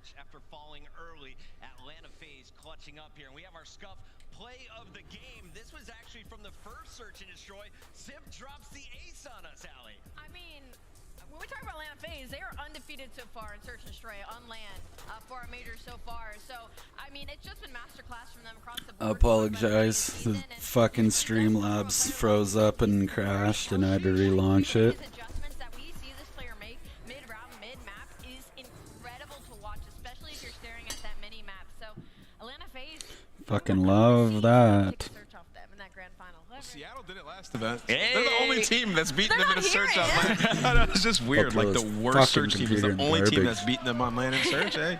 match after falling early. Atlanta FaZe clutching up here. And we have our Scuff play of the game. This was actually from the first search and destroy. Sip drops the ace on us, Allie. I mean, when we talk about Atlanta FaZe, they are undefeated so far in search and destroy on land for our majors so far. So, I mean, it's just been masterclass from them across the board. I apologize. The fucking Streamlabs froze up and crashed, and I had to relaunch it. Adjustments that we see this player make mid-round, mid-map is incredible to watch, especially if you're staring at that mini-map. So, Atlanta FaZe Fucking love that. Seattle did it last event. Hey. They're the only team that's beaten them in a search on land. It's just weird. Like the worst search team is the only team that's beaten them on land and search. Hey,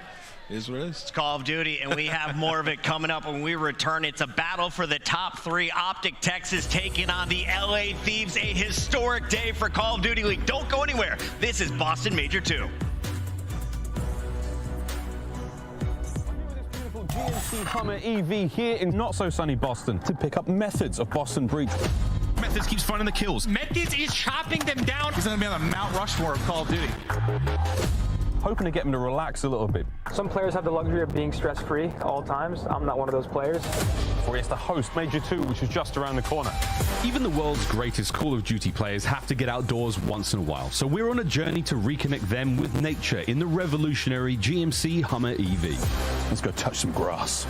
it is what it is. It's Call of Duty, and we have more of it coming up when we return. It's a battle for the top 3. OpTic Texas taking on the LA Thieves. A historic day for Call of Duty League. Don't go anywhere. This is Boston Major 2. GMC Hummer EV here in not-so-sunny Boston to pick up Methods of Boston Breach. Methods keeps finding the kills. Methods is chopping them down. He's going to be on the Mount Rushmore of Call of Duty. Hoping to get him to relax a little bit. Some players have the luxury of being stress-free at all times. I'm not one of those players. For he has to host Major 2, which is just around the corner. Even the world's greatest Call of Duty players have to get outdoors once in a while, so we're on a journey to reconnect them with nature in the revolutionary GMC Hummer EV. Let's go touch some grass.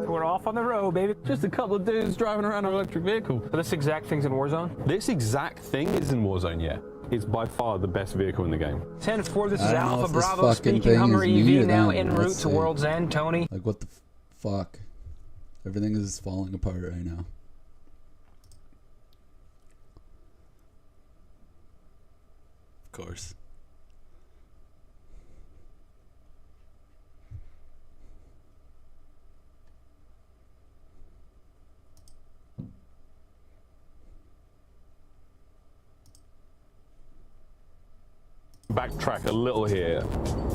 We're off on the road, baby. Just a couple of dudes driving around an electric vehicle. So this exact thing's in Warzone? This exact thing is in Warzone, yeah. It's by far the best vehicle in the game. 10-4, this is Alpha Bravo speaking. Hummer EV now en route to World's End. Tony. Like, what the fuck? Everything is falling apart right now. Of course. Backtrack a little here.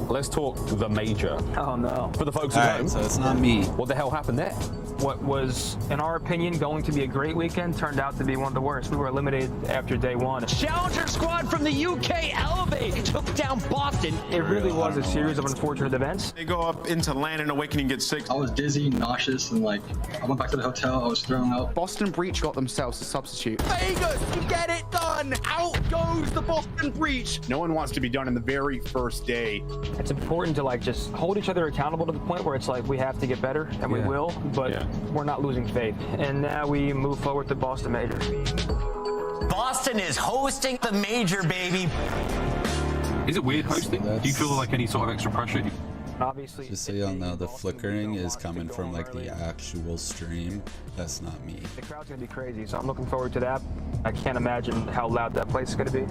Let's talk the major. Oh no. For the folks at home. So it's not me. What the hell happened there? What was, in our opinion, going to be a great weekend turned out to be one of the worst. We were eliminated after day 1. Challenger squad from the UK Elevate took down Boston. It really was a series of unfortunate events. They go up into land and Awakening gets 6. I was dizzy, nauseous, and like, I went back to the hotel, I was thrown up. Boston Breach got themselves a substitute. Vegas, get it done. Out goes the Boston Breach. No one wants to be done in the very first day. It's important to like just hold each other accountable to the point where it's like we have to get better, and we will, but we're not losing faith. And now we move forward to Boston Major. Boston is hosting the major, baby. Is it weird hosting? Do you feel like any sort of extra pressure? Obviously, Just so y'all know, the flickering is coming from like the actual stream. That's not me. The crowd's gonna be crazy, so I'm looking forward to that. I can't imagine how loud that place is gonna be.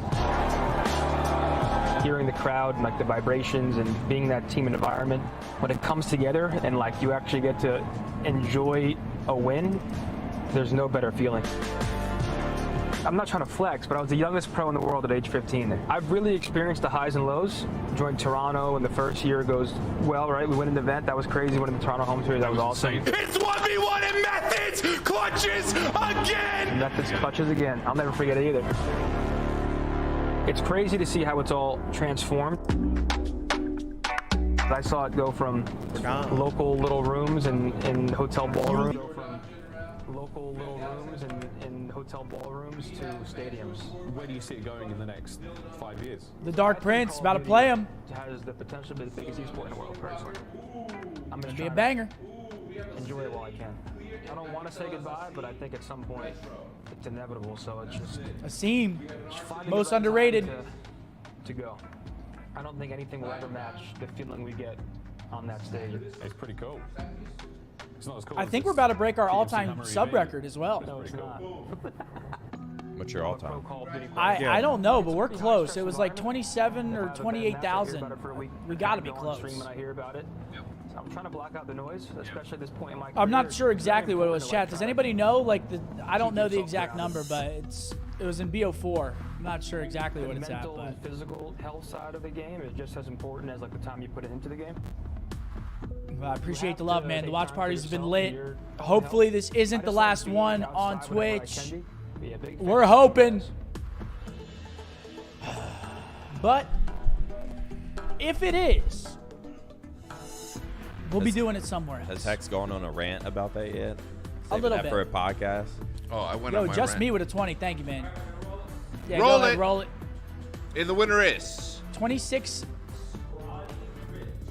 Hearing the crowd and like the vibrations and being that team environment, when it comes together and like you actually get to enjoy a win, there's no better feeling. I'm not trying to flex, but I was the youngest pro in the world at age 15. I've really experienced the highs and lows. Joined Toronto, and the first year goes well, right? We win an event, that was crazy. Winning the Toronto home series, that was awesome. It's 1v1 and Methods clutches again. Methods clutches again. I'll never forget it either. It's crazy to see how it's all transformed. I saw it go from local little rooms and hotel ballrooms. Local little rooms and hotel ballrooms to stadiums. Where do you see it going in the next 5 years? The Dark Prince, about to play him. It has the potential to be the biggest esport in the world, personally. I'm gonna be a banger. Enjoy it while I can. I don't want to say goodbye, but I think at some point it's inevitable. So it's just Asim, most underrated. To go. I don't think anything will ever match the feeling we get on that stage. It's pretty cool. It's not as cool. I think we're about to break our all-time sub record as well. No, it's not. What's your all-time? I don't know, but we're close. It was like 27 or 28,000. We got to be close. I hear about it. I'm trying to block out the noise, especially at this point in my career. I'm not sure exactly what it was, chat. Does anybody know? Like, I don't know the exact number, but it was in BO4. I'm not sure exactly what it's at. The mental and physical health side of the game is just as important as like the time you put it into the game. Well, I appreciate the love, man. The watch parties have been lit. Hopefully this isn't the last one on Twitch. We're hoping. but if it is, we'll be doing it somewhere else. Has Hex gone on a rant about that yet? A little bit. For a podcast? Oh, I went Yo, on my just rant. me with a 20. Thank you, man. Yeah, roll go ahead, it. roll it. And the winner is 26.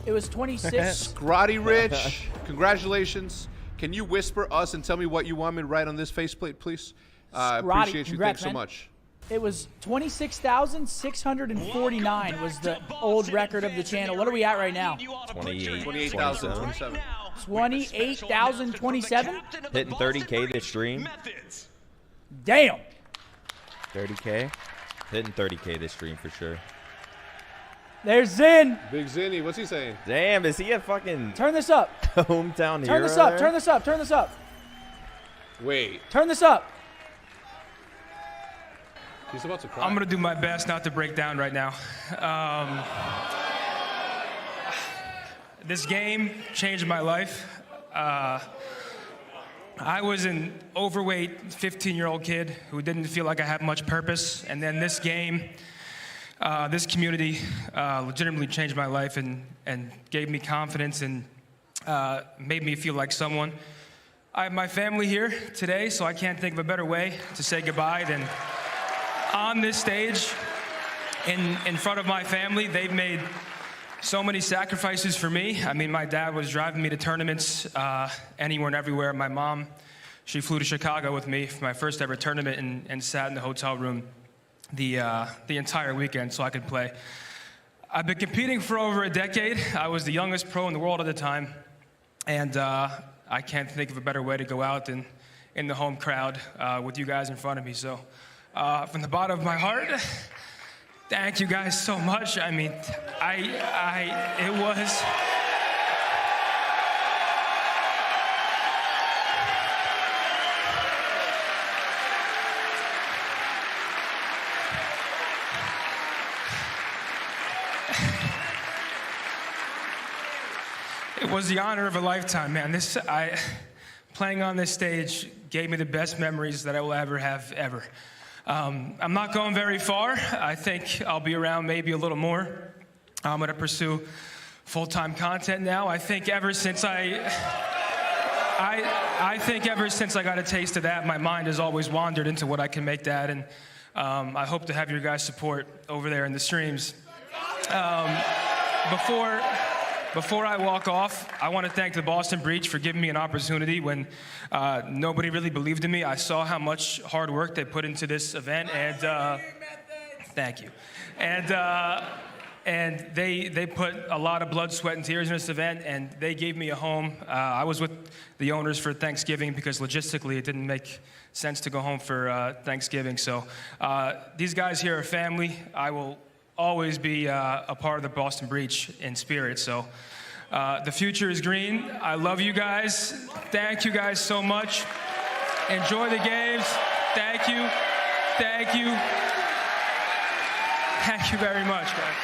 It was 26. Scrotty Rich. Congratulations. Can you whisper us and tell me what you want me to write on this faceplate, please? I appreciate you. Congrats, Thanks so man. much. It was 26,649 was the old record of the channel. What are we at right now? 28,027. 28,027? Hitting 30K this stream. Damn. 30K? Hitting 30K this stream for sure. There's Zin. Big Zinny, what's he saying? Damn, is he a fucking Turn this up. hometown Turn hero this up. there? Turn this up. Turn this up. Wait. Turn this up. He's about to cry. I'm going to do my best not to break down right now. This game changed my life. I was an overweight 15-year-old kid who didn't feel like I had much purpose. And then this game, this community legitimately changed my life and gave me confidence and made me feel like someone. I have my family here today, so I can't think of a better way to say goodbye than on this stage in front of my family. They've made so many sacrifices for me. I mean, my dad was driving me to tournaments anywhere and everywhere. My mom, she flew to Chicago with me for my first ever tournament and sat in the hotel room the entire weekend so I could play. I've been competing for over a decade. I was the youngest pro in the world at the time, and I can't think of a better way to go out than in the home crowd with you guys in front of me. So from the bottom of my heart, thank you guys so much. I mean, it was... It was the honor of a lifetime, man. Playing on this stage gave me the best memories that I will ever have, ever. I'm not going very far. I think I'll be around maybe a little more. I'm gonna pursue full-time content now. I think ever since I got a taste of that, my mind has always wandered into what I can make that, and I hope to have your guys' support over there in the streams. Before I walk off, I want to thank the Boston Breach for giving me an opportunity when nobody really believed in me. I saw how much hard work they put into this event, and thank you. And they put a lot of blood, sweat, and tears in this event, and they gave me a home. I was with the owners for Thanksgiving because logistically it didn't make sense to go home for Thanksgiving. So these guys here are family. I will always be a part of the Boston Breach in spirit. So the future is green. I love you guys. Thank you guys so much. Enjoy the games. Thank you. Thank you. Thank you very much, guys.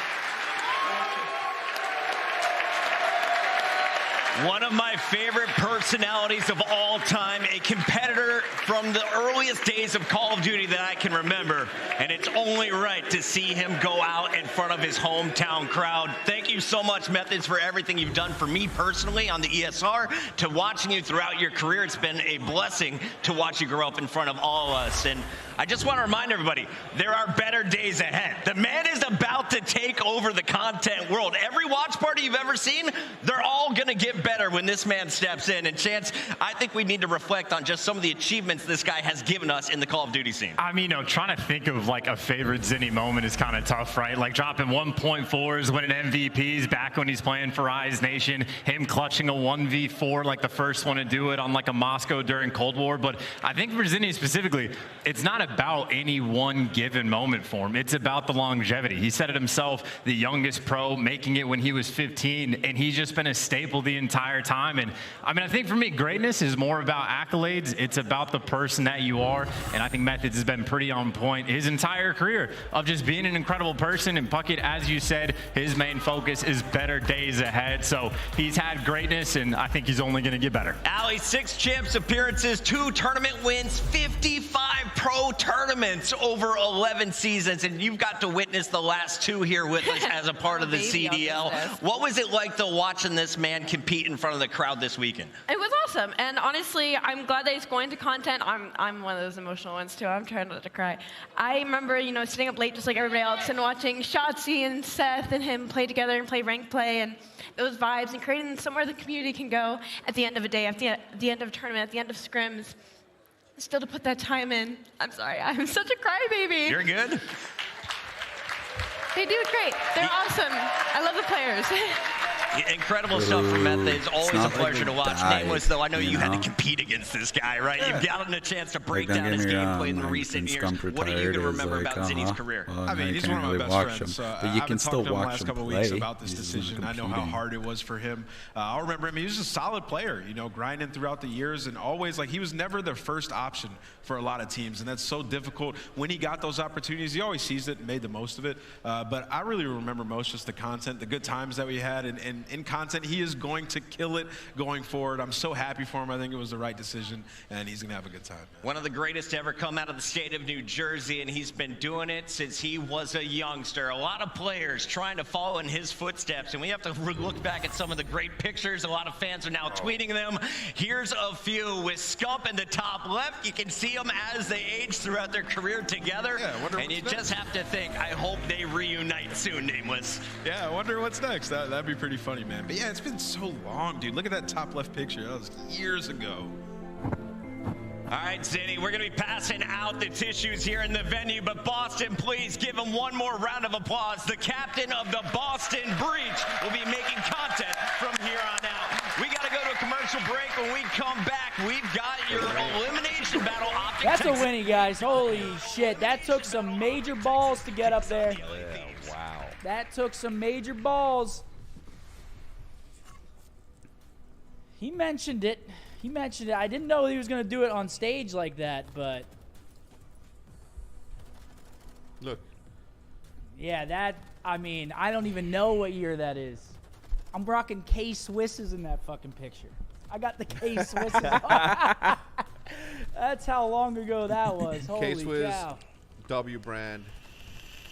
One of my favorite personalities of all time, a competitor from the earliest days of Call of Duty that I can remember, and it's only right to see him go out in front of his hometown crowd. Thank you so much, Methods, for everything you've done for me personally on the ESR, to watching you throughout your career. It's been a blessing to watch you grow up in front of all of us, and I just want to remind everybody, there are better days ahead. The man is about to take over the content world. Every watch party you've ever seen, they're all going to get better when this man steps in. And Chance, I think we need to reflect on just some of the achievements this guy has given us in the Call of Duty scene. I mean, trying to think of like a favorite Zinni moment is kind of tough, right? Like dropping 1.4s, winning MVPs back when he's playing for Rise Nation, him clutching a 1v4, like the first one to do it on like a Moscow during Cold War. But I think for Zinni specifically, it's not about any one given moment for him. It's about the longevity. He said it himself, the youngest pro, making it when he was 15, and he's just been a staple the entire time. And I mean, I think for me, greatness is more about accolades. It's about the person that you are, and I think Methods has been pretty on point his entire career of just being an incredible person. And Puckett, as you said, his main focus is better days ahead. So he's had greatness, and I think he's only going to get better. Ali, 6 champs appearances, 2 tournament wins, 55 pro tournaments over 11 seasons, and you've got to witness the last 2 here with us as a part of the CDL. What was it like to watching this man compete in front of the crowd this weekend? It was awesome, and honestly, I'm glad that he's going to content. I'm one of those emotional ones too. I'm trying not to cry. I remember, you know, sitting up late just like everybody else and watching Shotzi and Seth and him play together and play ranked play, and those vibes, and creating somewhere the community can go at the end of a day, at the end of a tournament, at the end of scrims. Still to put that time in. I'm sorry, I'm such a crybaby. You're good. They do it great. They're awesome. I love the players. Incredible stuff from Meth. It's always a pleasure to watch. Nameless, though, I know you had to know? compete against this guy, right? You've gotten a chance to break Like, down don't his get me gameplay wrong, in the like, recent since years. Scump What are you going retired, to remember it's like, about Zinni's career? well, I mean, you he's can't one of my really best watch friends. him, So but you can still talked to him the watch last him couple play. weeks about this He's just decision. not I know how competing. hard it was for him. I'll remember him. He was a solid player, you know, grinding throughout the years, and always, like, he was never the first option for a lot of teams, and that's so difficult. When he got those opportunities, he always seized it and made the most of it. But I really remember most just the content, the good times that we had, and in content, he is going to kill it going forward. I'm so happy for him. I think it was the right decision, and he's going to have a good time. One of the greatest to ever come out of the state of New Jersey, and he's been doing it since he was a youngster. A lot of players trying to follow in his footsteps, and we have to look back at some of the great pictures. A lot of fans are now tweeting them. Here's a few with Scump in the top left. You can see them as they age throughout their career together, and you just have to think, I hope they reunite soon, Nameless. Yeah, I wonder what's next. That'd be pretty funny, man. But yeah, it's been so long, dude. Look at that top left picture. That was years ago. All right, Zinni, we're going to be passing out the tissues here in the venue, but Boston, please give him one more round of applause. The captain of the Boston Breach will be making content from here on out. We got to go to a commercial break. When we come back, we've got your elimination battle. OpTic That's a Texas. winnie, guys. Holy shit. That took some major balls to get up there. Yeah, wow. That took some major balls. He mentioned it. He mentioned it. I didn't know he was going to do it on stage like that, but... Look. Yeah, that... I mean, I don't even know what year that is. I'm rocking K-Swisses in that fucking picture. I got the K-Swisses on. That's how long ago that was. Holy K-Swiss, cow. W brand.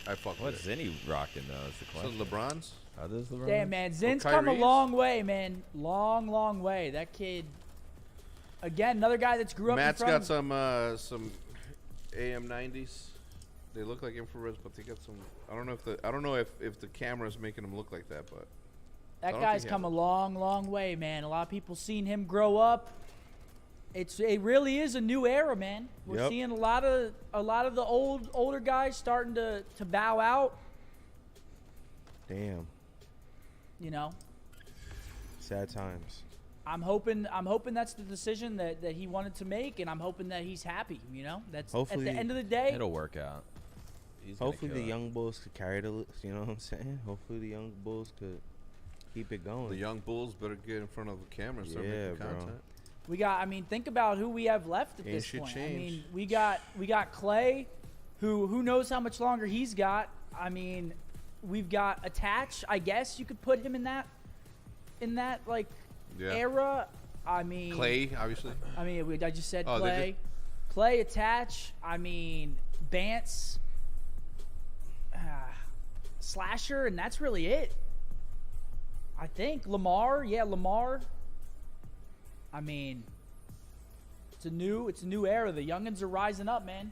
I fuck What's with it. Zinni rocking, though, is the question. So LeBron's? How does LeBron? Damn, man. Zin's come a long way, man. Long way. That kid... Again, another guy that's grew up Matt's in front got some AM90s. They look like infrareds, but they got some. I don't know if the camera's making them look like that, but that guy's come a long way, man. A lot of people seen him grow up. It really is a new era, man. We're seeing a lot of the older guys starting to bow out. Damn. You know. Sad times. I'm hoping that's the decision that he wanted to make, and I'm hoping that he's happy. You know, that's Hopefully, at the end of the day. It'll work out. Hopefully the young bulls could carry the. You know what I'm saying? Hopefully the young bulls could keep it going. The young bulls better get in front of the camera and start making content. We got. I mean, think about who we have left at this point. I mean, we got Clay, who knows how much longer he's got. I mean, we've got Attach. I guess you could put him in that like. Yeah. Era, I mean... Clay, obviously. I mean, I just said Clay. Clay, Attach, I mean, Bance, Slasher, and that's really it. I think. Lamar, Lamar. I mean, it's a new era. The youngins are rising up, man.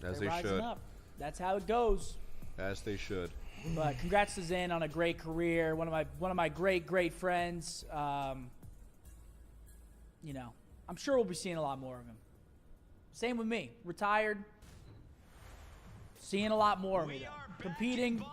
As They're they rising should. up. That's how it goes. As they should. But congrats to Zin on a great career. One of my great friends. You know, I'm sure we'll be seeing a lot more of him. Same with me. Retired. Seeing a lot more of him. Competing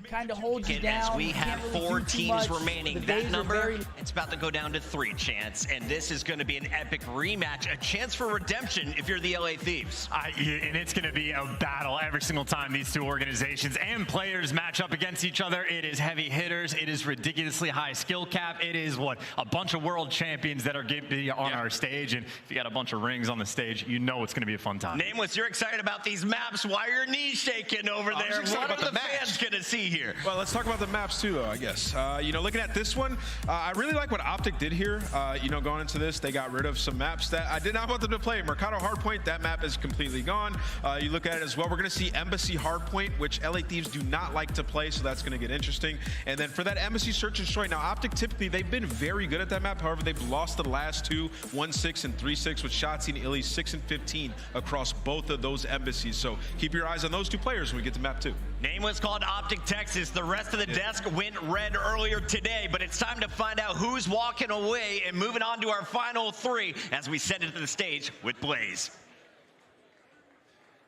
kind of holds you down. As we have 4 teams remaining, that number, it's about to go down to 3, Chance. And this is going to be an epic rematch, a chance for redemption if you're the LA Thieves. And it's going to be a battle every single time these two organizations and players match up against each other. It is heavy hitters. It is ridiculously high skill cap. It is a bunch of world champions that are going to be on our stage. And if you got a bunch of rings on the stage, you know it's going to be a fun time. Nameless, you're excited about these maps. Why are you knees shaking over there. just talking What are about the the match. fans going to see here? Well, let's talk about the maps too, though, I guess. You know, looking at this one, I really like what OpTic did here. You know, going into this, they got rid of some maps that I did not want them to play. Mercado Hardpoint, that map is completely gone. You look at it as well, we're going to see Embassy Hardpoint, which LA Thieves do not like to play, so that's going to get interesting. And then for that Embassy Search and Destroy, now OpTic typically, they've been very good at that map. However, they've lost the last two, 1-6 and 3-6, with Shotzzy and Illy 6 and 15 across both of those embassies. So keep your eyes on those two players when we get to map 2. Name was called OpTic Texas. The rest of the desk went red earlier today, but it's time to find out who's walking away and moving on to our final 3 as we send it to the stage with Blaze.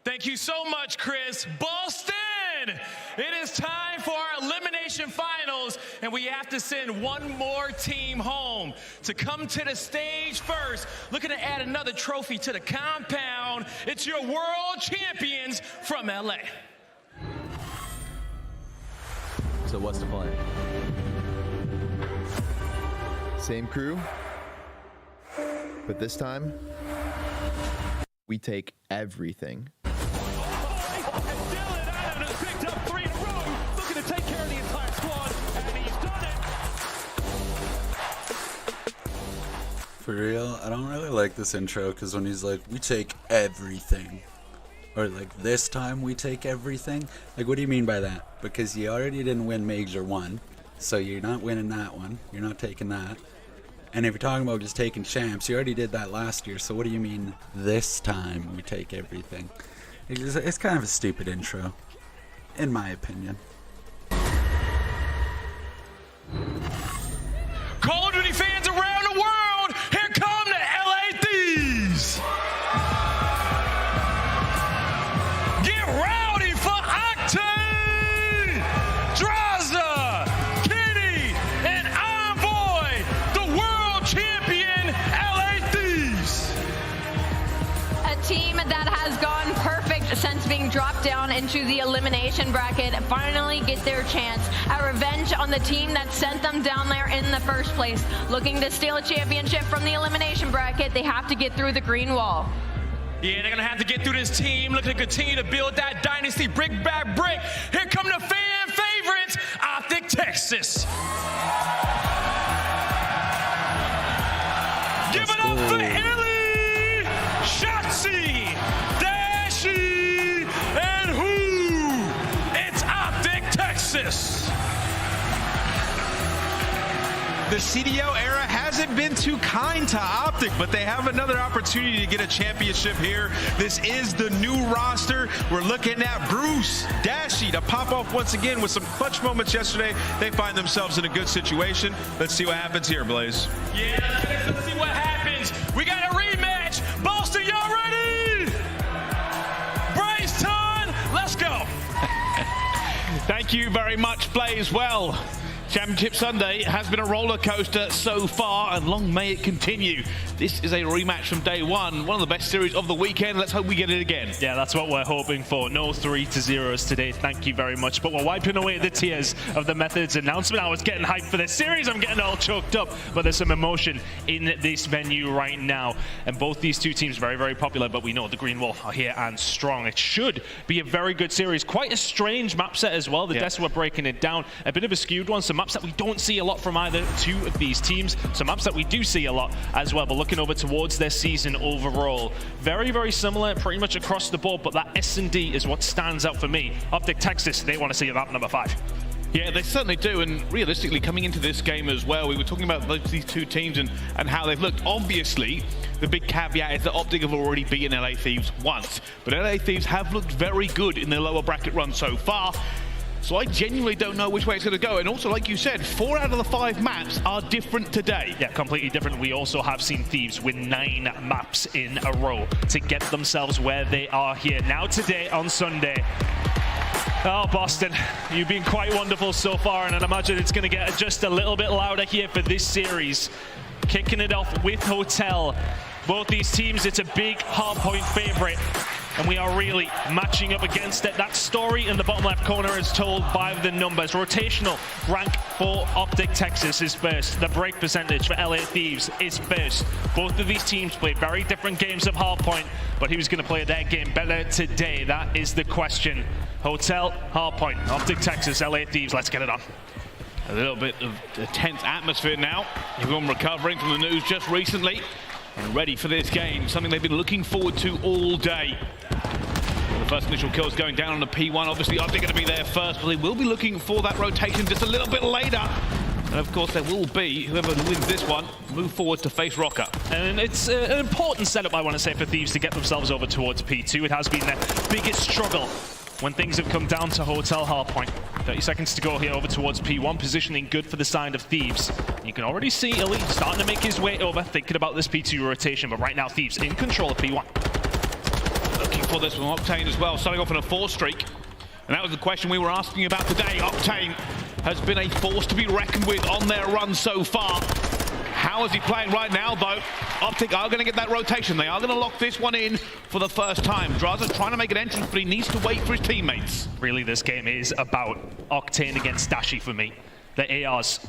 Thank you so much, Chris. Boston! It is time for our elimination finals, and we have to send one more team home. To come to the stage first, looking to add another trophy to the compound, it's your world champions from LA. So what's the plan? Same crew, but this time, we take everything. For real, I don't really like this intro because when he's like, we take everything. Or like, this time we take everything. Like, what do you mean by that? Because you already didn't win Major 1. So you're not winning that one. You're not taking that. And if you're talking about just taking champs, you already did that last year. So what do you mean, this time we take everything? It's kind of a stupid intro, in my opinion. Call of Duty fans around the world, here come the LA Thieves! Get rowdy for Octane! Draza, Kitty, and Envoy, the world champion LA Thieves! A team that has gone perfect since being dropped down into the elimination bracket finally get their chance at revenge on the team that sent them down there in the first place. Looking to steal a championship from the elimination bracket, they have to get through the green wall. Yeah, they're gonna have to get through this team, looking to continue to build that dynasty brick by brick. Here come the fan favorites, OpTic Texas. Give it up for Elim, Shotzzy, Dashy, and who? It's OpTic Texas. The CDL era hasn't been too kind to OpTic, but they have another opportunity to get a championship here. This is the new roster. We're looking at Bruce, Dashy to pop off once again with some clutch moments yesterday. They find themselves in a good situation. Let's see what happens here, Blaze. Yeah, let's see what happens. We got a rematch. Boston, y'all ready? Bryceton, let's go. Thank you very much, Blaze. Well, Championship Sunday has been a roller coaster so far, and long may it continue. This is a rematch from day one of the best series of the weekend. Let's hope we get it again. Yeah, that's what we're hoping for. No 3-0s today. Thank you very much. But we're wiping away the tears of the Methods announcement. I was getting hyped for this series. I'm getting all choked up, but there's some emotion in this venue right now. And both these two teams very, very popular, but we know the Green Wall are here and strong. It should be a very good series. Quite a strange map set as well. The desks were breaking it down. A bit of a skewed one. Some maps that we don't see a lot from either two of these teams. Some maps that we do see a lot as well. But looking over towards their season overall, very, very similar pretty much across the board, but that S&D is what stands out for me. OpTic Texas, they want to see that number 5. Yeah, they certainly do, and realistically coming into this game as well, we were talking about these two teams and how they've looked. Obviously, the big caveat is that OpTic have already beaten LA Thieves once, but LA Thieves have looked very good in their lower bracket run so far. So I genuinely don't know which way it's going to go. And also, like you said, 4 out of the 5 maps are different today. Yeah, completely different. We also have seen Thieves win 9 maps in a row to get themselves where they are here. Now today on Sunday. Oh, Boston, you've been quite wonderful so far, and I'd imagine it's going to get just a little bit louder here for this series. Kicking it off with Hotel. Both these teams, it's a big hardpoint favorite. and we are really matching up against it. That story in the bottom left corner is told by the numbers. Rotational rank for OpTic Texas is first. The break percentage for LA Thieves is first. Both of these teams played very different games of hardpoint, but who's going to play their game better today? That is the question. Hotel, hardpoint, OpTic Texas, LA Thieves, let's get it on. A little bit of a tense atmosphere now. Everyone recovering from the news just recently and ready for this game, something they've been looking forward to all day. The first initial kills going down on the P1. Obviously, OpTic going to be there first, but they will be looking for that rotation just a little bit later. And of course, there will be, whoever wins this one, move forward to face RØKKR. And it's an important setup, I want to say, for Thieves to get themselves over towards P2. It has been their biggest struggle when things have come down to Hotel hardpoint. 30 seconds to go here over towards P1, positioning good for the side of Thieves. You can already see Elim starting to make his way over, thinking about this P2 rotation, but right now Thieves in control of P1. Looking for this from Octane as well, starting off on a 4 streak. And that was the question we were asking about today. Octane has been a force to be reckoned with on their run so far. How is he playing right now, though? OpTic are going to get that rotation. They are going to lock this one in for the first time. Draza's trying to make an entrance, but he needs to wait for his teammates. Really, this game is about Octane against Dashy for me. The ARs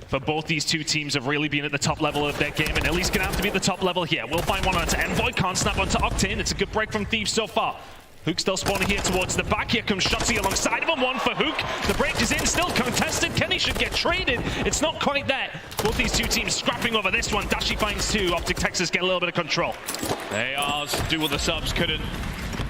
for both these two teams have really been at the top level of their game, and Ellie's going to have to be at the top level here. We'll find one onto Envoy, can't snap onto Octane. It's a good break from Thieves so far. Hook still spawning here towards the back. Here comes Shotzi alongside of him. One for Hook. The break is in, still contested. Kenny should get traded. It's not quite there. Both these two teams scrapping over this one. Dashy finds 2. OpTic Texas get a little bit of control. They are do what the subs couldn't.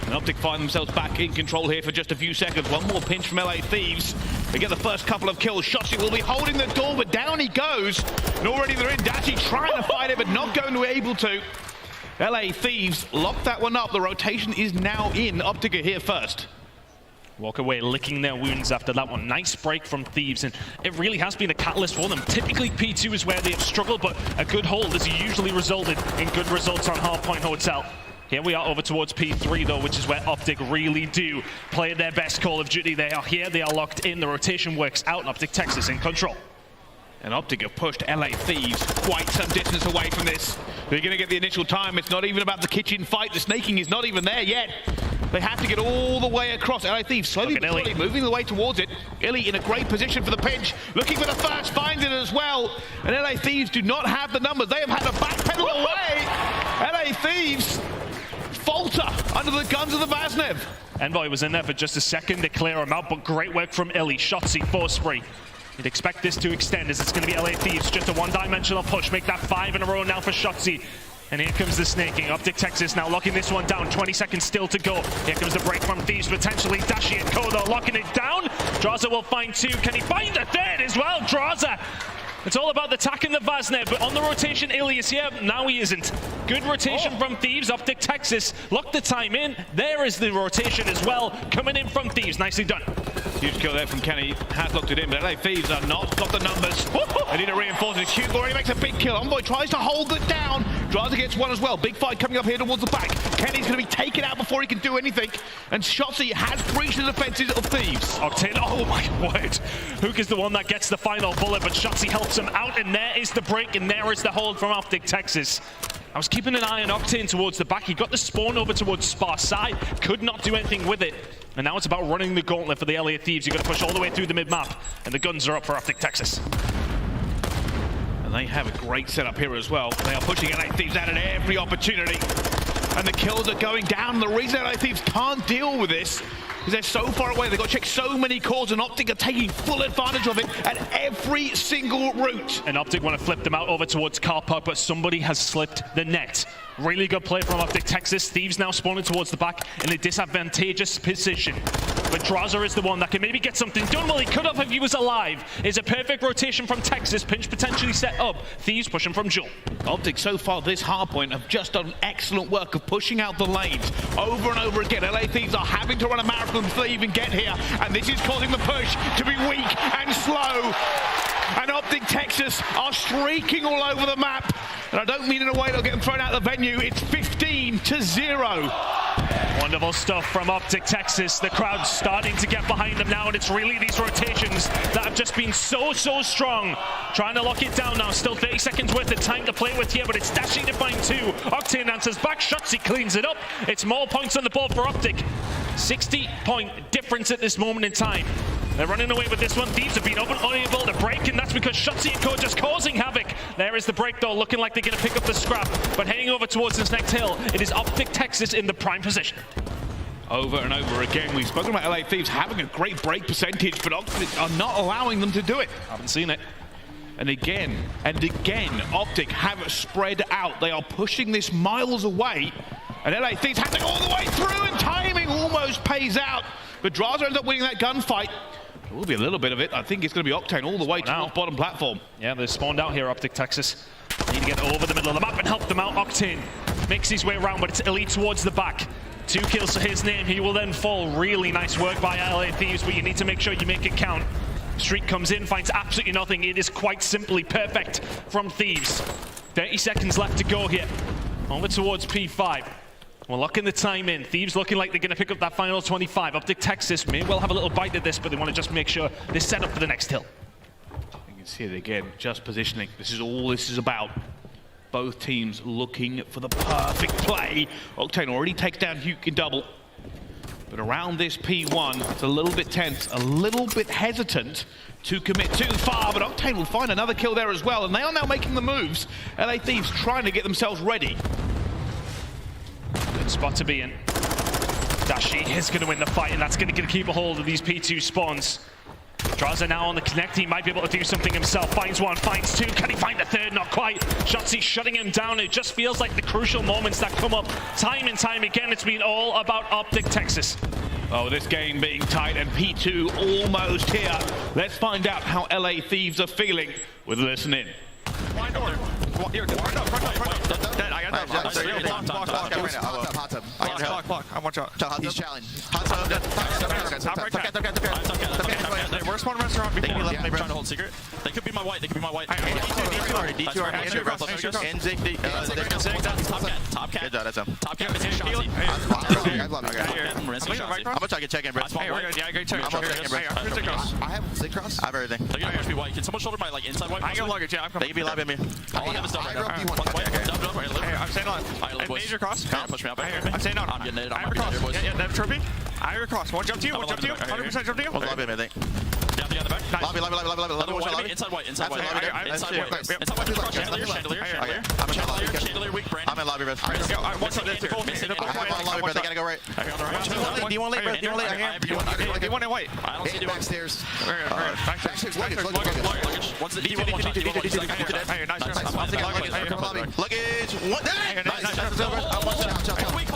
And OpTic find themselves back in control here for just a few seconds. One more pinch from LA Thieves. They get the first couple of kills. Shotzi will be holding the door, but down he goes. And already they're in. Dashy trying to fight it, but not going to be able to. LA Thieves locked that one up. The rotation is now in. OpTic are here first. Walk away licking their wounds after that one. Nice break from Thieves, and it really has been a catalyst for them. Typically P2 is where they have struggled, but a good hold has usually resulted in good results on Hardpoint Hotel. Here we are over towards P3 though, which is where OpTic really do play their best Call of Duty. They are here, they are locked in, the rotation works out, and OpTic Texas in control. And OpTic have pushed LA Thieves quite some distance away from this. They're going to get the initial time. It's not even about the kitchen fight. The snaking is not even there yet. They have to get all the way across. LA Thieves slowly but surely moving the way towards it. Illy in a great position for the pinch. Looking for the first, finds it as well. And LA Thieves do not have the numbers. They have had to backpedal away. LA Thieves falter under the guns of the Vaznev. Envoy was in there for just a second to clear him out, but great work from Illy. Shotzi, 4 spree. You'd expect this to extend as it's going to be LA Thieves. Just a one-dimensional push. Make that 5 in a row now for Shotzi. And here comes the snaking. OpTic Texas now locking this one down. 20 seconds still to go. Here comes the break from Thieves, potentially. Dashy and Kodo locking it down. Draza will find 2. Can he find the 3rd as well? Draza. It's all about the tack in the Vaznev, but on the rotation, Illy is here. Now he isn't. Good rotation from Thieves. OpTic Texas locked the time in. There is the rotation as well. Coming in from Thieves. Nicely done. Huge kill there from Kenny. Has locked it in, but LA Thieves are not. Got the numbers. They need to reinforce it. Hugo already makes a big kill. Envoy tries to hold it down. Draza gets one as well. Big fight coming up here towards the back. Kenny's going to be taken out before he can do anything. And Shotzi has breached the defenses of Thieves. Octane, oh my word. Hook is the one that gets the final bullet, but Shotzi helps him out, and there is the break, and there is the hold from OpTic Texas. I was keeping an eye on Octane towards the back. He got the spawn over towards Spar's side. Could not do anything with it. And now it's about running the gauntlet for the LA Thieves. You've got to push all the way through the mid-map. And the guns are up for OpTic Texas. And they have a great setup here as well. They are pushing LA Thieves out at every opportunity. And the kills are going down. The reason LA Thieves can't deal with this is they're so far away. They've got to check so many calls, and OpTic are taking full advantage of it at every single route. And OpTic want to flip them out over towards car park, but somebody has slipped the net. Really good play from OpTic Texas. Thieves now spawning towards the back in a disadvantageous position. But Draza is the one that can maybe get something done. Well, he could have if he was alive. It's a perfect rotation from Texas. Pinch potentially set up. Thieves pushing from Jewel. OpTic so far this hardpoint have just done excellent work of pushing out the lanes over and over again. LA Thieves are having to run a marathon before they even get here, and this is causing the push to be weak and slow. And OpTic Texas are streaking all over the map. And I don't mean in a way they'll get them thrown out of the venue. It's 15-0. Wonderful stuff from OpTic Texas. The crowd's starting to get behind them now, and it's really these rotations that have just been so strong. Trying to lock it down now. Still 30 seconds worth of time to play with here, but it's dashing to find two. Octane answers back. Shotzzy cleans it up. It's more points on the board for OpTic. 60-point difference at this moment in time. They're running away with this one. Thieves have been unable to break, and that's because Shotzzy and Co just causing havoc. There is the break, though, looking like they're going to pick up the scrap. But heading over towards this next hill, it is OpTic Texas in the prime position. Over and over again, we've spoken about LA Thieves having a great break percentage, but OpTic are not allowing them to do it. Haven't seen it. And again, OpTic have spread out. They are pushing this miles away, and LA Thieves have to go all the way through, and timing almost pays out. But Draza ends up winning that gunfight. There will be a little bit of it. I think it's going to be Octane all the way to the bottom platform. Yeah, they're spawned out here, OpTic Texas. Need to get over the middle of the map and help them out. Octane makes his way around, but it's Elite towards the back. 2 kills to his name. He will then fall. Really nice work by LA Thieves, but you need to make sure you make it count. Streak comes in, finds absolutely nothing. It is quite simply perfect from Thieves. 30 seconds left to go here. Over towards P5. We're locking the time in. Thieves looking like they're going to pick up that final 25. OpTic Texas may well have a little bite at this, but they want to just make sure they're set up for the next hill. You can see it again, just positioning. This is all this is about. Both teams looking for the perfect play. Octane already takes down Huke in double. But around this P1, it's a little bit tense, a little bit hesitant to commit too far, but Octane will find another kill there as well, and they are now making the moves. LA Thieves trying to get themselves ready. Good spot to be in. Dashi is going to win the fight, and that's going to keep a hold of these P2 spawns. Draza now on the connect. He might be able to do something himself. Finds one, finds two. Can he find the third? Not quite. Shotzzy shutting him down. It just feels like the crucial moments that come up time and time again. It's been all about OpTic Texas. Oh, this game being tight and P2 almost here. Let's find out how LA Thieves are feeling with Listen In. Wide door. Here, wide door. Dead. I got that. Block. I'm watch out. He's challenged. Where's one restaurant? Trying to hold secret. They could be my white. D2 Top cat. Good job, that's him. Top cat is Shotzzy. I'm gonna try to check in, bro. Yeah, great check. I have Zig Cross. I have everything. They're gonna push me white. Can someone shoulder my inside white? I got luggage, yeah. They can be live at me. All I have is double. I'm staying on. Major cross. Push me up. I'm staying on. I'm getting it. I have a cross. Yeah, that trophy. I have a cross. One jump to you. 100% jump to you. Lobby, I think. Down the back. Nice. Lobby. Inside white. Inside white. Chandelier, weak brain. I'm in lobby, bro. I have lobby, bro. They gotta go right. Do you want late, bro? Do you want late? Do you want it white? I don't see you backstairs. Backstairs. Once the D2. Luggage. What? Nice.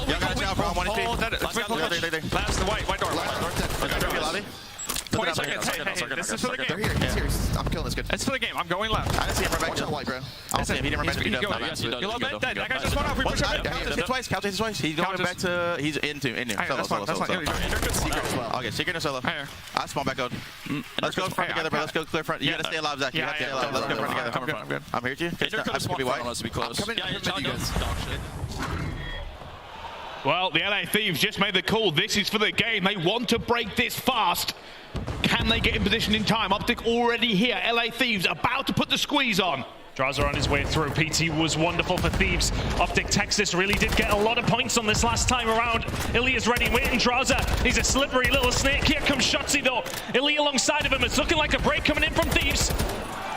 Y'all got a job, bro. I'm 1 HP. Last the white door. Lobby. 20 seconds. Hey, this is for the game. They're here. I'm killing this good. It's for the game. I'm going left. I didn't see him right back to the white, bro. I don't see him. He didn't run back to the dead. You love that? That guy just went off. We push him in. Couch hit twice. He's going back to... He's into. Solo. Okay, secret and solo. I spawn back out. Let's go front together, bro. Let's go clear front. You gotta stay alive, Zach. You gotta stay alive. Let's go front together. I'm here, too. I'm gonna be white. I'm coming to you guys. Well, the LA Thieves just made the call. This is for the game. They want to break this fast. Can they get in position in time? OpTic already here. LA Thieves about to put the squeeze on. Draza on his way through. PT was wonderful for Thieves. OpTic Texas really did get a lot of points on this last time around. Illy is ready, waiting. Draza, he's a slippery little snake. Here comes Shotzzy though. Illy alongside of him. It's looking like a break coming in from Thieves.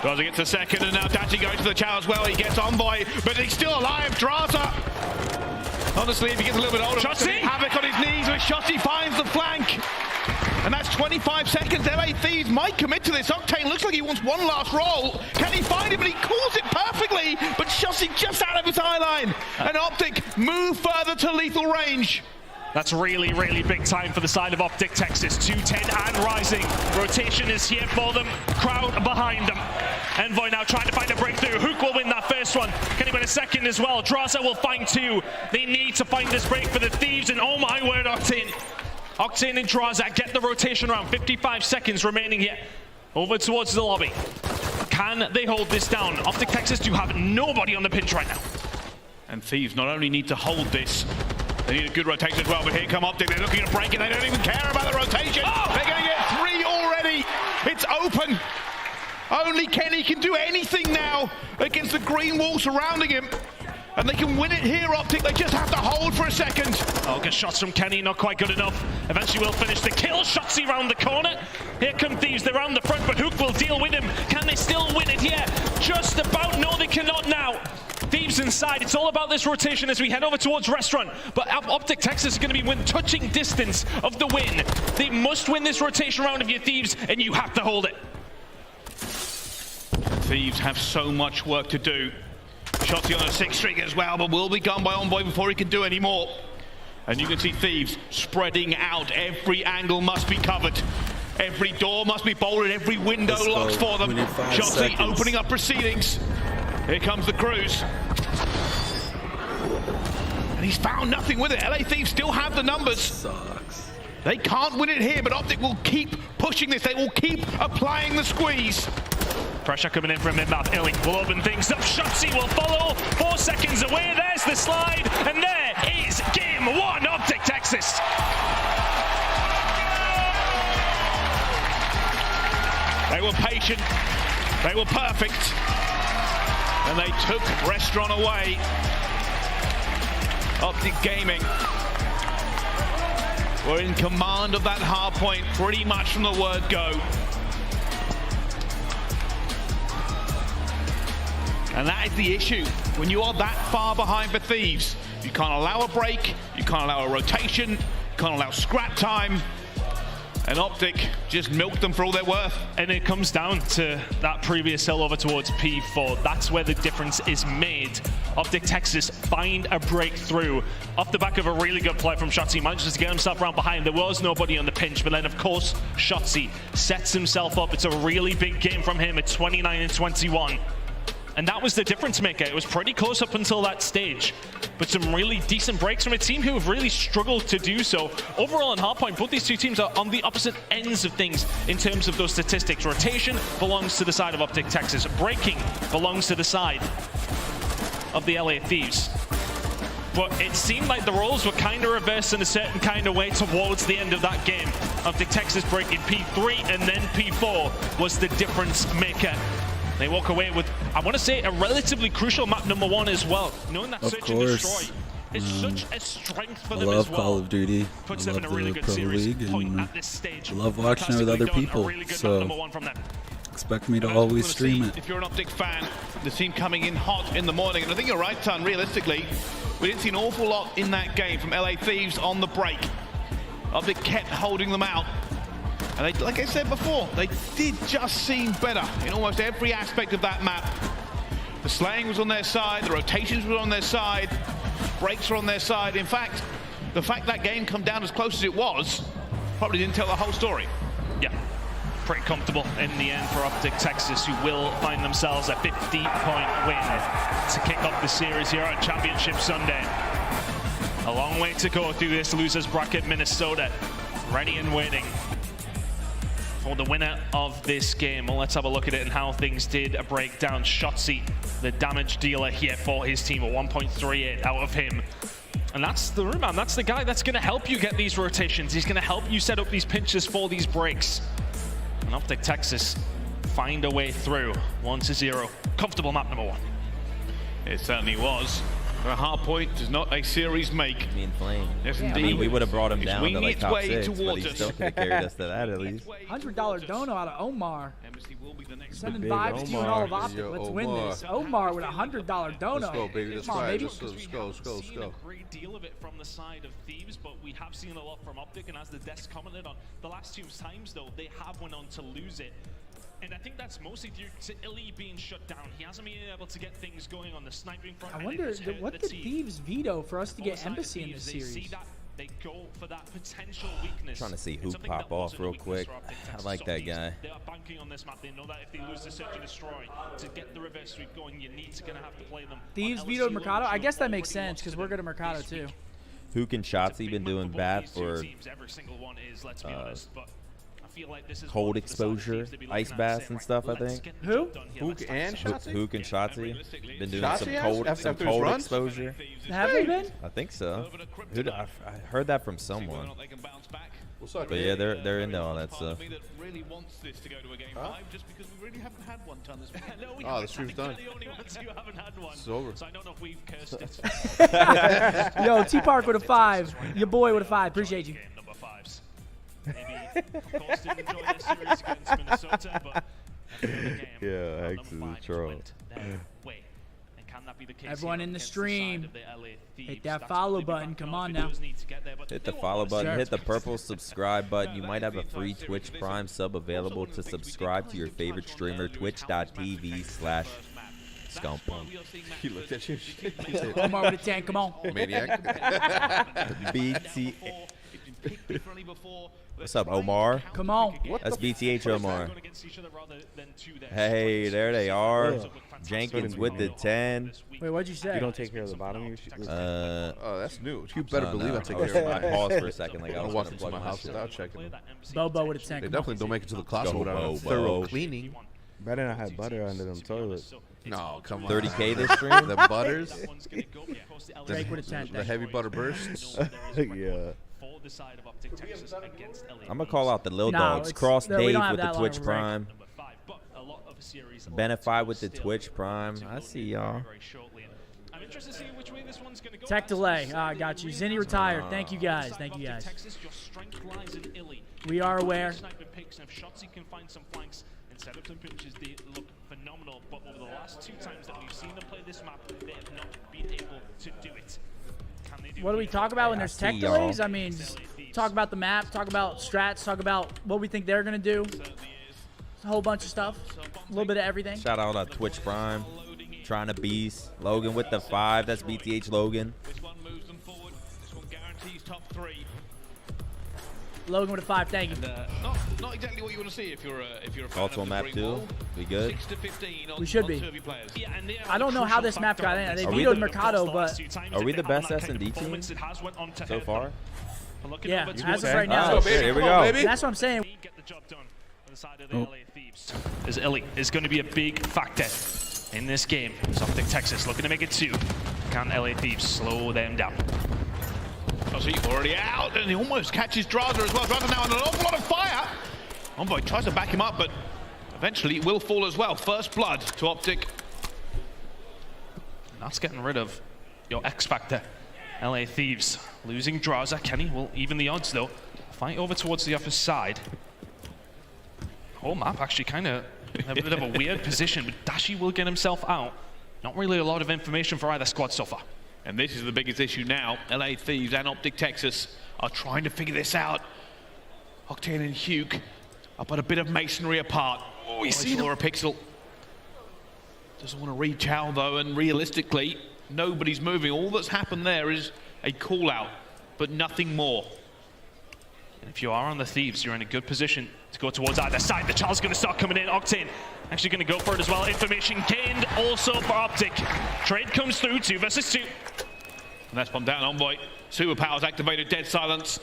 Draza gets a second, and now Dachi goes to the chow as well. He gets Envoy, but he's still alive. Draza. Honestly, if he gets a little bit older, Shotzzy! Havoc on his knees, but Shotzzy finds the flank. And that's 25 seconds. LA Thieves might commit to this. Octane looks like he wants one last roll. Can he find it? But he calls it perfectly. But Shotzzy just out of his eye line. And OpTic move further to lethal range. That's really, really big time for the side of OpTic Texas. 210 and rising. Rotation is here for them. Crowd behind them. Envoy now trying to find a breakthrough. Hook will win that first one. Can he win a second as well? Draza will find two. They need to find this break for the Thieves. And oh my word, Octane. Octane and Draza get the rotation round. 55 seconds remaining here. Over towards the lobby. Can they hold this down? OpTic Texas do have nobody on the pinch right now. And Thieves not only need to hold this, They need a good rotation as well, but here come OpTic. They're looking to break it. They don't even care about the rotation. They're going to get 3 already. It's open. Only Kenny can do anything now against the green wall surrounding him. And they can win it here, OpTic. They just have to hold for a second. Oh, good shots from Kenny, not quite good enough. Eventually we'll finish the kill. Shotzzy round the corner. Here come Thieves, they're around the front, but Hook will deal with him. Can they still win it? Yeah, just about. No, they cannot now. Thieves inside. It's all about this rotation as we head over towards Restaurant. But OpTic Texas is going to be within touching distance of the win. They must win this rotation round if you're Thieves, and you have to hold it. Thieves have so much work to do. Shotzzy on a 6 streak as well, but will be gone by Envoy before he can do any more. And you can see Thieves spreading out. Every angle must be covered. Every door must be bolted. Every window locked for them. Shotzzy opening up proceedings. Here comes the cruise. And he's found nothing with it. LA Thieves still have the numbers. Sucks. They can't win it here, but OpTic will keep pushing this. They will keep applying the squeeze. Pressure coming in from mid-map. Elim will open things up. Shotzzy will follow. 4 seconds away. There's the slide. And there is game 1. OpTic Texas. They were patient. They were perfect. And they took Restaurant away. OpTic Gaming were in command of that hard point pretty much from the word go. And that is the issue. When you are that far behind for Thieves, you can't allow a break, you can't allow a rotation, you can't allow scrap time. And OpTic just milked them for all they're worth. And it comes down to that previous hill over towards P4. That's where the difference is made. OpTic Texas find a breakthrough off the back of a really good play from Shotzzy. Manages to get himself around behind. There was nobody on the pinch, but then of course Shotzzy sets himself up. It's a really big game from him at 29 and 21. And that was the difference maker. It was pretty close up until that stage. But some really decent breaks from a team who have really struggled to do so. Overall on hardpoint, both these two teams are on the opposite ends of things in terms of those statistics. Rotation belongs to the side of OpTic Texas. Breaking belongs to the side of the LA Thieves. But it seemed like the roles were kind of reversed in a certain kind of way towards the end of that game. OpTic Texas breaking P3 and then P4 was the difference maker. They walk away with, I want to say, a relatively crucial map number 1 as well. Knowing that search and destroy is such a strength for them as well. Call of Duty. Puts I them love in a really the good Pro series League, and at this stage. I love watching it with other people. So expect me to always stream it. If you're an OpTic fan, the team coming in hot in the morning. And I think you're right, Ton. Realistically, we didn't see an awful lot in that game from LA Thieves on the break. OpTic kept holding them out. And they, like I said before, they did just seem better in almost every aspect of that map. The slaying was on their side, the rotations were on their side, breaks were on their side. In fact, the fact that game come down as close as it was probably didn't tell the whole story. Yeah, pretty comfortable in the end for OpTic Texas, who will find themselves a 50-point win to kick off the series here on Championship Sunday. A long way to go through this losers bracket. Minnesota ready and waiting for the winner of this game. Well, let's have a look at it and how things did break down. Shotzzy, the damage dealer here for his team, a 1.38 out of him. And that's the room, man. That's the guy that's going to help you get these rotations. He's going to help you set up these pinches for these breaks. And OpTic Texas find a way through. 1-0. Comfortable map number 1. It certainly was. A hard point does not a series make. Me and Flame. Yes, yeah, indeed. I mean, we would have brought him down to like top 6, but towards he us. still could have carried us to that at least. $100 dono out of Omar. Sending Big vibes to you and all of Omar. OpTic. Yo, Let's Omar. win this. Omar with a $100 dono. Let's go, baby. Let's Come on, ride. baby. Let's go. Seen a great deal of it from the side of Thieves, but we have seen a lot from OpTic, and as the desk commented on, the last 2 times though, they have went on to lose it. And I think that's mostly due to Elim being shut down. He hasn't been able to get things going on the sniping front. I wonder, what did Thieves veto for us to get Embassy in this series? They go for that potential weakness. Trying to see who pop off real quick. I like that guy. They are banking on this map. They know that if they lose the search and destroy, to get the reverse sweep going, you need to gonna have to play them. Thieves vetoed Mercado. I guess that makes sense because we're good at Mercado too. Hook and Shotzzy been doing bad for every single one is, let's be honest, but cold exposure, ice baths and stuff, I think. Who? Hook and Shotzi? Hook and Shotzi. Been doing Shotzi some after cold his run? exposure. Have we been? I think so. I heard that from someone. Up, But yeah, they're into all that stuff. Huh? Oh, the stream's done. It's over. Yo, T Park with a 5. Your boy with a 5. Appreciate you. Yeah, X is a troll. Everyone in the stream, hit that follow button. Come on now. Hit the follow button, hit the purple subscribe button. You might have a free Twitch Prime sub available to subscribe to your favorite streamer, twitch.tv/Scump. He looked at you. Omar with a 10. Come on. Maniac. BT. What's up, Omar? Come on. That's BTH Omar. Hey, there they are. Jenkins with the 10. Wait, what'd you say? You don't take care of the bottom? Oh, that's new. You better believe I take care of I mine. paused for a second. Like I don't was walk gonna into plug my house shit. without checking. Bobo with a 10. They Come definitely don't make it to the closet Go, without a Bobo. thorough cleaning. Better not have butter under them toilets. No, come on. 30K this stream? The butters. Drake with a 10. The heavy butter bursts. Yeah. I'm gonna call out the Lil No, Dogs. it's- Cross no, we Dave don't have with the that long Twitch of a break. Prime. Benefy with the Twitch Prime. I see y'all. Tech delay. I got you. Zinni retired. Thank you guys. Thank you guys. We are aware. Setups and pitches, they look phenomenal, but over the last 2 times that we've seen them play this map, they have not been able to do it. Can they do What do we talk about when there's tech see y'all. delays? I mean, just talk about the map, talk about strats, talk about what we think they're going to do. A whole bunch of stuff. A little bit of everything. Shout out to Twitch Prime. Trying to beast. Logan with the 5. That's BTH Logan. This one moves them forward. This one guarantees top 3. Logan with a 5. Thank you. Not exactly what you want to see if you're a fan Also of the map green 2. wall. We good? 6 to 15 on, We should on be. 2 of your players. I don't know how this map got in. They vetoed Mercado, but Are we the best S&D team so far? yeah, You as say? of right now. Oh, shit, here we go. That's what I'm saying. Get the job done on the side of the LA Thieves. As Elim is going to be a big factor in this game. OpTic Texas looking to make it 2. Can LA Thieves slow them down? He's already out, and he almost catches Draza as well. Draza now under an awful lot of fire. Envoy tries to back him up, but eventually it will fall as well. First blood to OpTic. That's getting rid of your X Factor. LA Thieves losing Draza. Kenny will even the odds though. Fight over towards the other side. Whole map actually kind of in a bit of a weird position, but Dashi will get himself out. Not really a lot of information for either squad so far. And this is the biggest issue now. LA Thieves and OpTic Texas are trying to figure this out. Octane and Hugh are but a bit of masonry apart. Oh, we see Laura Pixel. Doesn't want to reach out though, and realistically, nobody's moving. All that's happened there is a call out, but nothing more. And if you are on the Thieves, you're in a good position to go towards either side. The child's going to start coming in. Octane actually going to go for it as well. Information gained also for OpTic. Trade comes through, 2 versus 2. And that's one down, Envoy. Superpowers activated, dead silence.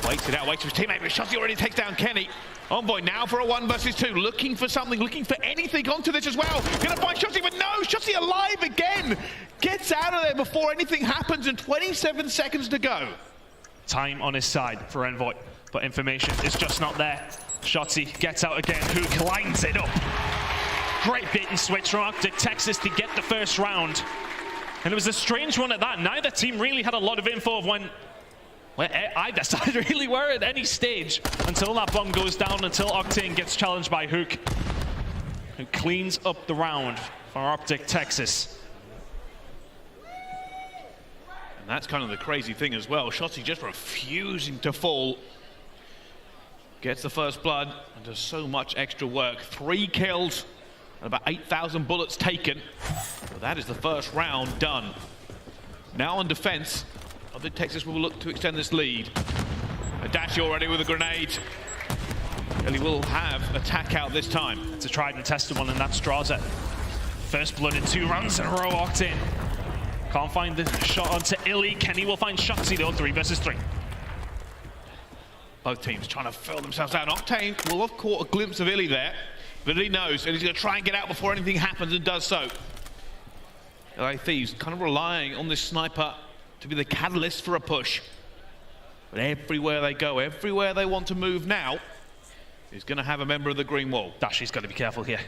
Waits it out, waits for his teammate, but Shotzi already takes down Kenny. Envoy now for a 1 versus 2, looking for something, looking for anything onto this as well. Gonna find Shotzi, but no, Shotzi alive again. Gets out of there before anything happens, and 27 seconds to go. Time on his side for Envoy, but information is just not there. Shotzi gets out again, Hook lines it up. Great bait and switch from OpTic Texas to get the first round. And it was a strange one at that. Neither team really had a lot of info of when either side really were at any stage until that bomb goes down, until Octane gets challenged by Hook, who cleans up the round for OpTic Texas. And that's kind of the crazy thing as well. Shotzi just refusing to fall. Gets the first blood and does so much extra work. 3 kills and about 8,000 bullets taken. But that is the first round done. Now on defense, I think Texas will look to extend this lead. A dash already with a grenade. And he will have attack out this time. It's a tried and tested one, and that's Draza. First blood in 2 rounds in a row, Octane. Can't find the shot onto Illy. Kenny will find Shotzi though, 3 versus 3. Both teams trying to fill themselves out. Octane will have caught a glimpse of Illy there, but he knows, and he's going to try and get out before anything happens, and does so. LA Thieves kind of relying on this sniper to be the catalyst for a push. But everywhere they go, everywhere they want to move now, is going to have a member of the green wall. Dashy's got to be careful here.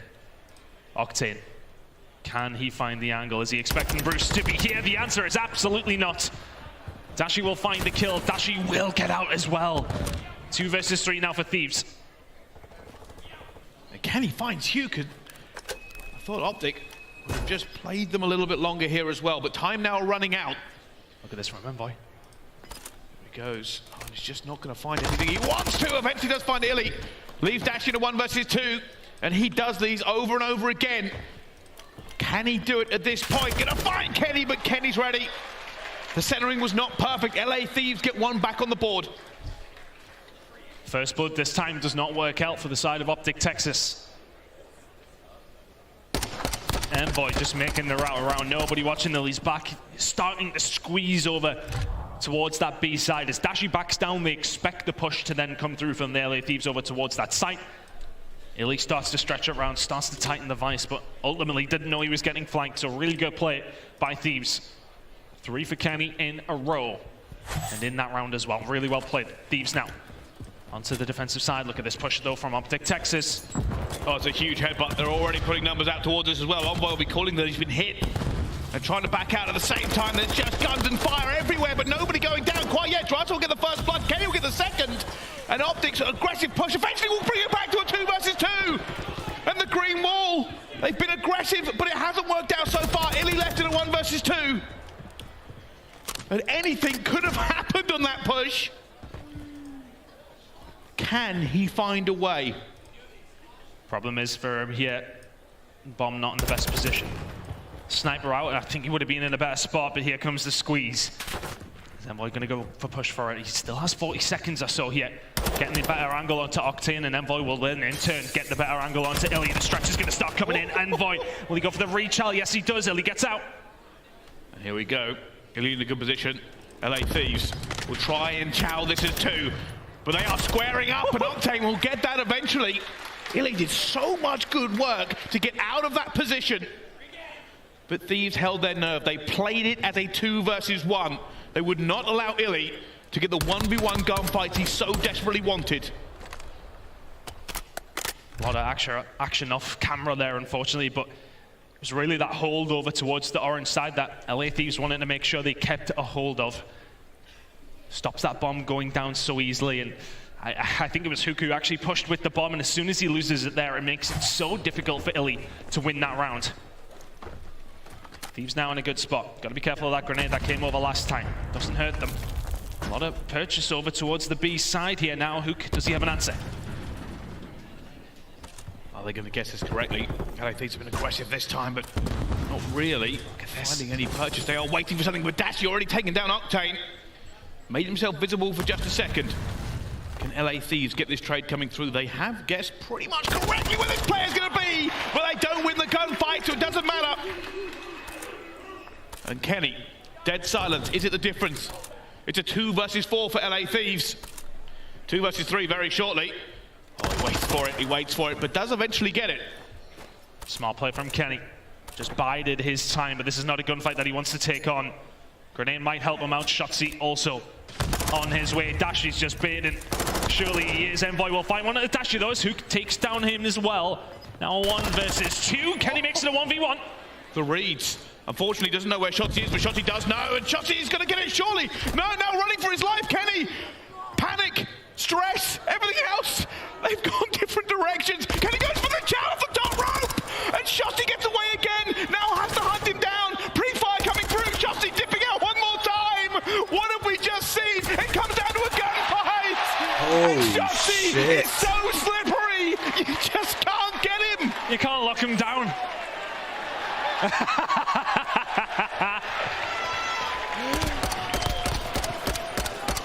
Octane, can he find the angle? Is he expecting Bruce to be here? The answer is absolutely not. Dashy will find the kill. Dashy will get out as well. 2 versus 3 now for Thieves. And can he find Hugh? I thought OpTic would have just played them a little bit longer here as well, but time now running out. Look at this from Envoy. He goes. Oh, he's just not going to find anything he wants to. Eventually does find Illy. Leaves Dash in a 1 versus 2. And he does these over and over again. Can he do it at this point? Gonna find Kenny, but Kenny's ready. The centering was not perfect. LA Thieves get 1 back on the board. First blood this time does not work out for the side of OpTic Texas. Envoy just making the route around. Nobody watching Illy's back. Starting to squeeze over towards that B side. As Dashy backs down, they expect the push to then come through from the LA Thieves over towards that site. Illy starts to stretch it around, starts to tighten the vice, but ultimately didn't know he was getting flanked, so really good play by Thieves. 3 for Kenny in a row. And in that round as well, really well played. Thieves now onto the defensive side. Look at this push though from OpTic Texas. Oh, it's a huge headbutt. They're already putting numbers out towards us as well. Envoy will be calling that he's been hit. And trying to back out at the same time. There's just guns and fire everywhere, but nobody going down quite yet. Drives will get the first blood. Kenny will get the second. And OpTic's aggressive push eventually will bring it back to a 2 versus 2. And the green wall. They've been aggressive, but it hasn't worked out so far. Illy left in a 1 versus 2. And anything could have happened on that push. Can he find a way? Problem is for him here, Bomb not in the best position. Sniper out, and I think he would have been in a better spot, but here comes the squeeze. Is Envoy going to go for push for it? He still has 40 seconds or so here. Getting the better angle onto Octane, and Envoy will then in turn get the better angle onto Illy. The stretch is going to start coming in. Envoy, will he go for the rechal? Yes, he does. Illy gets out. And here we go. Illy in a good position. LA Thieves will try and chow this as 2. But they are squaring up, and Octane will get that eventually. Illy did so much good work to get out of that position. But Thieves held their nerve. They played it as a 2 versus 1. They would not allow Illy to get the 1v1 gunfights he so desperately wanted. A lot of action off camera there, unfortunately, but it was really that hold over towards the orange side that LA Thieves wanted to make sure they kept a hold of. Stops that bomb going down so easily, and I think it was Huku who actually pushed with the bomb, and as soon as he loses it there, it makes it so difficult for Illy to win that round. Thieves now in a good spot. Got to be careful of that grenade that came over last time. Doesn't hurt them. A lot of purchase over towards the B side here now. Hook, does he have an answer? Are they going to guess this correctly? LA Thieves have been aggressive this time, but not really finding any purchase. They are waiting for something, but Dashy already taken down Octane. Made himself visible for just a second. Can LA Thieves get this trade coming through? They have guessed pretty much correctly where this player's going to be, but they don't win the gunfight, so it doesn't matter. And Kenny, dead silence. Is it the difference? It's a 2 versus 4 for LA Thieves. 2 versus 3 very shortly. Oh, he waits for it, but does eventually get it. Smart play from Kenny. Just bided his time, but this is not a gunfight that he wants to take on. Grenade might help him out. Shotzzy also on his way. Dashy's just baiting. Surely he is. Envoy will find one of the Dashy though. Hook takes down him as well. Now 1 versus 2. Kenny makes it a 1v1. The reads. Unfortunately, doesn't know where Shotzzy is, but Shotzzy does know, and Shotzzy is going to get it, surely. No, now running for his life, Kenny. Panic, stress, everything else. They've gone different directions. Kenny goes for the chow off the top rope, and Shotzzy gets away again. Now has to hunt him down. Pre-fire coming through. Shotzzy dipping out one more time. What have we just seen? It comes down to a gunfight. Holy and Shotzzy shit. is so slippery. You just can't get him. You can't lock him down.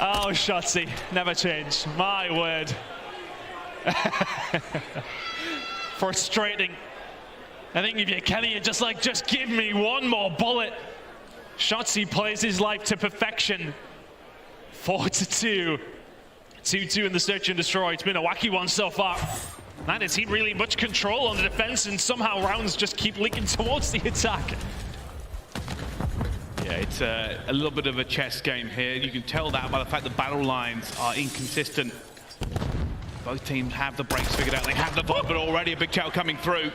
Oh, Shotzzy, never change. My word. Frustrating. I think if you're Kenny, you're just like, just give me one more bullet. Shotzzy plays his life to perfection. 4-2. 2-2 in the search and destroy. It's been a wacky one so far. Man, is he really much control on the defense, and somehow rounds just keep leaking towards the attack. Yeah, it's a little bit of a chess game here. You can tell that by the fact the battle lines are inconsistent. Both teams have the breaks figured out. They have the bot, but already a big chow coming through.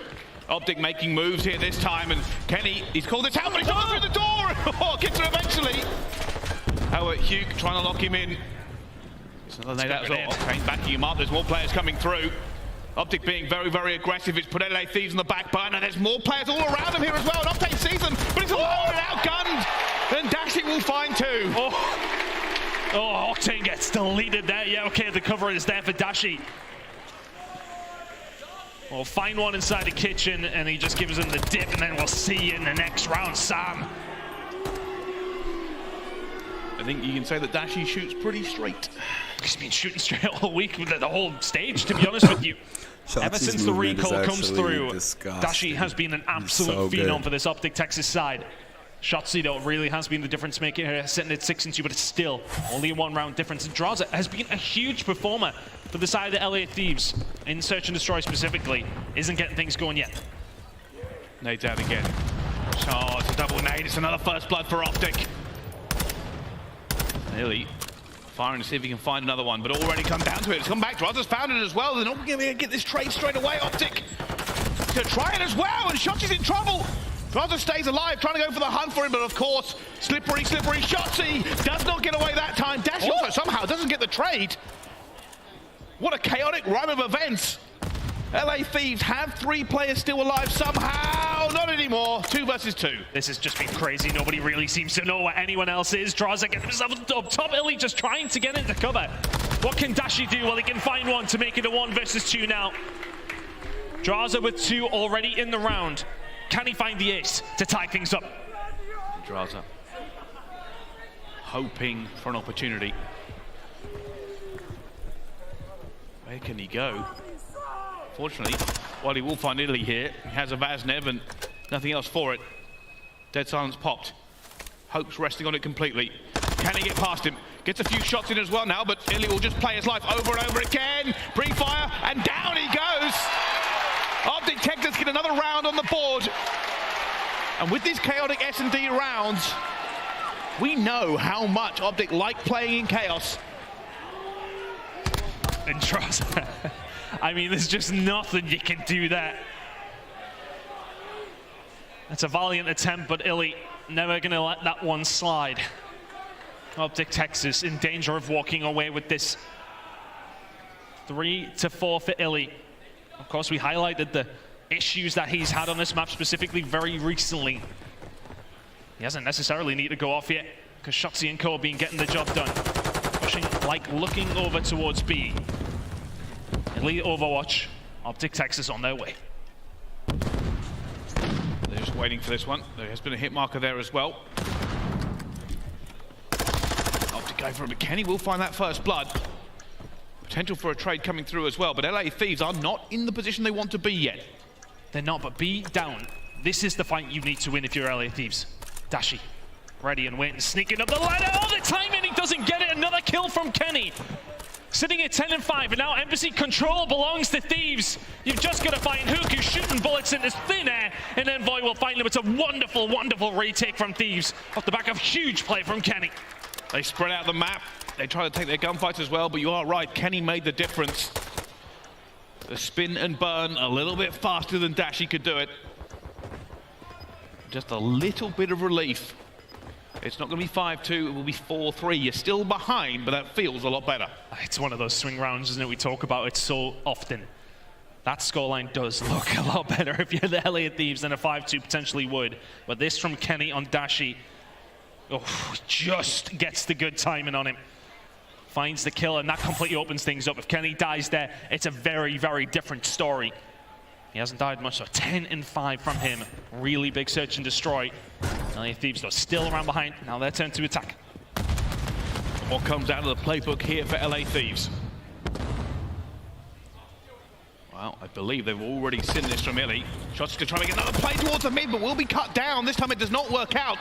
OpTic making moves here this time, and Kenny, he's called this out, but he's not through the door! Oh, gets through eventually! However, Hugh trying to lock him in. It's another nade out as well. Octane backing him up. There's more players coming through. OpTic being very, very aggressive. It's put LA Thieves on the back burner. There's more players all around him here as well. And Octane sees them, but he's alone and outgunned. And Dashi will find two. Oh, Octane gets deleted there. Yeah, okay, the cover is there for Dashi. We'll find one inside the kitchen, and he just gives him the dip, and then we'll see you in the next round, Sam. I think you can say that Dashi shoots pretty straight. He's been shooting straight all week with the whole stage, to be honest with you. Ever since the recall comes through, Dashi has been an absolute phenom for this OpTic Texas side. Shotzzy, though, really has been the difference maker here, sitting at 6-2, but it's still only a one-round difference. And Draza has been a huge performer for the side of the LA Thieves, in Search and Destroy specifically. Isn't getting things going yet. Nade's out again. Oh, it's a double nade. It's another first blood for OpTic. Nearly firing to see if he can find another one, but already come down to it. It's come back. Draza's found it as well. They're not going to get this trade straight away. OpTic to try it as well, and Shotzzy's in trouble. Draza stays alive, trying to go for the hunt for him, but of course, slippery Shotzzy does not get away that time. Dash also somehow doesn't get the trade. What a chaotic run of events. LA Thieves have 3 players still alive somehow. Not anymore. 2 versus 2. This has just been crazy. Nobody really seems to know where anyone else is. Draza getting himself up top. Elim just trying to get into cover. What can Dashi do? Well, he can find one to make it a 1 versus 2 now. Draza with 2 already in the round. Can he find the ace to tie things up? Draza hoping for an opportunity. Where can he go? Fortunately, while he will find Italy here, he has a Vaznev and nothing else for it. Dead silence popped. Hope's resting on it completely. Can he get past him? Gets a few shots in as well now, but Italy will just play his life over and over again. Pre-fire, and down he goes! OpTic Texas get another round on the board. And with these chaotic S&D rounds, we know how much OpTic like playing in chaos. And Draza, I mean, there's just nothing you can do there. That's a valiant attempt, but Illy never going to let that one slide. OpTic Texas in danger of walking away with this. 3-4 for Illy. Of course, we highlighted the issues that he's had on this map specifically very recently. He hasn't necessarily need to go off yet, because Shotzzy and Co have been getting the job done. Pushing, like, looking over towards B. Elite Overwatch, OpTic Texas on their way. They're just waiting for this one. There has been a hit marker there as well. OpTic go for it, but Kenny will find that first blood. Potential for a trade coming through as well, but LA Thieves are not in the position they want to be yet. They're not, but B down. This is the fight you need to win if you're LA Thieves. Dashi, ready and waiting, sneaking up the ladder. Oh, the timing, he doesn't get it. Another kill from Kenny. Sitting at 10-5, and now Embassy control belongs to Thieves. You've just got to find Hook, who's shooting bullets into thin air, and then Void will find him. It's a wonderful, wonderful retake from Thieves off the back of huge play from Kenny. They spread out the map. They try to take their gunfights as well, but you are right, Kenny made the difference. The spin and burn a little bit faster than Dashi could do it. Just a little bit of relief. It's not going to be 5-2, it will be 4-3. You're still behind, but that feels a lot better. It's one of those swing rounds, isn't it? We talk about it so often. That scoreline does look a lot better if you're the LA Thieves than a 5-2 potentially would. But this from Kenny on Dashi, just gets the good timing on him. Finds the kill, and that completely opens things up. If Kenny dies there, it's a very, very different story. He hasn't died much, so 10-5 from him. Really big search and destroy. LA Thieves, though, still around behind. Now their turn to attack. What comes out of the playbook here for LA Thieves? Well, I believe they've already seen this from Illy. Shots to try to get another play towards the mid, but will be cut down. This time it does not work out.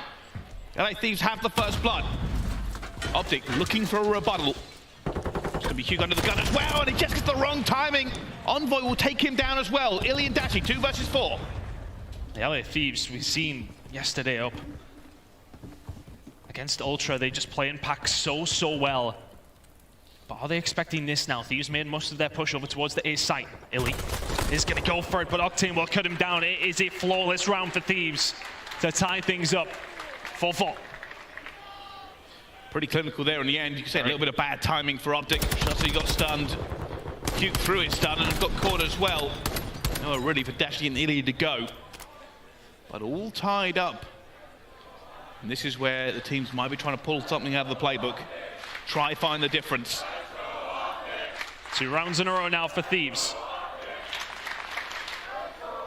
LA Thieves have the first blood. OpTic looking for a rebuttal. Just got gonna be Hugo under the gun as well, and he just gets the wrong timing. Envoy will take him down as well. Illy and Dashi, 2 versus 4. The LA Thieves we've seen yesterday up against Ultra. They just play in packs so well. But are they expecting this now? Thieves made most of their push over towards the A site. Illy is going to go for it, but Octane will cut him down. It is a flawless round for Thieves to tie things up. 4-4. Pretty clinical there in the end. You can say a little bit of bad timing for OpTic. Shotzi got stunned. Duke through his stun and got caught as well. No, really for Dashi and Illy to go. But all tied up. And this is where the teams might be trying to pull something out of the playbook. Try find the difference. 2 rounds in a row now for Thieves.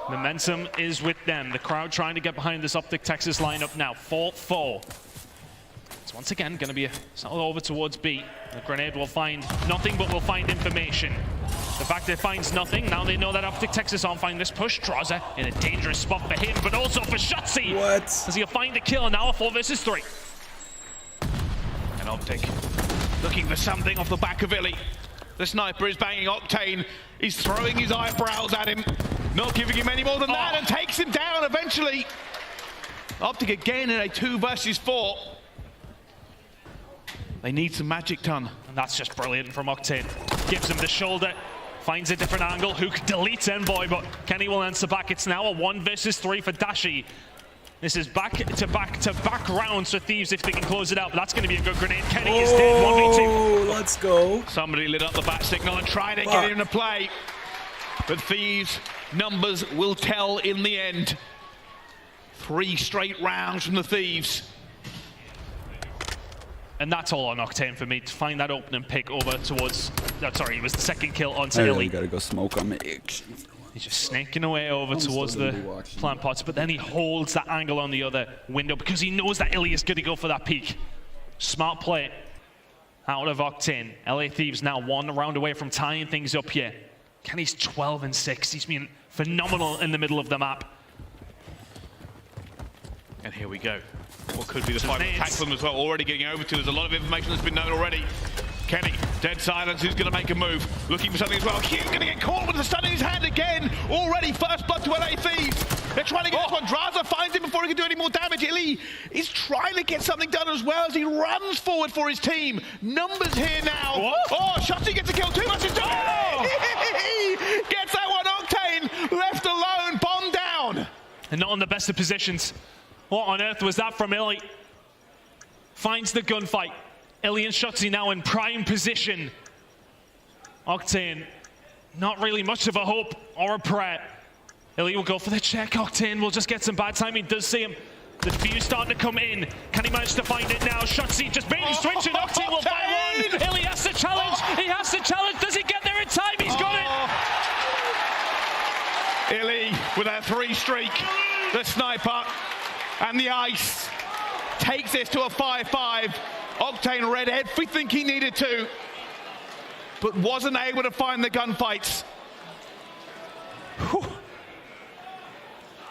Momentum is with them. The crowd trying to get behind this OpTic Texas lineup now. 4-4. It's once again going to be a settle over towards B. The grenade will find nothing, but will find information. The fact that it finds nothing, now they know that OpTic Texas aren't finding this push. Draza in a dangerous spot for him, but also for Shotzi. What? As he'll find the kill, now a 4 versus 3. And OpTic looking for something off the back of Illy. The sniper is banging Octane. He's throwing his eyebrows at him. Not giving him any more than that, and takes him down eventually. OpTic again in a 2 versus 4. They need some magic done. And that's just brilliant from Octane. Gives him the shoulder, finds a different angle. Hook deletes Envoy, but Kenny will answer back. It's now a 1 versus 3 for Dashi. This is back-to-back rounds for Thieves if they can close it out. But that's going to be a good grenade. Kenny is dead. 1v2. Let's go. Somebody lit up the bat signal and tried to get him to play. But Thieves' numbers will tell in the end. 3 straight rounds from the Thieves. And that's all on Octane for me to find that opening pick over towards. No, sorry, it was the second kill onto Illy. Gotta go smoke on the egg. He's just snaking away over towards the plant pots, but then he holds that angle on the other window because he knows that Illy is going to go for that peek. Smart play out of Octane. LA Thieves now 1 round away from tying things up here. Kenny's 12 and 6. He's been phenomenal in the middle of the map. And here we go. What could be the final attack for them as well, already getting over to. There's a lot of information that's been known already. Kenny, dead silence, who's going to make a move? Looking for something as well. Hugh going to get caught with the stun in his hand again. Already first blood to LA Thieves. They're trying to get this one. Draza finds him before he can do any more damage. Illy is trying to get something done as well as he runs forward for his team. Numbers here now. What? Oh, Shotzi gets a kill. 2 versus 2. Oh! Gets that one. Octane left alone. Bomb down. And not in the best of positions. What on earth was that from Illy? Finds the gunfight. Illy and Shotzi now in prime position. Octane, not really much of a hope or a prayer. Illy will go for the check. Octane will just get some bad timing. Does see him. The defuse starting to come in. Can he manage to find it now? Shotzi just barely switching. Octane will find one. Illy has to challenge. He has to challenge. Does he get there in time? He's got it. Illy with a 3 streak. The sniper and the ice takes this to a 5-5. Octane read everything he needed to, but wasn't able to find the gunfights.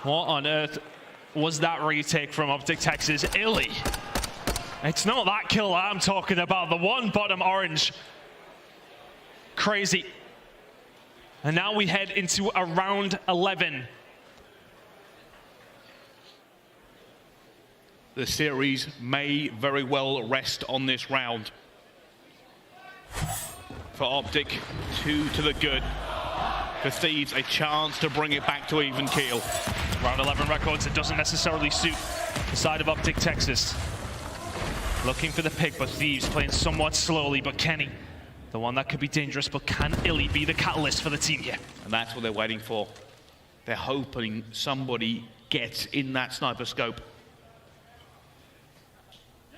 What on earth was that retake from OpTic Texas? Illy. It's not that kill I'm talking about. The one bottom orange. Crazy. And now we head into a round 11. The series may very well rest on this round. For OpTic, 2 to the good. For Thieves, a chance to bring it back to even keel. Round 11 records, it doesn't necessarily suit the side of OpTic Texas. Looking for the pick, but Thieves playing somewhat slowly. But Kenny, the one that could be dangerous, but can Illy be the catalyst for the team here? And that's what they're waiting for. They're hoping somebody gets in that sniper scope.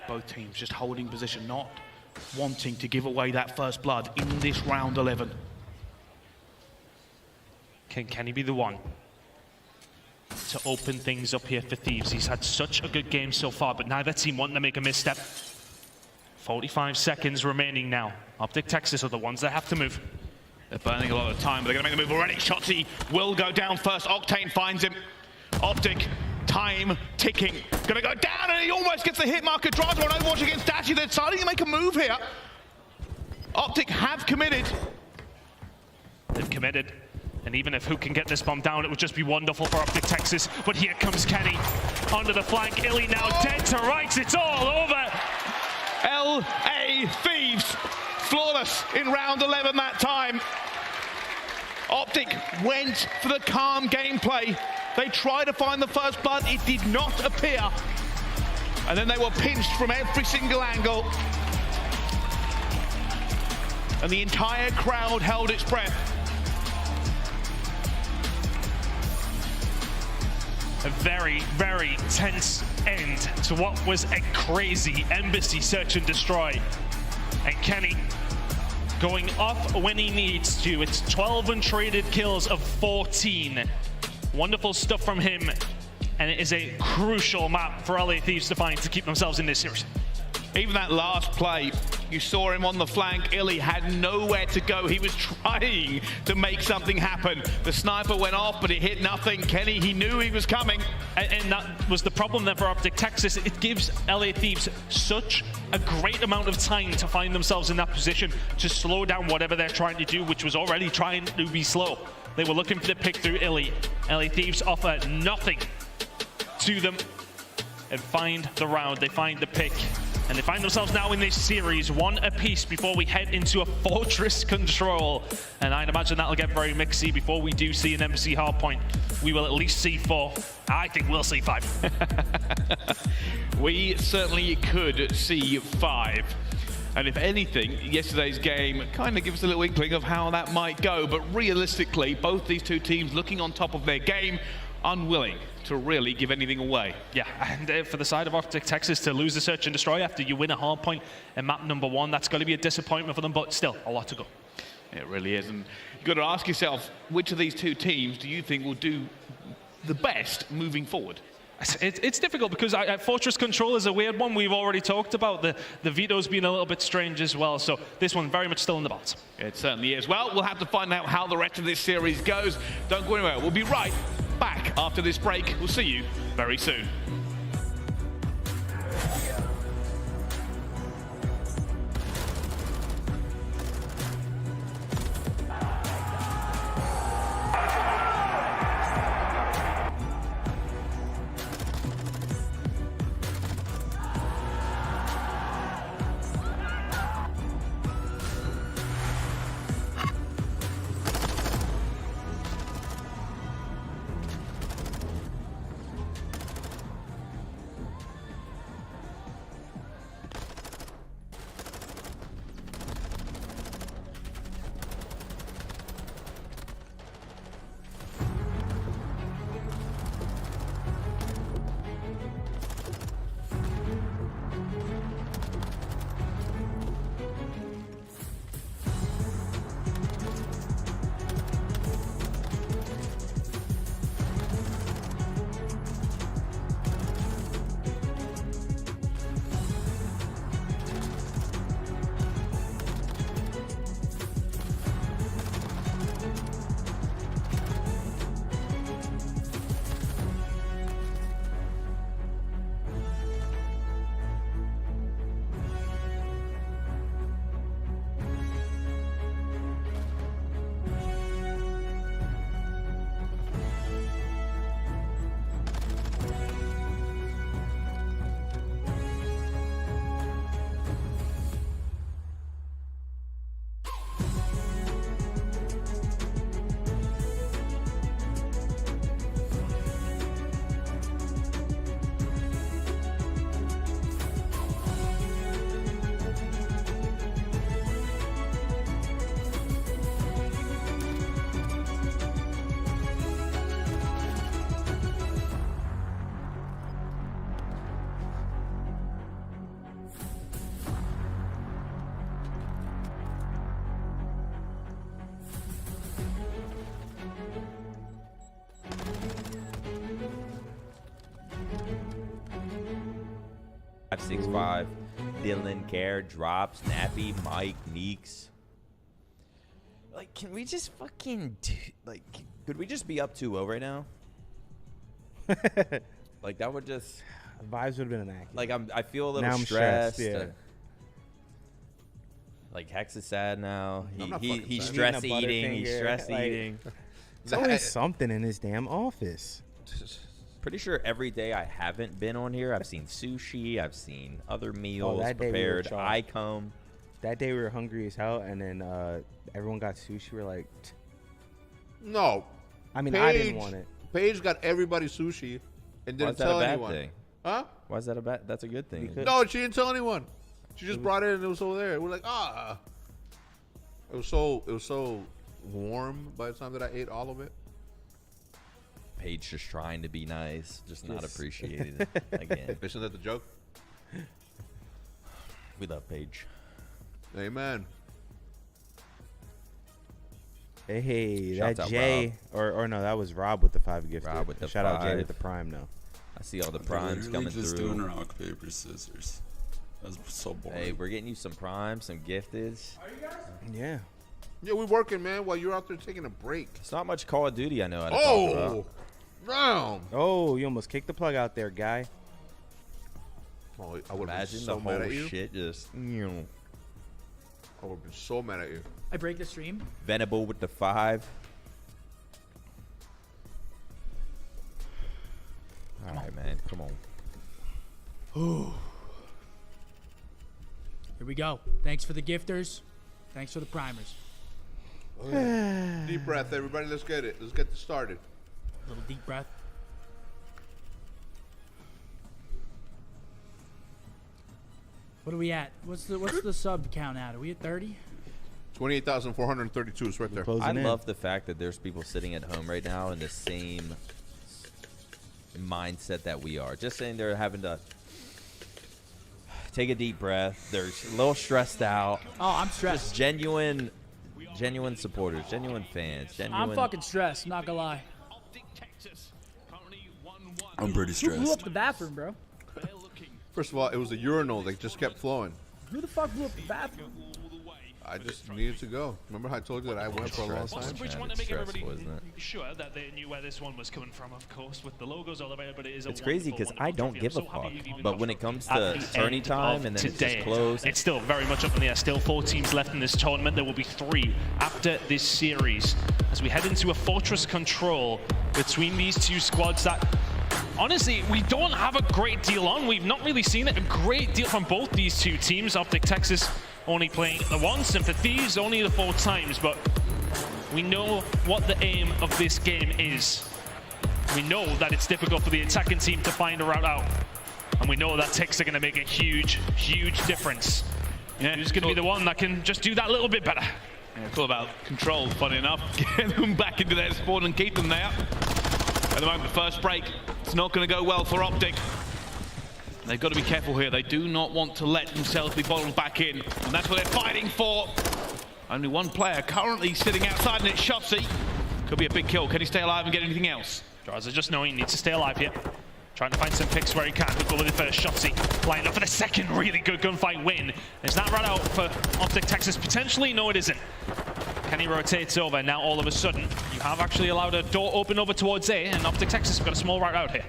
Both teams just holding position, not wanting to give away that first blood in this round 11. Can Kenny be the one to open things up here for Thieves? He's had such a good game so far, but neither team wanting to make a misstep. 45 seconds remaining now. OpTic Texas are the ones that have to move. They're burning a lot of time, but they're going to make the move already. Shotzi will go down first. Octane finds him. OpTic, time ticking. Gonna go down, and he almost gets the hit marker. Draza on Overwatch against Dashi. They're starting to make a move here. OpTic have committed. They've committed. And even if who can get this bomb down, it would just be wonderful for OpTic Texas. But here comes Kenny onto the flank. Illy now dead to rights. It's all over. LA Thieves, flawless in round 11 that time. OpTic went for the calm gameplay. They tried to find the first blood. It did not appear. And then they were pinched from every single angle. And the entire crowd held its breath. A very, very tense end to what was a crazy Embassy search and destroy. And Kenny going off when he needs to. It's 12 untraded kills of 14. Wonderful stuff from him. And it is a crucial map for LA Thieves to find to keep themselves in this series. Even that last play, you saw him on the flank. Illy had nowhere to go. He was trying to make something happen. The sniper went off, but it hit nothing. Kenny, he knew he was coming. And that was the problem then for OpTic Texas. It gives LA Thieves such a great amount of time to find themselves in that position to slow down whatever they're trying to do, which was already trying to be slow. They were looking for the pick through Illy. LA Thieves offer nothing to them and find the round. They find the pick. And they find themselves now in this series, one apiece before we head into a fortress control. And I'd imagine that'll get very mixy before we do see an Embassy hardpoint. We will at least see 4. I think we'll see 5. We certainly could see 5. And if anything, yesterday's game kind of gives us a little inkling of how that might go. But realistically, both these two teams looking on top of their game, unwilling to really give anything away. Yeah, and for the side of OpTic Texas to lose the search and destroy after you win a hard point in map number 1, that's going to be a disappointment for them, but still a lot to go. It really is, and you've got to ask yourself, which of these two teams do you think will do the best moving forward? It's difficult because Fortress Control is a weird one. We've already talked about the veto's been a little bit strange as well, so this one very much still in the balance. It certainly is. Well, we'll have to find out how the rest of this series goes. Don't go anywhere. We'll be right back after this break. We'll see you very soon. .565, Dylan, Care, Drops, Nappy, Mike, Neeks. Like, can we just fucking do, like, could we just be up 2-0 right now? Like, that would just... Vibes would have been inaccurate. Like, I feel a little stressed. Yeah. Like Hex is sad now. I'm not He's fucking sad. stress Eating a eating. He's Butterfinger, stress like- eating. There's always something in his damn office. Pretty sure every day I haven't been on here, I've seen sushi, I've seen other meals that day we were prepared. chopped. I come. That day we were hungry as hell, and then everyone got sushi. We're like, No. I mean, I didn't want it. Paige got everybody sushi and Why didn't is that tell a bad anyone. thing? Huh? Why is that a bad? That's a good thing. No, she didn't tell anyone. She just brought it and it was over there. We're like, It was so warm by the time that I ate all of it. Paige just trying to be nice, just not appreciating it. Again, Isn't that the joke? we love Paige. Amen. Hey, Shouts that out Jay, or no, that was Rob with the 5 gifted. Rob with the Shout out Jay 5. with the prime though. I see all the They're primes literally coming just through. doing rock, paper, scissors. That's so boring. Hey, we're getting you some primes, some gifteds. Yeah. Yeah, we're working, man, while you're out there taking a break. It's not much Call of Duty I know how to talk about. Damn. Oh, you almost kicked the plug out there, guy. Oh, I would Imagine so the mad whole at you. shit just. I would have been so mad at you. I break the stream. Venable with the 5. All right, man. Come on. Ooh. Here we go. Thanks for the gifters. Thanks for the primers. Deep breath, everybody. Let's get it. Let's get this started. Little deep breath. What are we at? What's the sub count at? Are we at 30? 28,432 is right there. I love the fact that there's people sitting at home right now in the same mindset that we are. Just sitting there having to take a deep breath. They're a little stressed out. Oh, I'm stressed. Just genuine supporters, genuine fans, genuine. I'm fucking stressed. I'm not gonna lie. I'm pretty Who blew stressed. up the bathroom, bro? First of all, it was a urinal that just kept flowing. Who the fuck blew up the bathroom? I just needed to go. Remember how I told you that I went for a long time? Bridge want to make everybody sure that they knew where this one was coming from, of course, with the logos all about it, but it is a It's crazy because I don't give a fuck. But when it comes to at the tourney end time of and then it's today, just closed, it's still very much up in the air. Still 4 teams left in this tournament. There will be 3 after this series as we head into a fortress control between these 2 squads that honestly we don't have a great deal on. We've not really seen a great deal from both these 2 teams. OpTic Texas only playing the once, and for Thieves only the 4 times, but we know what the aim of this game is. We know that it's difficult for the attacking team to find a route out, and we know that ticks are going to make a huge difference. Yeah, who's going to be the one that can just do that a little bit better? Yeah, it's all about control, funny enough. Get them back into their spawn and keep them there. At the moment, the first break, it's not going to go well for OpTic. They've got to be careful here. They do not want to let themselves be bottled back in. And that's what they're fighting for. Only one player currently sitting outside, and it's Shotzi. Could be a big kill. Can he stay alive and get anything else? Draza just knowing he needs to stay alive here. Trying to find some picks where he can. We'll go with the first Shotzi. Lining up for the second really good gunfight win. Is that right out for OpTic Texas? Potentially, no it isn't. Kenny rotates over. Now all of a sudden, you have actually allowed a door open over towards A, and OpTic Texas have got a small route out here.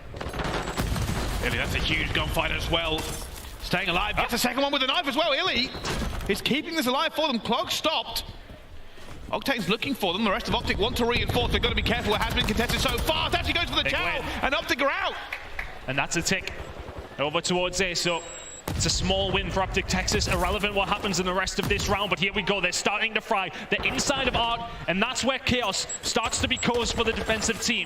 Illy, that's a huge gunfight as well. Staying alive, gets a second one with a knife as well. Illy is keeping this alive for them. Clock stopped. Octane's looking for them. The rest of OpTic want to reinforce. They've got to be careful. It has been contested so far. It actually goes for the chow, and OpTic are out. And that's a tick over towards A, so it's a small win for OpTic Texas. Irrelevant what happens in the rest of this round, but here we go. They're starting to fry. They're inside of Art, and that's where chaos starts to be caused for the defensive team.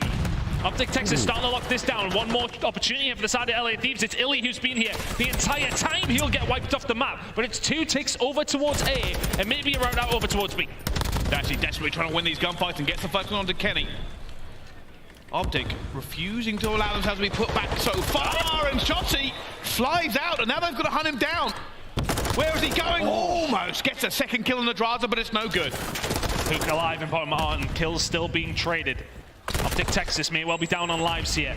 OpTic Texas starting to lock this down. One more opportunity here for the side of LA Thieves. It's Illy who's been here the entire time. He'll get wiped off the map, but it's 2 ticks over towards A, and maybe a route out over towards B. They're actually desperately trying to win these gunfights and get the first one onto Kenny. OpTic refusing to allow themselves to be put back so far, and Shotzi flies out, and now they've got to hunt him down. Where is he going? Almost gets a second kill on the Draza, but it's no good. Hook alive and bottom on. Kills still being traded. OpTic Texas may well be down on lives here,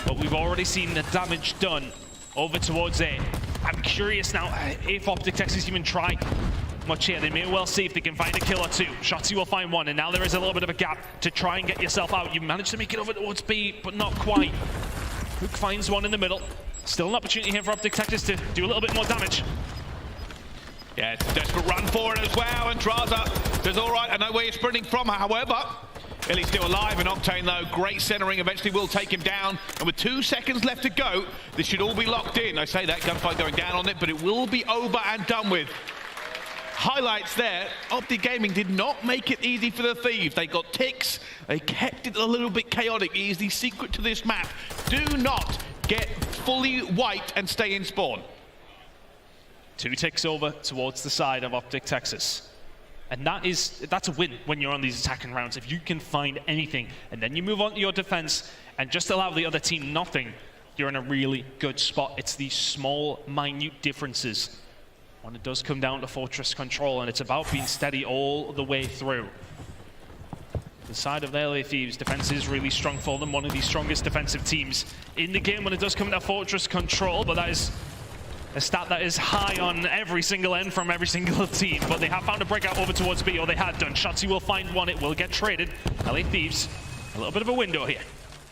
but we've already seen the damage done over towards A. I'm curious now if OpTic Texas even try much here. They may well see if they can find a kill or 2. Shotzi will find 1, and now there is a little bit of a gap to try and get yourself out. You managed to make it over towards B, but not quite. Hook finds 1 in the middle. Still an opportunity here for OpTic Texas to do a little bit more damage. Yeah, it's a desperate run for it as well, and Draza says, all right, I know where you're sprinting from, however. Ili's still alive, and Octane, though, great centering, eventually will take him down. And with 2 seconds left to go, this should all be locked in. I say that, gunfight going down on it, but it will be over and done with. Highlights there, OpTic Gaming did not make it easy for the Thieves. They got ticks, they kept it a little bit chaotic. It is the secret to this map. Do not get fully white and stay in spawn. 2 ticks over towards the side of OpTic Texas. And that's a win when you're on these attacking rounds. If you can find anything, and then you move on to your defense and just allow the other team nothing, you're in a really good spot. It's these small, minute differences when it does come down to fortress control, and it's about being steady all the way through. The side of the LA Thieves defense is really strong for them, one of the strongest defensive teams in the game when it does come to fortress control, but that is a stat that is high on every single end from every single team. But they have found a breakout over towards B, or they had done. Shotzzy will find one, it will get traded. LA Thieves, a little bit of a window here.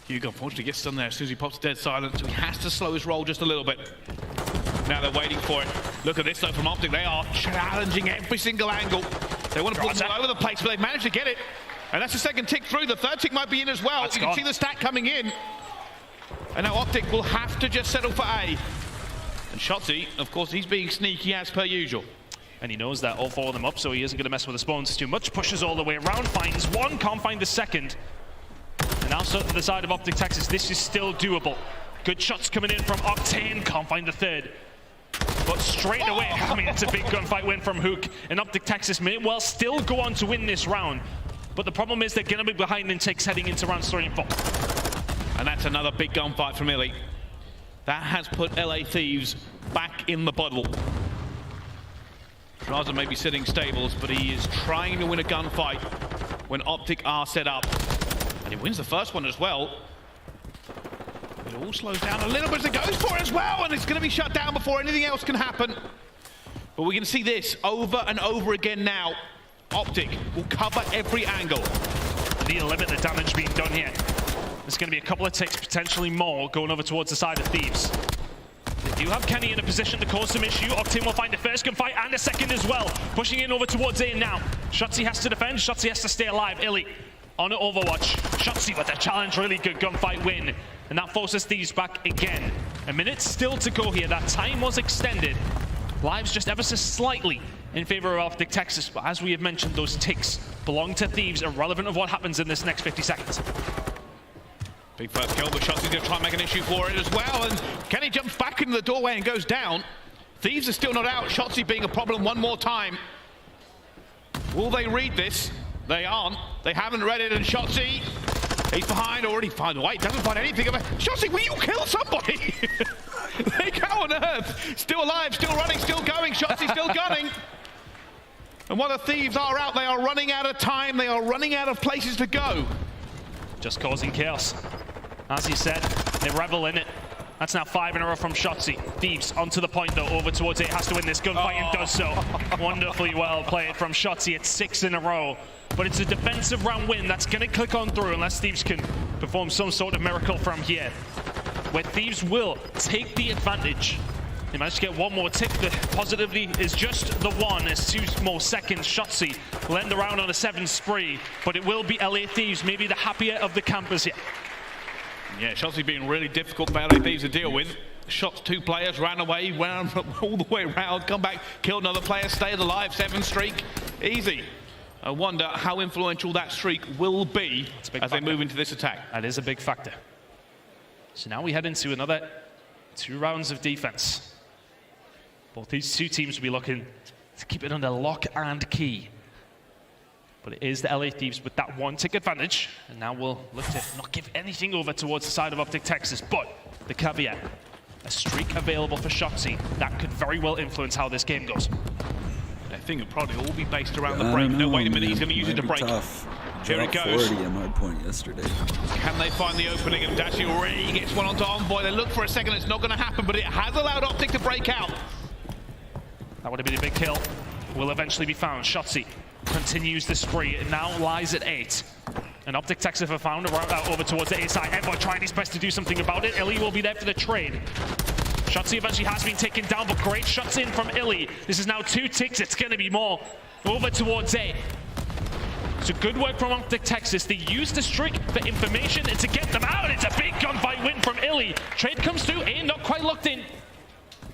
Hugo unfortunately gets done there as soon as he pops dead silent, so he has to slow his roll just a little bit. Now they're waiting for it. Look at this though from OpTic, they are challenging every single angle. They want to put them all over the place, but they've managed to get it. And that's the second tick through, the third tick might be in as well. You can see the stack coming in. And now OpTic will have to just settle for A. And Shotzzy, of course, he's being sneaky as per usual. And he knows that all 4 of them up, so he isn't going to mess with the spawns too much. Pushes all the way around, finds one, can't find the second. And now to the side of OpTic Texas, this is still doable. Good shots coming in from Octane, can't find the third. But straight away, I mean, it's a big gunfight win from Hook. And OpTic Texas may well still go on to win this round. But the problem is they're going to be behind in ticks heading into rounds 3 and 4. And that's another big gunfight from Ili. That has put LA Thieves back in the bottle. Draza may be sitting stables, but he is trying to win a gunfight when OpTic are set up. And he wins the first one as well. It all slows down a little bit as it goes for it as well, and it's going to be shut down before anything else can happen. But we can see this over and over again now. OpTic will cover every angle. They need to limit the damage being done here. There's going to be a couple of ticks, potentially more, going over towards the side of Thieves. They do have Kenny in a position to cause some issue. Octane will find the first gunfight and a second as well. Pushing in over towards A now. Shotzzy has to defend, Shotzzy has to stay alive. Ili on Overwatch. Shotzzy with a challenge, really good gunfight win. And that forces Thieves back again. A minute still to go here. That time was extended. Lives just ever so slightly in favor of OpTic Texas. But as we have mentioned, those ticks belong to Thieves, irrelevant of what happens in this next 50 seconds. Big first kill, but Shotzzy's going to try and make an issue for it as well. And Kenny jumps back into the doorway and goes down. Thieves are still not out. Shotzzy being a problem one more time. Will they read this? They aren't. They haven't read it, and Shotzzy, he's behind, already found white, doesn't find anything of it. Shotzzy, will you kill somebody? Like, how on earth? Still alive, still running, still going. Shotzzy still gunning. And while the Thieves are out, they are running out of time. They are running out of places to go. Just causing chaos. As he said, they revel in it. That's now 5 in a row from Shotzzy. Thieves onto the point though, over towards it, has to win this gunfight and does so. Wonderfully well played from Shotzzy. It's 6 in a row. But it's a defensive round win that's going to click on through unless Thieves can perform some sort of miracle from here. Where Thieves will take the advantage. They managed to get one more tick. The positivity is just the one. There's 2 more seconds. Shotzzy will end the round on a 7 spree. But it will be LA Thieves, maybe the happier of the campers here. Yeah, Shotzzy being really difficult for LA Thieves to deal with. Shot 2 players, ran away, went all the way around, come back, killed another player, stayed alive, 7 streak. Easy. I wonder how influential that streak will be as they move into this attack. That is a big factor. So now we head into another 2 rounds of defense. Both these 2 teams will be looking to keep it under lock and key. But it is the LA Thieves with that 1 tick advantage. And now we'll look to not give anything over towards the side of OpTic Texas. But the caveat, a streak available for Shotzzy, that could very well influence how this game goes. I think it'll probably all be based around the break. No, wait a minute, he's going to use it to break. Tough. Here it goes. 40 at my point yesterday. Can they find the opening? And Dashi already gets one onto Envoy. They look for a second, it's not going to happen, but it has allowed OpTic to break out. That would have been a big kill. Will eventually be found. Shotzzy continues the spree. It now lies at 8. And OpTic Texas have found a route out over towards the A side. Envoy trying his best to do something about it. Eli will be there for the trade. Shotzzy eventually has been taken down, but great shots in from Illy. This is now 2 ticks. It's going to be more. Over towards A. So good work from OpTic Texas. They used the streak for information and to get them out. It's a big gunfight win from Illy. Trade comes through. A not quite locked in.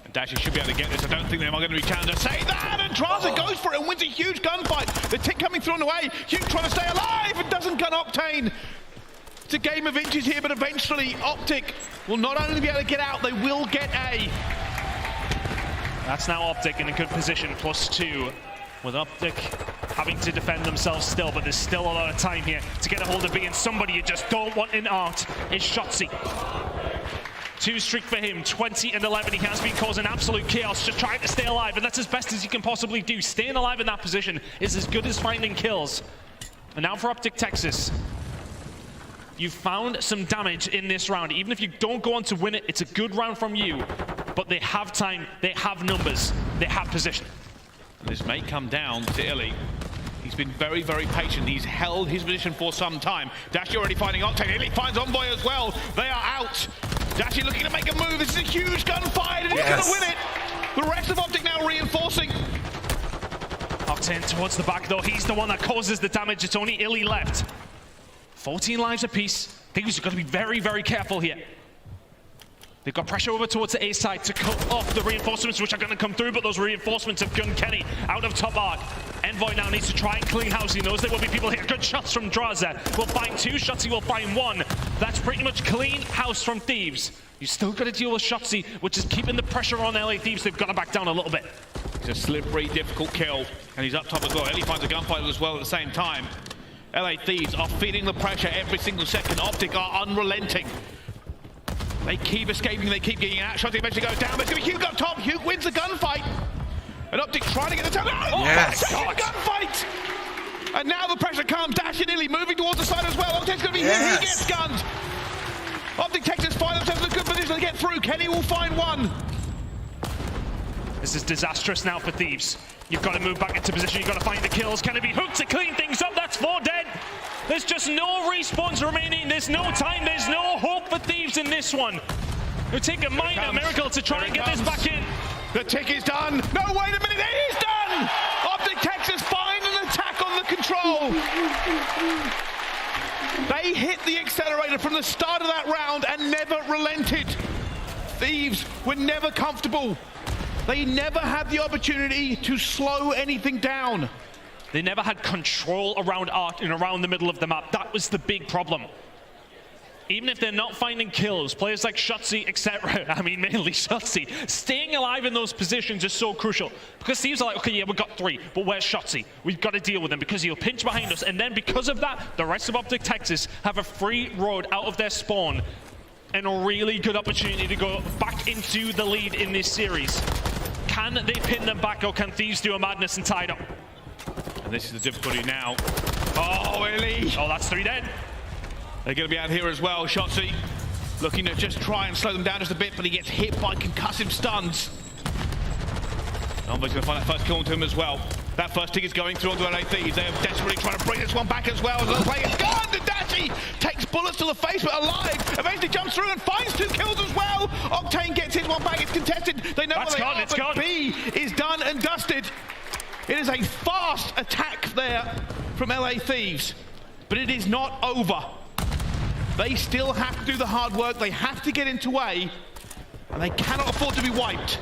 And Dashy should be able to get this. I don't think they're going to be challenged to say that. And Traza goes for it and wins a huge gunfight. The tick coming through on the way. Hugh trying to stay alive and doesn't gun Octane. It's a game of inches here, but eventually OpTic will not only be able to get out, they will get A. That's now OpTic in a good position, +2. With OpTic having to defend themselves still, but there's still a lot of time here to get a hold of B, and somebody you just don't want in art is Shotzzy. 2 streak for him, 20 and 11. He has been causing absolute chaos, just trying to stay alive, and that's as best as you can possibly do. Staying alive in that position is as good as finding kills. And now for OpTic Texas. You've found some damage in this round. Even if you don't go on to win it, it's a good round from you. But they have time, they have numbers, they have position. This may come down to Illy. He's been very, very patient. He's held his position for some time. Dashy already finding Octane. Illy finds Envoy as well. They are out. Dashy looking to make a move. This is a huge gunfight, and he's going to win it. The rest of OpTic now reinforcing. Octane towards the back, though. He's the one that causes the damage. It's only Illy left. 14 lives apiece. Thieves are going to be very, very careful here. They've got pressure over towards the A side to cut off the reinforcements, which are going to come through, but those reinforcements have gunned Kenny out of top arc. Envoy now needs to try and clean house. He knows there will be people here. Good shots from Draza. We'll find 2 shots. He will find 1. That's pretty much clean house from Thieves. You still got to deal with Shotzzy, which is keeping the pressure on LA Thieves. They've got to back down a little bit. It's a slippery, difficult kill, and he's up top as well. Illy finds a gunfight as well at the same time. LA Thieves are feeling the pressure every single second. OpTic are unrelenting. They keep escaping, they keep getting out. Shotzzy eventually goes down, but it's going to be Hugh up top. Hugh wins the gunfight. And OpTic trying to get the turn. Oh, yes! Gunfight! And now the pressure comes. Dash and Illy moving towards the side as well. OpTic's going to be hit. He gets gunned. OpTic Texas find themselves in a good position to get through. Kenny will find 1. This is disastrous now for Thieves. You've got to move back into position. You've got to find the kills. Can it be hooked to clean things up? That's 4 dead. There's just no respawns remaining. There's no time. There's no hope for Thieves in this one. It'll take a minor miracle to try and get this back in. The tick is done. No, wait a minute. It is done. OpTic Texas find an attack on the control. They hit the accelerator from the start of that round and never relented. Thieves were never comfortable. They never had the opportunity to slow anything down. They never had control around Arc and around the middle of the map. That was the big problem. Even if they're not finding kills, players like Shotzzy, etc., I mean mainly Shotzzy, staying alive in those positions is so crucial. Because Thieves are like, okay, yeah, we've got 3, but where's Shotzzy? We've got to deal with him because he'll pinch behind us. And then because of that, the rest of OpTic Texas have a free road out of their spawn and a really good opportunity to go back into the lead in this series. Can they pin them back, or can Thieves do a madness and tie it up? And this is the difficulty now. Oh, Illy! Oh, that's 3 dead. They're going to be out here as well. Shotzzy looking to just try and slow them down just a bit, but he gets hit by concussive stuns. Envoy's going to find that first kill onto him as well. That first tick is going through onto LA Thieves. They are desperately trying to bring this one back as well. The play is gone. The Dashy takes bullets to the face, but alive. Eventually jumps through and finds 2 kills as well. Octane gets his one back. It's contested. They know where they are, but B is done and dusted. It is a fast attack there from LA Thieves, but it is not over. They still have to do the hard work. They have to get into A, and they cannot afford to be wiped.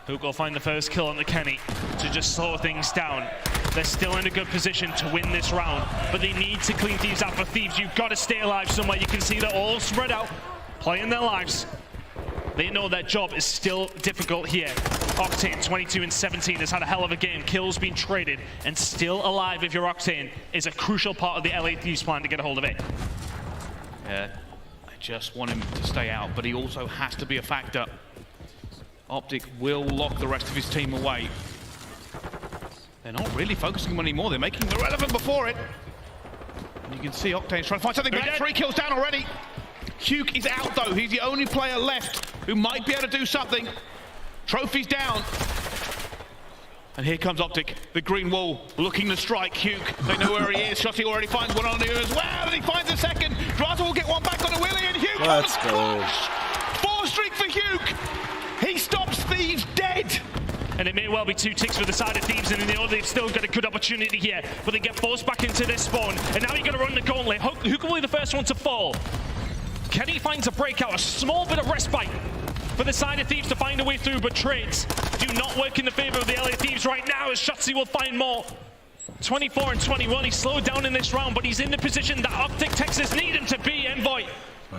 Hook will find the first kill on the Kenny to just slow things down. They're still in a good position to win this round, but they need to clean Thieves out. For Thieves, you've got to stay alive somewhere. You can see they're all spread out, playing their lives. They know their job is still difficult here. Octane, 22 and 17, has had a hell of a game. Kills been traded, and still alive if you're Octane is a crucial part of the LA Thieves plan to get a hold of it. Yeah, I just want him to stay out, but he also has to be a factor. OpTic will lock the rest of his team away. They're not really focusing on him anymore. They're making him irrelevant before it. And you can see Octane's trying to find something, but 3 kills down already. Hugh is out though. He's the only player left who might be able to do something. Trophy's down. And here comes OpTic, the green wall, looking to strike Hugh. They know where he is. Shotzzy already finds one on him as well, and he finds a second. Draza will get one back on the Willie, and Hugh Let's go. 4 streak for Hugh. juke. He stops Thieves dead. And it may well be 2 ticks for the side of Thieves, and they know they've still got a good opportunity here. But they get forced back into this spawn, and now you're going to run the gauntlet. Who can be the first one to fall? Kenny finds a breakout, a small bit of respite for the side of Thieves to find a way through, but trades do not work in the favor of the LA Thieves right now, as Shotzi will find more. 24 and 21, he's slowed down in this round, but he's in the position that OpTic Texas need him to be. Envoy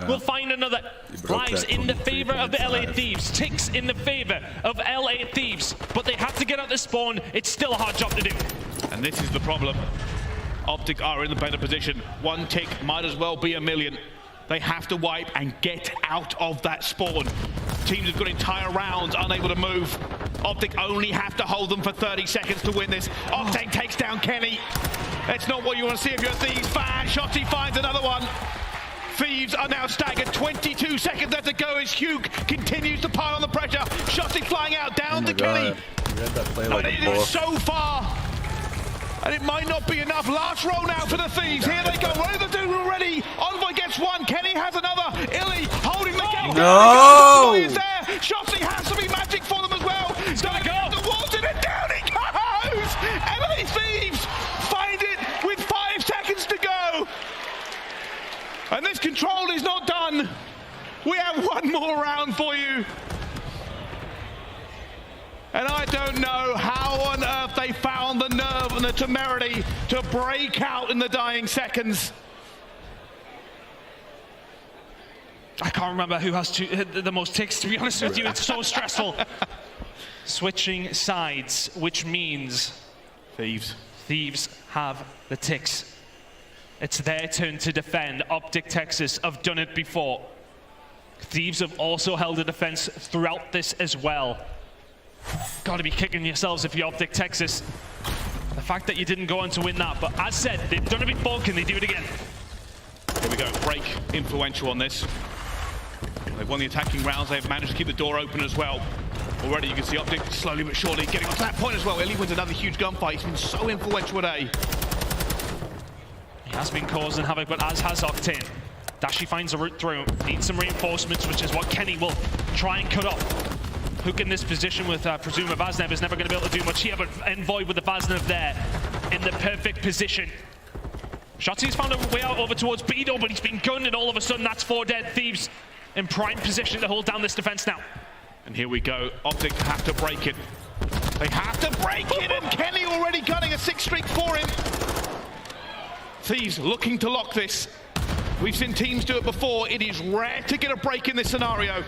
will find another. Lives in the favor of the LA Thieves. Ticks in the favor of LA Thieves. But they have to get out the spawn. It's still a hard job to do. And this is the problem. OpTic are in the better position. 1 tick might as well be a million. They have to wipe and get out of that spawn. Teams have got entire rounds unable to move. OpTic only have to hold them for 30 seconds to win this. OpTic takes down Kenny. That's not what you want to see if you're a Thieves fan. Shotzi finds another one. Thieves are now staggered. 22 seconds left to go as Hugh continues to pile on the pressure. Shotzi flying out down to Kenny. Like it is so far. And it might not be enough. Last roll now for the Thieves. Here they go. What are they doing already? Envoy gets one. Kenny has another. Illy holding the gate. No! Is there. Shotzi has to be magic for them as well. He's got to go towards it, and down he goes. LA Thieves find it with 5 seconds to go. And this control is not done. We have one more round for you. And I don't know how on earth they found the nerve and the temerity to break out in the dying seconds. I can't remember who has the most ticks, to be honest with you. It's so stressful. Switching sides, which means Thieves have the ticks. It's their turn to defend. OpTic Texas have done it before. Thieves have also held a defense throughout this as well. Got to be kicking yourselves if you're OpTic Texas. The fact that you didn't go on to win that, but as said, they've done it before. Can they do it again? Here we go. Break influential on this. They've won the attacking rounds. They've managed to keep the door open as well. Already you can see OpTic slowly but surely getting onto that point as well. Elim wins another huge gunfight. He's been so influential today. He has been causing havoc, but as has Octane. Dashi finds a route through. Needs some reinforcements, which is what Kenny will try and cut off. Hook in this position with Presumer Vaznev is never going to be able to do much here, but Envoy with the Vaznev there in the perfect position. Shotzi's found a way out over towards Beto, but he's been gunned, and all of a sudden that's 4 dead. Thieves in prime position to hold down this defense now. And here we go. OpTic have to break it. They have to break it, and Kenny already gunning a 6th streak for him. Thieves looking to lock this. We've seen teams do it before. It is rare to get a break in this scenario.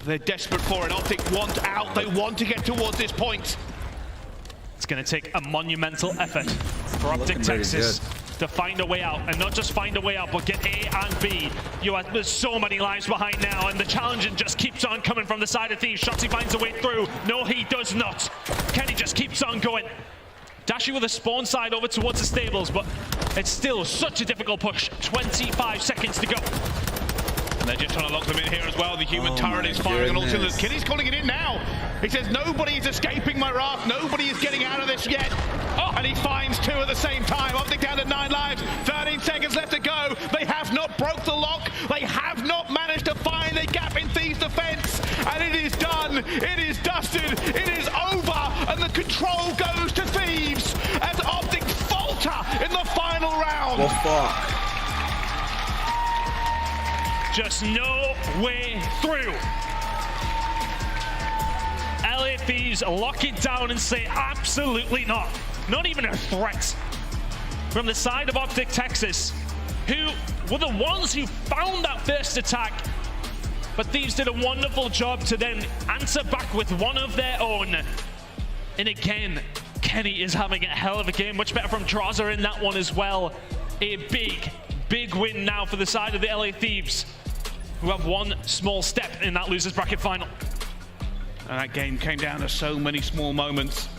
They're desperate for it. OpTic want out. They want to get towards this point. It's going to take a monumental effort for OpTic Texas to find a way out. And not just find a way out, but get A and B. There's so many lives behind now, and the challenge just keeps on coming from the side of Thieves. Shotzi finds a way through. No, he does not. Kenny just keeps on going. Dashi with a spawn side over towards the stables, but it's still such a difficult push. 25 seconds to go. And they're just trying to lock them in here as well. The human turret is firing on all cylinders. Kenny's calling it in now. He says, nobody is escaping my wrath. Nobody is getting out of this yet. Oh, and he finds 2 at the same time. OpTic down to 9 lives. 13 seconds left to go. They have not broke the lock. They have not managed to find a gap in Thieves' defense. And it is done. It is dusted. It is over. And the control goes to Thieves as OpTic falter in the final round. Well, fuck. Just no way through. LA Thieves lock it down and say absolutely not. Not even a threat. From the side of OpTic Texas, who were the ones who found that first attack. But Thieves did a wonderful job to then answer back with one of their own. And again, Kenny is having a hell of a game. Much better from Draza in that one as well. A big win now for the side of the LA Thieves, who have one small step in that losers bracket final. And that game came down to so many small moments.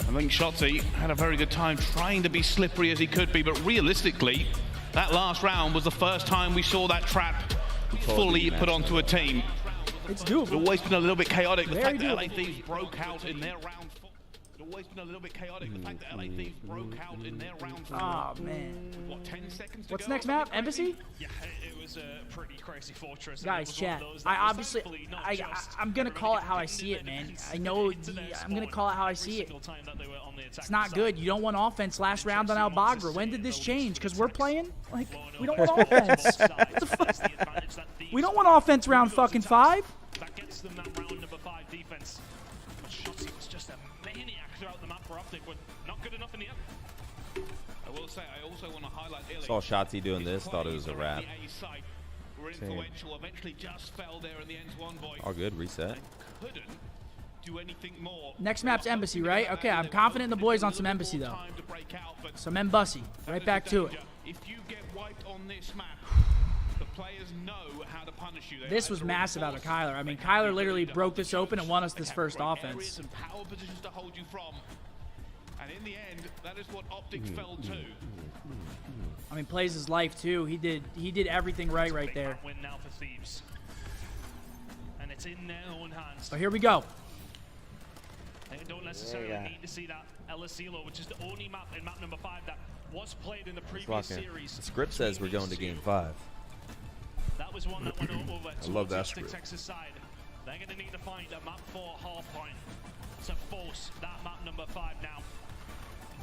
I think Shotzi had a very good time trying to be slippery as he could be, but realistically, that last round was the first time we saw that trap fully put onto a team. It's doable. It's always been a little bit chaotic. The fact that LA Thieves broke out in their round 4. always been a little bit chaotic. The fact that LA Thieves broke out in their round 4. Oh, man. With, what, 10 seconds to What's go next or something map? crazy? Embassy? Yeah, it was a pretty crazy fortress. Guys, chat. I obviously, I'm gonna call it how I see it, man. I know, I'm gonna call it how I see it. It's not good. You don't want offense last round on Al-Bagra. When did this change? Because we're playing? Like, we don't want offense. What the fuck? We don't want offense round fucking 5. That gets them that round number 5 defense. But Shotzi was just a maniac throughout the map for OpTic, but not good enough in the end. I will say, I also want to highlight Elim. Saw Shotzi doing this, thought it was a wrap. Were influential, eventually just fell there in the end to Envoy. All good, reset. Couldn't do anything more. Next map's Embassy, right? Okay, I'm confident in the boys on some Embassy, though. Some Embassy. Right back to it. If you get wiped on this map, the players know how to punish you. This was massive out of Kyler. I mean, Kyler literally broke this open and won us this first offense. And power positions to hold you from. And in the end, that is what OpTic fell to. I mean, plays his life too. He did everything right there. Win now for Thieves. And it's in their own hands. So here we go. They don't necessarily need to see that El Asilo, which is the only map in map number 5 that was played in the previous series. The script says we're going to game 5. That was one that went over I love that the script. Texas side. They're going to need to find a map 4 hardpoint to force that map number 5 now.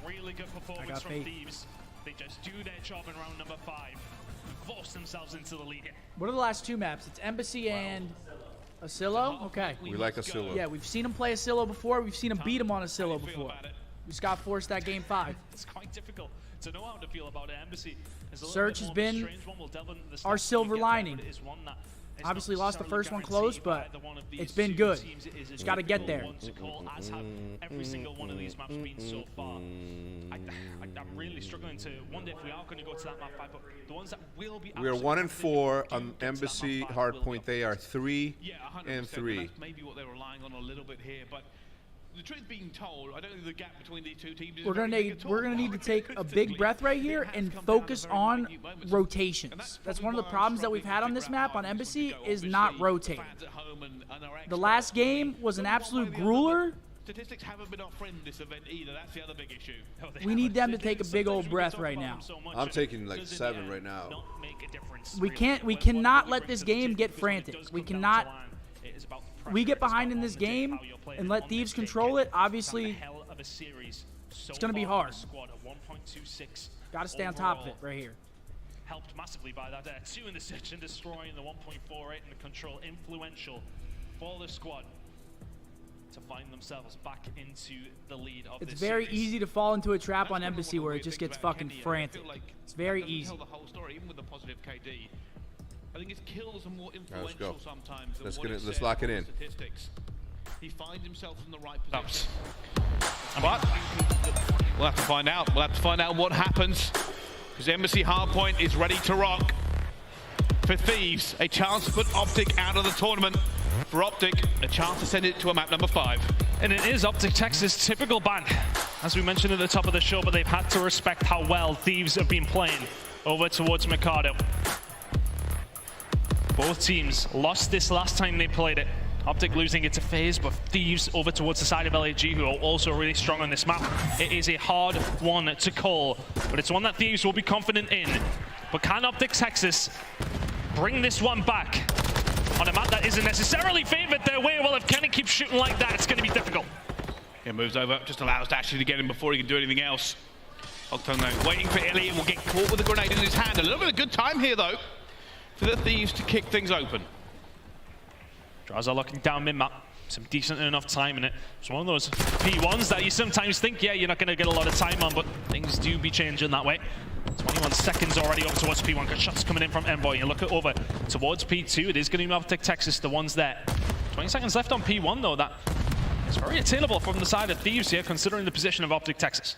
Really good performance from Thieves. They just do their job in round number 5 and force themselves into the lead. What are the last 2 maps? It's Embassy and Asilo? Okay. We like Asilo. Yeah, we've seen him play Asilo before. We've seen him beat him on Asilo before. We just got forced that game 5. It's quite difficult to know how to feel about it. Embassy is a Search has been our silver lining. Obviously lost the first one close, but it's been good. Just got to get there. As have every single one of these maps been so far. I'm really struggling to wonder if we are going to go to that map 5, but the ones that will be. We are 1-4 on Embassy Hardpoint. They are 3-3. That's maybe what they're relying on a little bit here, but the truth being told, I don't think the gap between these two teams is We're gonna need to take a big breath right here and focus on rotations. That's one of the problems that we've had on this map on Embassy is not rotating. The last game was an absolute grueler. Statistics haven't been our friend this event either. That's the other big issue. We need them to take a big old breath right now. I'm taking like 7 right now. We cannot let this game get frantic. We cannot. We get behind in this game and let Thieves control it. Obviously, it's going to be hard. Got to stay on top of it right here. Helped massively by that 2 in the search and destroy in the 1.48 and the control. Influential for the squad to find themselves back into the lead of It's very easy to fall into a trap on Embassy where it just gets fucking frantic. It's very easy. Tell the whole story, even with the positive KD. I think his kills are more influential sometimes than Let's lock it in. Statistics. He finds himself in the right position. But we'll have to find out. We'll have to find out what happens, because Embassy Hardpoint is ready to rock. For Thieves, a chance to put OpTic out of the tournament. For OpTic, a chance to send it to a map number 5. And it is OpTic Texas' typical ban, as we mentioned at the top of the show, but they've had to respect how well Thieves have been playing over towards Mikado. Both teams lost this last time they played it. OpTic losing it to FaZe, but Thieves over towards the side of LAG, who are also really strong on this map. It is a hard one to call, but it's one that Thieves will be confident in. But can OpTic Texas bring this one back on a map that isn't necessarily favored their way? Well, if Kenny keeps shooting like that, it's going to be difficult. He moves over, just allows Dasher to get him before he can do anything else. Octone though, waiting for Elim and will get caught with a grenade in his hand. A little bit of good time here though, for the Thieves to kick things open. Draza looking down mid-map. Some decent enough time in it. It's one of those P1s that you sometimes think, yeah, you're not going to get a lot of time on, but things do be changing that way. 21 seconds already over towards P1. Got shots coming in from Envoy. You look it over towards P2. It is going to be OpTic Texas, the ones there. 20 seconds left on P1, though. That is very attainable from the side of Thieves here, considering the position of OpTic Texas.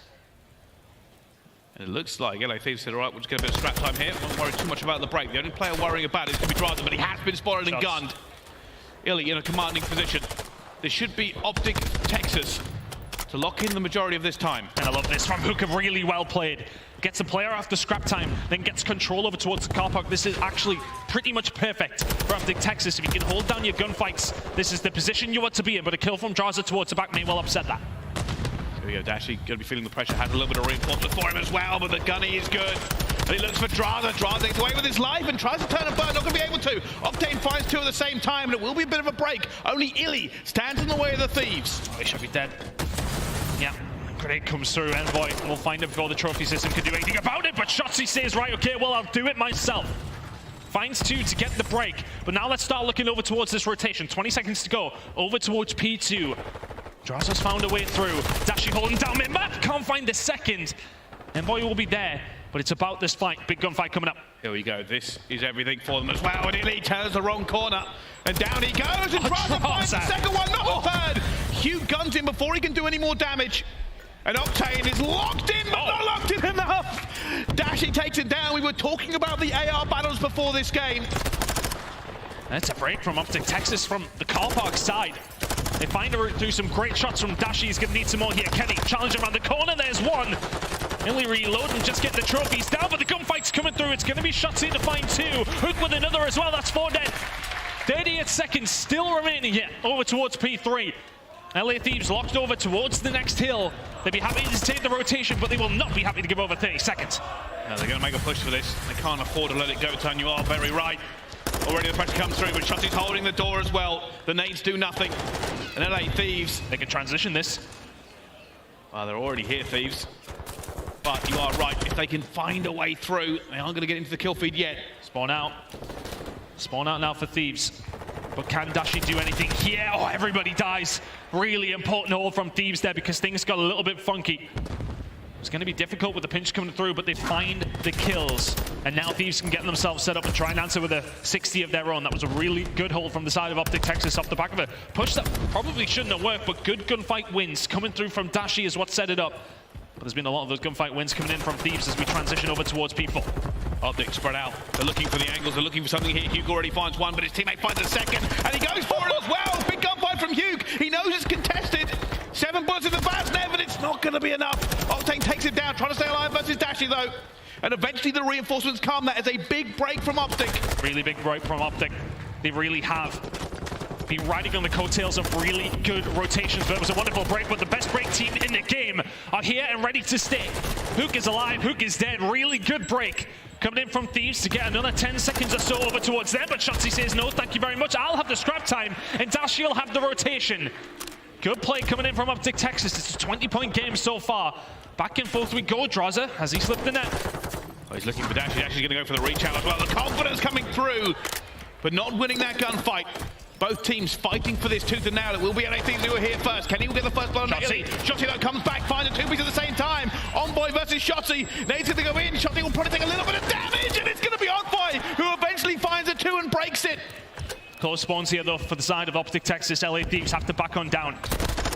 And it looks like LA Thieves said, all right, we'll just get a bit of scrap time here. Won't worry too much about the break. The only player worrying about it is going to be Draza, but he has been spotted and gunned. Illy in a commanding position. There should be OpTic Texas to lock in the majority of this time. And I love this from RØKKR, really well played. Gets the player after scrap time, then gets control over towards the car park. This is actually pretty much perfect for OpTic Texas. If you can hold down your gunfights, this is the position you want to be in, but a kill from Draza towards the back may well upset that. Here we go, Dashi going to be feeling the pressure, has a little bit of reinforcement for him as well, but the gunny is good. And he looks for Draza. Draza gets away with his life and tries to turn and burn, not going to be able to. Octane finds two at the same time, and it will be a bit of a break. Only Illy stands in the way of the Thieves. Oh, he should be dead. Yeah. Grenade comes through, Envoy will find him before the trophy system can do anything about it, but Shotzzy says, right, okay, well, I'll do it myself. Finds two to get the break, but now let's start looking over towards this rotation. 20 seconds to go, over towards P2. Draza's found a way through. Dashi holding down mid-map, can't find the second. Envoy will be there, but it's about this fight. Big gunfight coming up. Here we go, this is everything for them as well, and Illy turns the wrong corner, and down he goes, and Draza finds the second one, not the third. Hugh guns him before he can do any more damage. And Octane is locked in, but not locked in enough. Dashi takes it down. We were talking about the AR battles before this game. That's a break from OpTic Texas from the car park side. They find a route through some great shots from Dashi. He's going to need some more here. Kenny challenging around the corner. There's one. Illy reload and just get the trophies down, but the gunfight's coming through. It's going to be Shotzzy to find two. Hook with another as well. That's 4 dead. 38 seconds still remaining here. Over towards P3. LA Thieves locked over towards the next hill. They'd be happy to take the rotation, but they will not be happy to give over 30 seconds. Now they're going to make a push for this. They can't afford to let it go, Ton. You are very right. Already the pressure comes through, but Shotzi's holding the door as well. The nades do nothing. And LA Thieves, they can transition this. Well, they're already here, Thieves. But you are right. If they can find a way through, they aren't going to get into the kill feed yet. Spawn out. Spawn out now for Thieves. But can Dashi do anything here? Oh, everybody dies. Really important hold from Thieves there because things got a little bit funky. It's going to be difficult with the pinch coming through, but they find the kills. And now Thieves can get themselves set up and try and answer with a 60 of their own. That was a really good hold from the side of OpTic Texas off the back of a push that probably shouldn't have worked, but good gunfight wins coming through from Dashi is what set it up. But there's been a lot of those gunfight wins coming in from Thieves as we transition over towards people. OpTic spread out. They're looking for the angles. They're looking for something here. Hugo already finds one, but his teammate finds a second, and he goes for it as well. Big gunfight from Hugo. He knows it's contested. 7 bullets in the fast net, but it's not going to be enough. Octane takes it down, trying to stay alive versus Dashi though. And eventually the reinforcements come. That is a big break from OpTic. Really big break from OpTic. They really have been riding on the coattails of really good rotations, but it was a wonderful break. But the best break team in the game are here and ready to stay. Hook is alive, Hook is dead. Really good break coming in from Thieves to get another 10 seconds or so over towards them. But Shotzzy says no, thank you very much. I'll have the scrap time, and Dashi will have the rotation. Good play coming in from OpTic Texas. It's a 20-point game so far. Back and forth we go. Draza, has he slipped the net? Oh, he's looking for Dashi. Dashi's going to go for the reach out as well. The confidence coming through, but not winning that gunfight. Both teams fighting for this tooth and nail. It will be LA Thieves who are here first. Kenny will get the first blow on Illy. Shotzzy though comes back, finds the 2 pieces at the same time. Envoy versus Shotzzy. Nade's going to go in. Shotzzy will probably take a little bit of damage, and it's going to be Envoy who eventually finds a 2 and breaks it. Close spawns here though for the side of OpTic Texas. LA Thieves have to back on down.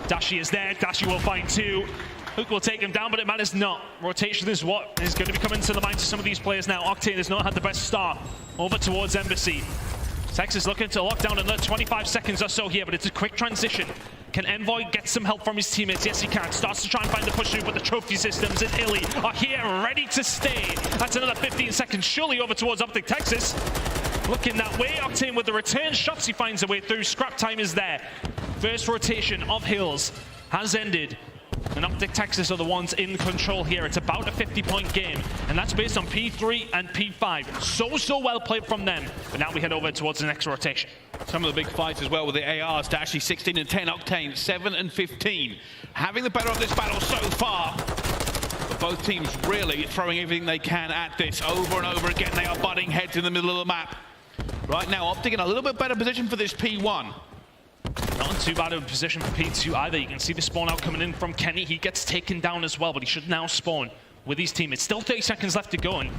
Dashi is there. Dashi will find 2. Hook will take him down, but it matters not. Rotation is what is going to be coming to the minds of some of these players now. Octane has not had the best start over towards Embassy. Texas looking to lock down another 25 seconds or so here, but it's a quick transition. Can Envoy get some help from his teammates? Yes, he can. Starts to try and find the push through, but the trophy systems and Illy are here ready to stay. That's another 15 seconds, surely over towards OpTic Texas. Looking that way, Octane with the return shots, he finds a way through. Scrap time is there. First rotation of Hills has ended. And OpTic Texas are the ones in control here. It's about a 50-point game, and that's based on P3 and P5. So well played from them. But now we head over towards the next rotation. Some of the big fights as well with the ARs. Dashi 16 and 10, Octane 7 and 15. Having the better of this battle so far. But both teams really throwing everything they can at this over and over again. They are butting heads in the middle of the map. Right now, OpTic in a little bit better position for this P1. Not in too bad of a position for P2 either. You can see the spawn out coming in from Kenny. He gets taken down as well, but he should now spawn with his team. It's still 30 seconds left to go, and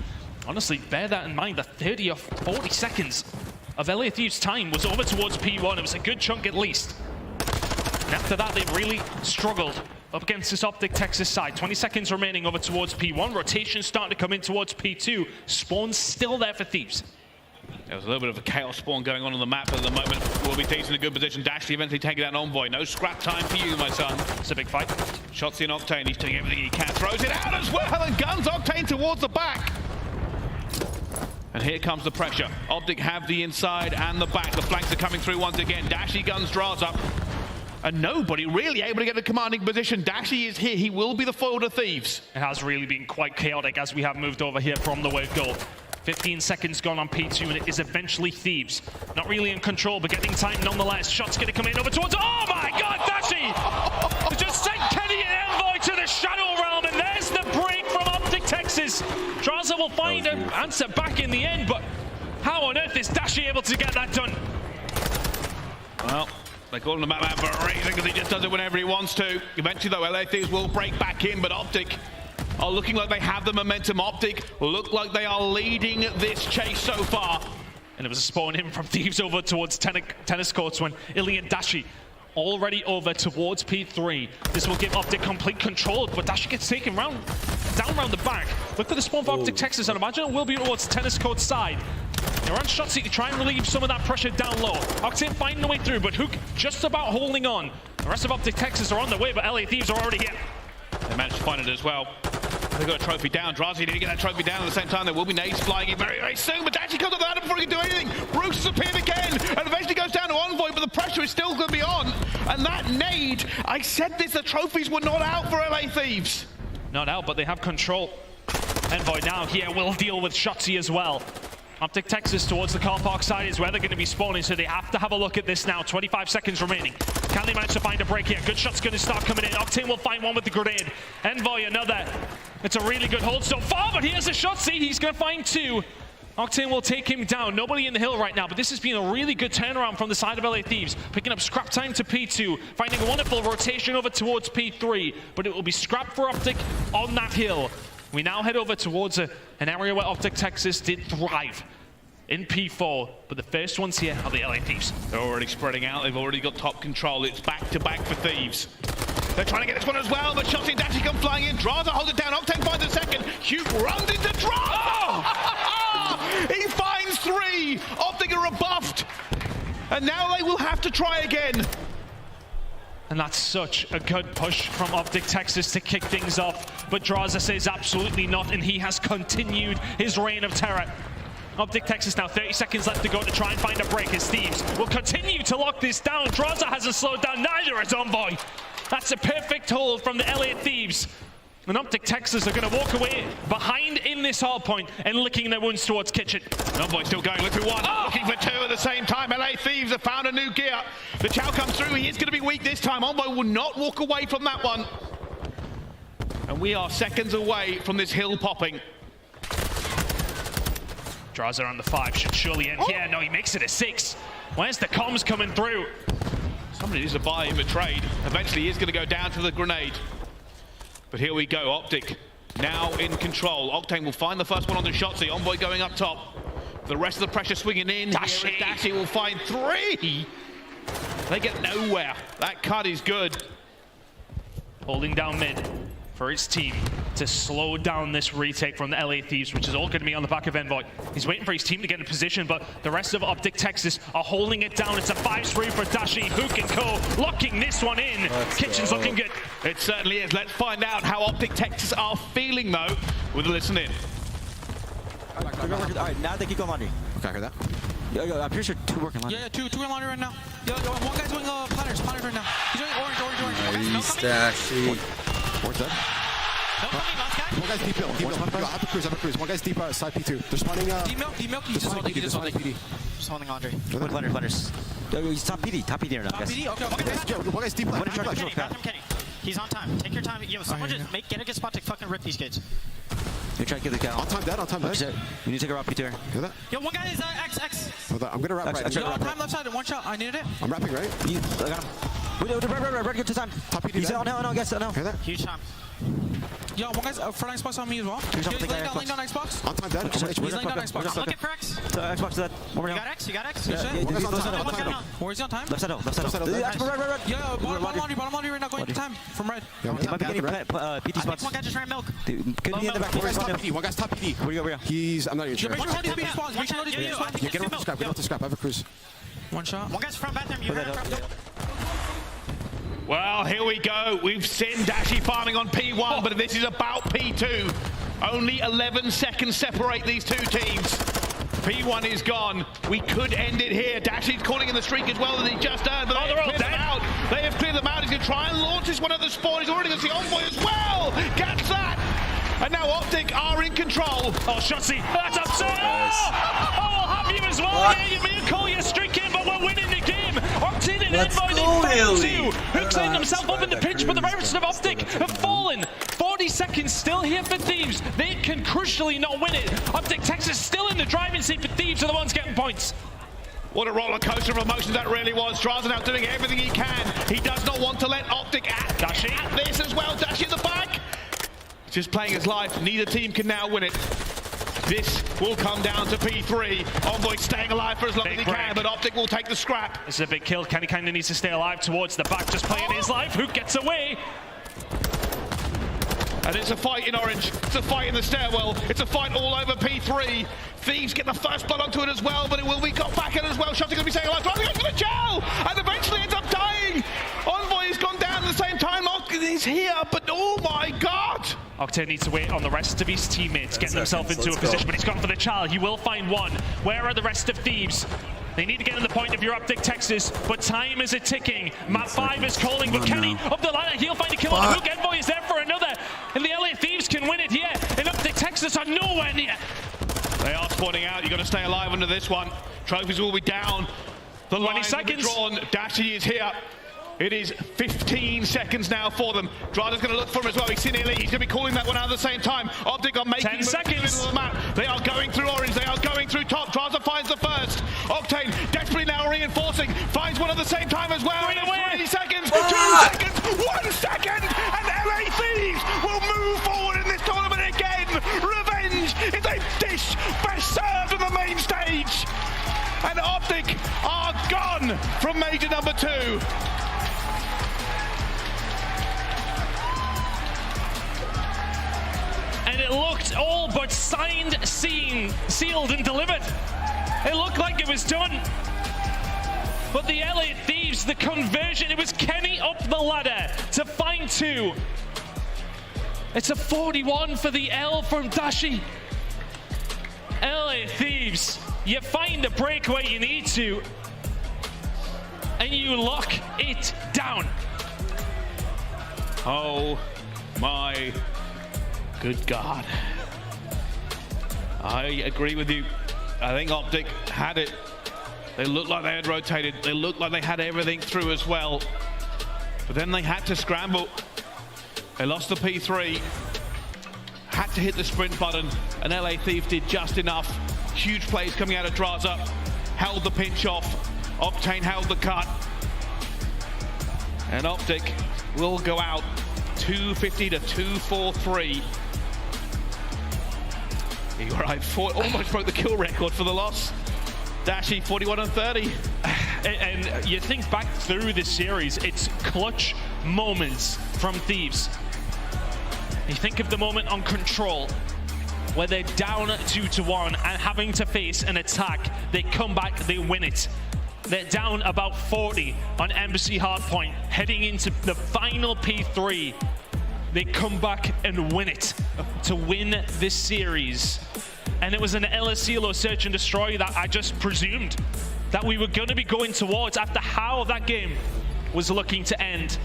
honestly, bear that in mind. The 30 or 40 seconds of LA Thieves' time was over towards P1. It was a good chunk at least. And after that, they really struggled up against this OpTic Texas side. 20 seconds remaining over towards P1. Rotation starting to come in towards P2. Spawn's still there for Thieves. There's a little bit of a chaos spawn going on the map at the moment. Will be Thieves in a good position. Dashi eventually taking down Envoy. No scrap time for you, my son. It's a big fight. Shotzzy and Octane, he's doing everything he can. Throws it out as well and guns Octane towards the back. And here comes the pressure. OpTic have the inside and the back. The flanks are coming through once again. Dashi guns Draza. and nobody really able to get a commanding position. Dashy is here. He will be the foil to Thieves. It has really been quite chaotic as we have moved over here from the word go. 15 seconds gone on P2, and it is eventually Thieves. Not really in control, but getting time nonetheless. Shots going to come in over towards... Oh my God, Dashy! Just sent Kenny and Envoy to the Shadow Realm, and there's the break from OpTic Texas. Traza will find an answer back in the end, but how on earth is Dashy able to get that done? Well, they call him the Batman for a reason, because he just does it whenever he wants to. Eventually, though, LA Thieves will break back in, but OpTic are looking like they have the momentum. OpTic look like they are leading this chase so far. And it was a spawn in from Thieves over towards tennis courts when Elim and Dashy already over towards P3. This will give OpTic complete control, but Dashy gets taken down round the back. Look for the spawn for OpTic Texas, and imagine it will be towards tennis court side. They're on shot seat to try and relieve some of that pressure down low. Octane finding the way through, but Hook just about holding on. The rest of OpTic Texas are on the way, but LA Thieves are already here. They managed to find it as well. They've got a trophy down. Drazi need to get that trophy down at the same time. There will be nades flying in very, very soon, but Dashy comes up the ladder before he can do anything. Bruce has appeared again, and eventually goes down to Envoy, but the pressure is still going to be on. And that nade, I said this, the trophies were not out for LA Thieves. Not out, but they have control. Envoy now here will deal with Shotzi as well. OpTic Texas towards the car park side is where they're going to be spawning, so they have to have a look at this now. 25 seconds remaining. Can they manage to find a break here? Good shot's going to start coming in. Octane will find one with the grenade. Envoy another. It's a really good hold so far, but here's a shot. See, he's going to find two. Octane will take him down. Nobody in the hill right now, but this has been a really good turnaround from the side of LA Thieves. Picking up scrap time to P2, finding a wonderful rotation over towards P3, but it will be scrap for OpTic on that hill. We now head over towards an area where OpTic Texas did thrive in P4, but the first ones here are the LA Thieves. They're already spreading out. They've already got top control. It's back-to-back for Thieves. They're trying to get this one as well, but Shotzi and Dashy come flying in. Draza holds it down. Octane finds a second. Hugh runs into Draza! Oh! He finds three! OpTic are rebuffed. And now they will have to try again. And that's such a good push from OpTic Texas to kick things off. But Draza says absolutely not, and he has continued his reign of terror. OpTic Texas now 30 seconds left to go to try and find a break as Thieves will continue to lock this down. Draza hasn't slowed down, neither has Envoy. That's a perfect hold from the LA Thieves. And OpTic Texas are going to walk away behind in this hardpoint and licking their wounds towards Kitchen. Envoy still going, look for one, looking for two at the same time. LA Thieves have found a new gear. The Chow comes through, he is going to be weak this time. Envoy will not walk away from that one. And we are seconds away from this hill popping. Draza on the 5, should surely end here. No, he makes it a 6. Where's the comms coming through? Somebody needs to buy him a trade. Eventually, he is going to go down to the grenade. But here we go, OpTic now in control. Octane will find the first one on the shot, so Envoy going up top. The rest of the pressure swinging in. Dashy will find three. They get nowhere. That cut is good. Holding down mid for his team to slow down this retake from the LA Thieves, which is all going to be on the back of Envoy. He's waiting for his team to get in position, but the rest of OpTic Texas are holding it down. It's a 5-3 for Dashy, Hook and Co. locking this one in. Kitchen's looking good. It certainly is. Let's find out how OpTic Texas are feeling, though, with a listen in. All right, now they keep going laundry. Okay, I heard that. Yo, I'm pretty sure 2 working laundry. Yeah, two in laundry right now. Yo, one guy's doing platters right now. He's doing orange. Nice, Dashy. Where's that? One guy's deep milk. I have a cruise. One guy's deep side P2. They're spawning. Deep milk. He's just holding PD. Just holding laundry. Planners. Yo, he's top PD right now, guys. Okay. One guy's deep left. Bathroom Kenny. He's on time. Take your time. Yo, someone just get a good spot to fucking rip these kids. You try to kill the cow. On time dead. We need to take a route P2. Hear that? Yo, one guy is X. Hold on, I'm gonna wrap right. Yo, prime left side, one shot. I needed it. I'm wrapping right. I got him. Red, good to time. Top PD. He's no, guess no. Hear that? Huge time. Yo, one guy's front Xbox on me as well. He's laying down Xbox. On time dead. He's laying down Xbox. I'm looking for X. Xbox dead. You got X? Where's he on time? Left side. Red. Yo, bottom laundry right now, going to time from red. Might be getting PT spots. One guy just ran milk. Could be in the back. One guy's top PD. Where you go? He's, I'm not even sure. Make sure these PD spawns. Yeah, get off the scrap. I have a cruise. One shot. One guy's front bathroom. You heard Well, here we go. We've seen Dashy farming on P1, but this is about P2. Only 11 seconds separate these two teams. P1 is gone. We could end it here. Dashy's calling in the streak as well that he just earned, but they have cleared them out. They have cleared them out. He's going to try and launch this one at the spawn. He's already got the Envoy as well. Gets that. And now OpTic are in control. Oh, Shotsy, that's upset. Oh, I'll have you as well. Yeah, you may call your streak in, but we're winning the game. OpTic and Envoy in 5-2. Who cleaned himself up in the pinch, but the rest of OpTic have fallen. 40 seconds still here for Thieves. They can crucially not win it. OpTic Texas still in the driving seat, but Thieves are the ones getting points. What a roller coaster of emotions that really was. Draza now doing everything he can. He does not want to let OpTic at this as well. Dashy in the back. Just playing his life. Neither team can now win it. This will come down to P3. Envoy staying alive for as long as he can, but OpTic will take the scrap. This is a big kill. Kenny kind of needs to stay alive towards the back, just playing his life. Who gets away? And it's a fight in orange. It's a fight in the stairwell. It's a fight all over P3. Thieves get the first blood onto it as well, but it will be got back in as well. Shotty going to be staying alive. Driving into the gel! And eventually ends up dying. Envoy has gone down at the same time. OpTic is here, but oh my god! Octane needs to wait on the rest of his teammates, getting himself into a position, but he's gone for the child. He will find one. Where are the rest of Thieves? They need to get in the point of your OpTic Texas, but time is a-ticking. Map 5 is calling, but Kenny up the ladder, he'll find a kill on the hook. Envoy is there for another, and the LA Thieves can win it here, and OpTic Texas are nowhere near. They are spawning out. You've got to stay alive under this one. Trophies will be down. The 20 seconds. Drawn. Dashy is here. It is 15 seconds now for them. Drada's going to look for him as well. He's seen Elim. He's going to be calling that one out at the same time. OpTic are making 10 seconds. Of the map. They are going through orange. They are going through top. Drada finds the first. Octane desperately now reinforcing. Finds one at the same time as well. 3 seconds. 2 seconds. 1 second. And LA Thieves will move forward in this tournament again. Revenge is a dish best served on the main stage. And OpTic are gone from major number 2. And it looked all but signed, sealed, and delivered. It looked like it was done. But the LA Thieves, the conversion, it was Kenny up the ladder to find 2. It's a 41 for the L from Dashi. LA Thieves, you find a break where you need to, and you lock it down. Oh my good God. I agree with you. I think OpTic had it. They looked like they had rotated. They looked like they had everything through as well. But then they had to scramble. They lost the P3. Had to hit the sprint button. And LA Thieves did just enough. Huge plays coming out of Draza. Held the pinch off. Octane held the cut. And OpTic will go out 250 to 243. You're right, almost broke the kill record for the loss. Dashy 41 and 30. And you think back through this series, it's clutch moments from Thieves. You think of the moment on Control, where they're down 2-1 and having to face an attack. They come back, they win it. They're down about 40 on Embassy Hardpoint, heading into the final P3. They come back and win it to win this series. And it was an El Asilo search and destroy that I just presumed that we were going to be going towards after how that game was looking to end.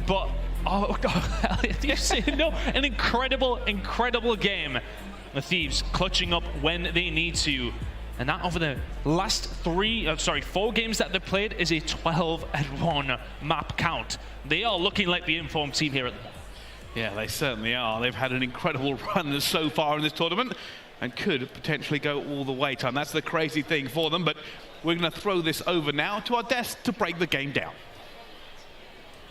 But, oh God, you say no, an incredible, incredible game. The Thieves clutching up when they need to. And that over the last 4 games that they've played is a 12-1 map count. They are looking like the informed team here at the moment. Yeah, they certainly are. They've had an incredible run so far in this tournament and could potentially go all the way, Tom. That's the crazy thing for them, but we're going to throw this over now to our desk to break the game down.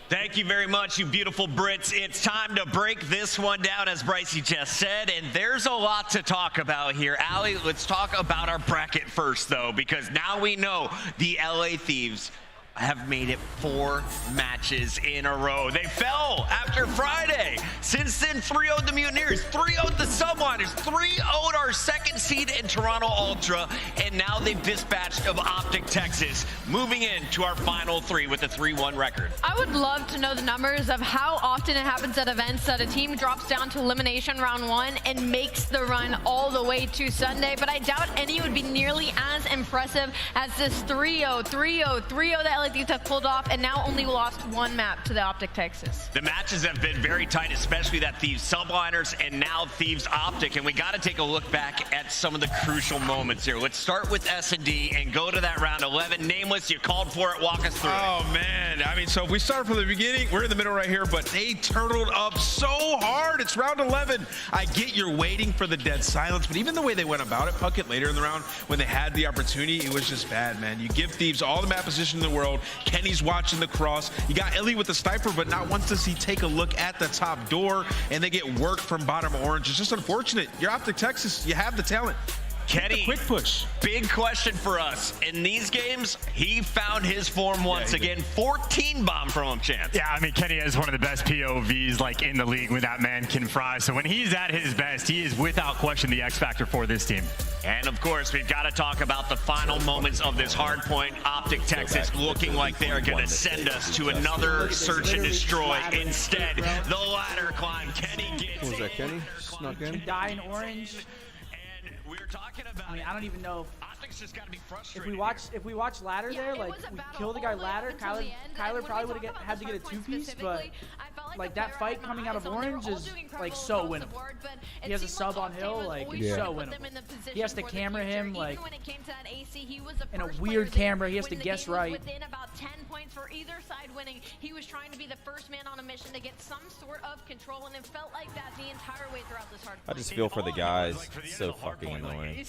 Thank you very much, you beautiful Brits. It's time to break this one down, as Brycey just said, and there's a lot to talk about here. Ali, let's talk about our bracket first, though, because now we know the LA Thieves have made it 4 matches in a row. They fell after Friday. Since then, 3-0'd the Mutineers, 3-0'd the Subliners, 3-0'd our second seed in Toronto Ultra, and now they've dispatched of OpTic Texas, moving into our final 3 with a 3-1 record. I would love to know the numbers of how often it happens at events that a team drops down to elimination round 1 and makes the run all the way to Sunday, but I doubt any would be nearly as impressive as this 3-0, 3-0, 3-0 that LA Thieves have pulled off, and now only lost 1 map to the OpTic Texas. The matches have been very tight, especially that Thieves Subliners and now Thieves OpTic, and we got to take a look back at some of the crucial moments here. Let's start with S&D and go to that round 11. Nameless, you called for it. Walk us through it. Oh, man. I mean, so if we start from the beginning, we're in the middle right here, but they turtled up so hard. It's round 11. I get you're waiting for the dead silence, but even the way they went about it, Puckett later in the round, when they had the opportunity, it was just bad, man. You give Thieves all the map position in the world. Kenny's watching the cross. You got Elim with the sniper, but not once does he take a look at the top door, and they get work from bottom orange. It's just unfortunate. You're OpTic Texas. You have the talent. Kenny, quick push. Big question for us. In these games, he found his form once again. 14 bomb from him, Chance. Yeah, I mean, Kenny is one of the best POVs like in the league when that man can fry. So when he's at his best, he is without question the X factor for this team. And of course, we've got to talk about the final moments of this hardpoint. OpTic Texas looking like they are going to send us to another search and destroy. Instead, the ladder climb. Kenny gets What was that, Kenny? Snuck in? Die in orange. We were talking about. I mean, I don't even know just got to be frustrated. if we watch ladder there, like we kill the guy ladder, Kyler probably would have had to get a 2-piece, but like that fight coming out of orange is like so winnable. He has a sub on hill, like it's so winnable. He has to camera him like in a weird camera. He has to guess right. Within about 10 points for either side winning, he was trying to be the first man on a mission to get some sort of control, and it felt like that the entire way throughout this hard. I just feel for the guys. It's so fucking annoying.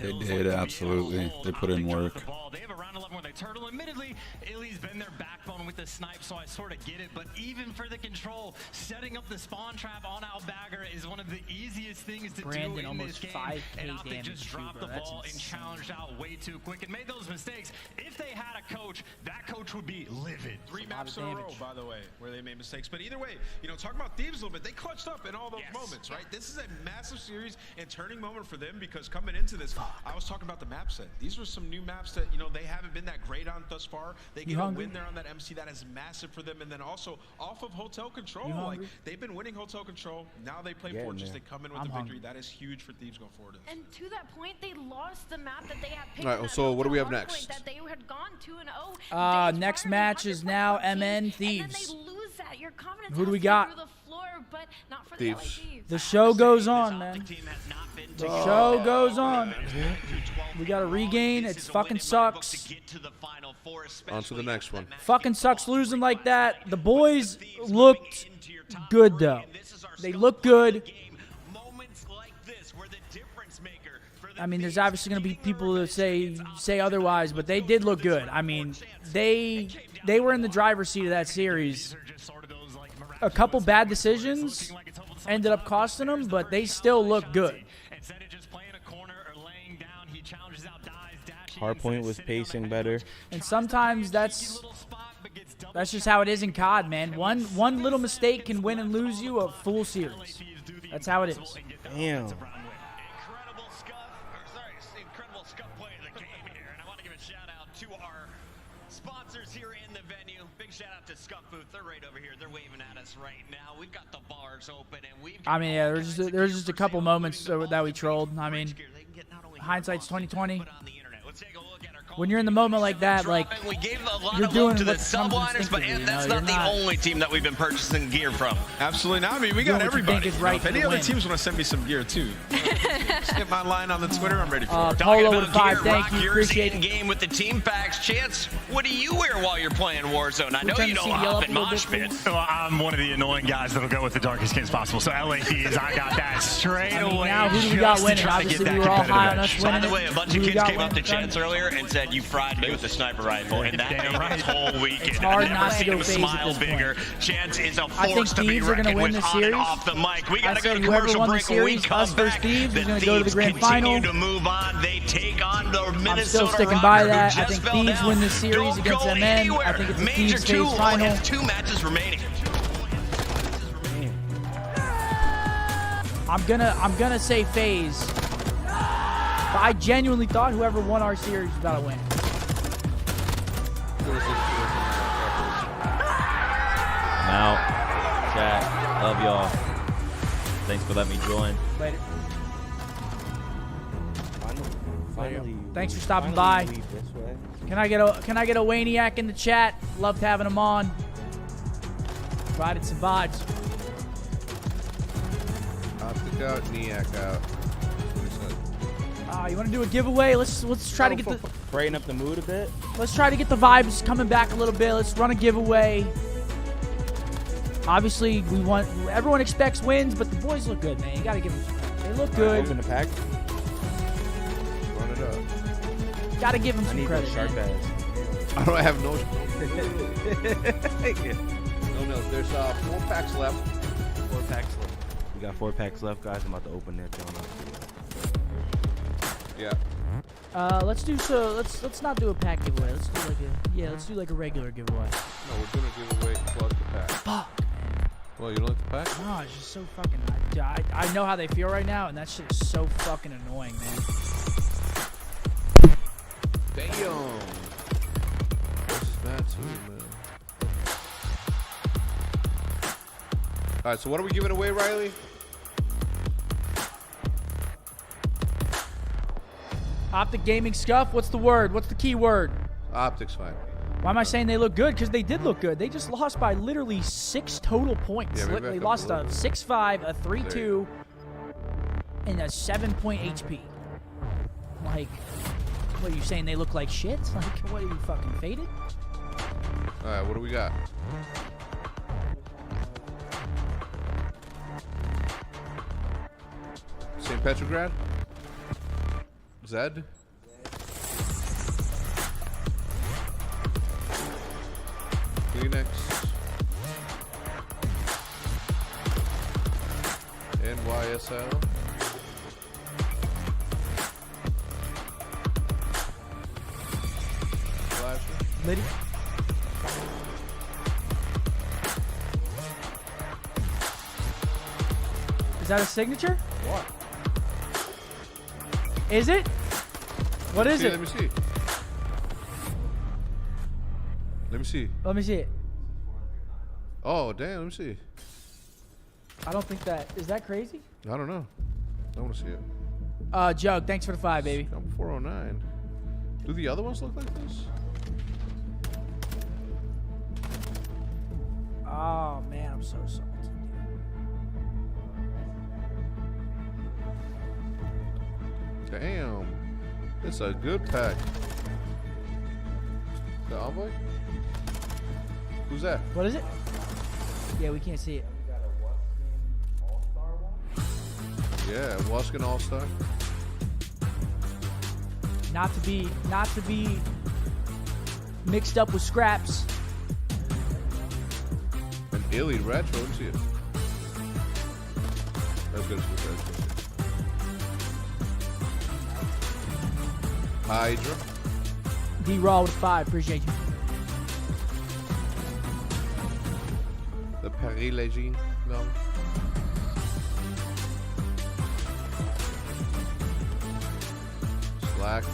They did, absolutely. They put in work. They have a round 11 where they turtle. Admittedly, Illy's been their backbone with the snipe, so I sort of get it. But even for the control, setting up the spawn trap on Albagger is one of the easiest things to do in this game. And OpTic just dropped the ball and challenged out way too quick and made those mistakes. If they had a coach, that coach would be livid. 3 maps in a row, by the way, where they made mistakes. But either way, you know, talking about Thieves a little bit, they clutched up in all those moments, right? This is a massive series and turning moment for them because coming into this, I was talking about the map set. These were some new maps that, you know, they haven't been that great on thus far. They get a win there on that MC. That is massive for them. And then also off of Hotel Control, like they've been winning Hotel Control. Now they play Fortress. They come in with the victory. That is huge for Thieves going forward. And to that point, they lost the map that they had picked. All right, so what do we have next? That they had gone 2-0. Next match is now MN Thieves. And then they lose that. Your confidence Who do we got? through the floor, but not for Thieves. The show goes on, man. The show goes on. We got to regain. It fucking sucks. On to the next one. Fucking sucks losing like that. The boys looked good, though. They look good. I mean, there's obviously going to be people that say otherwise, but they did look good. I mean, they were in the driver's seat of that series. A couple bad decisions ended up costing them, but they still look good. Hardpoint was pacing better. And sometimes that's just how it is in COD, man. One little mistake can win and lose you a full series. That's how it is. Damn. Incredible scuff play of the game here, and I want to give a shout out to our sponsors here in the venue. Big shout out to Scuff Booth. They're right over here. They're waving at us right now. We've got the bars open, and we've. I mean, yeah, there's just a couple moments that we trolled. I mean, hindsight's 20/20. When you're in the moment like that, like we gave a lot you're of doing love to the what comes Subliners, but instinctively, that's not the only team that we've been purchasing gear from. Absolutely not. I mean, we got everybody. Is right if any other win. teams want to send me some gear too, just get my line on the Twitter. I'm ready for it. Polo with 5, thank you. Appreciate it. Game with the team packs. Chance, what do you wear while you're playing Warzone? I know you don't hop in mosh pits. Well, I'm one of the annoying guys that'll go with the darkest skins possible. So LA Thieves, I got that straight away. Now who do we got winning? Obviously, we were all high on us winning. By the way, a bunch of kids came up to Chance earlier and said you fried me with the sniper rifle, and that made this whole weekend. It's hard I've never not to seen go him FaZe smile at this bigger. point. Chance is I a think force to be Thieves are going to reckoned win with the on and series. off the mic. We got I to go said to whoever commercial won the break when we series, come us versus back. Thieves, The is going to go to the grand final. Continue to move on. They take on the Minnesota I'm still sticking Rocker, by who that. I just think fell Thieves down. win this series Don't against go MN. anywhere. I think it's a Major Thieves 2 phase final. has 2 matches remaining. I'm gonna say FaZe. But I genuinely thought whoever won our series was about to win. I'm out. Chat. Love y'all. Thanks for letting me join. Later. Finally. Thanks for stopping by. Can I get a Waniac in the chat? Loved having him on. Provided some vibes. OpTic out, Niak out. You want to do a giveaway? Let's try to get the brighten up the mood a bit. Let's try to get the vibes coming back a little bit. Let's run a giveaway. Obviously, everyone expects wins, but the boys look good, man. You got to give them some credit. They look good. Open the pack. Run it up. Got to give them some credit. Shark bags. I don't have no. No. There's 4 packs left. 4 packs left. We got 4 packs left, guys. I'm about to open that joint up. Yeah. Let's not do a pack giveaway. Let's do like a regular giveaway. No, we're gonna give away plug the pack. Fuck. Well, you don't like the pack? No, it's just so fucking. I know how they feel right now, and that shit is so fucking annoying, man. Damn. This is bad too, man. All right, so what are we giving away, Riley? OpTic Gaming Scuff. What's the word? What's the key word? OpTic's fine. Why am I saying they look good? Because they did look good. They just lost by literally 6 total points. Yeah, They lost a 6-5, a 3-2, and a 7-point HP. Like, what are you saying? They look like shit? Like, what are you fucking faded? All right, what do we got? St. Petrograd? Zed? Kleenex? NYSL? Flasher? Liddy? Is that a signature? What? Is it? What is it? Let me see. Let me see. Let me see it. Oh, damn, let me see. I don't think that. Is that crazy? I don't know. I want to see it. Jug, thanks for the 5, baby. I'm 409. Do the other ones look like this? Oh, man, I'm so salty. Damn. It's a good pack. The envoy? Who's that? What is it? Yeah, we can't see it. Yeah, Waskin All-Star. Not to be mixed up with scraps. An Elim retro, let me see it. That's good as the retro. Hydra. D-Raw with 5, appreciate you. The Paris Legend. No. Slack.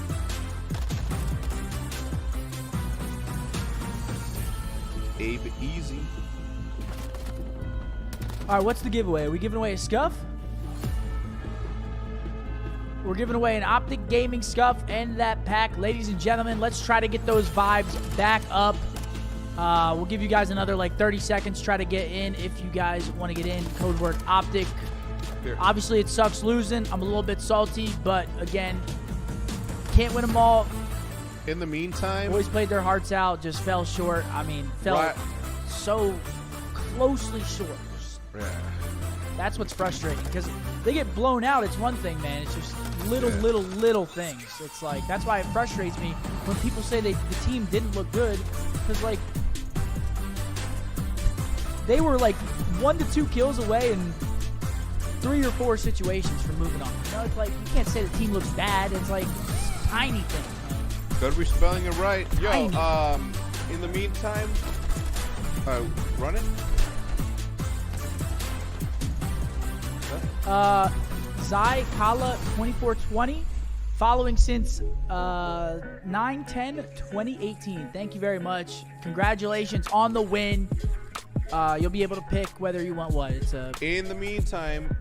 Abe Easy. All right, what's the giveaway? Are we giving away a scuff? We're giving away an OpTic Gaming Scuff and that pack. Ladies and gentlemen, let's try to get those vibes back up. We'll give you guys another like 30 seconds. Try to get in if you guys want to get in. Code word OpTic. Here. Obviously, it sucks losing. I'm a little bit salty, but again, can't win them all. In the meantime, Boys played their hearts out, just fell short. I mean, fell so closely short. Yeah. That's what's frustrating because they get blown out. It's one thing, man. It's just little things. It's like that's why it frustrates me when people say the team didn't look good because like they were like 1 to 2 kills away and 3 or 4 situations from moving on. You know, it's like you can't say the team looks bad. It's like it's tiny things. Gotta be spelling it right. Yo, Tiny. in the meantime, run it. Zai Kala 2420, following since 9/10/2018. Thank you very much. Congratulations on the win. You'll be able to pick whether you want what. It's a. In the meantime,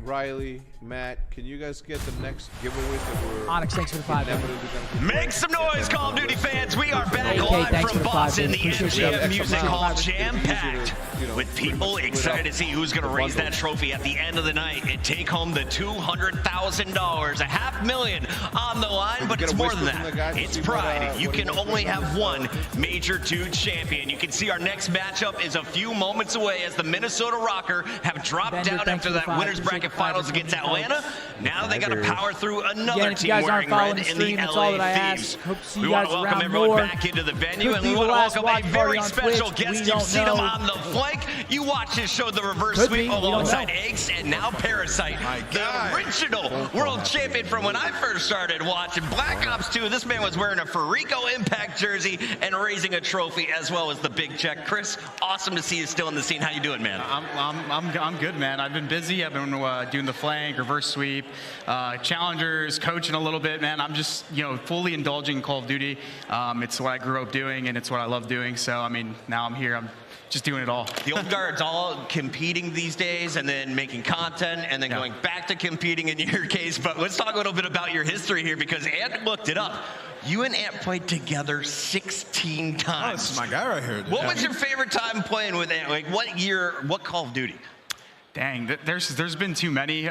Riley, Matt, can you guys get the next giveaway that we're Onyx, thanks for the 5. Make some noise, Call of Duty fans. We are back AK, live thanks from for the Boston, 5, the appreciate MGM it. Music Extra Hall, proud. jam-packed with people excited to see who's going to raise that trophy at the end of the night and take home the $200,000, $500,000 on the line. But it's more than that. It's pride. You can only have one Major 2 champion. You can see our next matchup is a few moments away as the Minnesota RØKKR have dropped down after that winners bracket finals against Atlanta. Now they got to power through another Again, if you team guys aren't wearing red following the in the stream, that's all that I LA Thieves. ask. Hope to see We you want guys to welcome around everyone more. back into the venue, Could and be we the want to last welcome a watch very party on special Twitch. guest. We You've don't seen him know. on the flank. You watched his show, The Reverse Could Sweep, be. We don't alongside know. Eggs, and now Parasite, the original world champion from when I first started watching Black Ops 2. This man was wearing a Farico Impact jersey and raising a trophy, as well as the big check. Chris, awesome to see you still in the scene. How you doing, man? I'm good, man. I've been busy. I've been doing the flank, reverse sweep, challengers, coaching a little bit, man. I'm just, fully indulging in Call of Duty. It's what I grew up doing, and it's what I love doing. So, I mean, now I'm here. I'm just doing it all. The old guard's all competing these days and then making content and then going back to competing in your case. But let's talk a little bit about your history here, because Ant looked it up. You and Ant played together 16 times. Oh, this is my guy right here, dude. What was your favorite time playing with Ant? Like, what year, what Call of Duty? Dang, there's been too many.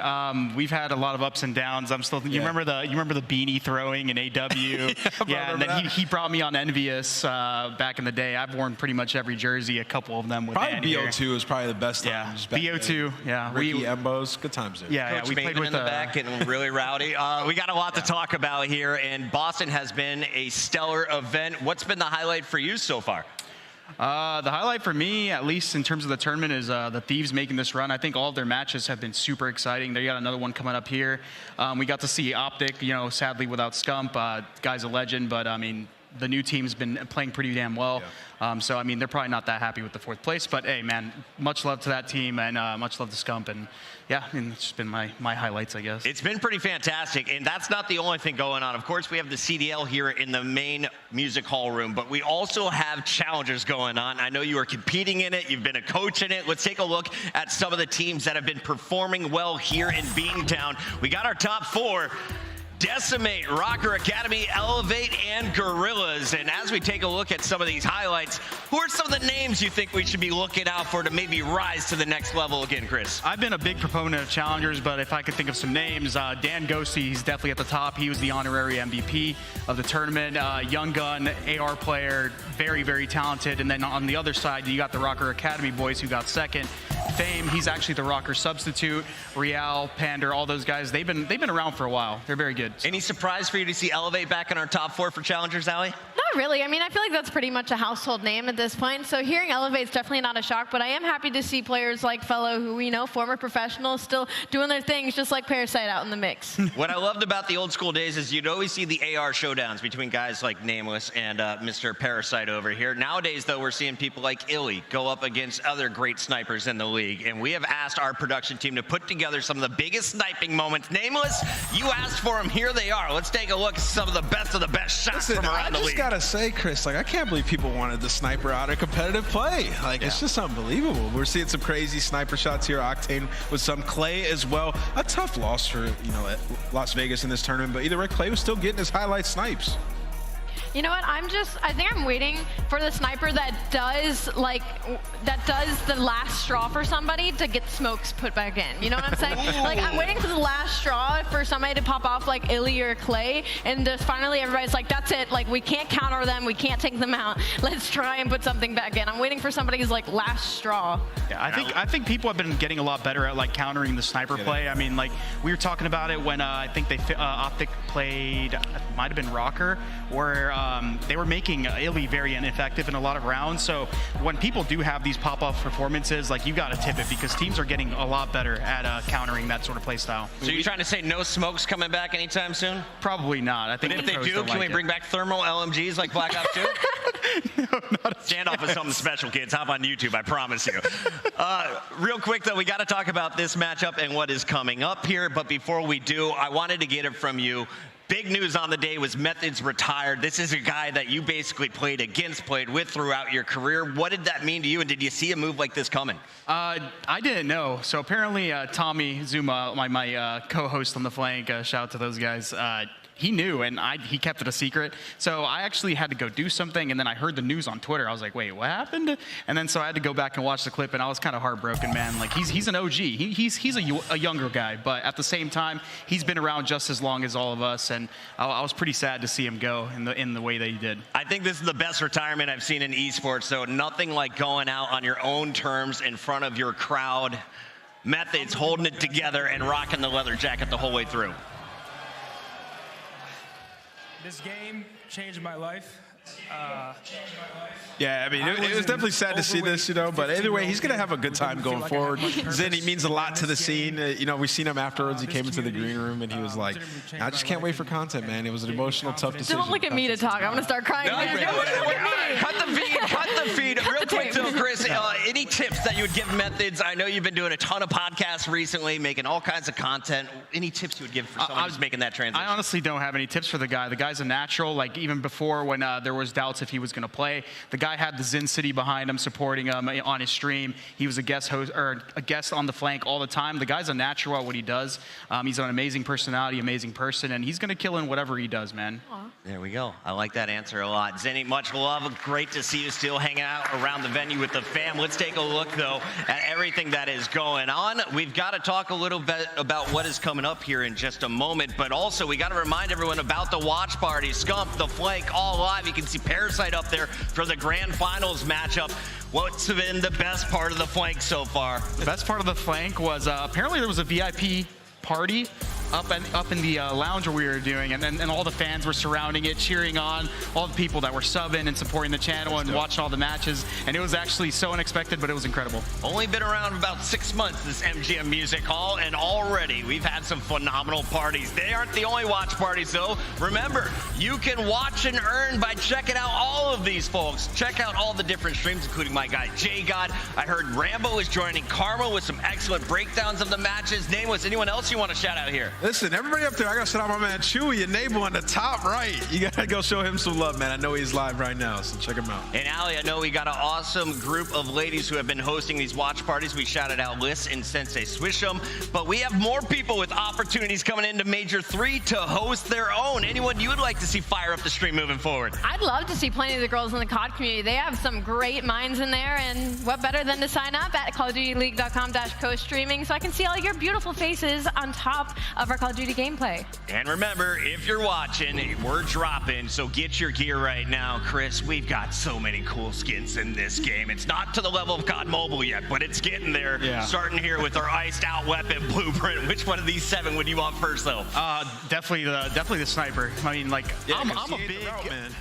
We've had a lot of ups and downs. I'm still. You remember the beanie throwing in AW? Yeah, and then he brought me on Envious back in the day. I've worn pretty much every jersey, a couple of them with Probably Ant BO2 here. is probably the best time. Yeah, BO2. Yeah, Ricky Embos, good times there. Yeah, Coach we played Maven with in the back and really rowdy. We got a lot to talk about here, and Boston has been a stellar event. What's been the highlight for you so far? The highlight for me, at least in terms of the tournament, is the Thieves making this run. I think all of their matches have been super exciting. They got another one coming up here. We got to see OpTic, sadly without Scump. Guy's a legend, but I mean, the new team's been playing pretty damn well. So, I mean, they're probably not that happy with the 4th place. But, hey, man, much love to that team and much love to Scump. And, yeah, I mean, it's just been my highlights, I guess. It's been pretty fantastic. And that's not the only thing going on. Of course, we have the CDL here in the main music hall room. But we also have challengers going on. I know you are competing in it. You've been a coach in it. Let's take a look at some of the teams that have been performing well here in Beantown. We got our top 4. Decimate, RØKKR Academy, Elevate, and Gorillas. And as we take a look at some of these highlights, who are some of the names you think we should be looking out for to maybe rise to the next level again, Chris? I've been a big proponent of challengers, but if I could think of some names, Dan Ghosty, he's definitely at the top. He was the honorary MVP of the tournament. Young gun, AR player, very, very talented. And then on the other side, you got the RØKKR Academy boys who got second. Fame, he's actually the RØKKR substitute. Real, Pander, all those guys, they've been around for a while. They're very good. Any surprise for you to see Elevate back in our top 4 for challengers, Allie? Not really. I mean, I feel like that's pretty much a household name at this point. So hearing Elevate's definitely not a shock, but I am happy to see players like Fellow, who we know, former professionals, still doing their things, just like Parasite out in the mix. What I loved about the old school days is you'd always see the AR showdowns between guys like Nameless and Mr. Parasite over here. Nowadays, though, we're seeing people like Illy go up against other great snipers in the league. And we have asked our production team to put together some of the biggest sniping moments. Nameless, you asked for them. Here they are. Let's take a look at some of the best shots from around the league. I just gotta say, Chris, I can't believe people wanted the sniper out of competitive play. It's just unbelievable. We're seeing some crazy sniper shots here. Octane with some Clay as well. A tough loss for Las Vegas in this tournament, but either way, Clay was still getting his highlight snipes. You know what? I think I'm waiting for the sniper that does the last straw for somebody to get smokes put back in. You know what I'm saying? I'm waiting for the last straw for somebody to pop off like Illy or Clay, and just finally everybody's like, that's it. We can't counter them. We can't take them out. Let's try and put something back in. I'm waiting for somebody's last straw. Yeah, I think people have been getting a lot better at countering the sniper play. I mean, we were talking about it when I think OpTic played, it might have been RØKKR, where they were making Elim very ineffective in a lot of rounds. So when people do have these pop-off performances, like, you got to tip it, because teams are getting a lot better at countering that sort of play style. So you're trying to say no smokes coming back anytime soon? Probably not. I think but if they do, can we bring back thermal LMGs like Black Ops 2? Standoff is something special, kids. Hop on YouTube, I promise you. Real quick, though, we got to talk about this matchup and what is coming up here. But before we do, I wanted to get it from you. Big news on the day was Methods retired. This is a guy that you basically played against, played with throughout your career. What did that mean to you, and did you see a move like this coming? I didn't know. So apparently Tommy Zuma, my co-host on the flank, shout out to those guys, he knew, and he kept it a secret. So I actually had to go do something, and then I heard the news on Twitter. I was like, wait, what happened? And then so I had to go back and watch the clip, and I was kind of heartbroken, man. Like, he's an OG. He's a younger guy, but at the same time, he's been around just as long as all of us, and I was pretty sad to see him go in the way that he did. I think this is the best retirement I've seen in esports, so nothing like going out on your own terms in front of your crowd. Methods holding it together and rocking the leather jacket the whole way through. This game changed my life. Yeah, I mean, it was definitely sad to see this, but either way, he's going to have a good time going forward. Zen, he means a lot to the scene. We've seen him afterwards. He came into the green room, and he was like, I just can't wait for content, man. It was an emotional, tough decision. Don't look at me to talk. I'm going to start crying. Cut the feed. Real quick, though, Chris, any tips that you would give Methods? I know you've been doing a ton of podcasts recently, making all kinds of content. Any tips you would give for someone who's making that transition? I honestly don't have any tips for the guy. The guy's a natural. Like, even before when there was doubts if he was going to play, the guy had the Zen City behind him, supporting him on his stream. He was a guest host or a guest on the flank all the time. The guy's a natural at what he does. He's an amazing personality, amazing person, and he's going to kill in whatever he does, man. There we go. I like that answer a lot. Zenny, much love. Great to see you still hanging out around the venue with the fam. Let's take a look, though, at everything that is going on. We've got to talk a little bit about what is coming up here in just a moment, but also we got to remind everyone about the watch party. Scump, the flank, all live. You can see Parasite up there for the grand finals matchup. What's been the best part of the flank so far? The best part of the flank was apparently there was a VIP party up in the lounge where we were doing, and all the fans were surrounding it, cheering on all the people that were subbing and supporting the channel and watching all the matches, and it was actually so unexpected, but it was incredible. Only been around about 6 months, this MGM Music Hall, and already we've had some phenomenal parties. They aren't the only watch parties, though. Remember, you can watch and earn by checking out all of these folks. Check out all the different streams, including my guy J God. I heard Rambo is joining Karma with some excellent breakdowns of the matches. Nameless, anyone else you want to shout out here? Listen, everybody up there, I got to shout out my man Chewy, your neighbor on the top right. You got to go show him some love, man. I know he's live right now, so check him out. And Allie, I know we got an awesome group of ladies who have been hosting these watch parties. We shouted out Liz and Sensei Swish'em, but we have more people with opportunities coming into Major 3 to host their own. Anyone you would like to see fire up the stream moving forward? I'd love to see plenty of the girls in the COD community. They have some great minds in there, and what better than to sign up at CallOfDutyLeague.com/co-streaming so I can see all your beautiful faces on top of our Call of Duty gameplay. And remember, if you're watching, we're dropping, so get your gear right now. Chris, we've got so many cool skins in this game. It's not to the level of COD Mobile yet, but it's getting there. Yeah. Starting here with our iced out weapon blueprint. Which one of these 7 would you want first, though? Definitely the sniper. I mean, like, Yeah,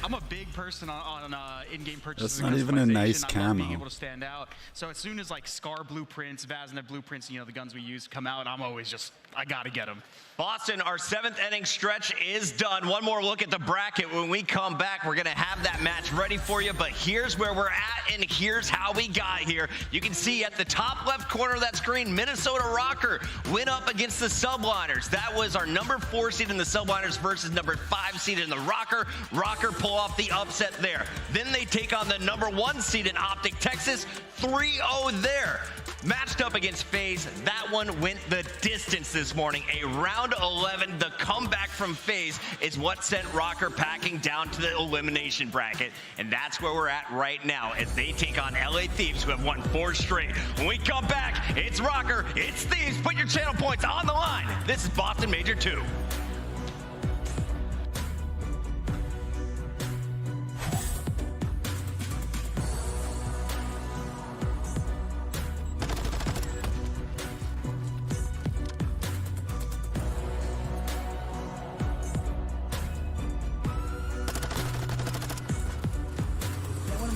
I'm a big person on in-game purchases. That's not even a nice I love being camo. able to stand out. So as soon as like Scar blueprints, Vaznev blueprints, the guns we use come out, I'm always just, I gotta get them. Boston, our 7th inning stretch is done. One more look at the bracket. When we come back, we're going to have that match ready for you, but here's where we're at, and here's how we got here. You can see at the top left corner of that screen, Minnesota RØKKR went up against the Subliners. That was our number 4 seed in the Subliners versus number 5 seed in the RØKKR. RØKKR pull off the upset there. Then they take on the number 1 seed in OpTic, Texas. 3-0 there. Matched up against FaZe, that one went the distance this morning. A round 11, the comeback from FaZe is what sent RØKKR packing down to the elimination bracket. And that's where we're at right now as they take on LA Thieves, who have won 4 straight. When we come back, it's RØKKR, it's Thieves. Put your channel points on the line. This is Boston Major 2.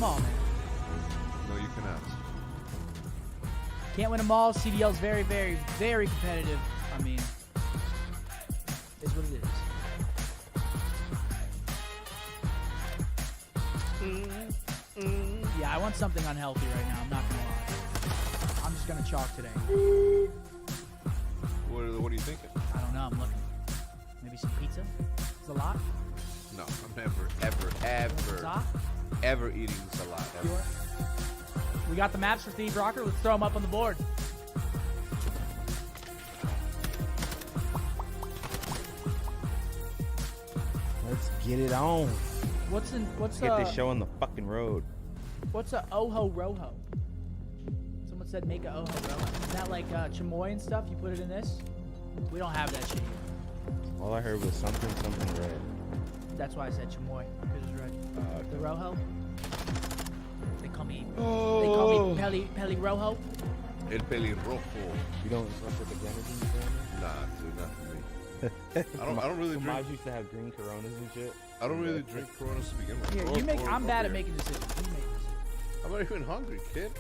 them all, man. No, you cannot. Can't win them all. CDL's very, very, very competitive. I mean, it's what it is. Yeah, I want something unhealthy right now. I'm not gonna lie. I'm just gonna chalk today. What are you thinking? I don't know. I'm looking. Maybe some pizza. Is a lot? No, I'm ever eating salad. Ever. We got the maps for Thieves RØKKR. Let's throw them up on the board. Let's get it on. What's Let's get this show on the fucking road. What's a Oho Roho? Someone said make a Oho Roho. Is that like chamoy and stuff? You put it in this? We don't have that shit here. All I heard was something red. That's why I said chamoy, because it's red. Okay. The Rojo. They call me. They call me Peli Rojo. El pelirrojo. You don't fuck with the grenadine family? Nah, dude, not for me. I don't really drink. Maj used to have green Coronas and shit. I don't really drink Coronas to begin with. Here, I'm bad at making decisions. You make decisions. I'm not even hungry, kid.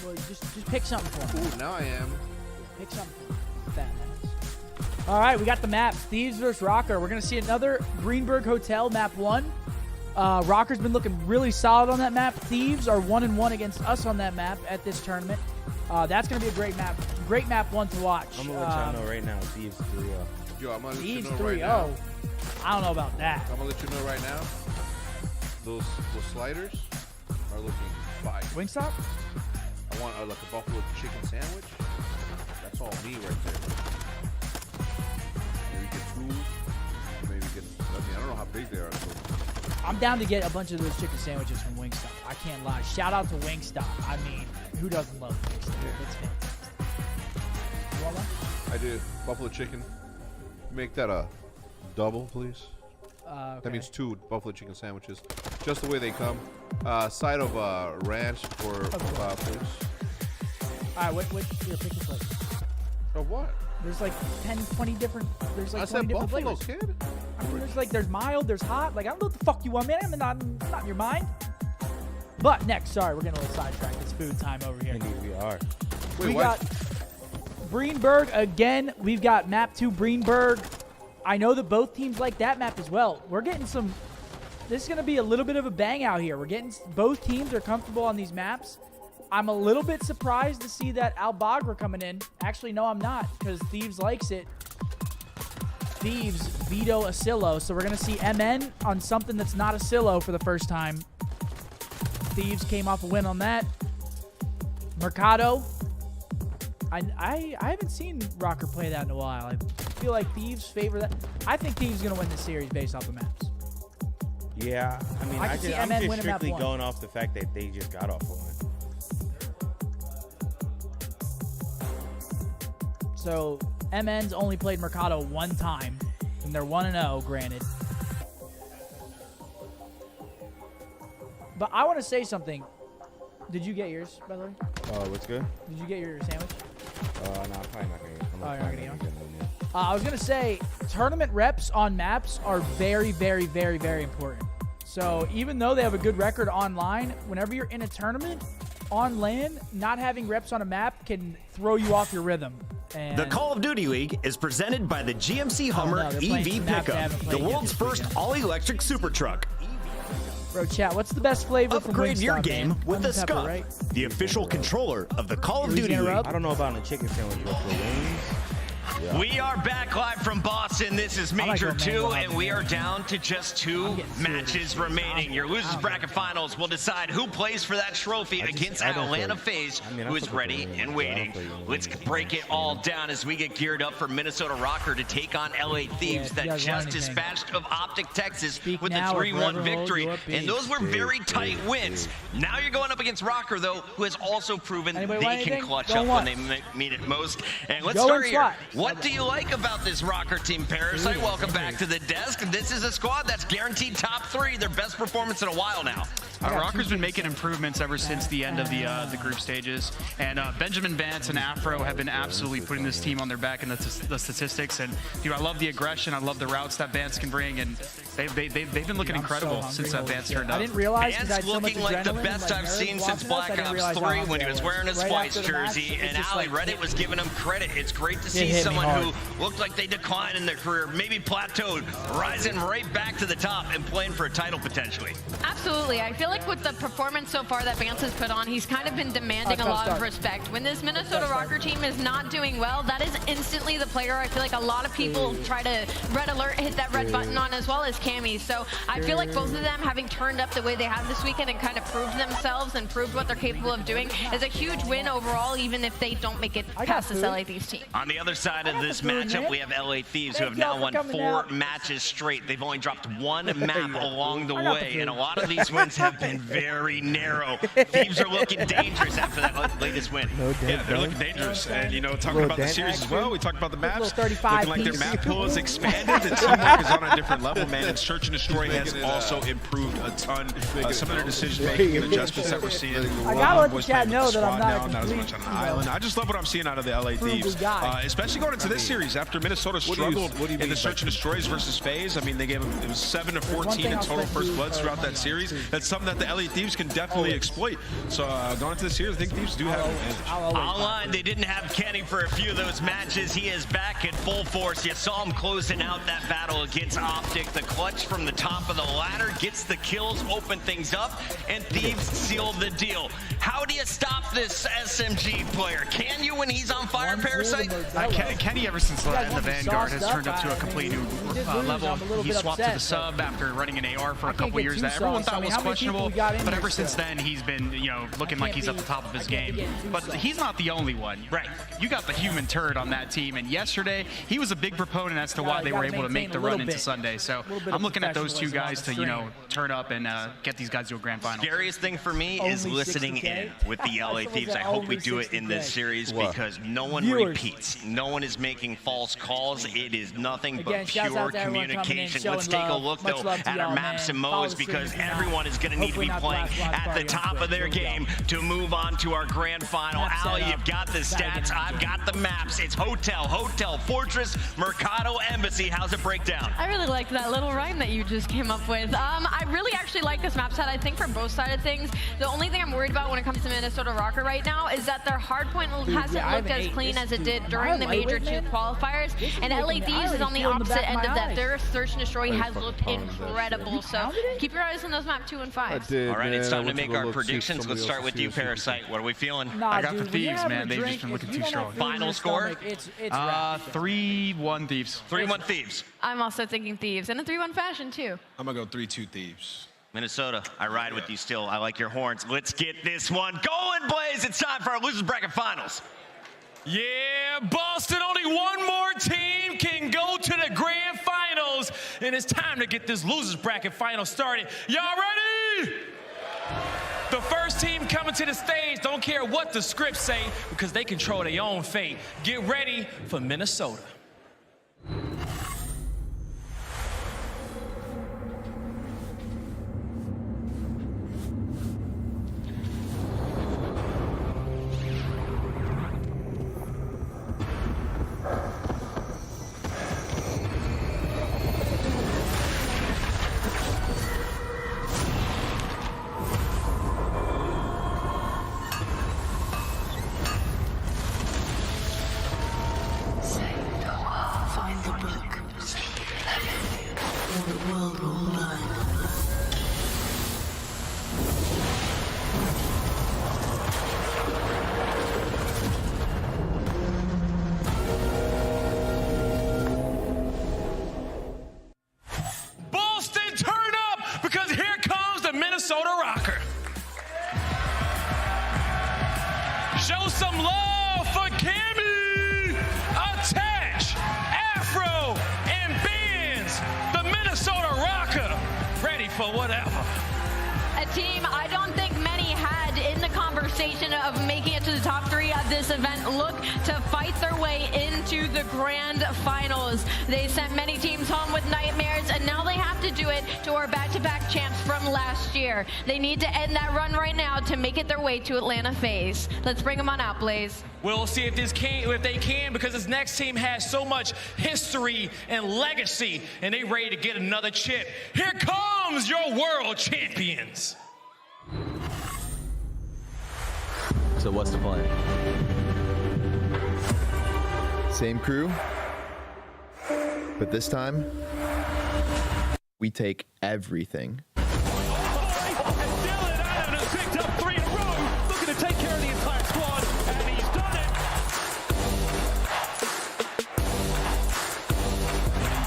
Well, just pick something for me. Ooh, now I am. Pick something for me. Fat ass. All right, we got the maps. Thieves versus RØKKR. We're gonna see another Greenberg Hotel map 1. RØKKR's been looking really solid on that map. Thieves are 1-1 against us on that map at this tournament. That's gonna be a great map. Great map 1 to watch. I'm gonna let y'all know right now. Thieves 3-0. Yo, I'm gonna let you Thieves know 3-0. right now. I don't know about that. I'm gonna let you know right now. Those sliders are looking fire. Wingstop? I want like a buffalo chicken sandwich. That's all me right there. Maybe get 2. Maybe get. I don't know how big they are. So. I'm down to get a bunch of those chicken sandwiches from Wingstop. I can't lie. Shout out to Wingstop. I mean, who doesn't love Wingstop? Yeah. It's fantastic. You want one? I did buffalo chicken. Make that a double, please. Okay. That means 2 buffalo chicken sandwiches, just the way they come. Side of ranch for please. All right, what here, pick your flavor. Of what? There's like 10, 20 different. There's like I 20 said different buffalo, flavors. kid. I mean, there's mild, there's hot. Like I don't know what the fuck you want, man. I'm not in your mind. But next, sorry, we're getting a little sidetracked. It's food time over here. Indeed, we are. We got Greenberg again. We've got map 2 Greenberg. I know that both teams like that map as well. We're getting some. This is going to be a little bit of a bang out here. We're getting both teams are comfortable on these maps. I'm a little bit surprised to see that Al-Bagra coming in. Actually, no, I'm not, because Thieves likes it. Thieves veto a Silo, so we're going to see MN on something that's not a Silo for the first time. Thieves came off a win on that. Mercado. I haven't seen RØKKR play that in a while. I feel like Thieves favor that. I think Thieves is going to win the series based off the maps. Yeah, I mean, I'm just strictly going off the fact that they just got off one. So MN's only played Mercado 1 time, and they're 1-0, granted. But I want to say something. Did you get yours, by the way? Oh, what's good? Did you get your sandwich? No, I'm probably not going to. Oh, you're not going to get one? I was going to say, tournament reps on maps are very, very, very, very important. So even though they have a good record online, whenever you're in a tournament on LAN, not having reps on a map can throw you off your rhythm. And the Call of Duty League is presented by the GMC Hummer EV Pickup, the world's first all-electric super truck. Bro, chat, what's the best flavor from Wingstop, Upgrade your game man? with the Lemon pepper, Scuf, right? the official controller of the Call of Duty League. I don't know about a chicken sandwich, but for wings. Yeah. We are back live from Boston. This is Major 2, and we are down to just 2 matches remaining. Your losers bracket finals will decide who plays for that trophy against Atlanta FaZe, who is ready and waiting. Let's break it all down as we get geared up for Minnesota RØKKR to take on LA Thieves that just dispatched of OpTic, Texas with a 3-1 victory. And those were very tight wins. Now you're going up against RØKKR, though, who has also proven they can clutch up when they mean it most. And let's start here. What do you like about this RØKKR team, Parasite? Welcome back to the desk. This is a squad that's guaranteed top 3, their best performance in a while now. RØKKR's been making improvements ever since the end of the group stages, and Benjamin Vance and Afro have been absolutely putting this team on their back in the statistics. And dude, I love the aggression, I love the routes that Vance can bring, and they've been looking incredible since Vance turned up. I didn't realize Vance looking like the best I've seen since Black Ops 3 when he was wearing his Flights jersey, and Ali, Reddit was giving him credit. It's great to see someone who looked like they declined in their career, maybe plateaued, rising right back to the top and playing for a title potentially. Absolutely. I feel like with the performance so far that Vance has put on, he's kind of been demanding a lot of respect. When this Minnesota RØKKR team is not doing well, that is instantly the player I feel like a lot of people try to red alert, hit that red button on, as well as Cammy. So I feel like both of them having turned up the way they have this weekend and kind of proved themselves and proved what they're capable of doing is a huge win overall, even if they don't make it past this LA Thieves team. On the other side of this matchup, we have LA Thieves, who have now won 4 matches straight. They've only dropped 1 map along the way, and a lot of these wins have been very narrow. Thieves are looking dangerous after that latest win. Yeah, they're looking dangerous. And, you know, talking about the series as well, we talked about the maps. Looking like their map pool is expanded. The teamwork is on a different level, man. And Search and Destroy has also improved a ton. Some of their decision-making and adjustments that we're seeing. I gotta let the chat know that I'm not as much on the island. I just love what I'm seeing out of the LA Thieves, especially going into this series after Minnesota struggled in the Search and Destroys versus FaZe. I mean, they gave them, it was 7 to 14 in total first bloods throughout that series. That's something that the LA Thieves can definitely exploit. So going into the series, I think Thieves do have an advantage. Online, they didn't have Kenny for a few of those matches. He is back in full force. You saw him closing out that battle against OpTic. The clutch from the top of the ladder gets the kills, open things up, and Thieves seal the deal. How do you stop this SMG player? Can you when he's on fire, Parasite? Kenny, ever since the Vanguard, has turned up to a complete new level. He swapped to the sub after running an AR for a couple years that everyone thought was questionable, but ever since then, he's been, you know, looking like he's at the top of his game. But he's not the only one. Right. You got the human turd on that team, and yesterday, he was a big proponent as to why they were able to make the run into Sunday. So I'm looking at those two guys to, you know, turn up and get these guys to a grand final. Scariest thing for me is listening in with the LA Thieves. I hope we do it in this series because no one repeats. No one is making false calls. It is nothing but pure communication. Let's take a look, though, at our maps and modes because everyone is going to need to be playing at the top of their game to move on to our grand final. Ali, you've got the stats. I've got the maps. It's Hotel, Fortress, Mercado, Embassy. How's it break down? I really liked that little rhyme that you just came up with. I really actually like this map set. I think for both sides of things, the only thing I'm worried about when it comes to Minnesota RØKKR right now is that their hardpoint hasn't looked as clean as it did during the Major 2 qualifiers, and LA Thieves is on the opposite end of that. Their Search and Destroy has looked incredible, so keep your eyes on those map 2 and 5. All right, it's time to make our predictions. Let's start with you, Parasite. What are we feeling? I got the Thieves, man. They've just been looking too strong. Final score? 3-1 Thieves. 3-1 Thieves. I'm also thinking Thieves, in a 3-1 fashion, too. I'm going to go 3-2 Thieves. Minnesota, I ride with you still. I like your horns. Let's get this one going, Blaze. It's time for our Losers Bracket Finals. Yeah, Boston, only one more team can go to the grand finals, and it's time to get this Losers Bracket Final started. Y'all ready? The first team coming to the stage, don't care what the scripts say, because they control their own fate. Get ready for Minnesota. Find the book. Or the world will learn. Boston, turn up, because here comes the Minnesota RØKKR. Show some love for Cammy, Attach, Afro, and Benz. The Minnesota RØKKR, ready for whatever. A team I don't think many had in the conversation of making it to the top 3 of this event look to fight their way into the grand finals. They sent many teams home with nightmares, and now they have to do it to our back-to-back champs from last year. They need to end that run right now to make it their way to Atlanta FaZe. Let's bring them on out, Blaze. We'll see if they can, because this next team has so much history and legacy, and they ready to get another chip. Here comes your world champions. So what's the plan? Same crew, but this time we take everything. Picked up 3 in a row, looking to take care of the entire squad, and he's done it.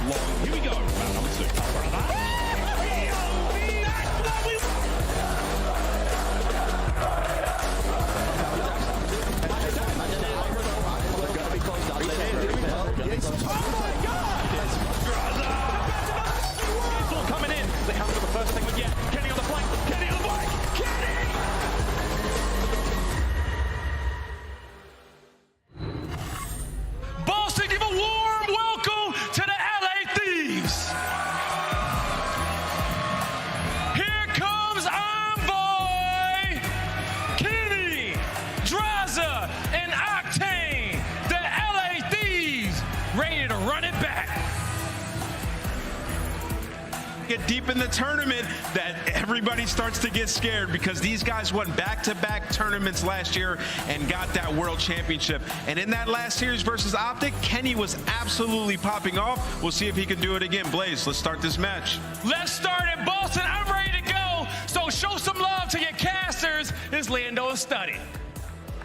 Long, here we go, round number 6. Boston, give a warm welcome to the LA Thieves. Here comes Envoy, Kenny, Draza, and Octane. The LA Thieves ready to run it back. Get deep in the tournament that everybody starts to get scared, because these guys won back-to-back tournaments last year and got that world championship. And in that last series versus OpTic, Kenny was absolutely popping off. We'll see if he can do it again. Blaze, let's start this match. Let's start it, Boston. I'm ready to go. So show some love to your casters. It's Lando and Study.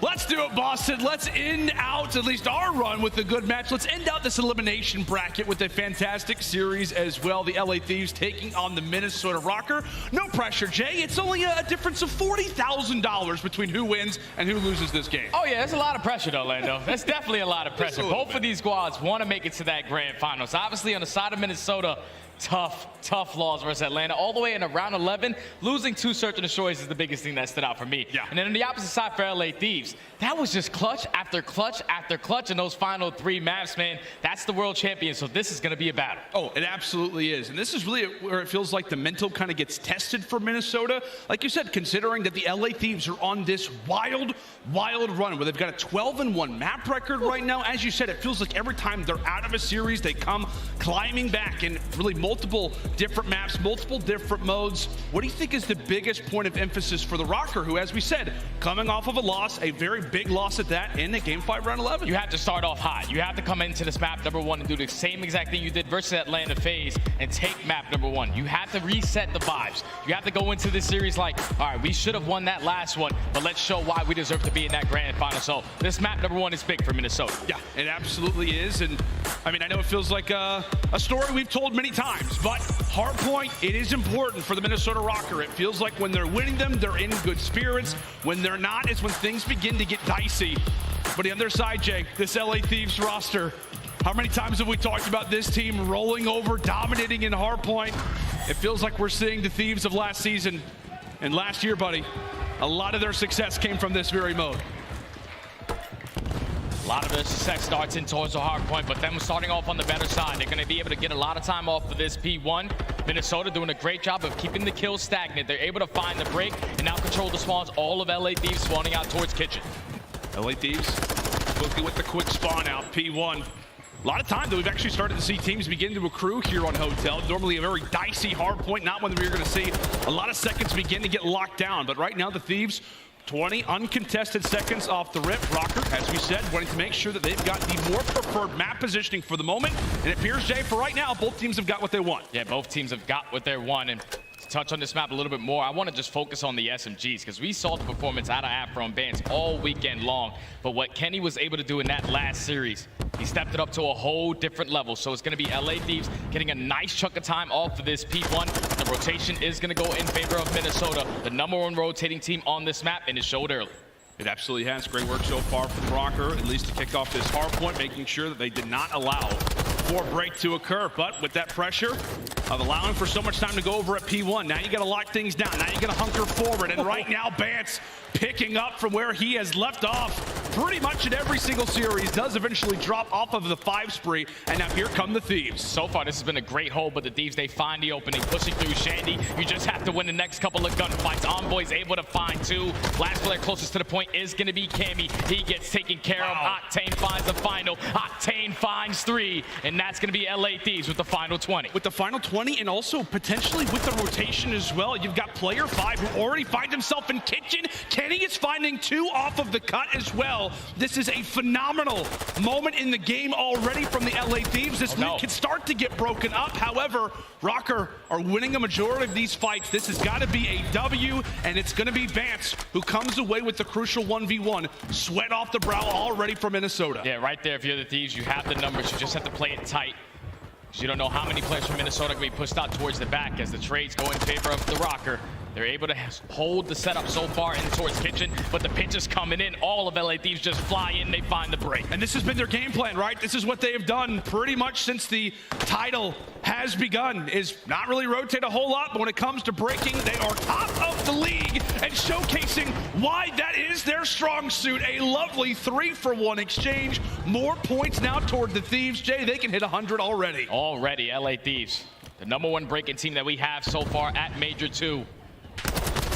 Let's do it, Boston. Let's end out at least our run with a good match. Let's end out this elimination bracket with a fantastic series as well. The LA Thieves taking on the Minnesota RØKKR. No pressure, Jay. It's only a difference of $40,000 between who wins and who loses this game. Oh, yeah, there's a lot of pressure, though, Lando. That's definitely a lot of pressure. Both of these squads want to make it to that grand finals. Obviously, on the side of Minnesota, tough loss versus Atlanta. All the way in round 11, losing 2 search and destroys is the biggest thing that stood out for me. Yeah. And then on the opposite side for LA Thieves, that was just clutch after clutch after clutch in those final 3 maps, man. That's the world champion, so this is going to be a battle. Oh, it absolutely is. And this is really where it feels like the mental kind of gets tested for Minnesota. Like you said, considering that the LA Thieves are on this wild run where they've got a 12-1 map record right now. As you said, it feels like every time they're out of a series, they come climbing back in really multiple different maps, multiple different modes. What do you think is the biggest point of emphasis for the RØKKR, who, as we said, coming off of a loss, a very big loss at that, in the Game 5 round 11? You have to start off hot. You have to come into this map number 1 and do the same exact thing you did versus Atlanta FaZe and take map number 1. You have to reset the vibes. You have to go into this series like, all right, we should have won that last one, but let's show why we deserve to be in that grand final. So this map number 1 is big for Minnesota. Yeah, it absolutely is. And I mean, I know it feels like a story we've told many times, but hardpoint, it is important for the Minnesota RØKKR. It feels like when they're winning them, they're in good spirits. When they're not, is when things begin to get dicey. But the other side, Jay, this LA Thieves roster, how many times have we talked about this team rolling over, dominating in hardpoint? It feels like we're seeing the Thieves of last season. And last year, buddy, a lot of their success came from this very mode. A lot of their success starts in towards the hard point, but them starting off on the better side. They're going to be able to get a lot of time off for this P1. Minnesota doing a great job of keeping the kills stagnant. They're able to find the break and now control the spawns. All of LA Thieves spawning out towards Kitchen. LA Thieves quickly with the quick spawn out, P1. A lot of time that we've actually started to see teams begin to accrue here on Hotel. Normally a very dicey hard point, not one that we're going to see a lot of seconds begin to get locked down. But right now the Thieves, 20 uncontested seconds off the rip. RØKKR, as we said, wanting to make sure that they've got the more preferred map positioning for the moment. And it appears, Jay, for right now, both teams have got what they want. Yeah, both teams have got what they want. And to touch on this map a little bit more, I want to just focus on the SMGs, because we saw the performance out of Afro and Bans all weekend long. But what Kenny was able to do in that last series, he stepped it up to a whole different level. So it's going to be LA Thieves getting a nice chunk of time off of this P1. The rotation is going to go in favor of Minnesota, the #1 rotating team on this map, and it showed early. It absolutely has. Great work so far from RØKKR, at least to kick off this hard point, making sure that they did not allow for a break to occur. But with that pressure of allowing for so much time to go over at P1, now you got to lock things down. Now you got to hunker forward. And right now, Bance picking up from where he has left off. pretty much in every single series, does eventually drop off of the 5 spree, and now here come the Thieves. So far, this has been a great hold, but the Thieves, they find the opening, pushing through Shandy. You just have to win the next couple of gunfights. Envoy's able to find 2. Last player closest to the point is going to be Cammy. He gets taken care of. Octane finds the final. Octane finds 3, and that's going to be LA Thieves with the final 20. With the final 20, and also potentially with the rotation as well. You've got player 5 who already finds himself in kitchen. Kenny is finding 2 off of the cut as well. This is a phenomenal moment in the game already from the LA Thieves. This lead can start to get broken up. However, RØKKR are winning a majority of these fights. This has got to be a W, and it's going to be Vance who comes away with the crucial 1v1. Sweat off the brow already from Minnesota. Yeah, right there. If you're the Thieves, you have the numbers. You just have to play it tight. You don't know how many players from Minnesota can be pushed out towards the back as the trades go in favor of the RØKKR. They're able to hold the setup so far in towards kitchen, but the pitch is coming in. All of LA Thieves just fly in, they find the break. And this has been their game plan, right? This is what they have done pretty much since the title has begun, is not really rotate a whole lot, but when it comes to breaking, they are top of the league and showcasing why that is their strong suit. A lovely 3-for-1 exchange. More points now toward the Thieves. Jay, they can hit 100 already. Already, LA Thieves, the #1 breaking team that we have so far at Major 2.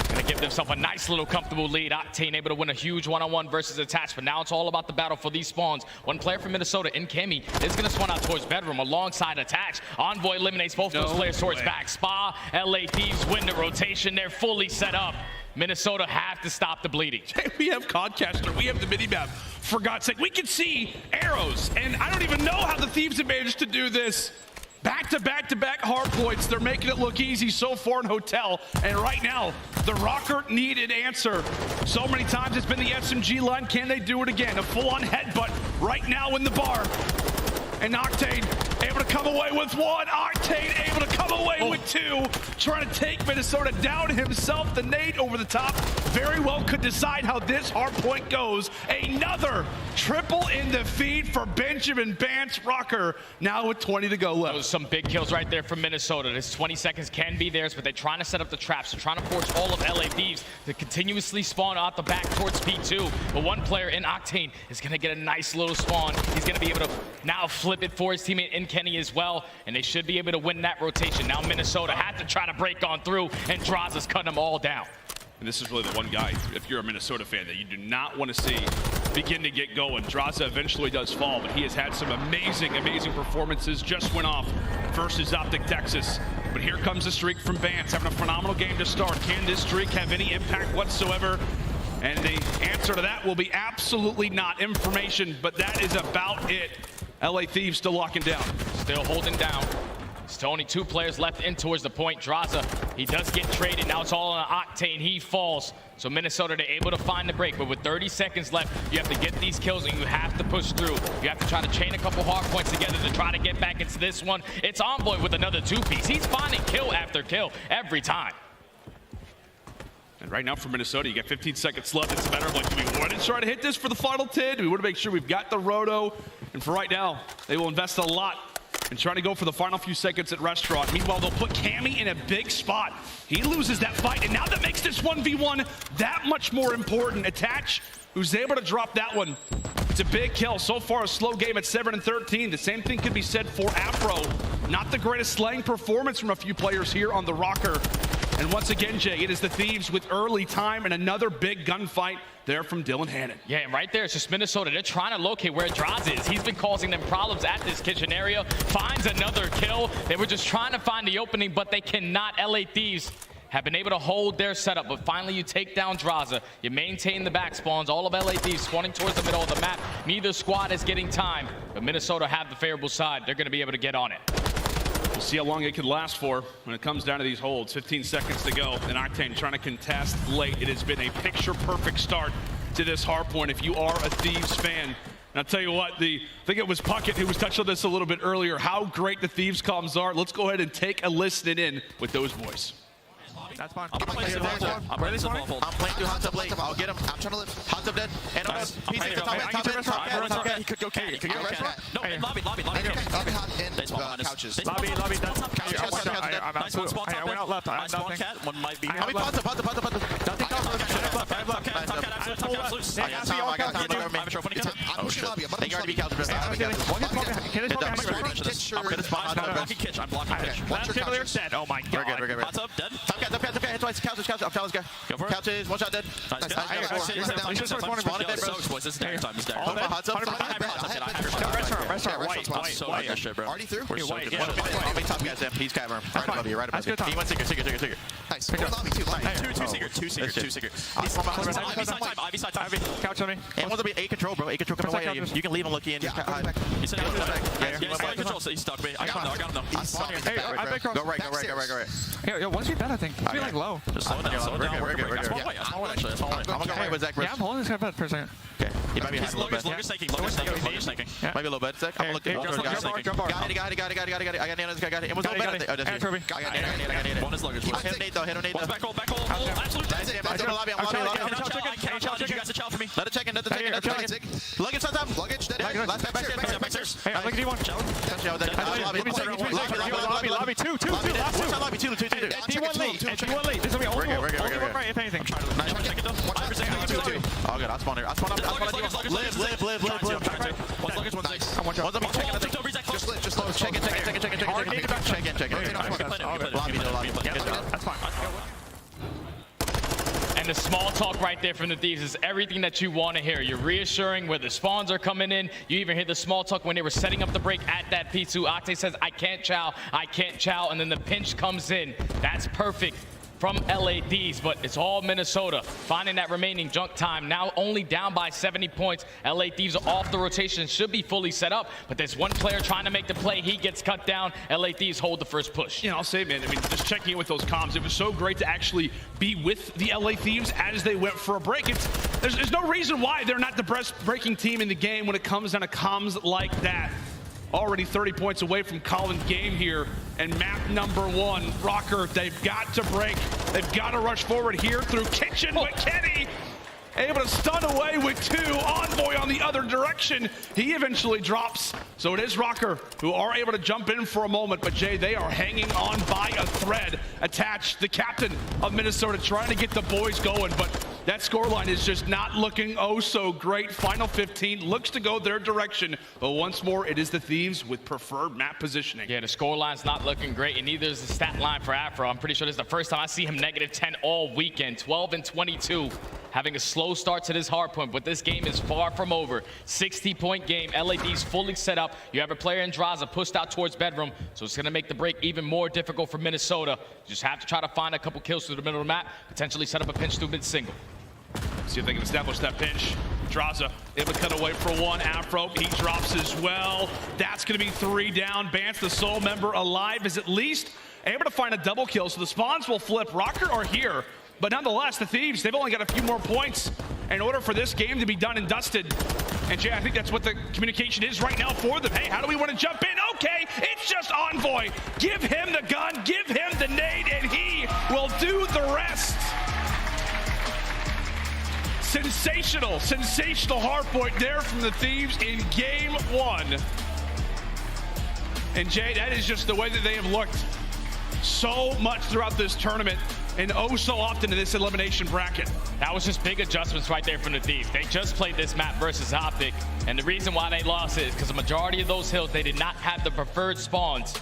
Gonna give themselves a nice little comfortable lead. Octane able to win a huge one-on-one versus Attach, but now it's all about the battle for these spawns. One player from Minnesota in Cammy is gonna spawn out towards bedroom alongside Attach. Envoy eliminates both those players towards back. Spa, LA Thieves win the rotation. They're fully set up. Minnesota have to stop the bleeding. We have Codcaster, we have the mini-map. For God's sake, we can see arrows, and I don't even know how the Thieves have managed to do this. Back-to-back-to-back hard points. They're making it look easy so far in Hotel. And right now, the RØKKR need an answer. So many times it's been the SMG line. Can they do it again? A full-on headbutt right now in the bar. And Octane able to come away with 1. Octane able to come away with 2. Trying to take Minnesota down himself. The nade over the top very well could decide how this hard point goes. Another triple in the feed for Benjamin Bance. RØKKR now with 20 to go left. Those are some big kills right there from Minnesota. This 20 seconds can be theirs, but they're trying to set up the traps. They're trying to force all of LA Thieves to continuously spawn out the back towards P2. But one player in Octane is going to get a nice little spawn. He's going to be able to now flip it for his teammate in Kenny as well, and they should be able to win that rotation. Now Minnesota had to try to break on through, and Draza's cutting them all down. And this is really the one guy, if you're a Minnesota fan, that you do not want to see begin to get going. Draza eventually does fall, but he has had some amazing, amazing performances. Just went off versus OpTic Texas. But here comes the streak from Vance, having a phenomenal game to start. Can this streak have any impact whatsoever? And the answer to that will be absolutely not. Information, but that is about it. LA Thieves still locking down. Still holding down. Still only 2 players left in towards the point. Draza, he does get traded. Now it's all on Octane. He falls. So Minnesota, they're able to find the break. But with 30 seconds left, you have to get these kills and you have to push through. You have to try to chain a couple hard points together to try to get back into this one. It's Envoy with another 2-piece. He's finding kill after kill every time. And right now for Minnesota, you got 15 seconds left. It's a matter of like, do we want to try to hit this for the final 10? Do we want to make sure we've got the roto? And for right now, they will invest a lot in trying to go for the final few seconds at Restaurant. Meanwhile, they'll put Cammy in a big spot. He loses that fight, and now that makes this 1v1 that much more important. Attach, who's able to drop that one. It's a big kill. So far, a slow game at 7 and 13. The same thing could be said for Afro. Not the greatest slaying performance from a few players here on the RØKKR. And once again, Jay, it is the Thieves with early time and another big gunfight there from Dylan Hannon. Yeah, and right there, it's just Minnesota. They're trying to locate where Draz is. He's been causing them problems at this kitchen area. Finds another kill. They were just trying to find the opening, but they cannot. LA Thieves have been able to hold their setup, but finally you take down Draza. You maintain the back spawns. All of LA Thieves spawning towards the middle of the map. Neither squad is getting time, but Minnesota have the favorable side. They're going to be able to get on it. We'll see how long it can last for when it comes down to these holds. 15 seconds to go, and Octane trying to contest late. It has been a picture-perfect start to this hardpoint if you are a Thieves fan. And I'll tell you what, I think it was Puckett who was touched on this a little bit earlier, how great the Thieves comms are. Let's go ahead and take a listen in with those boys. That's fine. I'm playing through hot tub. I'm playing through hot tub late. I'll get him. I'm trying to live. Hot tub dead. And I'm top mid. He could go carry. He could get restaurant. No, lobby. Lobby hot in couches. Lobby. I went out left. I have nothing. One might be. I got time. I got time. lobby. I'm They about already to beat Couch. I'm blocking pitch. What's your couch? Dead. Oh my god. We're good. Hot tub, dead. Top guy. Hit twice. Couch. I'm telling this guy. Go for it. Couch is one shot dead. Nice. Spawn it dead, bro. Boys, this is damn time. This is damn Hold my time. hot tub. Restaurant. White. Already through? We're so good. I'll make top guys down. He's cavern. Right above you. Right above you. He went Seeker. Nice. Lobby, two. Two Seeker. Ivy side time. Couch on me. And one's gonna be A control, bro. A control coming away. You can leave him looking in. He said he's control, so he stuck me. I got him though. Go right. Yo, one's dead, I think. I feel like low. Just slow down. We're good. That's one way, actually. That's one way. I'm gonna go right with Zach first. Yeah, I'm holding this guy bed for a second. Okay. He might be hiding a little bit. Logan's snaking. Might be a little bit. Zach, I'm gonna look at Got it. Got it. I got nailed this guy. Got it. It was a little bit. Oh, that's you. I got it. One is luggage. Hit him Nate though. Back hole. Absolutely. That's it. I'm lobby. I can't challenge you guys to challenge for me. Let it check in. Luggage on top. Luggage. Last back stairs. Hey, I'm looking at D1. Lobby 2. Lobby 2. D1 late. This is gonna be all right, if anything. Oh, good. I'll spawn here. I'll spawn up. Live. One's luggage, one's six. One's up. Just low. Check in. Lobby. That's fine. And the small talk right there from the Thieves is everything that you want to hear. You're reassuring where the spawns are coming in. You even hear the small talk when they were setting up the break at that P2. OpTic says, I can't chow, and then the pinch comes in. That's perfect from LA Thieves, but it's all Minnesota. Finding that remaining junk time, now only down by 70 points. LA Thieves are off the rotation, should be fully set up, but there's one player trying to make the play. He gets cut down. LA Thieves hold the first push. Yeah, I'll say, man, I mean, just checking in with those comms, it was so great to actually be with the LA Thieves as they went for a break. There's no reason why they're not the best breaking team in the game when it comes down to comms like that. Already 30 points away from Colin's game here. And map number 1, RØKKR, they've got to break. They've got to rush forward here through Kitchen, but Kenny able to stun away with 2. Envoy on the other direction. He eventually drops. So it is RØKKR who are able to jump in for a moment. But Jay, they are hanging on by a thread attached. The captain of Minnesota trying to get the boys going. But that scoreline is just not looking oh so great. Final 15 looks to go their direction. But once more, it is the Thieves with preferred map positioning. Yeah, the scoreline's not looking great, and neither is the stat line for Afro. I'm pretty sure this is the first time I see him -10 all weekend. 12 and 22. Having a slow start to this hardpoint, but this game is far from over. 60-point game. LAD's fully set up. You have a player in Draza pushed out towards bedroom, so it's going to make the break even more difficult for Minnesota. You just have to try to find a couple kills through the middle of the map, potentially set up a pinch through mid-single. See if they can establish that pinch. Draza able to cut away for 1. Afro, he drops as well. That's going to be 3 down. Bance, the sole member alive, is at least able to find a double kill, so the spawns will flip. RØKKR are here. But nonetheless, the Thieves, they've only got a few more points in order for this game to be done and dusted. And Jay, I think that's what the communication is right now for them. Hey, how do we want to jump in? Okay, it's just Envoy. Give him the gun, give him the nade, and he will do the rest. Sensational hardpoint there from the Thieves in game 1. And Jay, that is just the way that they have looked so much throughout this tournament and oh so often in this elimination bracket. That was just big adjustments right there from the Thieves. They just played this map versus OpTic, and the reason why they lost is because the majority of those hills, they did not have the preferred spawns.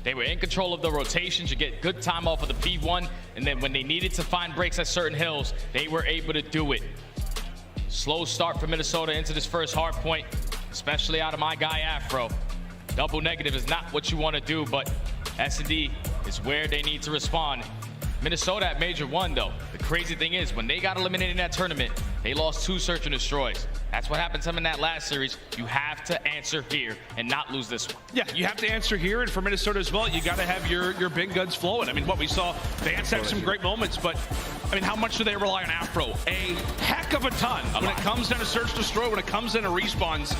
They were in control of the rotations. You get good time off of the P1, and then when they needed to find breaks at certain hills, they were able to do it. Slow start for Minnesota into this first hard point, especially out of my guy Afro. Double negative is not what you want to do, but S&D is where they need to respond. Minnesota at Major 1, though. The crazy thing is, when they got eliminated in that tournament, they lost 2 search and destroys. That's what happened to them in that last series. You have to answer here and not lose this one. Yeah, you have to answer here, and for Minnesota as well, you got to have your big guns flowing. I mean, what we saw, Vance had some great moments, but I mean, how much do they rely on Afro? A heck of a ton. When it comes down to search destroy, when it comes down to respawns,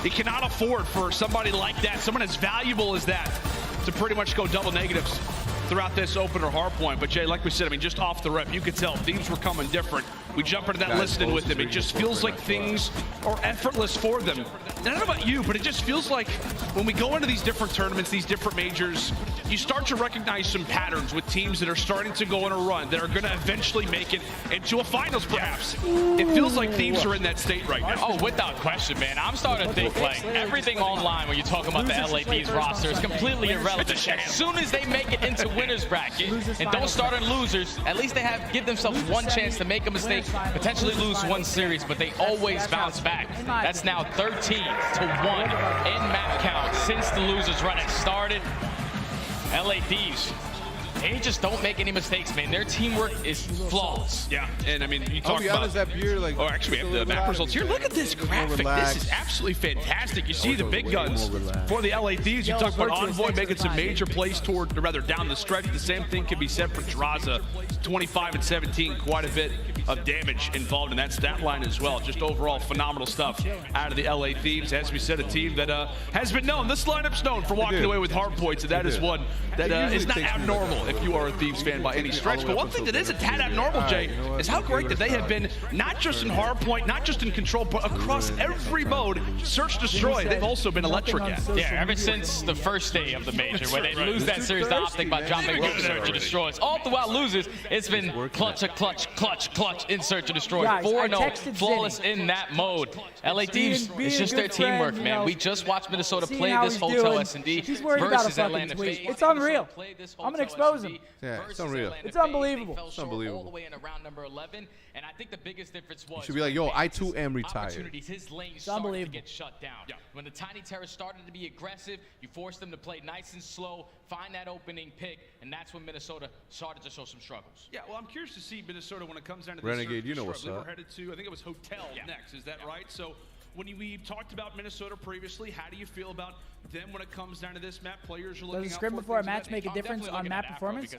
you cannot afford for somebody like that, someone as valuable as that, to pretty much go double negatives throughout this opener hardpoint. But Jay, like we said, I mean, just off the rep, you could tell Thieves were coming different. We jump into that listening with them. It just feels like things are effortless for them. And I don't know about you, but it just feels like when we go into these different tournaments, these different majors, you start to recognize some patterns with teams that are starting to go on a run, that are going to eventually make it into a finals, perhaps. It feels like Thieves are in that state right now. Oh, without question, man. I'm starting to think like everything online when you talk about the LA Thieves roster is completely irrelevant. As soon as they make it into winners bracket and don't start on losers, at least they give themselves one chance to make a mistake, potentially lose one series, but they always bounce back. That's now 13-1 in map count since the losers run it started. LA Thieves, they just don't make any mistakes, man. Their teamwork is flawless. Yeah, and I mean, you talk about... honest, that beer, like, oh, actually, we have the map results here. Look at this graphic. This is absolutely fantastic. You see the big guns for the LA Thieves. You talk about Envoy making some major plays toward, or rather, down the stretch. The same thing can be said for Draza. 25 and 17, quite a bit of damage involved in that stat line as well. Just overall phenomenal stuff out of the LA Thieves. As we said, a team that has been known, this lineup's known for walking away with hard points, and that is one that is not abnormal if you are a Thieves fan by any stretch. But one thing that is a tad abnormal, Jay, is how great that they have been, not just in hard point, not just in control, but across every mode, search, destroy. They've also been electric at. Yeah, ever since the first day of the major, where they lose that series to OpTic by dropping Search and Destroys. All throughout losers, it's been clutch, in Search and Destroy. 4-0, flawless in that mode. LA Thieves, it's just their teamwork, man. We just watched Minnesota play this Hotel S&D versus Atlanta FaZe. It's unreal. I'm going to expose him. Yeah, it's unreal. It's unbelievable. It's unbelievable. All the way in round number 11, and I think the biggest difference was... You should be like, yo, I too am retired. His lane started to get shut down. Yeah. When the Tiny Terrors started to be aggressive, you forced them to play nice and slow, find that opening pick, and that's when Minnesota started to show some struggles. Yeah, well, I'm curious to see Minnesota when it comes down to Renegade, this. you know what's up. We're headed to, I think it was Hotel next, is that right? So when we talked about Minnesota previously, how do you feel about them when it comes down to this map? Players are looking Does a scrim before a match make a difference on map performance?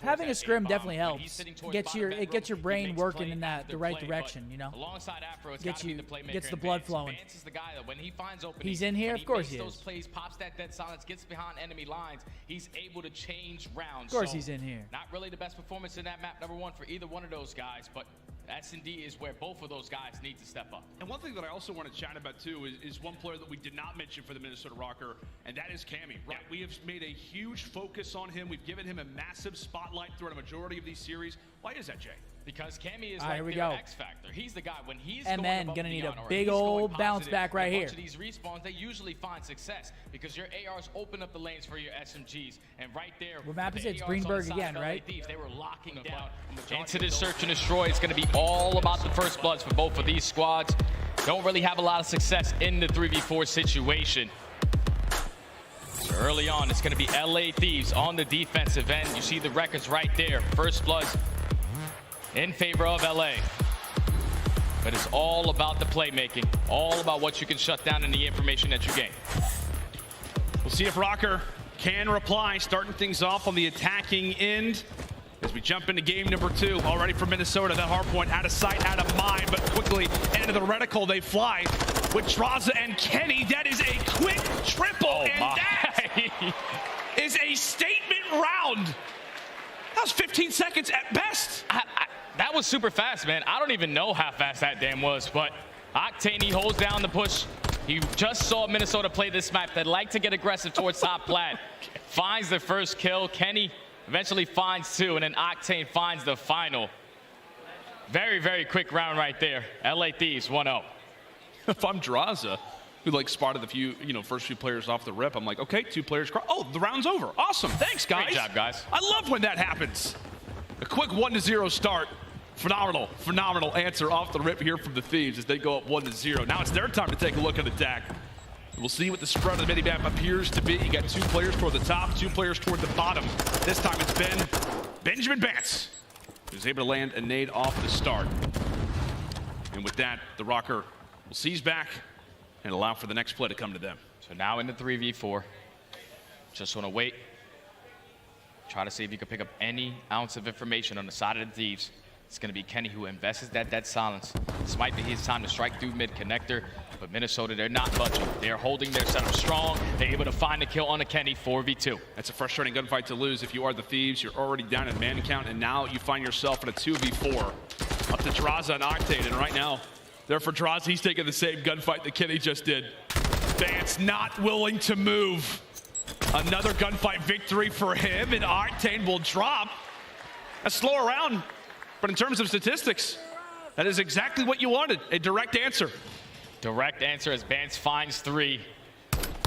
Having a scrim definitely helps. It gets your brain working in the right direction, you know. Alongside Afro, gets the blood flowing. Is the guy that when he finds opening, he's in here, of course he is. Those plays, pops that dead silence, gets behind enemy lines. He's able to change rounds. Of course he's in here. Not really the best performance in that map, number one, for either one of those guys, but S&D is where both of those guys need to step up. And one thing that I also want to chat about too is one player that we did not mention for the Minnesota RØKKR, and that is Cammy. Right? We have made a huge focus on him. We've given him a massive spotlight throughout a majority of these series. Why is that, Jay? Because Cammy is like their X factor. He's the guy when he's MN gonna need a big old bounce back right here. These respawns, they usually find success because your ARs open up the lanes for your SMGs, and right there. What map is it? It's Greenberg again, right? They were locking down into this Search and Destroy. It's gonna be all about the first bloods for both of these squads. Don't really have a lot of success in the 3v4 situation. So early on, it's gonna be LA Thieves on the defensive end. You see the records right there. First bloods in favor of LA. But it's all about the playmaking, all about what you can shut down and the information that you gain. We'll see if RØKKR can reply, starting things off on the attacking end. As we jump into game number 2, already from Minnesota, that hard point out of sight, out of mind, but quickly into the reticle they fly with Draza and Kenny. That is a quick triple, and that is a statement round. That was 15 seconds at best. That was super fast, man. I don't even know how fast that damn was, but Octane, he holds down the push. He just saw Minnesota play this map. They like to get aggressive towards top plat. Finds the first kill. Kenny eventually finds 2, and then Octane finds the final. Very, very quick round right there. LA Thieves 1-0. If I'm Draza, who spotted the first few players off the rip, I'm like, okay, 2 players. Oh, the round's over. Awesome. Thanks, guys. Great job, guys. I love when that happens. A quick 1-0 start. Phenomenal answer off the rip here from the Thieves as they go up 1-0. Now it's their time to take a look at the attack. We'll see what the spread of the mini-map appears to be. You got 2 players toward the top, 2 players toward the bottom. This time it's been Benjamin Bance, who's able to land a nade off the start. And with that, the RØKKR will seize back and allow for the next play to come to them. So now in the 3v4. Just want to wait. Try to see if you can pick up any ounce of information on the side of the Thieves. It's going to be Kenny who invests that dead silence. This might be his time to strike through mid-connector, but Minnesota, they're not budging. They're holding their setup strong. They're able to find a kill on a Kenny, 4v2. That's a frustrating gunfight to lose if you are the Thieves. You're already down in man count, and now you find yourself in a 2v4. Up to Draza and Octane, and right now, there for Draza, he's taking the same gunfight that Kenny just did. Vance not willing to move. Another gunfight victory for him, and Octane will drop. A slower round, but in terms of statistics, that is exactly what you wanted, a direct answer. Direct answer as Bance finds 3.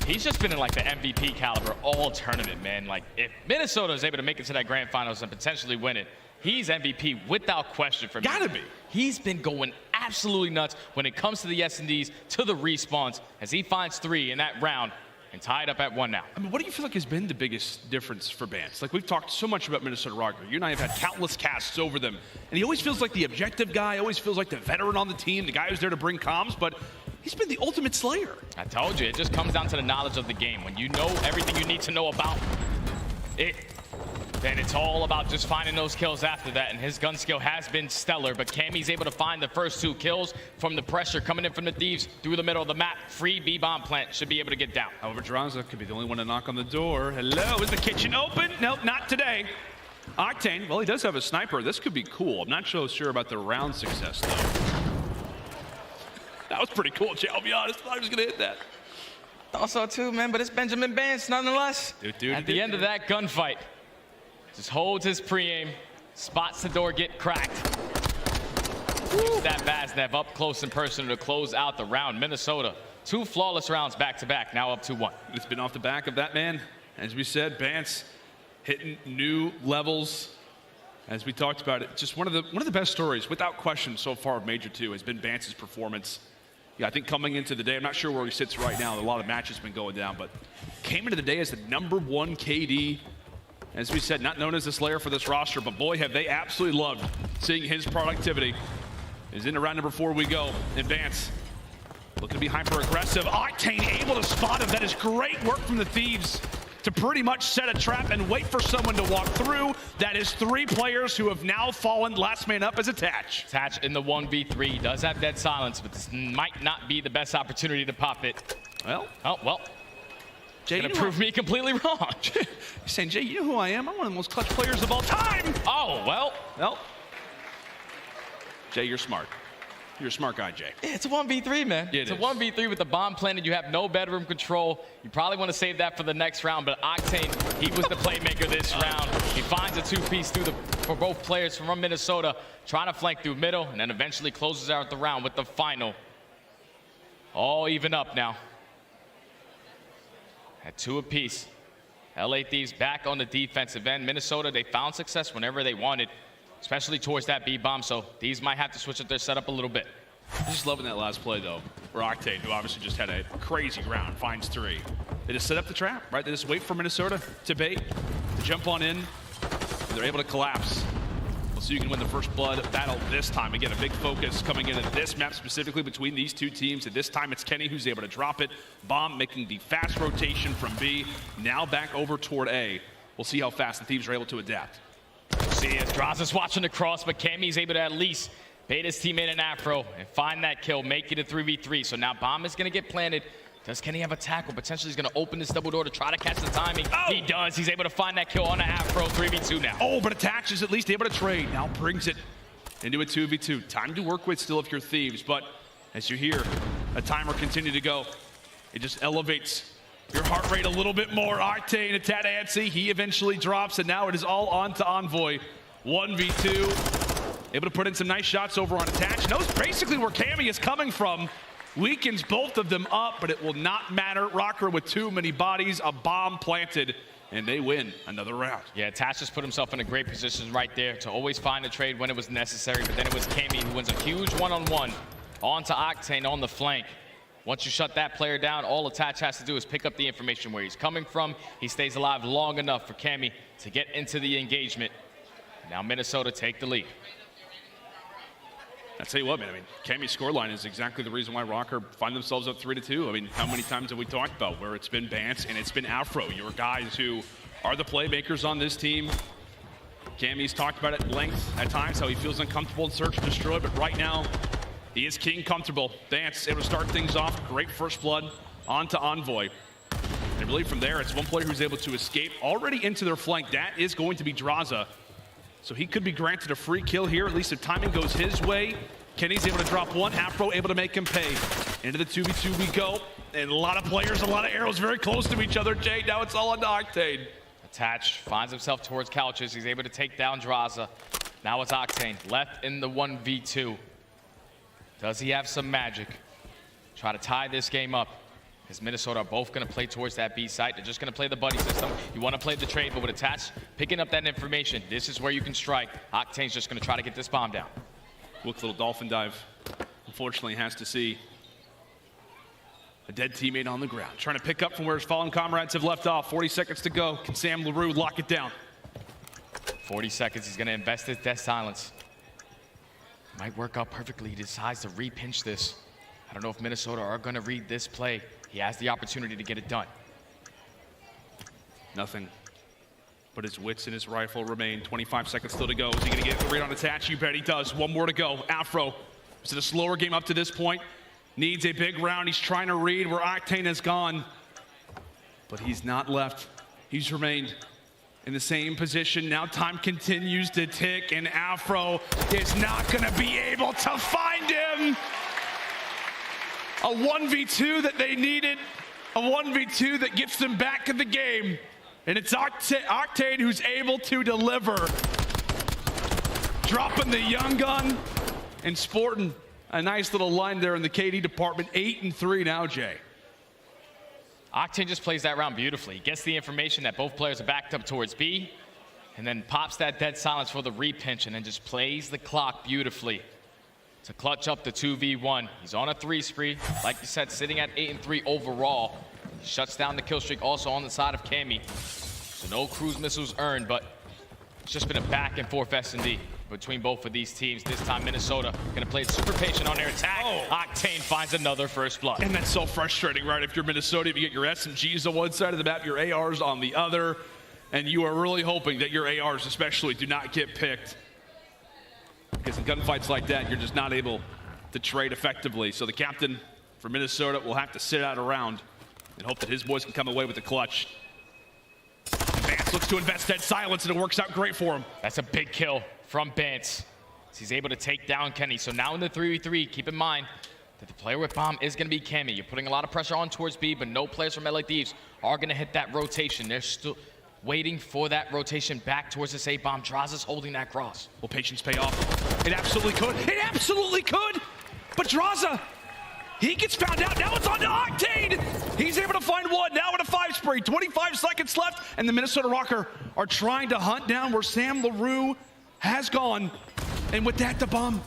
He's just been in like the MVP caliber all tournament, man. Like if Minnesota is able to make it to that grand finals and potentially win it, he's MVP without question for me. Gotta be. He's been going absolutely nuts when it comes to the S&Ds, to the respawns, as he finds 3 in that round and tied up at 1 now. I mean, what do you feel like has been the biggest difference for Bance? Like, we've talked so much about Minnesota RØKKR. You and I have had countless casts over them. And he always feels like the objective guy, always feels like the veteran on the team, the guy who's there to bring comms, but he's been the ultimate slayer. I told you, it just comes down to the knowledge of the game. When you know everything you need to know about it, then it's all about just finding those kills after that, and his gun skill has been stellar, but Cammy's able to find the first 2 kills from the pressure coming in from the Thieves through the middle of the map. Free B-bomb plant, should be able to get down. However, Draza could be the only one to knock on the door. Hello, is the kitchen open? Nope, not today. Octane, well, he does have a sniper. This could be cool. I'm not so sure about the round success, though. That was pretty cool, Jay, I'll be honest. I was gonna hit that. Thought so too, man, but it's Benjamin Bance nonetheless. At the end of that gunfight, just holds his pre-aim, spots the door get cracked. Use that Vaznev up close and personal to close out the round. Minnesota, 2 flawless rounds back-to-back, now up 2-1. It's been off the back of that, man. As we said, Bance hitting new levels. As we talked about it, just one of the best stories, without question, so far of Major 2 has been Bance's performance. Yeah, I think coming into the day, I'm not sure where he sits right now. A lot of matches have been going down, but came into the day as the #1 KD. As we said, not known as the Slayer for this roster, but boy, have they absolutely loved seeing his productivity. Is into round number 4 we go. And Bance looking to be hyper-aggressive. Octane able to spot him. That is great work from the Thieves to pretty much set a trap and wait for someone to walk through. That is 3 players who have now fallen. Last man up is Attach. Attach in the 1v3. He does have dead silence, but this might not be the best opportunity to pop it. Well. Oh, well. Jay, gonna prove me completely wrong. You're saying, Jay, you know who I am? I'm one of the most clutch players of all time. Oh, well. Well. Jay, you're smart. You're a smart guy, Jay. Yeah, it's a 1v3, man. Yeah, it's a 1v3 with the bomb planted. You have no bedroom control. You probably want to save that for the next round, but Octane, he was the playmaker this round. He finds a 2-piece for both players from Minnesota, trying to flank through middle, and then eventually closes out the round with the final. All even up now. At 2 apiece. LA Thieves back on the defensive end. Minnesota, they found success whenever they wanted, especially towards that B-bomb, so Thieves might have to switch up their setup a little bit. I'm just loving that last play, though, where Octane, who obviously just had a crazy round, finds 3. They just set up the trap, right? They just wait for Minnesota to bait, to jump on in, and they're able to collapse. So you can win the first blood battle this time. Again, a big focus coming into this map specifically between these 2 teams. And this time it's Kenny who's able to drop it. Bomb making the fast rotation from B. Now back over toward A. We'll see how fast the Thieves are able to adapt. See, as Draza's watching the cross, but Cammy's able to at least bait his teammate in Afro and find that kill, make it a 3v3. So now bomb is going to get planted. Does Kenny have a tackle? Potentially he's going to open this double door to try to catch the timing. Oh! He does. He's able to find that kill on the Afro. 3v2 now. Oh, but Attach is at least able to trade. Now brings it into a 2v2. Time to work with still if you're Thieves. But as you hear a timer continue to go, it just elevates your heart rate a little bit more. Octane and Tadansi, he eventually drops, and now it is all on to Envoy. 1v2. Able to put in some nice shots over on Attach. Knows basically where Cammy is coming from. Weakens both of them up, but it will not matter. RØKKR with too many bodies, a bomb planted, and they win another round. Yeah, Attach just put himself in a great position right there to always find a trade when it was necessary, but then it was Cammy who wins a huge one-on-one onto Octane on the flank. Once you shut that player down, all Attach has to do is pick up the information where he's coming from. He stays alive long enough for Cammy to get into the engagement. Now Minnesota take the lead. I'll tell you what, man, Cammy's scoreline is exactly the reason why RØKKR find themselves up 3-2. I mean, how many times have we talked about where it's been Bance and it's been Afro, your guys who are the playmakers on this team. Cammy's talked about it at length at times, how he feels uncomfortable in search and destroy, but right now, he is king comfortable. Bance able to start things off. Great first blood onto Envoy. And really from there, it's one player who's able to escape already into their flank. That is going to be Draza. So he could be granted a free kill here, at least if timing goes his way. Kenny's able to drop one. Afro able to make him pay. Into the 2v2 we go. And a lot of players, a lot of arrows very close to each other. Jay, now it's all on to Octane. Attach, finds himself towards couches. He's able to take down Draza. Now it's Octane, left in the 1v2. Does he have some magic? Try to tie this game up. Because Minnesota are both going to play towards that B site. They're just going to play the buddy system. You want to play the trade, but with Attach picking up that information, this is where you can strike. Octane's just going to try to get this bomb down. Quick little dolphin dive. Unfortunately, has to see a dead teammate on the ground. Trying to pick up from where his fallen comrades have left off. 40 seconds to go. Can Sam LaRue lock it down? 40 seconds. He's going to invest his death silence. Might work out perfectly. He decides to repinch this. I don't know if Minnesota are going to read this play. He has the opportunity to get it done. Nothing but his wits and his rifle remain. 25 seconds still to go. Is he going to get the read on Attach? You bet he does. One more to go. Afro. Is it a slower game up to this point? Needs a big round. He's trying to read where Octane has gone. But he's not left. He's remained in the same position. Now time continues to tick, and Afro is not going to be able to find him. A 1v2 that they needed. A 1v2 that gets them back in the game. And it's Octane who's able to deliver. Dropping the young gun and sporting a nice little line there in the KD department. 8-3 now, Jay. Octane just plays that round beautifully. He gets the information that both players are backed up towards B, and then pops that dead silence for the repinch, and then just plays the clock beautifully to clutch up the 2v1. He's on a 3 spree. Like you said, sitting at 8-3 overall. Shuts down the kill streak also on the side of Cammy. So no cruise missiles earned, but it's just been a back and forth S&D between both of these teams. This time Minnesota gonna play super patient on their attack. Octane finds another first blood. And that's so frustrating, right? If you're Minnesota, you get your SMGs on one side of the map, your ARs on the other, and you are really hoping that your ARs especially do not get picked. Because in gunfights like that, you're just not able to trade effectively. So the captain for Minnesota will have to sit out a round and hope that his boys can come away with the clutch. Vance looks to invest dead silence, and it works out great for him. That's a big kill from Vance. He's able to take down Kenny. So now in the 3v3, keep in mind that the player with bomb is going to be Cammy. You're putting a lot of pressure on towards B, but no players from LA Thieves are going to hit that rotation. They're still waiting for that rotation back towards this A-bomb. Draza's holding that cross. Will patience pay off? It absolutely could. It absolutely could. But Draza, he gets found out. Now it's on to Octane. He's able to find one. Now in a 5 spree. 25 seconds left. And the Minnesota RØKKR are trying to hunt down where Sam LaRue has gone. And with that, the bomb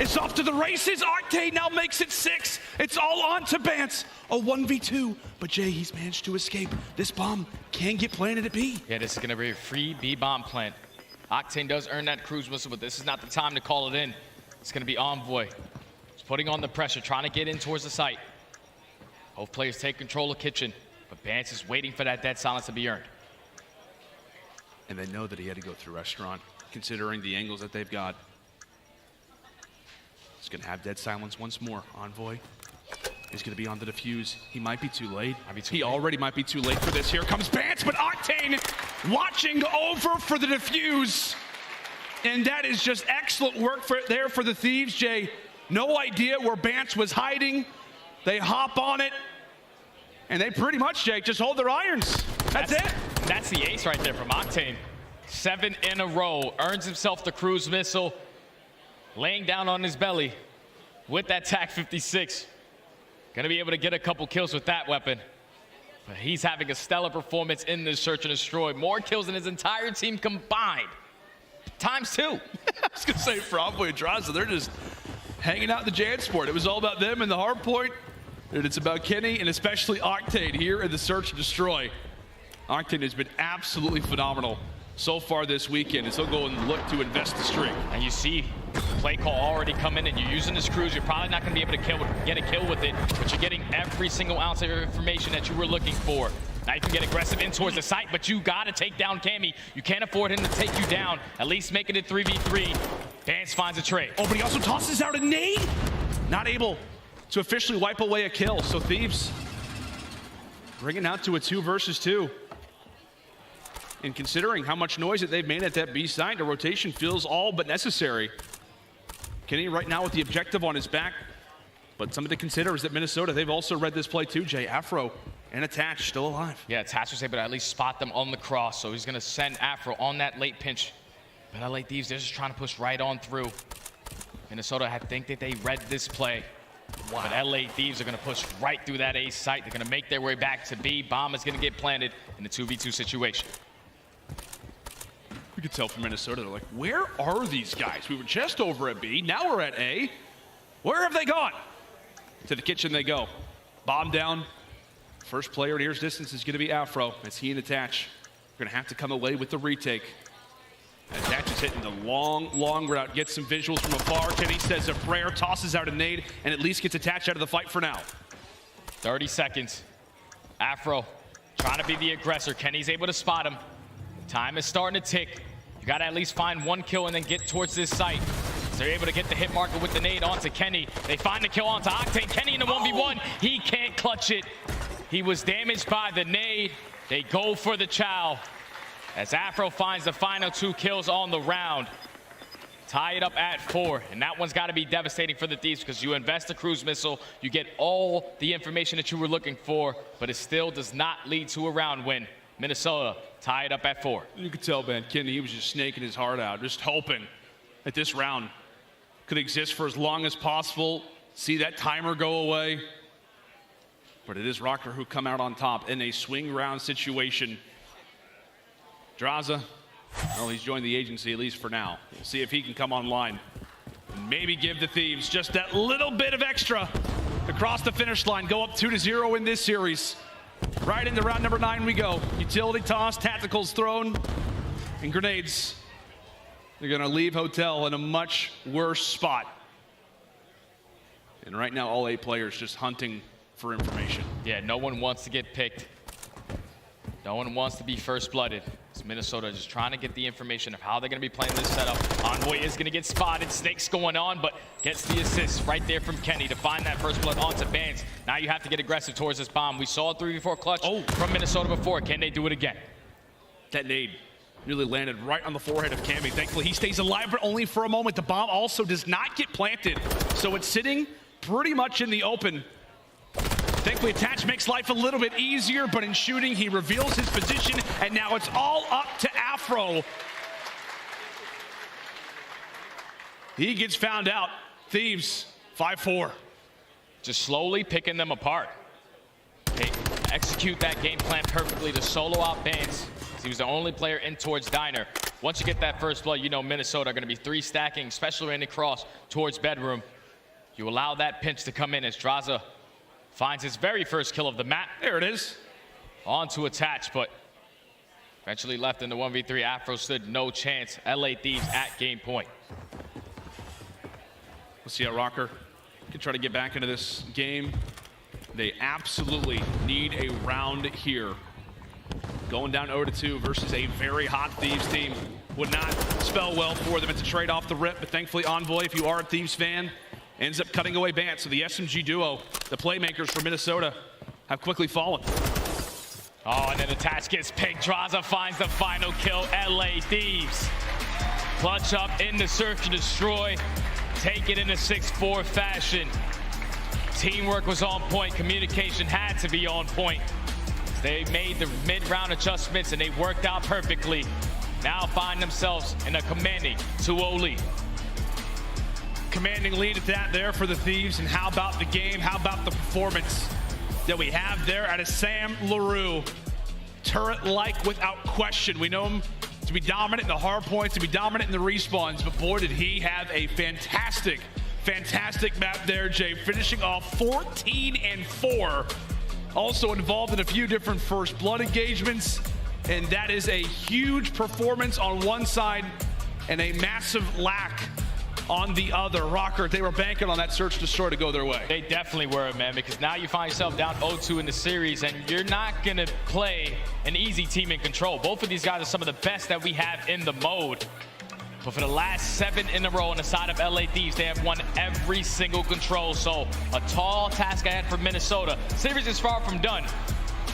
is off to the races. Octane now makes it 6. It's all on to Bance. A 1v2. But Jay, he's managed to escape. This bomb can get planted at B. Yeah, this is going to be a free B bomb plant. Octane does earn that cruise missile, but this is not the time to call it in. It's going to be Envoy. He's putting on the pressure, trying to get in towards the site. Both players take control of Kitchen, but Bance is waiting for that dead silence to be earned. And they know that he had to go through restaurant, considering the angles that they've got. He's going to have dead silence once more. Envoy is going to be on the defuse. He might be too late. He already might be too late for this. Here comes Bance, but Octane watching over for the defuse. And that is just excellent work there for the Thieves, Jay. No idea where Bance was hiding. They hop on it, and they pretty much, Jake, just hold their irons. That's it. That's the ace right there from Octane. 7 in a row, earns himself the cruise missile, laying down on his belly with that TAC 56. Gonna be able to get a couple kills with that weapon. But he's having a stellar performance in this search and destroy. More kills than his entire team combined. ×2. I was gonna say, for Envoy and Draza, they're just hanging out in the JanSport. It was all about them and the hardpoint. And it's about Kenny and especially Octane here in the search and destroy. Octane has been absolutely phenomenal so far this weekend, as he'll go and look to invest the streak. And you see play call already come in, and you're using this cruise. You're probably not going to be able to get a kill with it, but you're getting every single ounce of information that you were looking for. Now you can get aggressive in towards the site, but you got to take down Cammy. You can't afford him to take you down. At least make it a 3v3. Vance finds a trade. Oh, but he also tosses out a nade. Not able to officially wipe away a kill. So Thieves bringing out to a 2 versus 2. And considering how much noise that they've made at that B side, the rotation feels all but necessary. Kenny right now with the objective on his back. But something to consider is that Minnesota, they've also read this play too, Jay. Afro and Attach still alive. Yeah, Attach was able to at least spot them on the cross, so he's going to send Afro on that late pinch. But LA Thieves, they're just trying to push right on through. Minnesota, I think that they read this play. Wow. But LA Thieves are going to push right through that A site. They're going to make their way back to B. Bomb is going to get planted in the 2v2 situation. You could tell from Minnesota, they're like, where are these guys? We were just over at B, now we're at A. Where have they gone? To the kitchen they go. Bomb down. First player at ear's distance is going to be Afro as he and Attach are going to have to come away with the retake. Attach is hitting the long route, gets some visuals from afar. Kenny says a prayer, tosses out a nade, and at least gets Attach out of the fight for now. 30 seconds. Afro trying to be the aggressor. Kenny's able to spot him. Time is starting to tick. You got to at least find one kill and then get towards this site. So they're able to get the hit marker with the nade onto Kenny. They find the kill onto Octane. Kenny in the 1v1. He can't clutch it. He was damaged by the nade. They go for the chow as Afro finds the final 2 kills on the round. Tie it up at 4, and that one's got to be devastating for the Thieves because you invest a cruise missile, you get all the information that you were looking for, but it still does not lead to a round win. Minnesota tie it up at 4. You could tell, man, Kenny, he was just snaking his heart out, just hoping that this round could exist for as long as possible, see that timer go away. But it is RØKKR who come out on top in a swing round situation. Draza, well, he's joined the agency at least for now. We'll see if he can come online and maybe give the Thieves just that little bit of extra to cross the finish line, go up 2-0 in this series. Right into round number 9 we go. Utility toss, tacticals thrown, and grenades. They're going to leave Hotel in a much worse spot. And right now, all 8 players just hunting for information. Yeah, no one wants to get picked. No one wants to be first-blooded. It's Minnesota just trying to get the information of how they're going to be playing this setup. Envoy is going to get spotted. Snake's going on, but gets the assist right there from Kenny to find that first blood onto Vance. Now you have to get aggressive towards this bomb. We saw a 3v4 clutch from Minnesota before. Can they do it again? That nade nearly landed right on the forehead of Cammy. Thankfully, he stays alive, but only for a moment. The bomb also does not get planted, so it's sitting pretty much in the open. Thankfully, Attach makes life a little bit easier, but in shooting, he reveals his position, and now it's all up to Afro. He gets found out. Thieves, 5-4. Just slowly picking them apart. They execute that game plan perfectly to solo out Vance. He was the only player in towards Diner. Once you get that first blood, you know Minnesota are going to be 3 stacking, especially in the cross towards bedroom. You allow that pinch to come in as Draza finds his very first kill of the map. There it is. On to Attach, but eventually left in the 1v3. Afro stood no chance. LA Thieves at game point. Let's see how RØKKR can try to get back into this game. They absolutely need a round here. Going down 0-2 versus a very hot Thieves team would not spell well for them. It's a trade off the rip, but thankfully Envoy, if you are a Thieves fan, ends up cutting away Bant. So the SMG duo, the playmakers for Minnesota, have quickly fallen. Oh, and then Attach gets picked. Draza finds the final kill. LA Thieves clutch up in the search and destroy. Take it in a 6-4 fashion. Teamwork was on point. Communication had to be on point. They made the mid-round adjustments and they worked out perfectly. Now find themselves in a commanding 2-0 lead. Commanding lead at that there for the Thieves. And how about the game? How about the performance that we have there out of Sam LaRue? Turret-like without question. We know him to be dominant in the hard points, to be dominant in the respawns, but boy, did he have a fantastic map there, Jay. Finishing off 14-4. Also involved in a few different first blood engagements, and that is a huge performance on one side and a massive lack on the other. RØKKR, they were banking on that search destroy to go their way. They definitely were, man, because now you find yourself down 0-2 in the series, and you're not going to play an easy team in control. Both of these guys are some of the best that we have in the mode. But for the last 7 in a row on the side of LA Thieves, they have won every single control. So a tall task ahead for Minnesota. Series is far from done,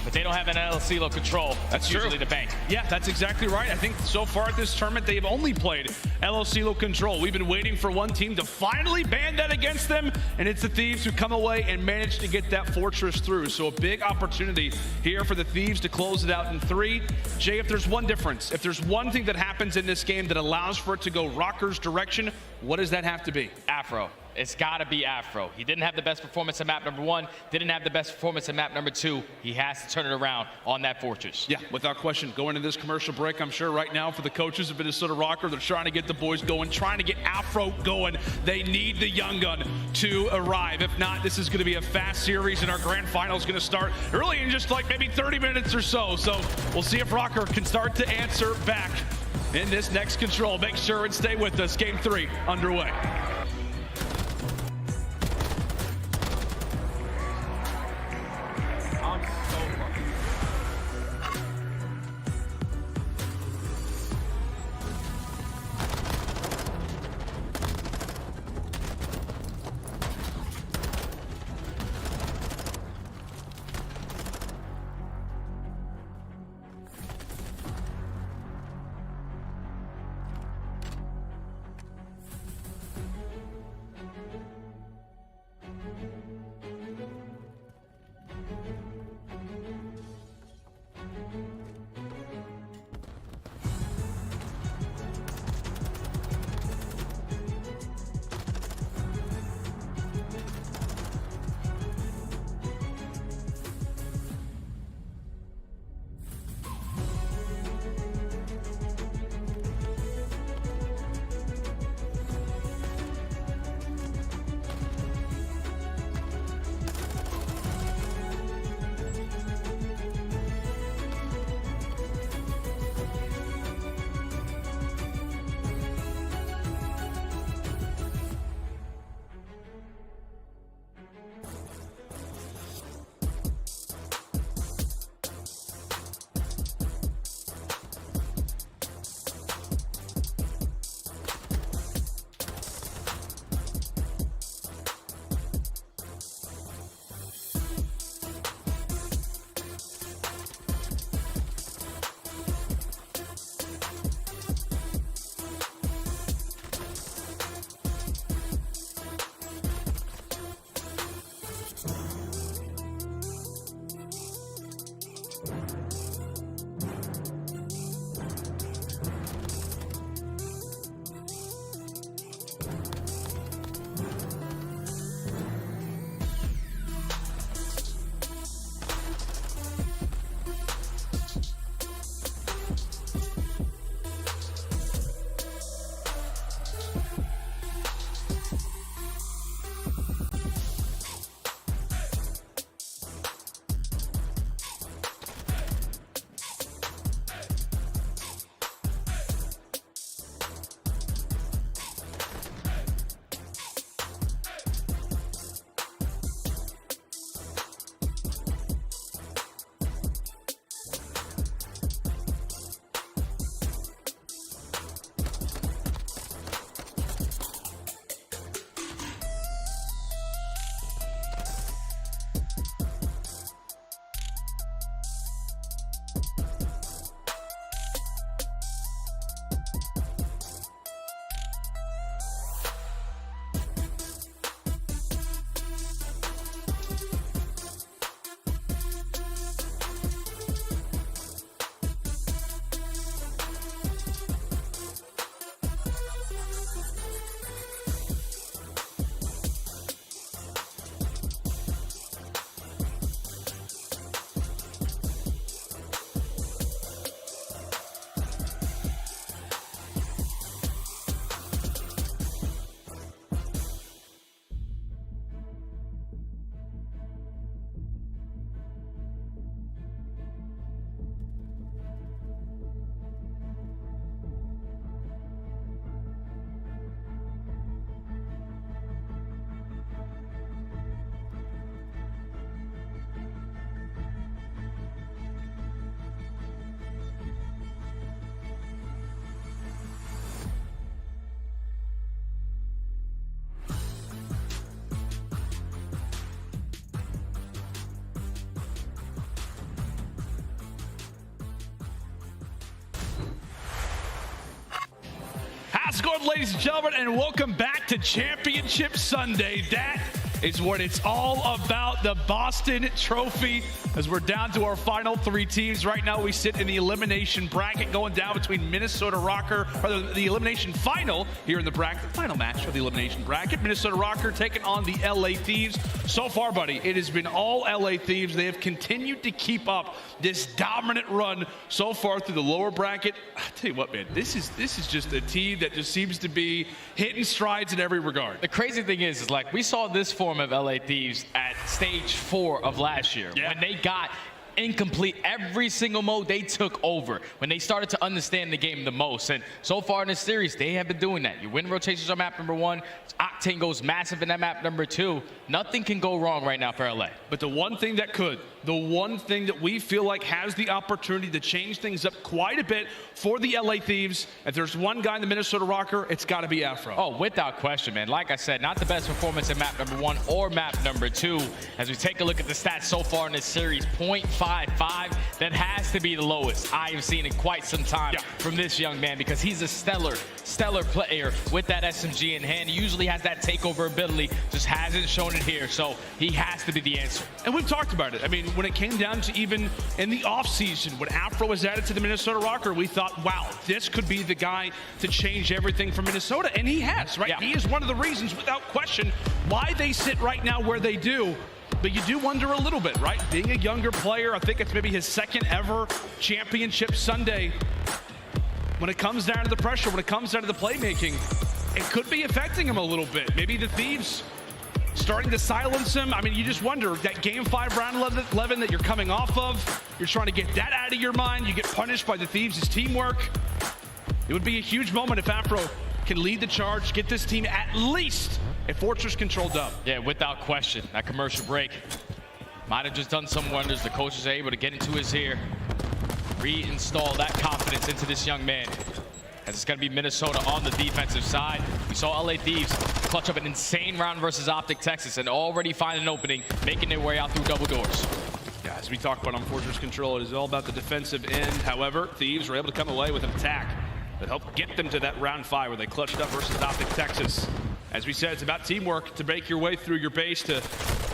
but they don't have an LCLO control. That's usually the bank. Yeah, that's exactly right. I think so far at this tournament, they've only played LOCLO control. We've been waiting for one team to finally ban that against them, and it's the Thieves who come away and manage to get that fortress through. So a big opportunity here for the Thieves to close it out in 3. Jay, if there's one difference, if there's one thing that happens in this game that allows for it to go RØKKR's direction, what does that have to be? Afro. It's got to be Afro. He didn't have the best performance in map number 1, didn't have the best performance in map number 2. He has to turn it around on that fortress. Yeah, without question. Going into this commercial break, I'm sure right now for the coaches of Minnesota RØKKR, they're trying to get the boys going, trying to get Afro going. They need the young gun to arrive. If not, this is going to be a fast series, and our grand final is going to start early in just like maybe 30 minutes or so. So we'll see if RØKKR can start to answer back in this next control. Make sure and stay with us. Game 3 underway. is going, ladies and gentlemen, and welcome back to Championship Sunday. That is what it's all about, the Boston Trophy. As we're down to our final 3 teams. Right now we sit in the elimination bracket going down between Minnesota RØKKR, or the elimination final here in the bracket, the final match of the elimination bracket. Minnesota RØKKR taking on the LA Thieves. So far, buddy, it has been all LA Thieves. They have continued to keep up this dominant run so far through the lower bracket. I tell you what, man, this is just a team that just seems to be hitting strides in every regard. The crazy thing is like we saw this form of LA Thieves at stage 4 of last year when they got incomplete every single mode they took over, when they started to understand the game the most. And so far in this series, they have been doing that. You win rotations on map number 1, Octane goes massive in that map number 2. Nothing can go wrong right now for LA. But the one thing that could, the one thing that we feel like has the opportunity to change things up quite a bit for the LA Thieves, if there's one guy in the Minnesota RØKKR, it's got to be Afro. Oh, without question, man. Like I said, not the best performance in map number 1 or map number 2. As we take a look at the stats so far in this series, 0.55, that has to be the lowest I have seen in quite some time from this young man, because he's a stellar player with that SMG in hand. He usually has that takeover ability, just hasn't shown it here, so he has to be the answer. And we've talked about it. I mean, when it came down to even in the offseason, when Afro was added to the Minnesota RØKKR, we thought, wow, this could be the guy to change everything for Minnesota, and he has, right? He is one of the reasons, without question, why they sit right now where they do. But you do wonder a little bit, right? Being a younger player, I think it's maybe his 2nd ever Championship Sunday. When it comes down to the pressure, when it comes down to the playmaking, it could be affecting him a little bit. Maybe the Thieves starting to silence him. I mean, you just wonder, that game 5 round 11 that you're coming off of, you're trying to get that out of your mind. You get punished by the Thieves' teamwork. It would be a huge moment if Afro can lead the charge, get this team at least a fortress control dub. Yeah, without question. That commercial break might have just done some wonders. The coaches are able to get into his ear, reinstall that confidence into this young man. As it's going to be Minnesota on the defensive side. We saw LA Thieves clutch up an insane round versus OpTic Texas and already find an opening, making their way out through double doors. Yeah, as we talk about on Fortress Control, it is all about the defensive end. However, Thieves were able to come away with an attack that helped get them to that round 5 where they clutched up versus OpTic Texas. As we said, it's about teamwork to break your way through your base, to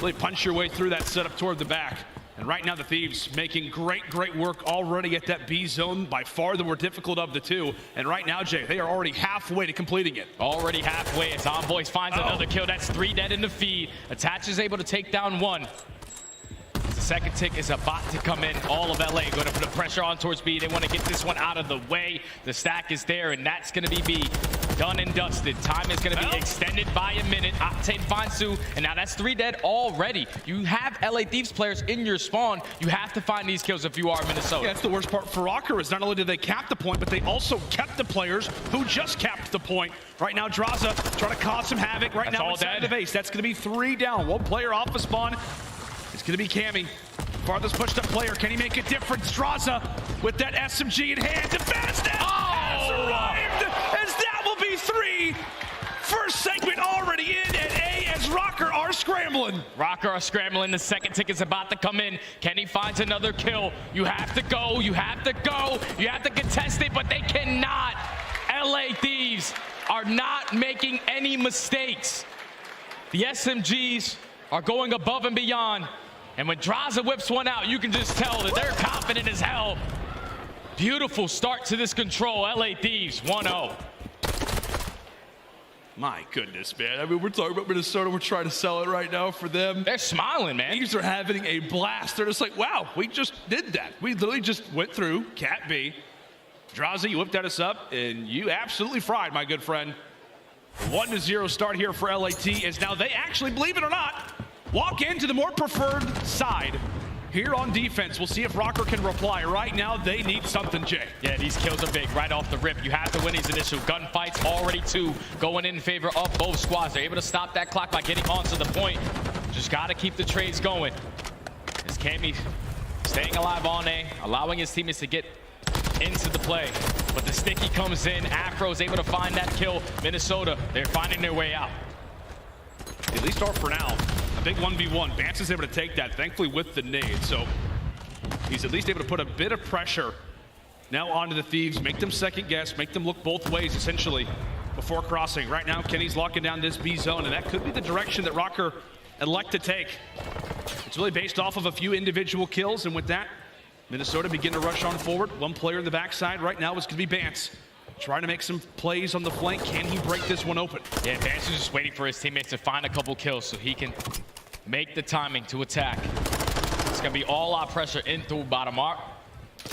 really punch your way through that setup toward the back. And right now the Thieves making great work already at that B zone, by far the more difficult of the 2. And right now, Jay, they are already halfway to completing it. Already halfway as Envoys finds another kill. That's 3 dead in the feed. Attach is able to take down 1. The 2nd tick is about to come in. All of LA going to put the pressure on towards B. They want to get this one out of the way. The stack is there, and that's going to be B. Done and dusted. Time is going to be extended by a minute. Octane finds Sue, and now that's 3 dead already. You have LA Thieves players in your spawn. You have to find these kills if you are Minnesota. Yeah, that's the worst part for RØKKR, is not only did they cap the point, but they also kept the players who just capped the point. Right now, Draza trying to cause some havoc right now inside the base. That's going to be 3 down. 1 player off the spawn. It's going to be Cammy. Farthest pushed up player. Can he make a difference? Draza with that SMG in hand. Defense has arrived, as that will be 3. First segment already in, and A as RØKKR are scrambling. RØKKR are scrambling. The 2nd tick is about to come in. Kenny finds another kill. You have to go. You have to go. You have to contest it, but they cannot. LA Thieves are not making any mistakes. The SMGs are going above and beyond. And when Draza whips one out, you can just tell that they're confident as hell. Beautiful start to this control. LA Thieves 1-0. My goodness, man. I mean, we're talking about Minnesota. We're trying to sell it right now for them. They're smiling, man. These are having a blast. They're just like, wow, we just did that. We literally just went through Cat B. Draza, you whipped at us up, and you absolutely fried, my good friend. The 1-0 start here for LAT is now they actually, believe it or not, walk into the more preferred side here on defense. We'll see if RØKKR can reply. Right now, they need something, Jay. Yeah, these kills are big right off the rip. You have to win these initial gunfights. Already 2 going in favor of both squads. They're able to stop that clock by getting onto the point. Just got to keep the trades going. As Cammy staying alive on A, allowing his teammates to get into the play. But the sticky comes in. Afro is able to find that kill. Minnesota, they're finding their way out. At least are for now. A big 1v1. Bance is able to take that, thankfully, with the nade. So he's at least able to put a bit of pressure now onto the Thieves, make them second guess, make them look both ways, essentially, before crossing. Right now, Kenny's locking down this B zone, and that could be the direction that RØKKR elect to take. It's really based off of a few individual kills, and with that, Minnesota begin to rush on forward. One player in the backside right now is going to be Bance. Trying to make some plays on the flank. Can he break this one open? Yeah, Bance is just waiting for his teammates to find a couple kills so he can make the timing to attack. It's going to be all out pressure in through bottom arc.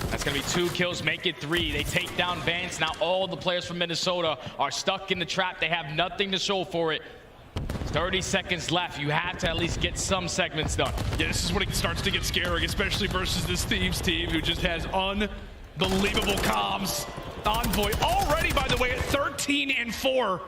That's going to be 2 kills, make it 3. They take down Vance. Now all the players from Minnesota are stuck in the trap. They have nothing to show for it. 30 seconds left. You have to at least get some segments done. Yeah, this is when it starts to get scary, especially versus this Thieves team who just has unbelievable comms. Envoy already, by the way, at 13-4.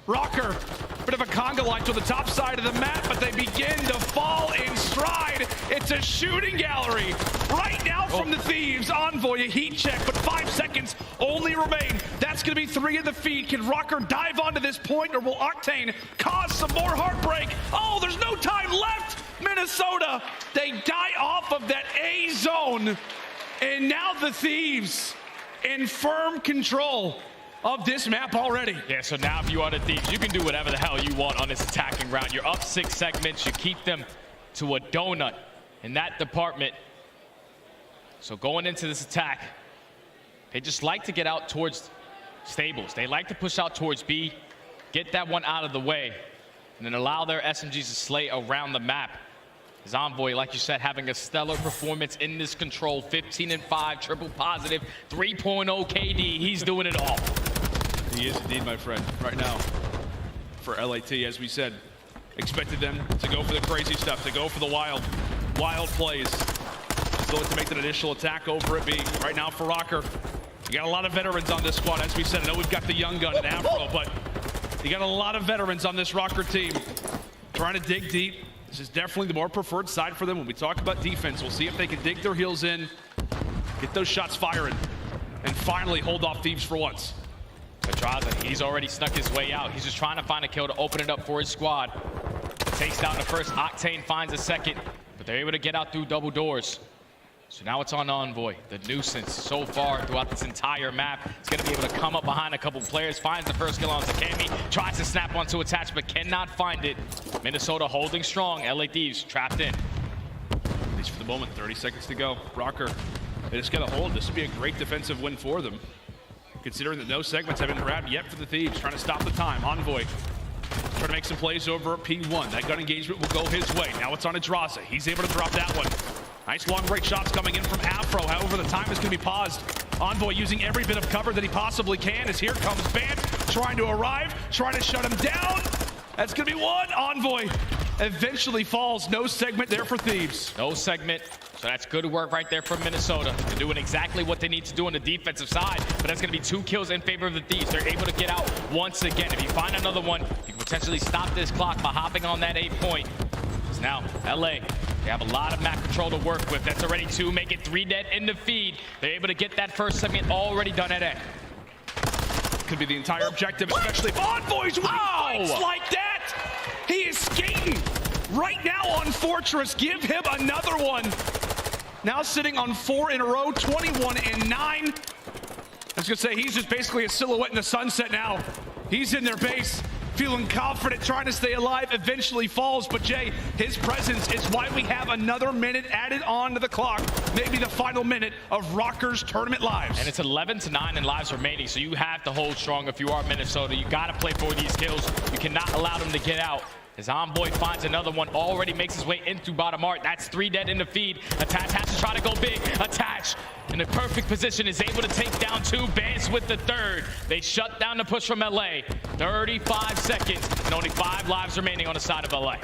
RØKKR, bit of a conga line to the top side of the map, but they begin to fall in stride. It's a shooting gallery right now from the Thieves. Envoy, a heat check, but 5 seconds only remain. That's going to be 3 in the feed. Can RØKKR dive onto this point, or will Octane cause some more heartbreak? Oh, there's no time left. Minnesota, they die off of that A zone. And now the Thieves in firm control of this map already. Yeah, so now if you are the Thieves, you can do whatever the hell you want on this attacking round. You're up 6 segments. You keep them to a donut in that department. So going into this attack, they just like to get out towards stables. They like to push out towards B, get that one out of the way, and then allow their SMGs to slay around the map. His Envoy, like you said, having a stellar performance in this control. 15-5, triple positive, 3.0 KD. He's doing it all. He is indeed, my friend, right now. For LAT, as we said, expected them to go for the crazy stuff, to go for the wild plays. Still to make that initial attack over at B. Right now for RØKKR, you got a lot of veterans on this squad, as we said. I know we've got the young gun and Afro, but you got a lot of veterans on this RØKKR team. Trying to dig deep. This is definitely the more preferred side for them. When we talk about defense, we'll see if they can dig their heels in, get those shots firing, and finally hold off Thieves for once. Pedraza, he's already snuck his way out. He's just trying to find a kill to open it up for his squad. Takes down the first, Octane finds a second, but they're able to get out through double doors. So now it's on Envoy, the nuisance so far throughout this entire map. He's going to be able to come up behind a couple players, finds the first kill on Zakami, tries to snap onto attach, but cannot find it. Minnesota holding strong, LA Thieves trapped in. At least for the moment, 30 seconds to go. RØKKR, they just got to hold. This would be a great defensive win for them, considering that no segments have been grabbed yet for the Thieves, trying to stop the time. Envoy trying to make some plays over at P1. That gun engagement will go his way. Now it's on Adraza. He's able to drop that one. Nice long-range shots coming in from Afro. However, the time is going to be paused. Envoy using every bit of cover that he possibly can as here comes Bant trying to arrive, trying to shut him down. That's going to be 1. Envoy eventually falls. No segment there for Thieves. No segment. So that's good work right there from Minnesota. They're doing exactly what they need to do on the defensive side, but that's going to be 2 kills in favor of the Thieves. They're able to get out once again. If you find another one, you can potentially stop this clock by hopping on that 8 point. So now, LA, they have a lot of map control to work with. That's already 2, make it 3 dead in the feed. They're able to get that first segment already done at A. Could be the entire objective, especially if Envoy's winning fights like that. He is skating right now on Fortress. Give him another one. Now sitting on 4 in a row, 21-9. I was gonna say, he's just basically a silhouette in the sunset now. He's in their base, feeling confident, trying to stay alive, eventually falls. But Jay, his presence is why we have another minute added on to the clock. Maybe the final minute of RØKKR's tournament lives. And it's 11-9 in lives remaining, so you have to hold strong if you are Minnesota. You gotta play for these kills. You cannot allow them to get out. As Envoy finds another one, already makes his way into bottom art. That's 3 dead in the feed. Attach has to try to go big. Attach in a perfect position is able to take down 2. Bance with the 3rd. They shut down the push from LA. 35 seconds and only 5 lives remaining on the side of LA.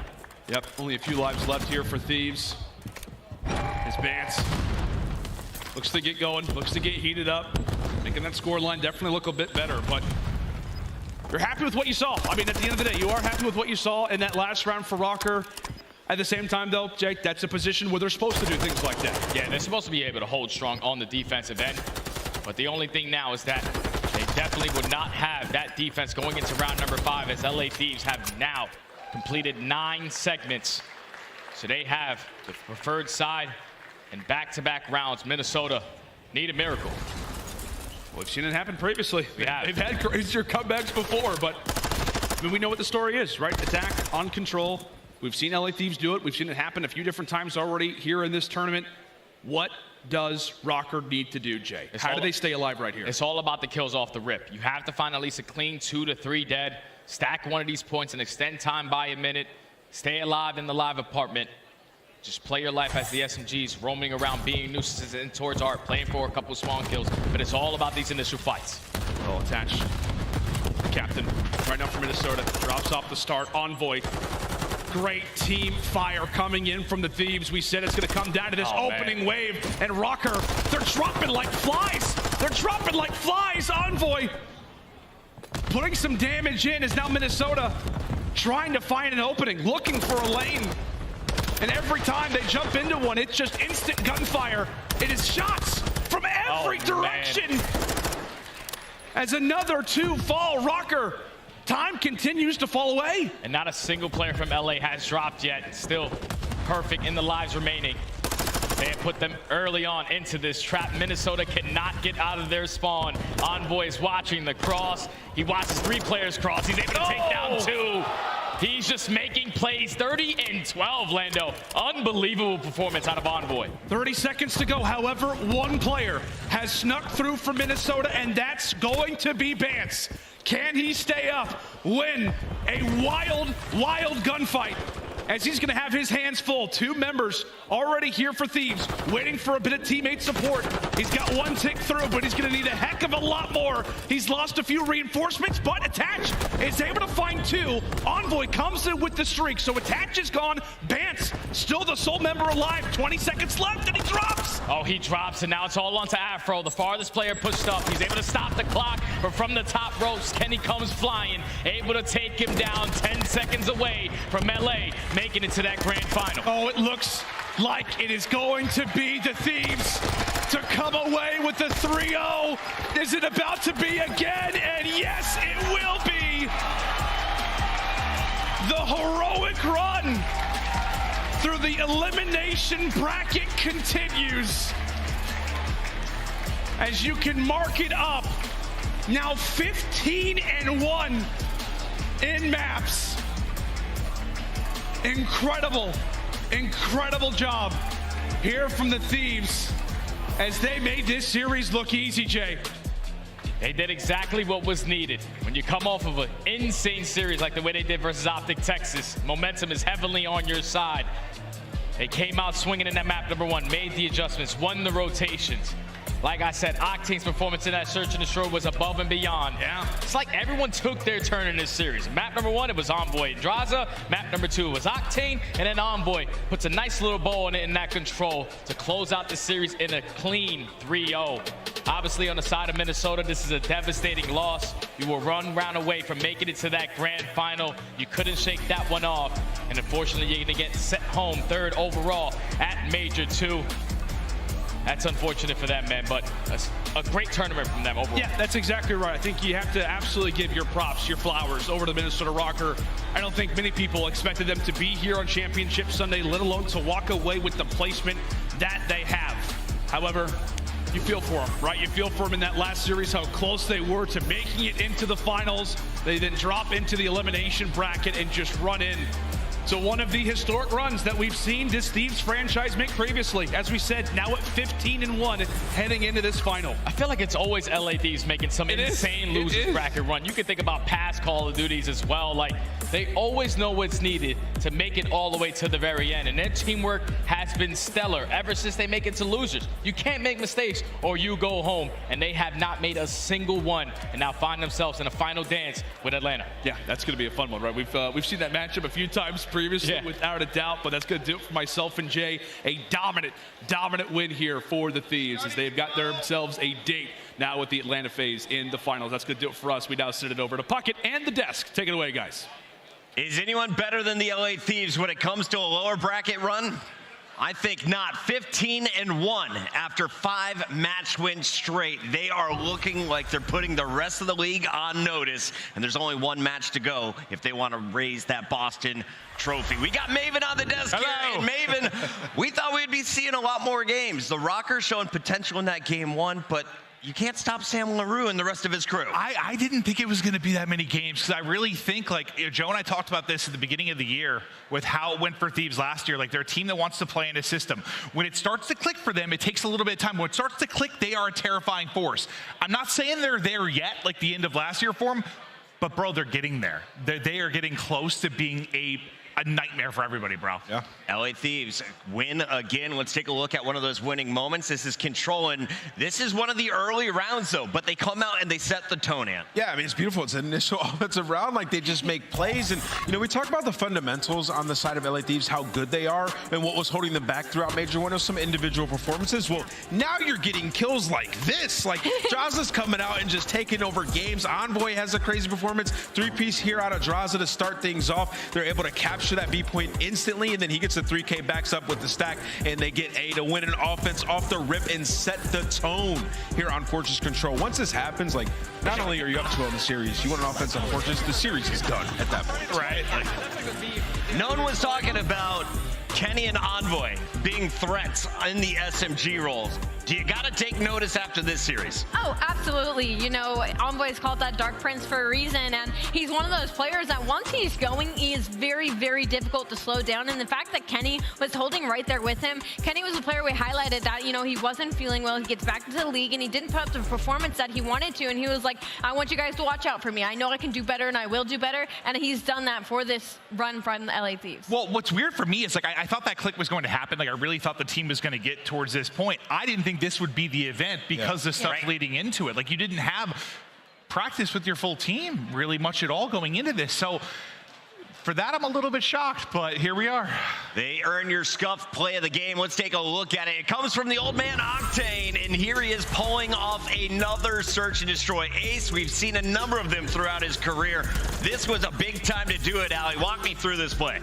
Yep, only a few lives left here for Thieves. As Bance looks to get going, looks to get heated up, making that score line definitely look a bit better, but you're happy with what you saw. I mean, at the end of the day, you are happy with what you saw in that last round for RØKKR. At the same time, though, Jake, that's a position where they're supposed to do things like that. Yeah, they're supposed to be able to hold strong on the defensive end. But the only thing now is that they definitely would not have that defense going into round number 5, as LA Thieves have now completed 9 segments. So they have the preferred side, and back-to-back rounds. Minnesota need a miracle. We've seen it happen previously. Yeah. They've had crazier comebacks before, but I mean, we know what the story is, right? Attack, on control. We've seen LA Thieves do it. We've seen it happen a few different times already here in this tournament. What does RØKKR need to do, Jay? How do they stay alive right here? It's all about the kills off the rip. You have to find at least a clean 2 to 3 dead, stack one of these points and extend time by a minute, stay alive in the live apartment. Just play your life as the SMGs, roaming around, being nuisances in towards Art, playing for a couple small kills, but it's all about these initial fights. Oh, attached. Captain, right now from Minnesota, drops off the start. Envoy. Great team fire coming in from the Thieves. We said it's going to come down to this opening wave, and RØKKR, they're dropping like flies. They're dropping like flies. Envoy putting some damage in as now Minnesota trying to find an opening, looking for a lane. And every time they jump into one, it's just instant gunfire. It is shots from every direction. Man. As another 2 fall, RØKKR, time continues to fall away. And not a single player from LA has dropped yet. Still perfect in the lives remaining. They have put them early on into this trap. Minnesota cannot get out of their spawn. Envoy is watching the cross. He watches 3 players cross. He's able to take down 2. He's just making plays. 30 and 12, Lando. Unbelievable performance out of Envoy. 30 seconds to go. However, 1 player has snuck through for Minnesota, and that's going to be Bance. Can he stay up, win a wild, wild gunfight? As he's going to have his hands full. 2 members already here for Thieves, waiting for a bit of teammate support. He's got 1 tick through, but he's going to need a heck of a lot more. He's lost a few reinforcements, but Attach is able to find 2. Envoy comes in with the streak, so Attach is gone. Bance, still the sole member alive. 20 seconds left, and he drops. Oh, he drops, and now it's all onto Afro. The farthest player pushed up. He's able to stop the clock, but from the top ropes, Kenny comes flying, able to take him down 10 seconds away from LA. Making it to that grand final. Oh, it looks like it is going to be the Thieves to come away with the 3-0. Is it about to be again? And yes, it will be. The heroic run through the elimination bracket continues. As you can mark it up, now 15 and 1 in maps. Incredible, incredible job here from the Thieves as they made this series look easy, Jay. They did exactly what was needed. When you come off of an insane series like the way they did versus OpTic Texas, momentum is heavily on your side. They came out swinging in that map number 1, made the adjustments, won the rotations. Like I said, Octane's performance in that Search and Destroy was above and beyond. Yeah. It's like everyone took their turn in this series. Map number 1, it was Envoy and Draza. Map number 2 was Octane. And then Envoy puts a nice little bow on it in that control to close out the series in a clean 3-0. Obviously, on the side of Minnesota, this is a devastating loss. You were one round away from making it to that grand final. You couldn't shake that one off. And unfortunately, you're going to get sent home 3rd overall at Major 2. That's unfortunate for them, man, but a great tournament from them overall. Yeah, that's exactly right. I think you have to absolutely give your props, your flowers over to Minnesota RØKKR. I don't think many people expected them to be here on Championship Sunday, let alone to walk away with the placement that they have. However, you feel for them, right? You feel for them in that last series, how close they were to making it into the finals. They then drop into the elimination bracket and just run in. So one of the historic runs that we've seen this Thieves franchise make previously. As we said, now at 15 and 1 heading into this final. I feel like it's always LA Thieves making some insane losers bracket run. You can think about past Call of Duties as well. Like, they always know what's needed to make it all the way to the very end. And their teamwork has been stellar ever since they make it to losers. You can't make mistakes or you go home. And they have not made a single one and now find themselves in a final dance with Atlanta. Yeah, that's going to be a fun one, right? We've seen that matchup a few times previously, without a doubt, but that's going to do it for myself and Jay. A dominant win here for the Thieves as they've got themselves a date now with the Atlanta FaZe in the finals. That's going to do it for us. We now send it over to Puckett and the desk. Take it away, guys. Is anyone better than the LA Thieves when it comes to a lower bracket run? I think not. 15 and 1 after 5 match wins straight. They are looking like they're putting the rest of the league on notice, and there's only 1 match to go if they want to raise that Boston trophy. We got Maven on the desk here, and Maven, we thought we'd be seeing a lot more games. The RØKKR showing potential in that game 1, but you can't stop Sam LaRue and the rest of his crew. I didn't think it was going to be that many games because I really think, like, Joe and I talked about this at the beginning of the year with how it went for Thieves last year. Like, they're a team that wants to play in a system. When it starts to click for them, it takes a little bit of time. When it starts to click, they are a terrifying force. I'm not saying they're there yet, like the end of last year for them, but, bro, they're getting there. They are getting close to being a nightmare for everybody, bro. Yeah. LA Thieves win again. Let's take a look at one of those winning moments. This is Control, and this is one of the early rounds, though, but they come out and they set the tone, Ant. Yeah, I mean, it's beautiful. It's an initial offensive round. Like, they just make plays. And, you know, we talk about the fundamentals on the side of LA Thieves, how good they are, and what was holding them back throughout Major 1 of some individual performances. Well, now you're getting kills like this. Like, Draza's coming out and just taking over games. Envoy has a crazy performance. 3-piece here out of Draza to start things off. They're able to capture that B point instantly, and then he gets the 3K, backs up with the stack, and they get A to win an offense off the rip and set the tone here on Fortress Control. Once this happens, like, not only are you up 12 in the series, you want an offense on Fortress, the series is done at that point. Right. Like, no one was talking about Kenny and Envoy being threats in the SMG roles. Do you got to take notice after this series? Oh, absolutely. You know, Envoy's called that Dark Prince for a reason, and he's one of those players that once he's going, he is very, very difficult to slow down. And the fact that Kenny was holding right there with him, Kenny was a player we highlighted that, you know, he wasn't feeling well. He gets back into the league, and he didn't put up the performance that he wanted to, and he was like, I want you guys to watch out for me. I know I can do better, and I will do better, and he's done that for this run from the LA Thieves. Well, what's weird for me is, like, I thought that click was going to happen. Like, I really thought the team was going to get towards this point. I didn't think this would be the event because the stuff leading into it. Like, you didn't have practice with your full team really much at all going into this. So for that, I'm a little bit shocked, but here we are. They earn your scuff play of the game. Let's take a look at it. It comes from the old man Octane, and here he is pulling off another search and destroy ace. We've seen a number of them throughout his career. This was a big time to do it, Ali. Walk me through this play.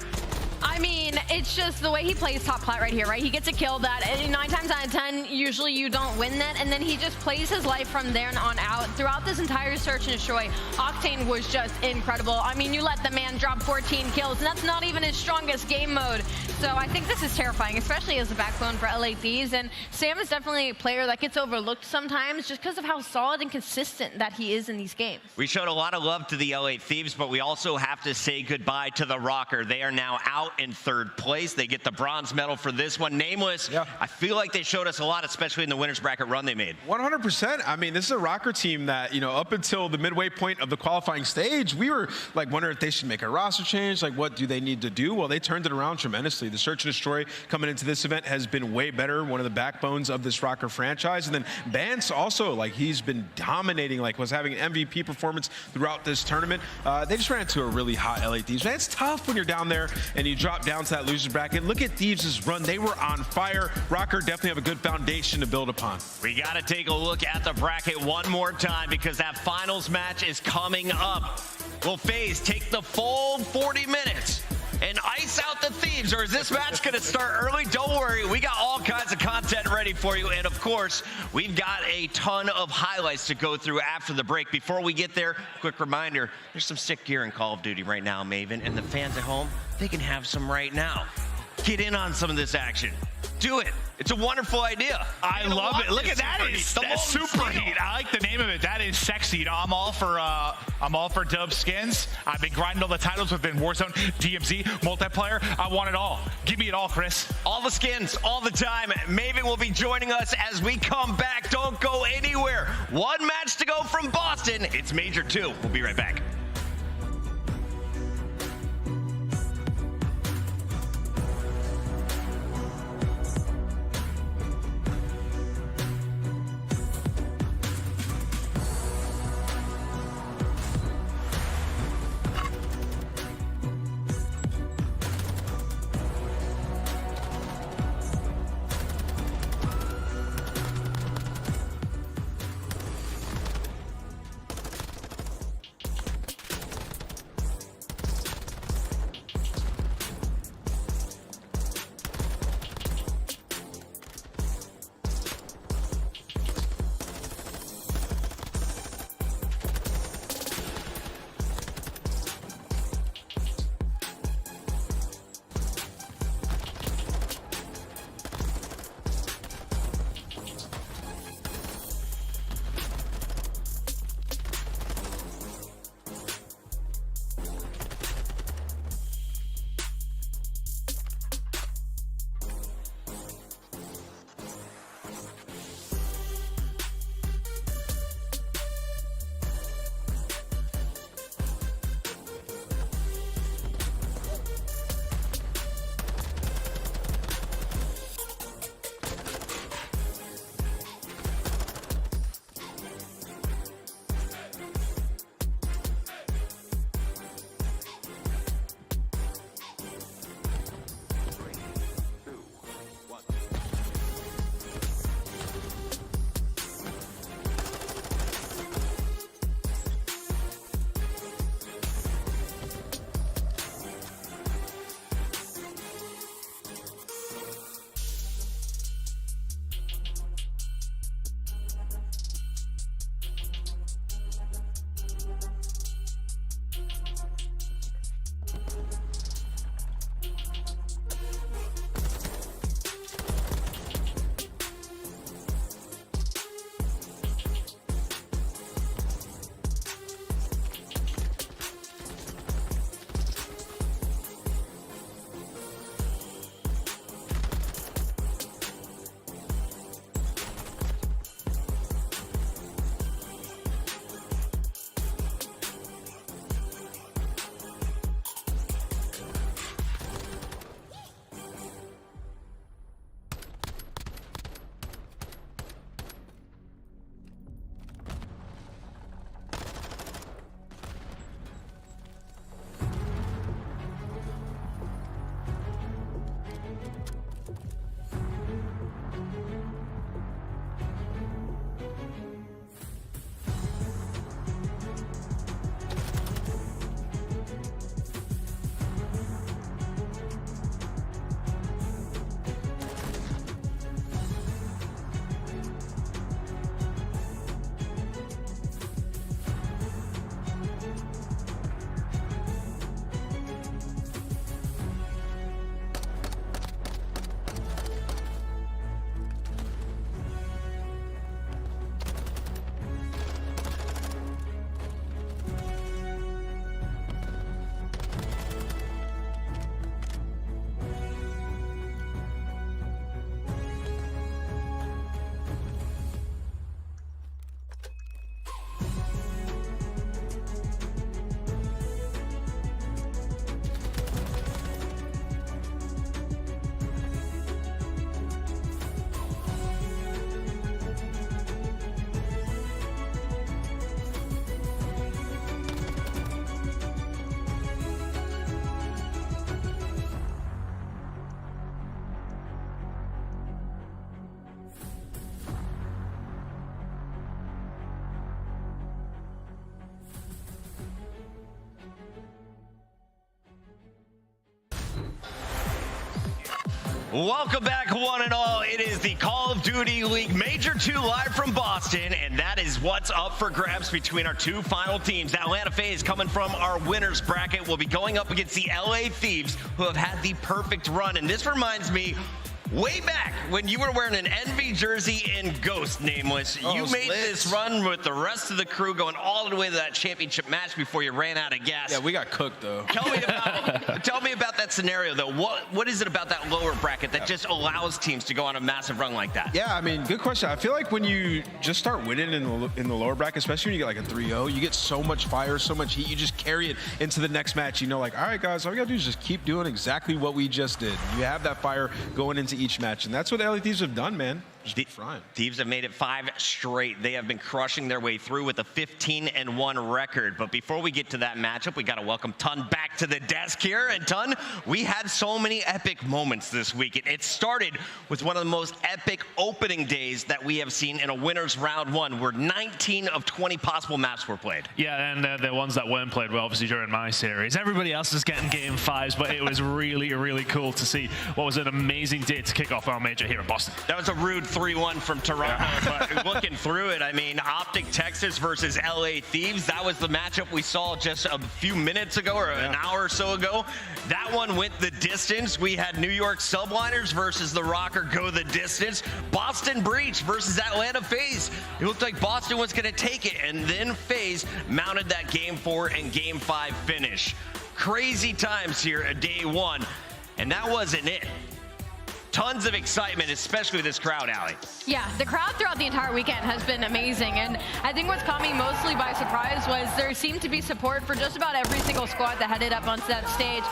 I mean, it's just the way he plays top plat right here, right? He gets a kill that 9 times out of 10, usually you don't win that, and then he just plays his life from there on out. Throughout this entire search and destroy, Octane was just incredible. I mean, you let the man drop 14 kills, and that's not even his strongest game mode. So I think this is terrifying, especially as a backbone for LA Thieves, and Sam is definitely a player that gets overlooked sometimes just because of how solid and consistent that he is in these games. We showed a lot of love to the LA Thieves, but we also have to say goodbye to the RØKKR. They are now out in third place. They get the bronze medal for this one. Nameless, I feel like they showed us a lot, especially in the winner's bracket run they made. 100%. I mean, this is a RØKKR team that, you know, up until the midway point of the qualifying stage, we were like wondering if they should make a roster change. Like, what do they need to do? Well, they turned it around tremendously. The search and destroy coming into this event has been way better. One of the backbones of this RØKKR franchise. And then Bance also, like, he's been dominating, like, was having an MVP performance throughout this tournament. They just ran into a really hot LA Thieves. Man, it's tough when you're down there and you drop down to that loser's bracket. Look at Thieves' run. They were on fire. RØKKR definitely have a good foundation to build upon. We got to take a look at the bracket one more time because that finals match is coming up. Will FaZe take the full 40 minutes and ice out the Thieves, or is this match going to start early? Don't worry, we got all kinds of content ready for you, and of course, we've got a ton of highlights to go through after the break. Before we get there, quick reminder, there's some sick gear in Call of Duty right now, Maven, and the fans at home, they can have some right now. Get in on some of this action. Do it. It's a wonderful idea. I love it. Look at that. That's super heat. I like the name of it. That is sexy. You know, I'm all for dub skins. I've been grinding all the titles within Warzone, DMZ, multiplayer. I want it all. Give me it all, Chris. All the skins, all the time. Maven will be joining us as we come back. Don't go anywhere. One match to go from Boston. It's Major 2. We'll be right back. Welcome back, one and all. It is the Call of Duty League Major 2 live from Boston, and that is what's up for grabs between our two final teams. Atlanta FaZe, coming from our winners bracket, will be going up against the LA Thieves, who have had the perfect run. And this reminds me, way back when you were wearing an Envy jersey in Ghost, Nameless, you made this run with the rest of the crew, going all the way to that championship match before you ran out of gas. Yeah, we got cooked, though. Tell me about that scenario, though. What is it about that lower bracket that just allows teams to go on a massive run like that? Yeah, I mean, good question. I feel like when you just start winning in the lower bracket, especially when you get like a 3-0, you get so much fire, so much heat, you just carry it into the next match. You know, like, all right, guys, all we got to do is just keep doing exactly what we just did. You have that fire going into each match, and that's what the LA Thieves have done, man. Thieves have made it 5 straight. They have been crushing their way through with a 15-1 record. But before we get to that matchup, we got to welcome Tun back to the desk here. And Tun, we had so many epic moments this week. It started with one of the most epic opening days that we have seen in a winners round 1, where 19 of 20 possible maps were played. Yeah, and the ones that weren't played were obviously during my series. Everybody else is getting game 5s, but it was really, really cool to see what was an amazing day to kick off our major here in Boston. That was a rude 3-1 from Toronto, but looking through it, I mean, OpTic Texas versus LA Thieves, that was the matchup we saw just a few minutes ago, or an hour or so ago. That one went the distance. We had New York Subliners versus the RØKKR go the distance. Boston Breach versus Atlanta FaZe. It looked like Boston was going to take it, and then FaZe mounted that game 4 and game 5 finish. Crazy times here at day 1, and that wasn't it. Tons of excitement, especially with this crowd, Allie. Yeah, the crowd throughout the entire weekend has been amazing, and I think what's caught me mostly by surprise was there seemed to be support for just about every single squad that headed up onto that stage.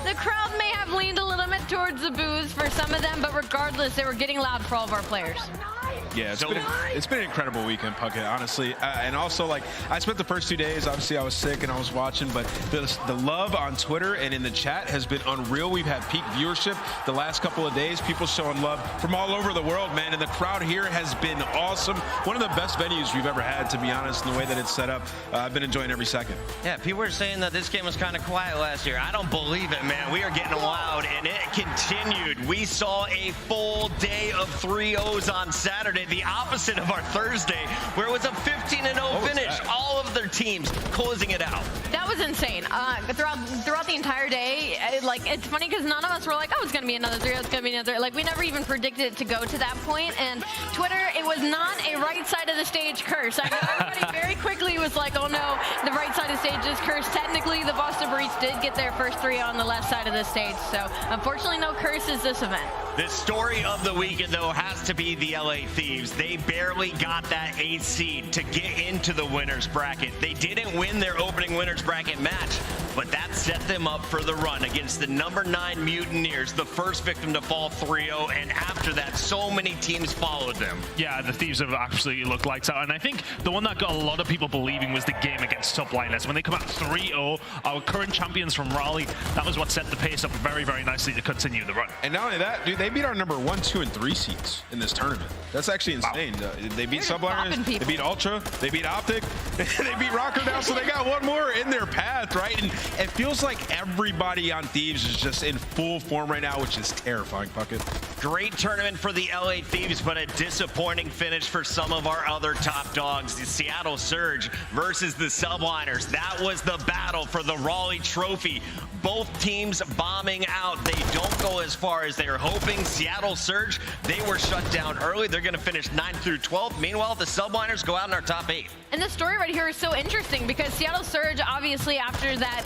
The crowd may have leaned a little bit towards the boos for some of them, but regardless, they were getting loud for all of our players. Yeah, it's been an incredible weekend, Puckett, honestly. And also, like, I spent the first 2 days, obviously I was sick and I was watching, but the love on Twitter and in the chat has been unreal. We've had peak viewership the last couple of days, people showing love from all over the world, man, and the crowd here has been awesome. One of the best venues we've ever had, to be honest, in the way that it's set up. I've been enjoying every second. Yeah, people were saying that this game was kind of quiet last year. I don't believe it, man. We are getting loud, and it continued. We saw a full day of 3-0s on Saturday, the opposite of our Thursday, where it was a 15-0 finish. All of their teams closing it out. That was insane. Throughout the entire day, it's funny because none of us were like, oh, it's going to be another 3-0, it's going to be another. Like, we never even predicted it to go to that point. And Twitter, it was not a right side of the stage curse. I know everybody very quickly was like, oh no, the right side of the stage is cursed. Technically, the Boston Breach did get their first 3 on the left side of the stage. So, unfortunately, no curses this event. The story of the weekend, though, has to be the LA Thieves. They barely got that 8th seed to get into the winners bracket. They didn't win their opening winners bracket match, but that set them up for the run against the number 9 Mutineers, the first victim to fall 3-0, and after that, so many teams followed them. Yeah, the Thieves have absolutely looked lights out, and I think the one that got a lot of people believing was the game against Subliners. When they come out 3-0, our current champions from Raleigh, that was what set the pace up very, very nicely to continue the run. And not only that, dude, they beat our number 1, 2, and 3 seeds in this tournament. That's actually insane. Wow. They beat Subliners, they beat Ultra, they beat OpTic, they beat RØKKR now, so they got one more in their path, right? And it feels like everybody on Thieves is just in full form right now, which is terrifying, Puckett. Great tournament for the LA Thieves, but a disappointing finish for some of our other top dogs. The Seattle Surge versus the Subliners. That was the battle for the Raleigh Trophy. Both teams bombing out. They don't go as far as they were hoping. Seattle Surge, they were shut down early. They're going to finish 9th through 12th. Meanwhile, the Subliners go out in our top 8. And the story right here is so interesting because Seattle Surge, obviously, after that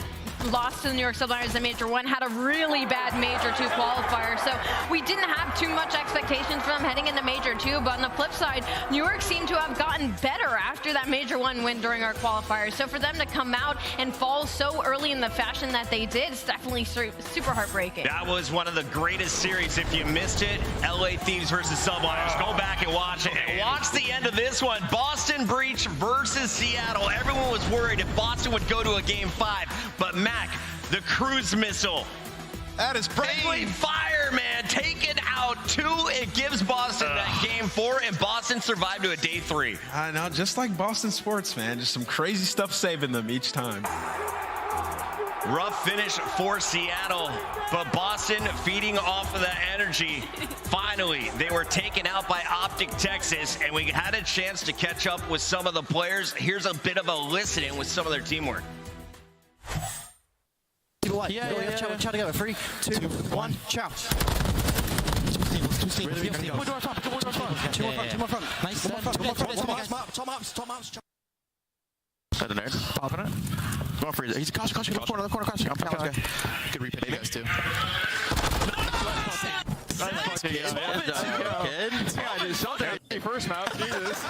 lost to the New York Subliners in Major 1, had a really bad Major 2 qualifier. So we didn't have too much expectations for them heading into Major 2. But on the flip side, New York seemed to have gotten better after that Major 1 win during our qualifiers. So for them to come out and fall so early in the fashion that they did, it's definitely super heartbreaking. That was one of the greatest series. If you missed it, LA Thieves versus Subliners. Go back and watch it. Watch the end of this one. Boston Breach versus Seattle. Everyone was worried if Boston would go to a game 5, but Mac, the cruise missile. That is friendly fire, man. Taken out 2. It gives Boston that game 4, and Boston survived to a day 3. I know, just like Boston sports, man. Just some crazy stuff saving them each time. Rough finish for Seattle, but Boston feeding off of that energy. Finally, they were taken out by OpTic Texas, and we had a chance to catch up with some of the players. Here's a bit of a listen-in with some of their teamwork. Chow together. 3, 2, 1, chow. Two more doors front. Two more front. Nice. Tom ups. Got the nerd. Popping it. Going for it. He's caution. Corner. Okay. Good replay, guys, too. First mount. Jesus.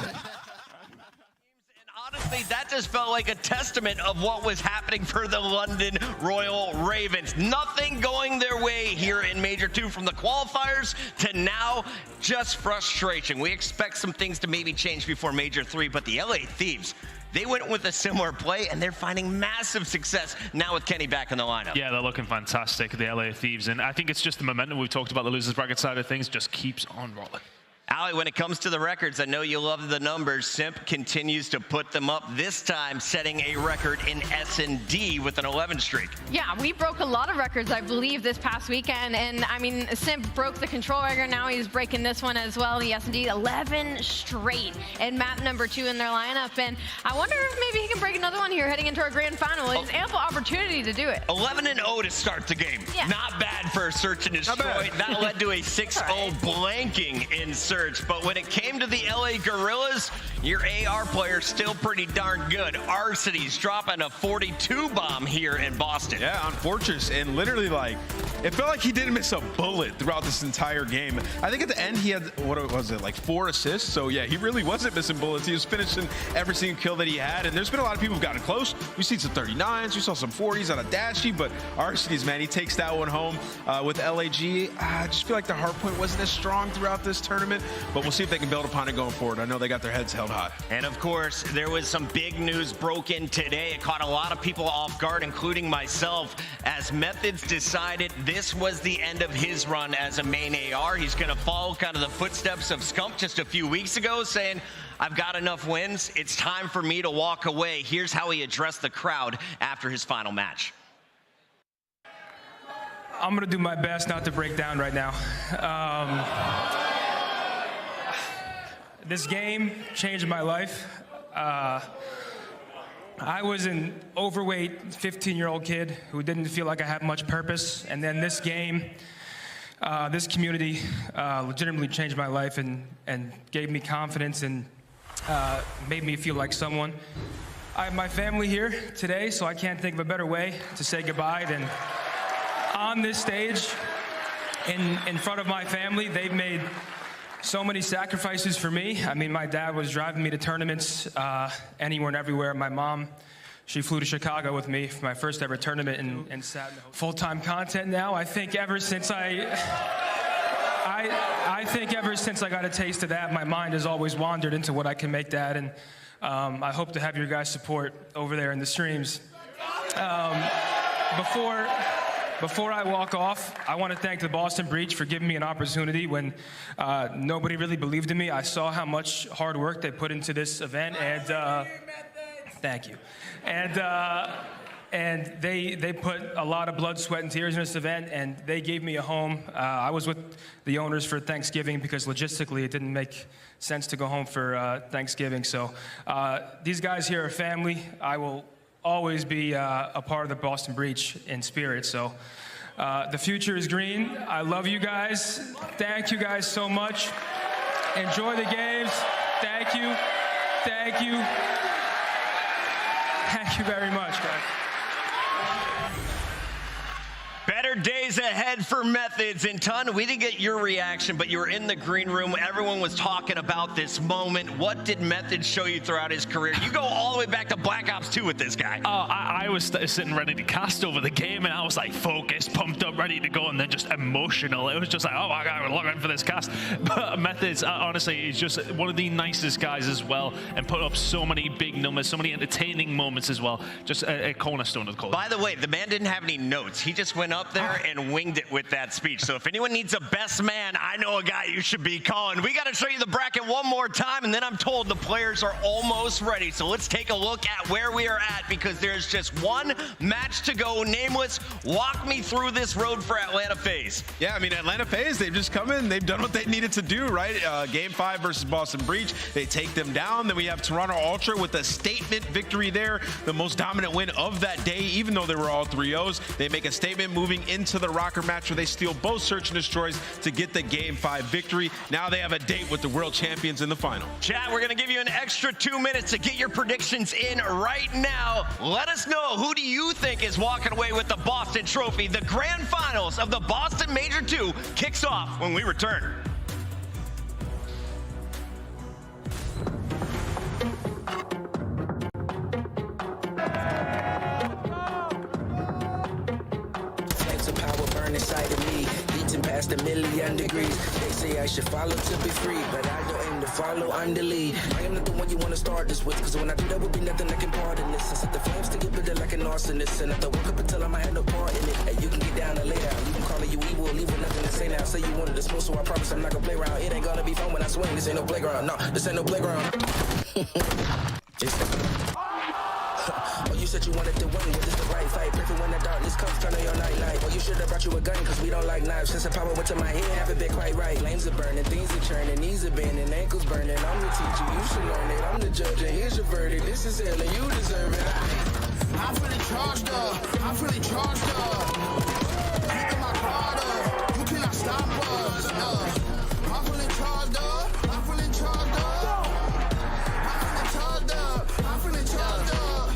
Honestly, that just felt like a testament of what was happening for the London Royal Ravens. Nothing going their way here in Major 2 from the qualifiers to now just frustration. We expect some things to maybe change before Major 3, but the LA Thieves, they went with a similar play, and they're finding massive success now with Kenny back in the lineup. Yeah, they're looking fantastic, the LA Thieves, and I think it's just the momentum we've talked about, the losers bracket side of things, just keeps on rolling. Ali, when it comes to the records, I know you love the numbers. Simp continues to put them up, this time setting a record in S&D with an 11 streak. Yeah, we broke a lot of records, I believe, this past weekend. And, I mean, Simp broke the control record. Now he's breaking this one as well, the S&D, 11 straight. And map number 2 in their lineup. And I wonder if maybe he can break another one here heading into our grand final. There's ample opportunity to do it. 11-0 to start the game. Yeah. Not bad for a search and destroy. That led to a 6-0 blanking in search. But when it came to the LA Gorillas, your AR player's still pretty darn good. Arsity's dropping a 42 bomb here in Boston. Yeah, on Fortress, and literally, like, it felt like he didn't miss a bullet throughout this entire game. I think at the end he had, what was it, like 4 assists? So yeah, he really wasn't missing bullets. He was finishing every single kill that he had, and there's been a lot of people who've gotten close. We've seen some 39s, we saw some 40s on a Dashy, but Arsity's, man, he takes that one home with LAG. I just feel like the hardpoint wasn't as strong throughout this tournament, but we'll see if they can build upon it going forward. I know they got their heads held high. And of course, there was some big news broken today. It caught a lot of people off guard, including myself, as Methods decided this was the end of his run as a main AR. He's going to follow kind of the footsteps of Scump just a few weeks ago, saying, I've got enough wins. It's time for me to walk away. Here's how he addressed the crowd after his final match. I'm going to do my best not to break down right now. This game changed my life. I was an overweight 15-year-old kid who didn't feel like I had much purpose. And then this game, this community legitimately changed my life and gave me confidence and made me feel like someone. I have my family here today, so I can't think of a better way to say goodbye than on this stage in front of my family. They've made so many sacrifices for me. I mean, my dad was driving me to tournaments anywhere and everywhere. My mom, she flew to Chicago with me for my first ever tournament and sat in full-time content now. I think ever since I got a taste of that, my mind has always wandered into what I can make that, and I hope to have your guys' support over there in the streams. Before I walk off, I want to thank the Boston Breach for giving me an opportunity when nobody really believed in me. I saw how much hard work they put into this event, and thank you. And they put a lot of blood, sweat, and tears in this event, and they gave me a home. I was with the owners for Thanksgiving because logistically it didn't make sense to go home for Thanksgiving. So these guys here are family. I will always be a part of the Boston Breach in spirit. So the future is green. I love you guys. Thank you guys so much. Enjoy the games. Thank you. Thank you. Thank you very much, guys. Better days ahead for Methods. And Ton, we didn't get your reaction, but you were in the green room. Everyone was talking about this moment. What did Methods show you throughout his career? You go all the way back to Black Ops 2 with this guy. I was sitting ready to cast over the game, and I was like focused, pumped up, ready to go, and then just emotional. It was just like, oh my God, we're looking for this cast. But Methods, honestly, he's just one of the nicest guys as well, and put up so many big numbers, so many entertaining moments as well. Just a cornerstone of the call. By the way, the man didn't have any notes. He just went up there and winged it with that speech. So if anyone needs a best man, I know a guy you should be calling. We got to show you the bracket one more time, and then I'm told the players are almost ready. So let's take a look at where we are at, because there's just one match to go. Nameless, walk me through this road for Atlanta FaZe. Yeah, I mean, Atlanta FaZe, they've just come in. They've done what they needed to do, right? Game 5 versus Boston Breach. They take them down. Then we have Toronto Ultra with a statement victory there. The most dominant win of that day, even though they were all 3-0s. They make a statement moving into the RØKKR match where they steal both Search and Destroys to get the Game 5 victory. Now they have a date with the world champions in the final. Chat, we're going to give you an extra 2 minutes to get your predictions in right now. Let us know, who do you think is walking away with the Boston Trophy? The grand finals of the Boston Major 2 kicks off when we return. Inside of me, heating past 1,000,000 degrees. They say I should follow to be free, but I don't aim to follow, I'm the lead. I am not the one you want to start this with, cause when I do that would be nothing that can pardon this. I set the flames to get bitter like an arsonist, and I have to work up until I'm had no part in it. Hey, you can get down and lay down, you can call it you evil, leave with nothing to say now. Say you wanted to smoke, so I promise I'm not gonna play around. It ain't gonna be fun when I swing, this ain't no playground. No, this ain't no playground. Oh, you said you wanted to win, well, this the right fight. Perfect when the darkness comes, turn on your nightlight. Oh, you should have brought you a gun, cause we don't like knives. Since the power went to my head, haven't been quite right. Lanes are burning, things are churning, knees are bending, ankles burning. I'm the teacher, you should learn it. I'm the judge, and here's your verdict. This is hell, and you deserve it. I'm feeling charged up, I'm feeling charged up. Keeping my guard up, you cannot stop us. I'm feeling charged up, I'm feeling charged up. I'm feeling charged up, I'm feeling charged up.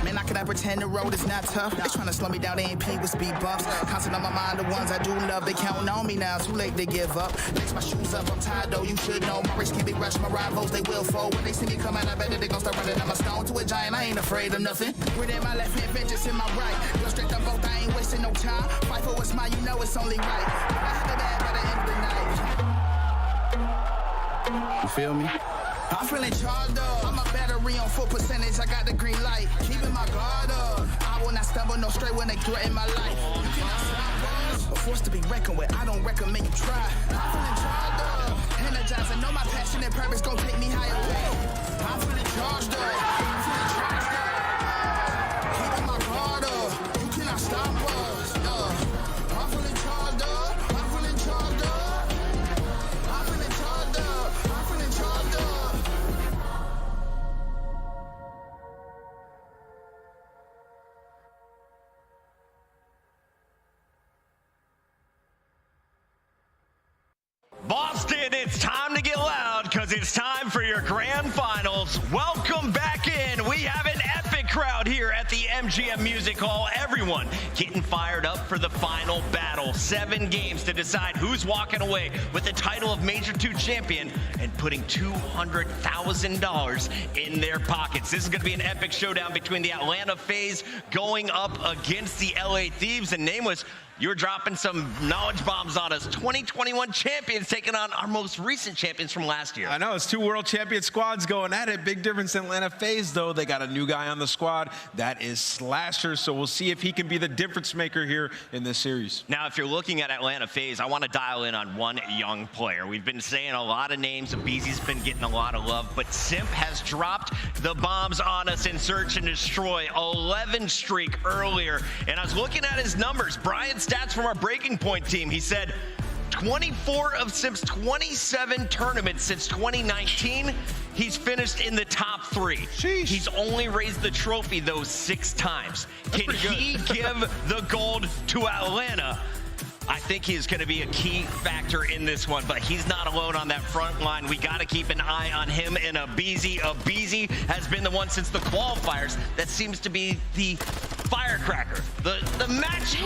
Man, I cannot pretend the road is not tough. They trying to slow me down, they ain't with speed bumps. Constant on my mind, the ones I do love. They counting on me now, too late to give up. Lace my shoes up, I'm tired though, you should know. My race can't be rushed, my rivals, they will fold. When they see me come out, I bet that they gon' start running. I'm a stone to a giant, I ain't afraid of nothing. Grit in my left hand, vengeance in my right. Go straight up both, I ain't wasting no time. Fight for what's mine, you know it's only right. I have the bad by the end of the night. You feel me? I'm feeling charged up. I'm a battery on full percentage. I got the green light. Keeping my guard up. I will not stumble no straight when they threaten my life. You cannot stop us. A force to be reckoned with. I don't recommend you try. I'm feeling charged up. Energized. I know my passion and purpose gon' take me higher. I'm feeling charged up. I'm feeling charged up. Keeping my guard up. You cannot stop us. I'm feeling charged up. I'm feeling charged up. I'm feeling charged up. I'm feeling charged up. Boston, it's time to get loud, because it's time for your grand finals. Welcome back in. We have an epic crowd here at the MGM Music Hall. Everyone getting fired up for the final battle. 7 games to decide who's walking away with the title of Major 2 champion and putting $200,000 in their pockets. This is going to be an epic showdown between the Atlanta FaZe going up against the LA Thieves. And Nameless, you're dropping some knowledge bombs on us. 2021 champions taking on our most recent champions from last year. I know, it's 2 world champion squads going at it. Big difference in Atlanta FaZe, though. They got a new guy on the squad. That is Slasher, so we'll see if he can be the difference maker here in this series. Now, if you're looking at Atlanta FaZe, I want to dial in on one young player. We've been saying a lot of names. Beezy's been getting a lot of love, but Simp has dropped the bombs on us in Search and Destroy. 11 streak earlier, and I was looking at his numbers. Brian's stats from our Breaking Point team. He said 24 of Simp's 27 tournaments since 2019, he's finished in the top 3. Sheesh. He's only raised the trophy, though, 6 times. Can he give the gold to Atlanta? I think he's going to be a key factor in this one, but he's not alone on that front line. We got to keep an eye on him and Abeezy. Abeezy has been the one since the qualifiers that seems to be the firecracker, the match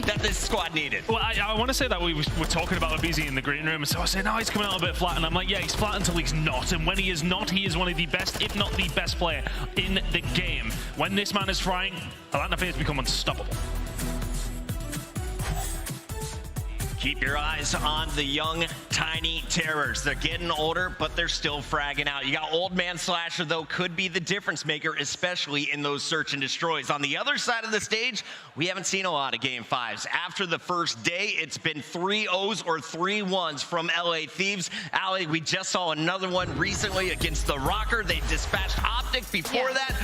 that this squad needed. Well, I want to say that we were talking about Abeezy in the green room, so I said, no, he's coming out a bit flat, and I'm like, yeah, he's flat until he's not, and when he is not, he is one of the best, if not the best player in the game. When this man is frying, Atlanta FaZe become unstoppable. Keep your eyes on the young, tiny terrors. They're getting older, but they're still fragging out. You got Old Man Slasher, though, could be the difference maker, especially in those search and destroys. On the other side of the stage, we haven't seen a lot of Game 5s. After the first day, it's been 3-0s or 3-1s from LA Thieves. Ali, we just saw another one recently against the RØKKR. They dispatched OpTic before that.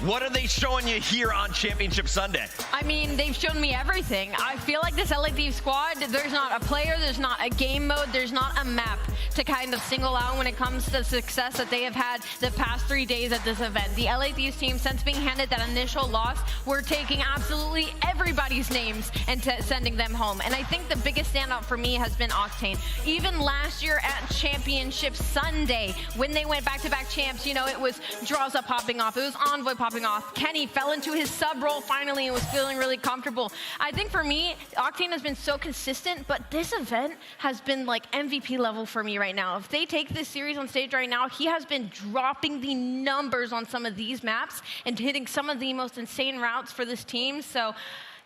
What are they showing you here on Championship Sunday? I mean, they've shown me everything. I feel like this LA Thieves squad, there's not a player, there's not a game mode, there's not a map to kind of single out when it comes to the success that they have had the past 3 days at this event. The LA Thieves team, since being handed that initial loss, we're taking absolutely everybody's names and sending them home. And I think the biggest standout for me has been Octane. Even last year at Championship Sunday, when they went back-to-back champs, you know, it was Drawza popping off, it was Envoy popping off. Kenny fell into his sub role finally and was feeling really comfortable. I think for me, Octane has been so consistent, but this event has been like MVP level for me right now. If they take this series on stage right now, he has been dropping the numbers on some of these maps and hitting some of the most insane routes for this team. So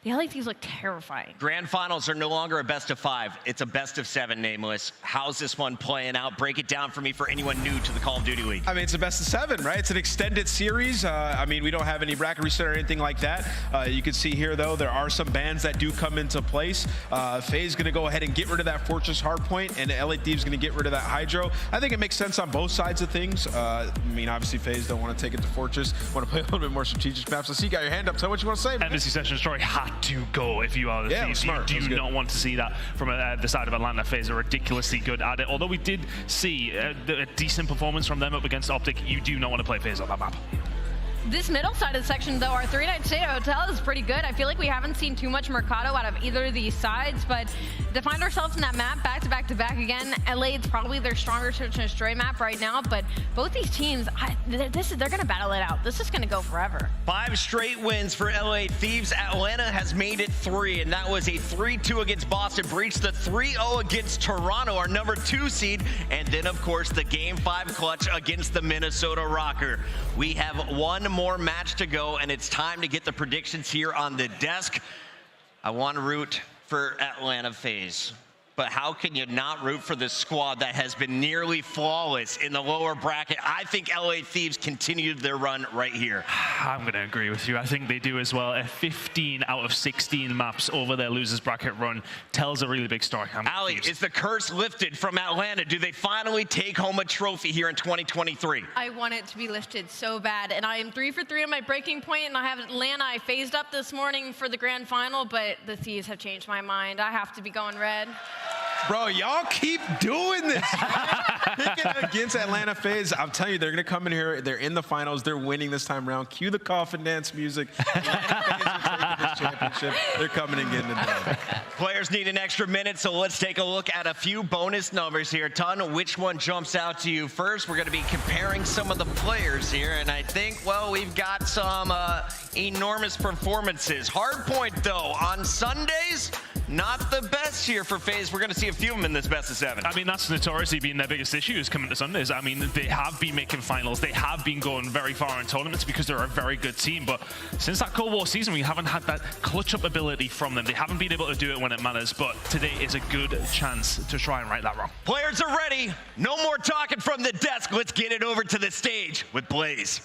the LA Thieves look terrifying. Grand finals are no longer a best of 5. It's a best of 7, Nameless. How's this one playing out? Break it down for me for anyone new to the Call of Duty League. I mean, it's a best of 7, right? It's an extended series. I mean, we don't have any bracket reset or anything like that. You can see here, though, there are some bans that do come into place. FaZe going to go ahead and get rid of that Fortress Hardpoint, and LA Thieves going to get rid of that Hydro. I think it makes sense on both sides of things. I mean, obviously, FaZe don't want to take it to Fortress, want to play a little bit more strategic maps. I see you got your hand up. Tell what you want to say. Embassy Session Destroy to go if you are the Thieves. Smart. You do not want to see that from the side of Atlanta. FaZe are ridiculously good at it. Although we did see a decent performance from them up against OpTic, you do not want to play FaZe on that map. This middle side of the section, though, our 3-night stay hotel is pretty good. I feel like we haven't seen too much Mercado out of either of these sides, but to find ourselves in that map back to back to back again, LA, it's probably their stronger search and destroy map right now, but both these teams, they're going to battle it out. This is going to go forever. 5 straight wins for LA Thieves. Atlanta has made it 3, and that was a 3-2 against Boston, breached the 3-0 against Toronto, our number 2 seed, and then, of course, the Game 5 clutch against the Minnesota RØKKR. We have one more match to go, and it's time to get the predictions here on the desk. I want to root for Atlanta FaZe, but how can you not root for the squad that has been nearly flawless in the lower bracket? I think LA Thieves continued their run right here. I'm going to agree with you. I think they do as well. A 15 out of 16 maps over their losers bracket run tells a really big story. Ali, is the curse lifted from Atlanta? Do they finally take home a trophy here in 2023? I want it to be lifted so bad, and I am 3 for 3 on my breaking point, and I have Atlanta. I phased up this morning for the grand final, but the Thieves have changed my mind. I have to be going red. Bro, y'all keep doing this. Picking against Atlanta FaZe. I'm telling you, they're going to come in here. They're in the finals. They're winning this time around. Cue the coffin dance music. Atlanta FaZe are taking this championship. They're coming and getting it done. Players need an extra minute, so let's take a look at a few bonus numbers here. Ton, which one jumps out to you first? We're going to be comparing some of the players here, and I think, well, we've got some enormous performances. Hardpoint, though, on Sundays, not the best here for FaZe. We're going to see a few of them in this best of 7. I mean, that's notoriously been their biggest issue is coming to Sundays. I mean, they have been making finals. They have been going very far in tournaments because they're a very good team. But since that Cold War season, we haven't had that clutch-up ability from them. They haven't been able to do it when it matters. But today is a good chance to try and right that wrong. Players are ready. No more talking from the desk. Let's get it over to the stage with Blaze.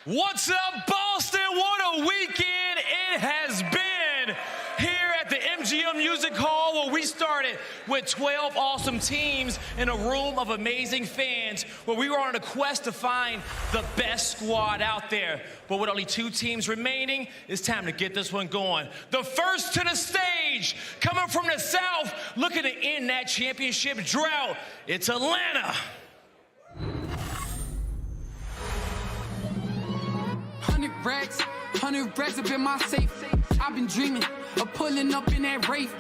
What's up, Boston? What a weekend it has been here at the MGM Music Hall, where we started with 12 awesome teams in a room of amazing fans, where we were on a quest to find the best squad out there. But with only 2 teams remaining, it's time to get this one going. The first to the stage, coming from the south, looking to end that championship drought, it's Atlanta. 100 racks up in my safe. I've been dreaming of pulling up in that Wraith.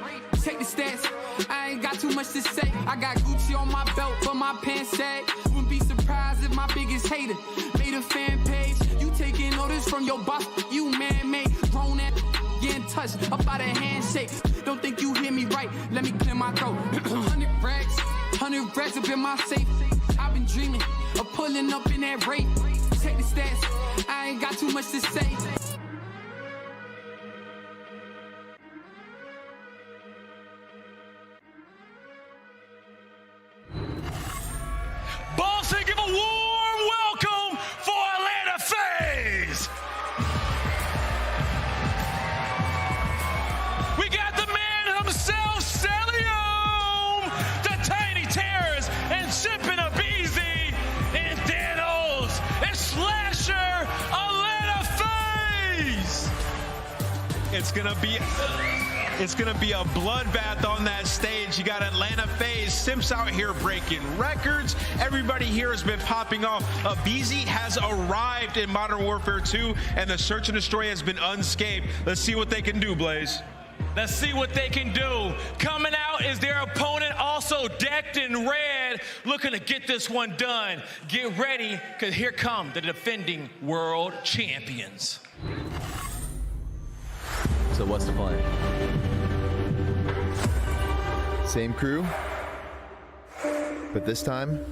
Check the stats, I ain't got too much to say. I got Gucci on my belt, but my pants sag. Wouldn't be surprised if my biggest hater made a fan page. You taking orders from your boss, you man-made. Grown that, getting touched up by the handshake. Don't think you hear me right, let me clear my throat. 100 racks up in my safe. I've been dreaming of pulling up in that Wraith. Check the stats, I ain't got too much to say. It's gonna be a bloodbath on that stage. You got Atlanta FaZe, Simps out here breaking records. Everybody here has been popping off. Abizi has arrived in Modern Warfare 2, and the search and destroy has been unscathed. Let's see what they can do, Blaze. Let's see what they can do. Coming out is their opponent, also decked in red, looking to get this one done. Get ready, because here come the defending world champions. So what's the plan? Same crew, but this time,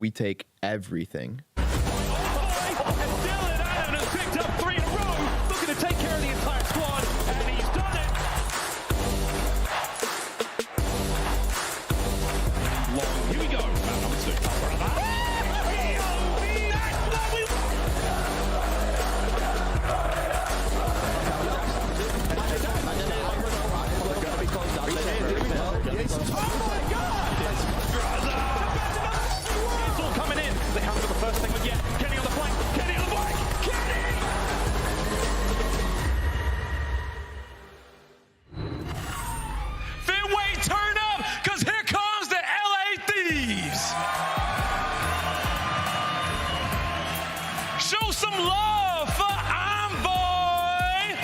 we take everything. And Dylan Allen has picked up 3 in a row, looking to take care of the entire squad, and he's done it. Long, here we go. Round number 2. It's all coming in. They haven't got the first thing yet. Kenny on the flank. Kenny on the flank. Kenny! Fenway, turn up, because here comes the LA Thieves. Show some love for Envoy,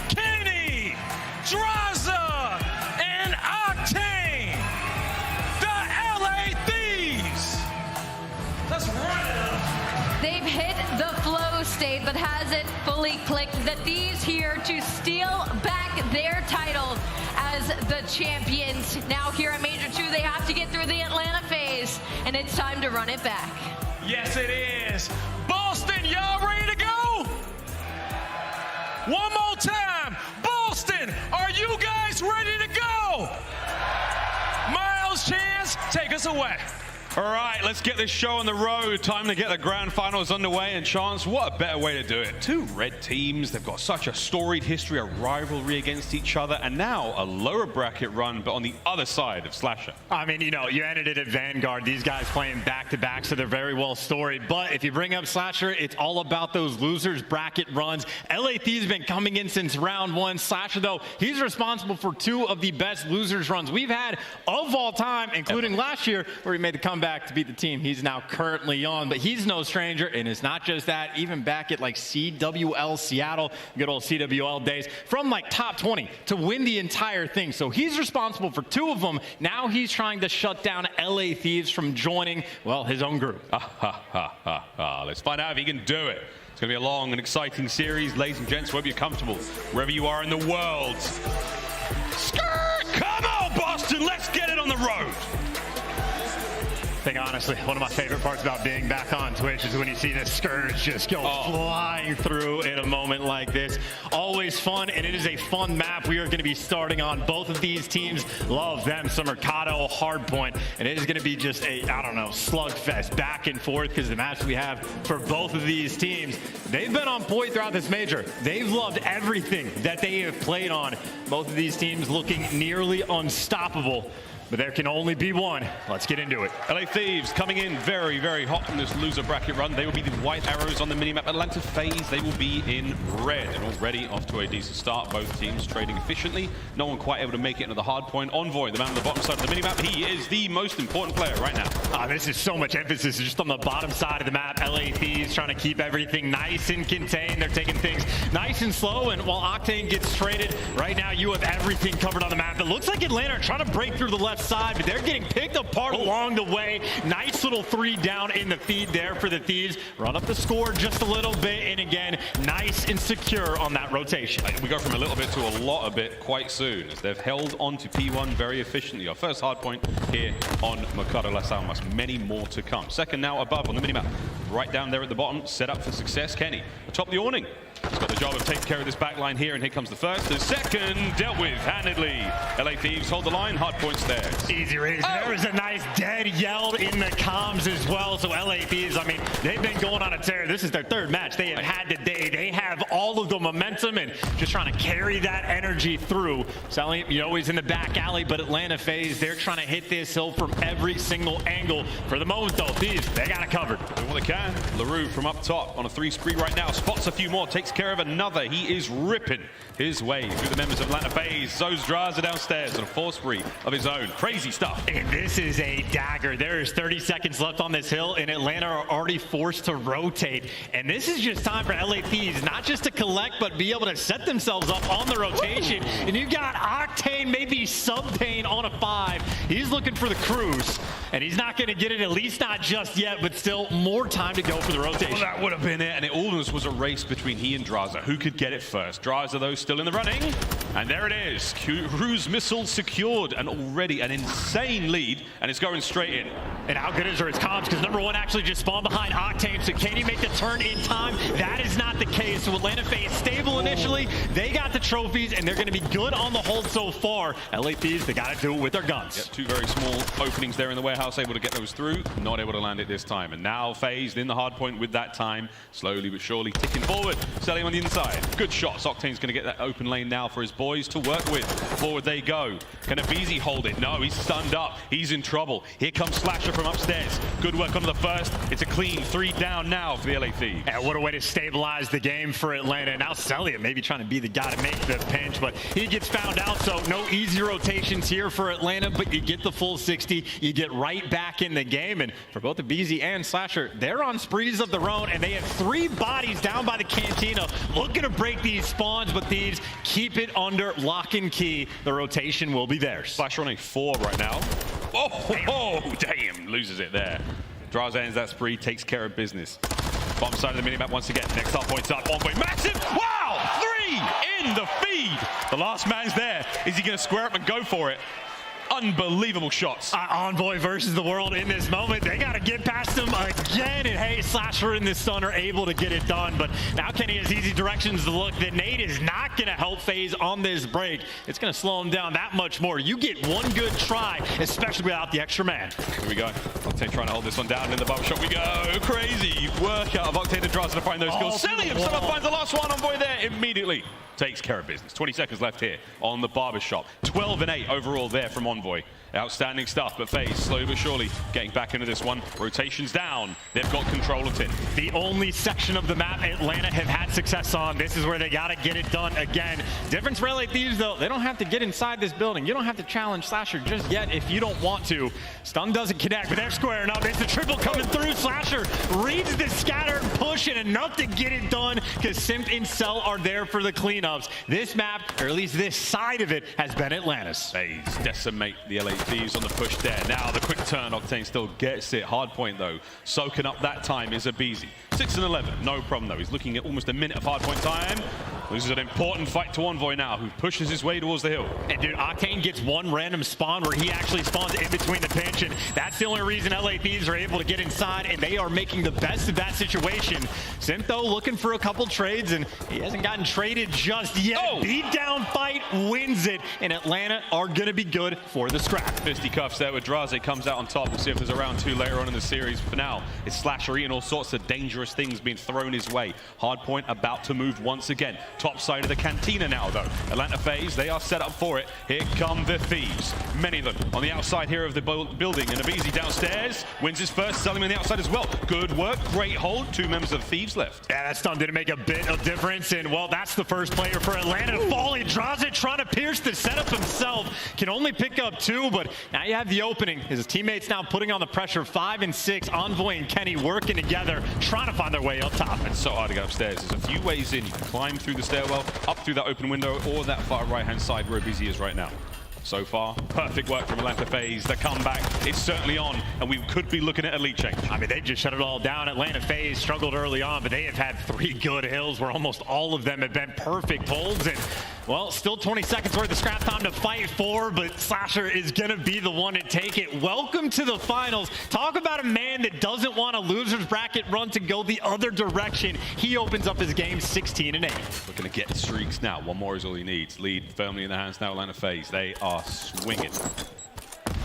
Kenny, Draza, and Octane. The LA Thieves. Let's run it up. They've hit the flow state, but hasn't fully clicked. The Thieves here to steal back their title as the champions. Now here at Major 2, they have to get through the Atlanta FaZe, and it's time to run it back. Yes, it is. Boston, y'all ready to go? One more time. Boston, are you guys ready to go? Miles Chance, take us away. All right, let's get this show on the road. Time to get the grand finals underway. And Chance, what a better way to do it. 2 red teams. They've got such a storied history, a rivalry against each other, and now a lower bracket run, but on the other side of Slasher. I mean, you know, you ended it at Vanguard. These guys playing back-to-back, so they're very well storied. But if you bring up Slasher, it's all about those losers bracket runs. LA Thieves been coming in since round 1. Slasher, though, he's responsible for 2 of the best losers runs we've had of all time, including last year, where he made the comeback to beat the team he's now currently on. But he's no stranger, and it's not just that. Even back at like CWL Seattle, good old CWL days, from like top 20 to win the entire thing. So he's responsible for 2 of them. Now he's trying to shut down LA Thieves from joining, well, his own group. Let's find out if he can do it. It's going to be a long and exciting series. Ladies and gents, hope you're comfortable wherever you are in the world. Skirt! Come on, Boston! Let's get it on the road! I think honestly, one of my favorite parts about being back on Twitch is when you see the Scourge just go flying through in a moment like this. Always fun, and it is a fun map we are going to be starting on. Both of these teams love them some Mercado hardpoint, and it is going to be just a, I don't know, slugfest back and forth, because the maps we have for both of these teams, they've been on point throughout this major. They've loved everything that they have played on. Both of these teams looking nearly unstoppable. But there can only be one. Let's get into it. LA Thieves coming in very, very hot in this loser bracket run. They will be the white arrows on the minimap. Atlanta FaZe, they will be in red. And already off to a decent start. Both teams trading efficiently. No one quite able to make it into the hard point. Envoy, the man on the bottom side of the minimap, he is the most important player right now. This is so much emphasis just on the bottom side of the map. LA Thieves trying to keep everything nice and contained. They're taking things nice and slow. And while Octane gets traded, right now you have everything covered on the map. It looks like Atlanta are trying to break through the left side, but they're getting picked apart along the way. Nice little 3 down in the feed there for the Thieves. Run up the score just a little bit, and again, nice and secure on that rotation. We go from a little bit to a lot of it quite soon, as they've held on to P1 very efficiently. Our first hard point here on Mercado Las Almas. Many more to come. Second now above on the minimap. Right down there at the bottom, set up for success. Kenny atop the awning. He's got the job of taking care of this back line here, and here comes the first. The second dealt with handedly. LA Thieves hold the line, hard points there. Easy reason. There was a nice dead yelled in the comms as well. So LA Thieves, I mean, they've been going on a tear. This is their 3rd match they have had today. They have all of the momentum and just trying to carry that energy through. Sally, you know, he's in the back alley, but Atlanta FaZe, they're trying to hit this hill from every single angle. For the moment, though, Thieves, they got it covered. what they can. LaRue from up top on a 3 spree right now. Spots a few more, takes care of another. He is ripping his way through the members of Atlanta FaZe. Zoes Draza downstairs on a 4 spree of his own. Crazy stuff. And this is a dagger. There is 30 seconds left on this hill, and Atlanta are already forced to rotate. And this is just time for LA Thieves, not just to collect, but be able to set themselves up on the rotation. And you got Octane, maybe Subtane on a 5. He's looking for the cruise, and he's not going to get it, at least not just yet, but still more time to go for the rotation. Well, that would have been it, and it almost was a race between he and Draza. Who could get it first? Draza, though, still in the running. And there it is. Cruise missile secured, and already an insane lead, and it's going straight in. And how good is his comms? Because number 1 actually just spawned behind Octane, so can he make the turn in time? That is not the case. So Atlanta FaZe stable initially. They got the trophies, and they're going to be good on the hold so far. LA Thieves, they got to do it with their guns. Yep, 2 very small openings there in the warehouse, able to get those through. Not able to land it this time. And now FaZe in the hard point with that time. Slowly but surely ticking forward. Selling on the inside. Good shots. Octane's going to get that open lane now for his boys to work with. Forward they go. Can FaZe hold it? No, he's stunned up. He's in trouble. Here comes Slasher from upstairs. Good work on the first. It's a clean 3 down now for the LA Thieves. And what a way to stabilize the game for Atlanta. Now Celia maybe trying to be the guy to make the pinch, but he gets found out, so no easy rotations here for Atlanta, but you get the full 60. You get right back in the game, and for both the BZ and Slasher, they're on sprees of their own, and they have 3 bodies down by the cantina looking to break these spawns, but Thieves keep it under lock and key. The rotation will be theirs. Slasher on a 4 right now. Oh, damn, loses it there. Draza ends that spree, takes care of business. Bottom side of the minimap once again. Next up points up. Envoy massive. Wow! 3 in the feed. The last man's there. Is he going to square up and go for it? Unbelievable shots. Envoy versus the world in this moment. They got to get past him again. And hey, Slasher and the Sun are able to get it done. But now Kenny has easy directions to look. The nade is not going to help FaZe on this break. It's going to slow him down that much more. You get one good try, especially without the extra man. Here we go. Octane trying to hold this one down. In the bubble shot we go. Crazy work out of Octane and Draza to find those kills. Elim somehow finds the last one. Envoy there immediately. Takes care of business. 20 seconds left here on the barbershop. 12 and 8 overall there from Envoy. Outstanding stuff, but FaZe slowly but surely getting back into this one. Rotations down. They've got control of it. The only section of the map Atlanta have had success on. This is where they got to get it done again. Difference for LA Thieves, though, they don't have to get inside this building. You don't have to challenge Slasher just yet if you don't want to. Stun doesn't connect, but they're squaring up. It's the triple coming through. Slasher reads the scatter and push, and enough to get it done because Simp and Cell are there for the cleanups. This map, or at least this side of it, has been Atlanta's. FaZe decimate the LA Thieves on the push there. Now the quick turn, Octane still gets it. Hard point though. Soaking up that time is Abizi. 6 and 11, no problem though. He's looking at almost a minute of hard point time. This is an important fight to Envoy now, who pushes his way towards the hill. And dude, Octane gets one random spawn where he actually spawns in between the pinch, and that's the only reason LA Thieves are able to get inside, and they are making the best of that situation. Simp though looking for a couple trades, and he hasn't gotten traded just yet. Beat down fight wins it, and Atlanta are gonna be good for the scrap. Fisticuffs there with Draza, comes out on top. We'll see if there's a round 2 later on in the series. For now, it's Slasher eating all sorts of dangerous things being thrown his way. Hardpoint about to move once again. Top side of the cantina now though. Atlanta FaZe, they are set up for it. Here come the Thieves. Many of them on the outside here of the building. And Abizi downstairs wins his first, selling on the outside as well. Good work, great hold. 2 members of the Thieves left. Yeah, that stun didn't make a bit of difference, and well, that's the first player for Atlanta falling. Draza trying to pierce the setup himself. Can only pick up 2, but now you have the opening. His teammates now putting on the pressure. 5 and 6, Envoy and Kenny working together, trying to find their way up top. It's so hard to get upstairs. There's a few ways in. You can climb through the stairwell, up through that open window, or that far right-hand side where Abizi is right now. So far, perfect work from Atlanta FaZe. The comeback is certainly on, and we could be looking at a lead change. I mean, they just shut it all down. Atlanta FaZe struggled early on, but they have had 3 good hills where almost all of them have been perfect holds. And, well, still 20 seconds worth of scrap time to fight for, but Slasher is going to be the one to take it. Welcome to the finals. Talk about a man that doesn't want a loser's bracket run to go the other direction. He opens up his game 16 and 8. Looking to get streaks now. 1 more is all he needs. Lead firmly in the hands now, Atlanta FaZe. They are swinging.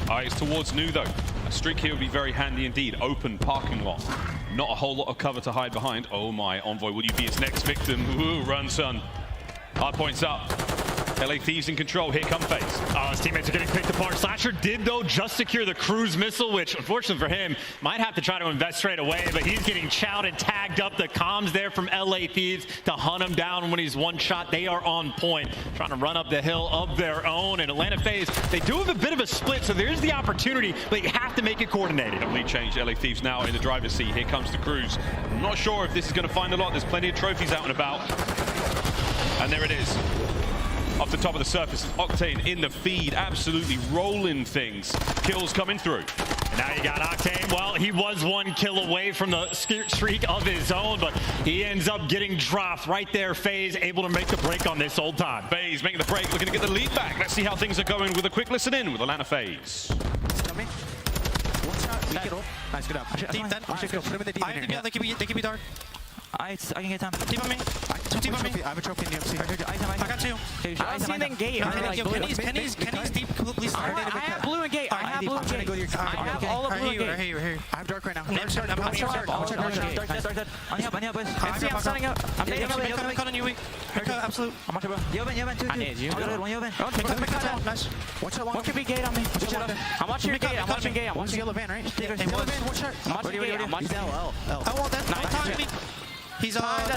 Eyes towards Nu though. A streak here would be very handy indeed. Open parking lot. Not a whole lot of cover to hide behind. Oh my, Envoy, will you be his next victim? Ooh, run son. Hard points up. LA Thieves in control. Here come FaZe. Oh, his teammates are getting picked apart. Slasher did, though, just secure the cruise missile, which, unfortunately for him, might have to try to invest straight away, but he's getting chowed and tagged up. The comms there from LA Thieves to hunt him down when he's one shot. They are on point, trying to run up the hill of their own. And Atlanta FaZe, they do have a bit of a split, so there's the opportunity, but you have to make it coordinated. Lead change. LA Thieves now in the driver's seat. Here comes the cruise. I'm not sure if this is going to find a lot. There's plenty of trophies out and about. And there it is. Off the top of the surface, Octane in the feed, absolutely rolling things. Kills coming through. And now you got Octane. Well, he was 1 kill away from the streak of his own, but he ends up getting dropped right there. FaZe able to make the break on this old time. FaZe making the break, looking to get the lead back. Let's see how things are going with a quick listen in with Atlanta FaZe. Nice, good up. Team dead. Put him in the team here. They keep me dark. I can get time. Team on me. Team on me. I have a trophy in the MC. I got two. I'm seeing them gate. Kenny's deep. Please start. I have blue and gate. I have blue and gate. I have all of blue and gate. I have dark right now. I'm standing up. I'm nading up. I'm calling you weak. Absolute. I'm watching, bro. I need you. Nice. One could be gate on me. I'm watching your gate. I'm watching gate. I'm watching yellow van, right? Yellow van, one shot. I'm watching gate. I'm watching L. I want that. Nice. Talking. He's Another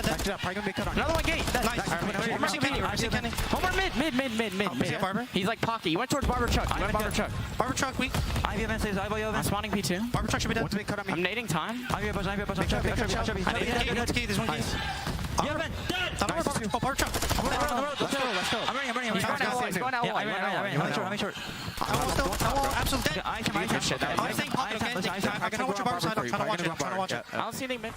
one gate. Nice. One more Kenny. One more mid. He's like Pocky. He went towards Barber Truck. Barber Truck weak. I'm spawning P2. Barber Truck should be dead. I'm nading time. There's one gate. Barber Truck. Let's go. I'm running. He's going out. I'm short. I want absolute dead. I'm staying pocket, okay? I gotta watch your Barber side. I'm trying to watch it. I don't see anything mid.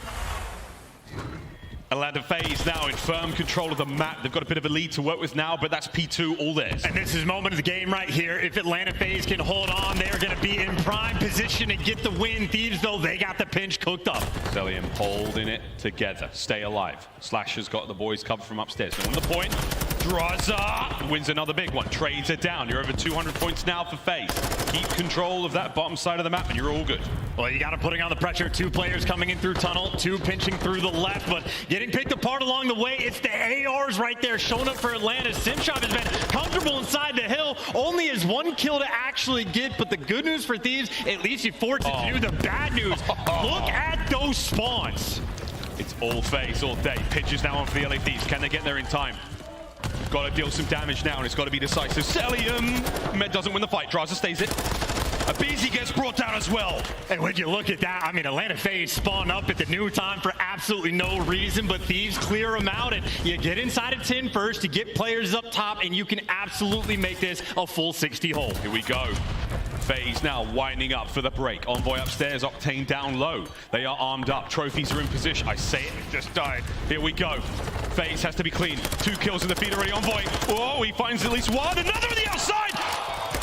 Atlanta FaZe now in firm control of the map. They've got a bit of a lead to work with now, but that's P2 all theirs. And this is moment of the game right here. If Atlanta FaZe can hold on, they're going to be in prime position to get the win. Thieves, though, they got the pinch cooked up. Elim holding it together. Stay alive. Slasher's got the boys covered from upstairs. Now on the point, Draza wins another big one. Trades it down. You're over 200 points now for FaZe. Keep control of that bottom side of the map, and you're all good. Well, you got to putting on the pressure. 2 players coming in through tunnel, 2 pinching through the left, but getting picked apart along the way. It's the ARs right there showing up for Atlanta. Simshop has been comfortable inside the hill. Only has 1 kill to actually get, but the good news for Thieves, at least you forced it to do. The bad news, look at those spawns. It's all FaZe all day. Pitches now on for the LA Thieves. Can they get there in time? Got to deal some damage now, and it's got to be decisive. Celium! Med doesn't win the fight. Draza stays it. Abizi gets brought down as well. And when you look at that, I mean, Atlanta FaZe spawn up at the new time for absolutely no reason, but Thieves clear them out, and you get inside of 10 first, you get players up top, and you can absolutely make this a full 60 hole. Here we go. FaZe now winding up for the break. Envoy upstairs, Octane down low. They are armed up. Trophies are in position. I say it, it just died. Here we go. FaZe has to be clean. 2 kills in the feed already. Envoy. Oh, he finds at least one. Another on the outside.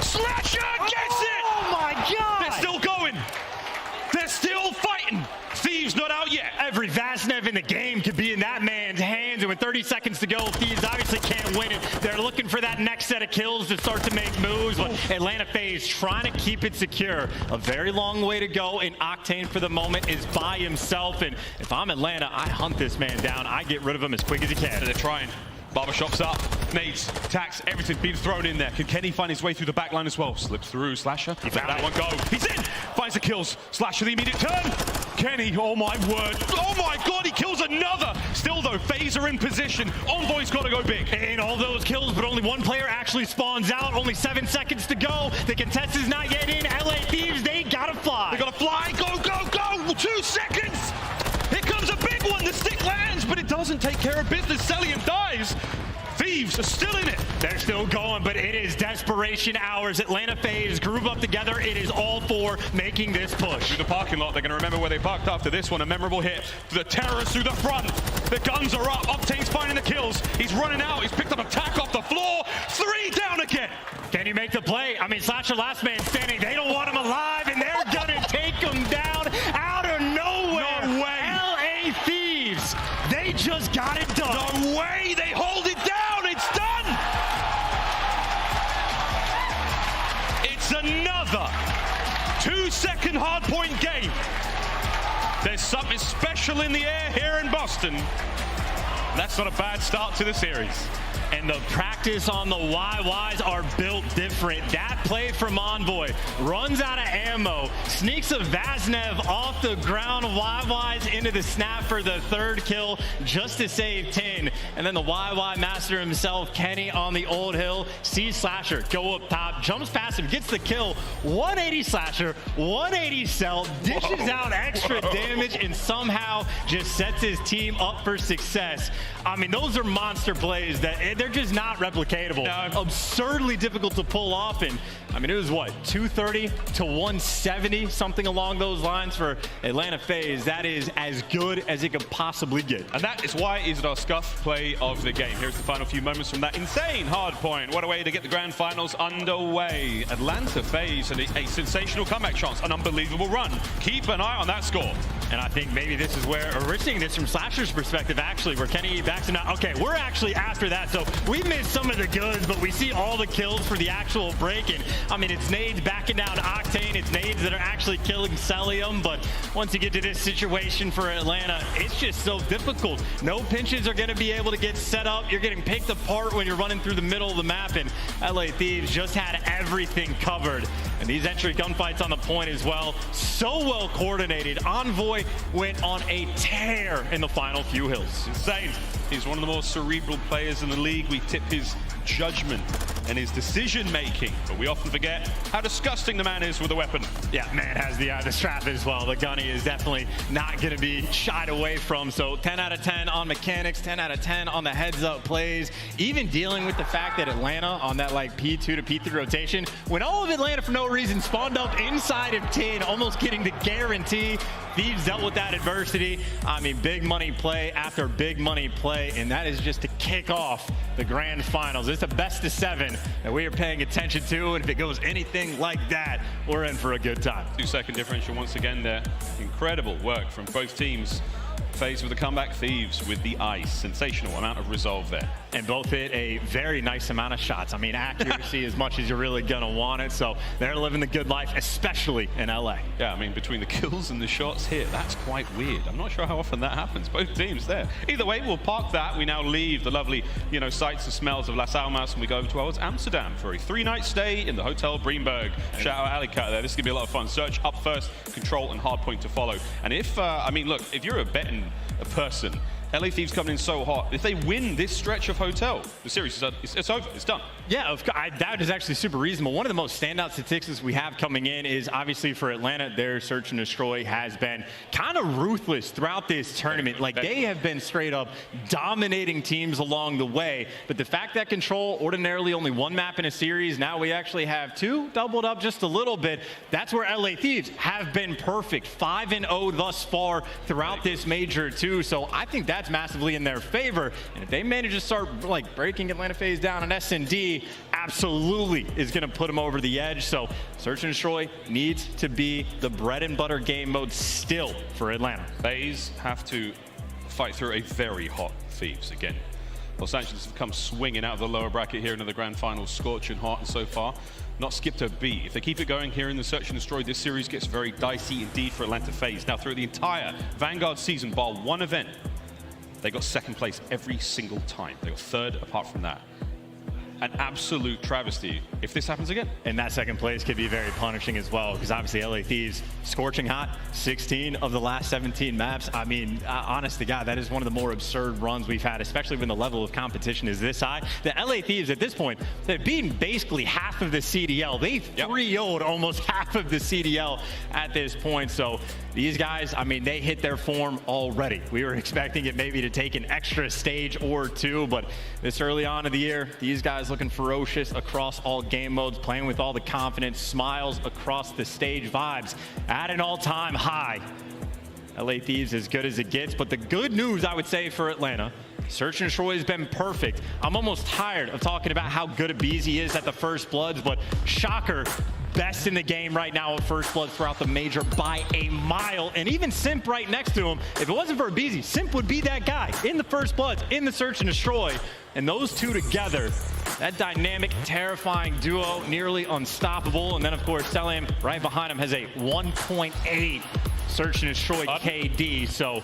Slasher gets it. Oh my God. They're still going. They're still fighting. Thieves not out yet. Every Vaznev in the game could be in that man's hands, and with 30 seconds to go, Thieves obviously can't win it. They're looking for that next set of kills to start to make moves, but Atlanta FaZe trying to keep it secure. A very long way to go, and Octane for the moment is by himself, and if I'm Atlanta, I hunt this man down. I get rid of him as quick as he can. They're trying. Barbershop's up, nades, attacks, everything being thrown in there. Can Kenny find his way through the back line as well? Slips through, Slasher. He let that one go. He's in! Finds the kills. Slasher the immediate turn. Kenny, oh my word. Oh my God, he kills another. Still though, FaZe are in position. Envoy's got to go big. And all those kills, but only 1 player actually spawns out. Only 7 seconds to go. The contest is not yet in. LA Thieves, they gotta fly. They gotta fly. Go, go, go. 2 seconds. Here comes a big one. The stick lands, but it doesn't take care of business. Celium dies. Thieves are still in it. They're still going, but it is desperation hours. Atlanta FaZe group up together. It is all for making this push. Through the parking lot, they're going to remember where they parked after this one. A memorable hit. The terrorists through the front. The guns are up. Octane's finding the kills. He's running out. He's picked up a tack off the floor. 3 down again. Can you make the play? I mean, Slasher last man standing. They don't want him alive, and they're going to take him down out of nowhere. No way. LA Thieves, they just got it done. No way. They hold it down. It's done. It's another 2-second hardpoint game. There's something special in the air here in Boston. That's not a bad start to the series. And the practice on the YYs are built different. That play from Envoy runs out of ammo, sneaks a Vaznev off the ground, YYs into the snap for the third kill just to save 10. And then the YY master himself, Kenny, on the old hill, sees Slasher go up top, jumps past him, gets the kill. 180 Slasher, 180 Cell, dishes out extra damage, and somehow just sets his team up for success. I mean, those are monster plays that they're just not replicatable. No. Absurdly difficult to pull off. And I mean, it was what, 230 to 170, something along those lines for Atlanta FaZe. That is as good as it could possibly get. And that is why it is our scuff play of the game. Here's the final few moments from that insane hard point. What a way to get the grand finals underway. Atlanta FaZe and a sensational comeback chance, an unbelievable run. Keep an eye on that score. And I think maybe this is where we're seeing this from Slasher's perspective, actually, where Kenny backs him out. Okay, we're actually after that, so we missed some of the goods, but we see all the kills for the actual break. And I mean, it's nades backing down Octane, it's nades that are actually killing Celium, but once you get to this situation for Atlanta, it's just so difficult. No pinches are going to be able to get set up. You're getting picked apart when you're running through the middle of the map, and LA Thieves just had everything covered. And these entry gunfights on the point as well, so well coordinated. Envoy went on a tear in the final few hills. Insane. He's one of the more cerebral players in the league. We tip his judgment and his decision making, but we often forget how disgusting the man is with a weapon. Yeah, man has the strap as well. The gunny is definitely not going to be shied away from. So 10 out of 10 on mechanics, 10 out of 10 on the heads up plays. Even dealing with the fact that Atlanta on that like P2 to P3 rotation, when all of Atlanta for no reason spawned up inside of 10, almost getting the guarantee. Thieves dealt with that adversity. I mean, big money play after big money play, and that is just to kick off the grand finals. It's the best of 7 that we are paying attention to, and if it goes anything like that, we're in for a good time. 2-second differential once again there. Incredible work from both teams. FaZe with the comeback, Thieves with the ice. Sensational amount of resolve there. And both hit a very nice amount of shots. I mean, accuracy as much as you're really gonna want it. So they're living the good life, especially in LA. Yeah, I mean, between the kills and the shots hit, that's quite weird. I'm not sure how often that happens. Both teams there. Either way, we'll park that. We now leave the lovely, sights and smells of Las Almas, and we go over to Amsterdam for a 3-night stay in the Hotel Breenberg. Shout out Alicat there. This is gonna be a lot of fun. Search up first, control, and hardpoint to follow. And if, look, if you're a betting person, LA Thieves coming in so hot. If they win this stretch of Hotel, the series is it's over. It's done. Yeah, that is actually super reasonable. One of the most standout statistics we have coming in is obviously for Atlanta, their search and destroy has been kind of ruthless throughout this tournament. Like, they have been straight up dominating teams along the way. But the fact that Control ordinarily only one map in a series, now we actually have 2, doubled up just a little bit. That's where LA Thieves have been perfect. 5-0 thus far throughout this major too. So I think that's massively in their favor. And if they manage to start like breaking Atlanta FaZe down on S&D, absolutely is going to put them over the edge. So search and destroy needs to be the bread and butter game mode still for Atlanta. FaZe have to fight through a very hot Thieves again. Los Angeles have come swinging out of the lower bracket here into the grand finals, scorching hot, and so far not skipped a beat. If they keep it going here in the search and destroy, this series gets very dicey indeed for Atlanta FaZe. Now, through the entire Vanguard season, bar one event, they got second place every single time. They got third apart from that. An absolute travesty if this happens again. And that second place could be very punishing as well, because obviously LA Thieves scorching hot, 16 of the last 17 maps. I mean, honest to God, that is one of the more absurd runs we've had, especially when the level of competition is this high. The LA Thieves at this point, they've beaten basically half of the CDL. They 3-0'd almost half of the CDL at this point. So these guys, I mean, they hit their form already. We were expecting it maybe to take an extra stage or two, but this early on in the year, these guys looking ferocious across all game modes, playing with all the confidence, smiles across the stage, vibes at an all-time high. LA Thieves as good as it gets, but the good news I would say for Atlanta, search and destroy has been perfect. I'm almost tired of talking about how good a Beezy is at the First Bloods, but shocker, best in the game right now at First Bloods throughout the major by a mile. And even Simp right next to him, if it wasn't for Beezy, Simp would be that guy in the First Bloods, in the search and destroy. And those two together, that dynamic, terrifying duo, nearly unstoppable. And then, of course, Celium right behind him has a 1.8 search and destroy KD. So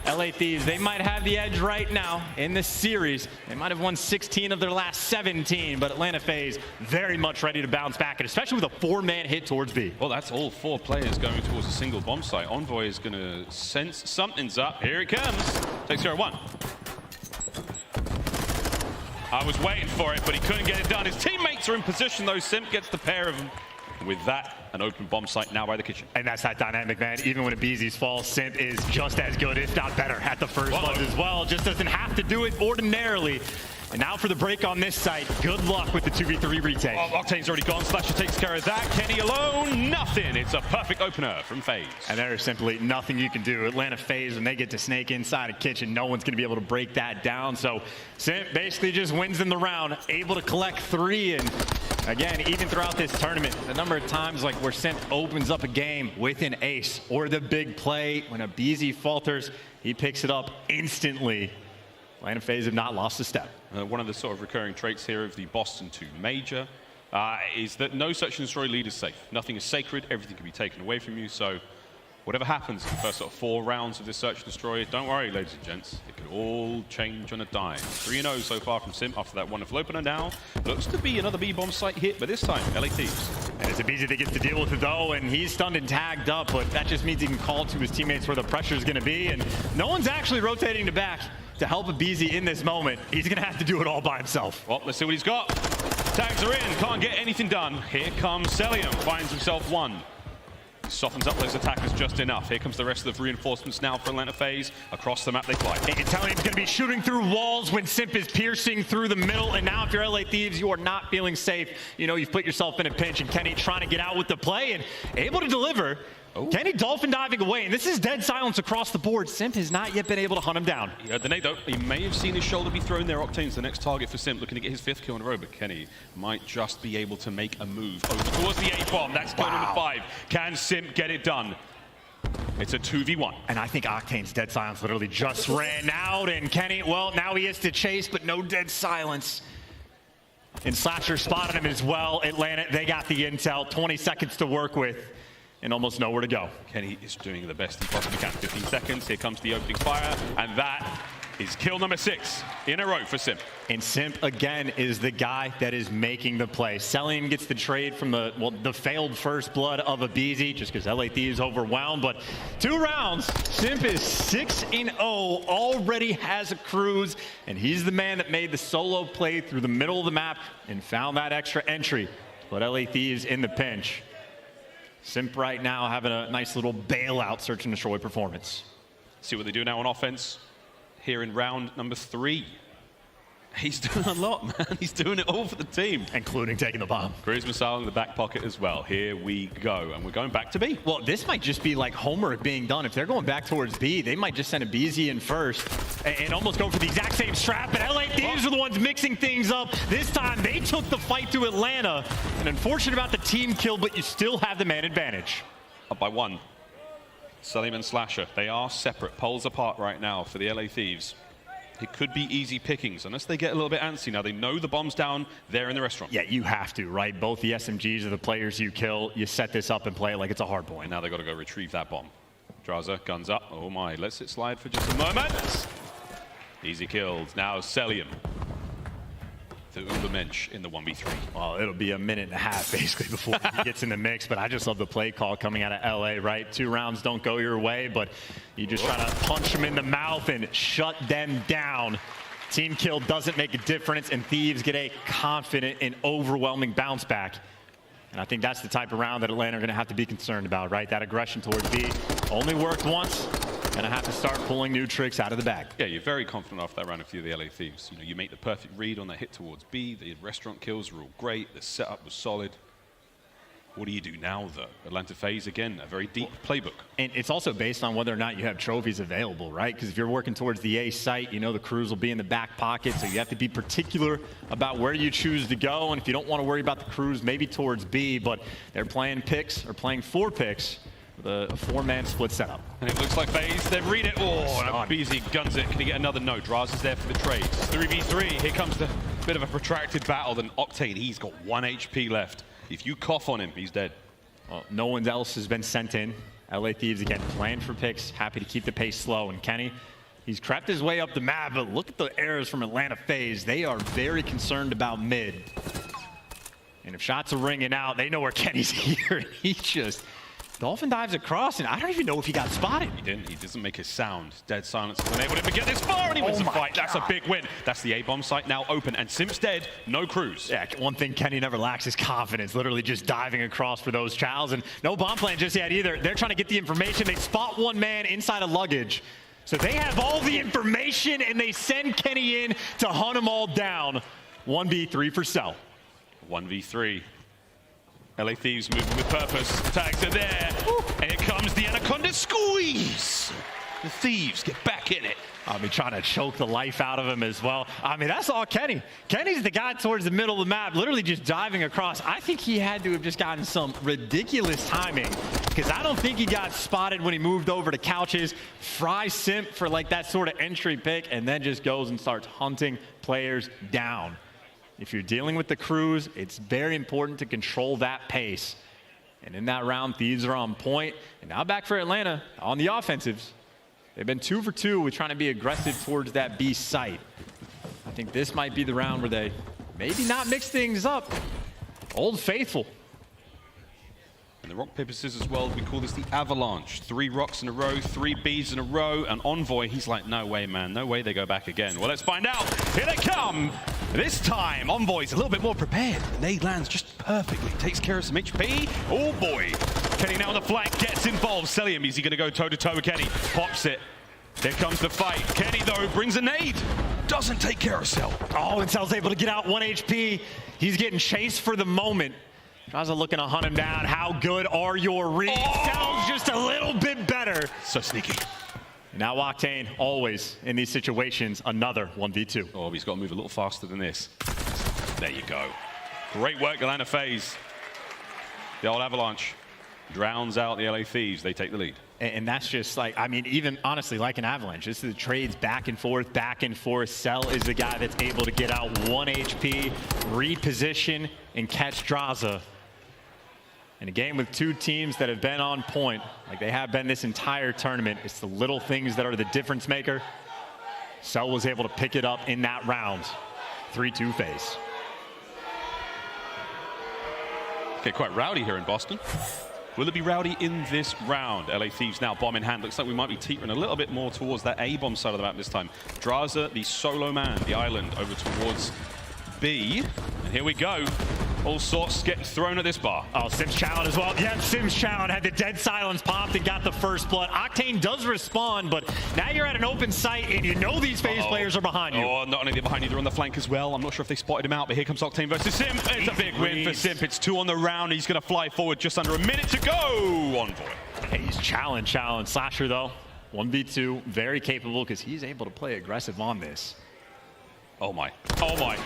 LA Thieves, they might have the edge right now in this series. They might have won 16 of their last 17, but Atlanta FaZe very much ready to bounce back, and especially with a 4-man hit towards B. Well, that's all 4 players going towards a single bomb site. Envoy is going to sense something's up. Here it comes. Takes care of 1. I was waiting for it, but he couldn't get it done. His teammates are in position, though. Simp gets the pair of them. With that, an open bomb site now by the kitchen. And that's that dynamic, man. Even when Abeezy's falls, Simp is just as good, if not better, at the first ones as well. Just doesn't have to do it ordinarily. And now for the break on this site. Good luck with the 2v3 retake. Oh, Octane's already gone. Slasher takes care of that. Kenny alone, nothing. It's a perfect opener from FaZe. And there's simply nothing you can do. Atlanta FaZe, when they get to snake inside a kitchen, no one's going to be able to break that down. So Simp basically just wins in the round, able to collect 3. And again, even throughout this tournament, the number of times like where Simp opens up a game with an ace or the big play, when Abeezy falters, he picks it up instantly. Atlanta FaZe have not lost a step. One of the sort of recurring traits here of the Boston 2 major is that no search and destroy lead is safe. Nothing is sacred. Everything can be taken away from you. So whatever happens in the first sort of 4 rounds of this search and destroy, don't worry, ladies and gents. It could all change on a dime. 3-0 so far from Simp after that wonderful opener. Now looks to be another B-bomb site hit, but this time LA Thieves. And it's Abeezy that gets to deal with it, though, and he's stunned and tagged up, but that just means he can call to his teammates where the pressure is going to be, and no one's actually rotating to back to help Abeezy in this moment. He's going to have to do it all by himself. Well, let's see what he's got. Tags are in, can't get anything done. Here comes Celium, finds himself 1. Softens up those attackers just enough. Here comes the rest of the reinforcements now for Atlanta FaZe. Across the map they fly. And Celium's going to be shooting through walls when Simp is piercing through the middle. And now if you're LA Thieves, you are not feeling safe. You know, you've put yourself in a pinch, and Kenny trying to get out with the play and able to deliver. Kenny dolphin diving away, and this is dead silence across the board. Simp has not yet been able to hunt him down. He heard the nade though. He may have seen his shoulder be thrown there. Octane's the next target for Simp, looking to get his 5th kill in a row, but Kenny might just be able to make a move over towards the A-bomb. That's kill number 5. Can Simp get it done? It's a 2v1. And I think Octane's dead silence literally just ran out, and Kenny, well, now he has to chase, but no dead silence. And Slasher spotted him as well. Atlanta, they got the intel. 20 seconds to work with, and almost nowhere to go. Kenny is doing the best he possibly can. 15 seconds, here comes the opening fire, and that is kill number 6 in a row for Simp. And Simp, again, is the guy that is making the play. Celium gets the trade from the failed first blood of Abeezy, just because LA Thieves overwhelmed. But 2 rounds, Simp is 6-0, already has a cruise, and he's the man that made the solo play through the middle of the map and found that extra entry. But LA Thieves in the pinch. Simp right now having a nice little bailout search and destroy performance. See what they do now on offense here in round number 3. He's doing a lot, man. He's doing it all for the team. Including taking the bomb. Chris Missile in the back pocket as well. Here we go. And we're going back to B. Well, this might just be like homework being done. If they're going back towards B, they might just send Abeezy in first and almost go for the exact same strap. But LA Thieves are the ones mixing things up. This time, they took the fight to Atlanta. And unfortunate about the team kill, but you still have the man advantage. Up by 1. Celium and Slasher, they are separate, poles apart right now for the LA Thieves. It could be easy pickings unless they get a little bit antsy. Now they know the bomb's down there in the restaurant. Yeah, you have to, right? Both the SMGs are the players you kill. You set this up and play it like it's a hard point. Now they got to go retrieve that bomb. Draza, guns up. Oh my, lets it slide for just a moment. Easy kills. Now Celium. The Ubermensch in the 1v3. Well, it'll be a minute and a half basically before he gets in the mix, but I just love the play call coming out of LA, right? 2 rounds don't go your way, but you just try to punch them in the mouth and shut them down. Team kill doesn't make a difference, and Thieves get a confident and overwhelming bounce back. And I think that's the type of round that Atlanta are going to have to be concerned about, right? That aggression towards B only worked once. Gonna have to start pulling new tricks out of the bag. Yeah, you're very confident after that round of the LA Thieves. You know, you make the perfect read on that hit towards B. The restaurant kills were all great. The setup was solid. What do you do now, though? Atlanta FaZe, again, a very deep playbook. And it's also based on whether or not you have trophies available, right? Because if you're working towards the A site, you know the crews will be in the back pocket, so you have to be particular about where you choose to go. And if you don't want to worry about the crews, maybe towards B, but they're playing picks or playing 4 picks. With a 4-man split setup. And it looks like FaZe, they've read it. Oh, and Abeezy guns it. Can he get another no? Draz is there for the trade. 3v3. Here comes the bit of a protracted battle. Then Octane, he's got 1 HP left. If you cough on him, he's dead. Well, no one else has been sent in LA Thieves, again, playing for picks, happy to keep the pace slow. And Kenny, he's crept his way up the map, but look at the errors from Atlanta FaZe. They are very concerned about mid. And if shots are ringing out, they know where Kenny's here. He just dolphin dives across, and I don't even know if he got spotted. He didn't. He doesn't make a sound. Dead silence has enabled him to get this far, and he wins the fight. God. That's a big win. That's the A-bomb site now open, and Simp's dead. No crews. Yeah, one thing Kenny never lacks is confidence, literally just diving across for those chows, and no bomb plan just yet either. They're trying to get the information. They spot one man inside a luggage. So they have all the information, and they send Kenny in to hunt them all down. 1v3 for Cell. 1v3. LA Thieves moving with purpose. Tags are there. And here comes the Anaconda squeeze. The Thieves get back in it. I mean, trying to choke the life out of him as well. I mean, that's all Kenny. Kenny's the guy towards the middle of the map, literally just diving across. I think he had to have just gotten some ridiculous timing, because I don't think he got spotted when he moved over to couches. Fry Simp for like that sort of entry pick, and then just goes and starts hunting players down. If you're dealing with the crews, it's very important to control that pace. And in that round, Thieves are on point. And now back for Atlanta on the offensives. They've been 2 for 2 with trying to be aggressive towards that B site. I think this might be the round where they maybe not mix things up. Old Faithful. And the rock, paper, scissors world, we call this the avalanche. 3 rocks in a row, 3 Bs in a row. And Envoy, he's like, no way, man. No way they go back again. Well, let's find out. Here they come. This time, Envoy's a little bit more prepared. Nade lands just perfectly. Takes care of some HP. Oh, boy. Kenny now on the flank, gets involved. Celium, is he going to go toe-to-toe with Kenny? Pops it. There comes the fight. Kenny, though, brings a nade. Doesn't take care of Cell. Oh, and Cell's able to get out 1 HP. He's getting chased for the moment. Draza looking to hunt him down. How good are your reads? Cell's just a little bit better. So sneaky. Now Octane, always in these situations, another 1v2. Oh, he's got to move a little faster than this. There you go. Great work, Atlanta FaZe. The old Avalanche drowns out the LA Thieves. They take the lead. And that's just like, I mean, even honestly, like an Avalanche, this is the trades back and forth, back and forth. Cell is the guy that's able to get out 1 HP, reposition, and catch Draza. In a game with 2 teams that have been on point, like they have been this entire tournament, it's the little things that are the difference maker. Cell was able to pick it up in that round. 3-2 FaZe. Okay, quite rowdy here in Boston. Will it be rowdy in this round? LA Thieves now bomb in hand. Looks like we might be teetering a little bit more towards that A-bomb side of the map this time. Draza, the solo man, the island, over towards B. And here we go. All sorts getting thrown at this bar. Oh, Sims Challen as well. Yeah, Sims Challen had the dead silence popped and got the first blood. Octane does respond, but now you're at an open site and you know these FaZe players are behind you. Oh, not only they're behind you, they're on the flank as well. I'm not sure if they spotted him out, but here comes Octane versus Simp. It's a big win for Simp. It's 2 on the round. He's going to fly forward just under a minute to go. Envoy. Hey, he's Challen. Slasher, though, 1v2, very capable because he's able to play aggressive on this. Oh, my. Oh, my.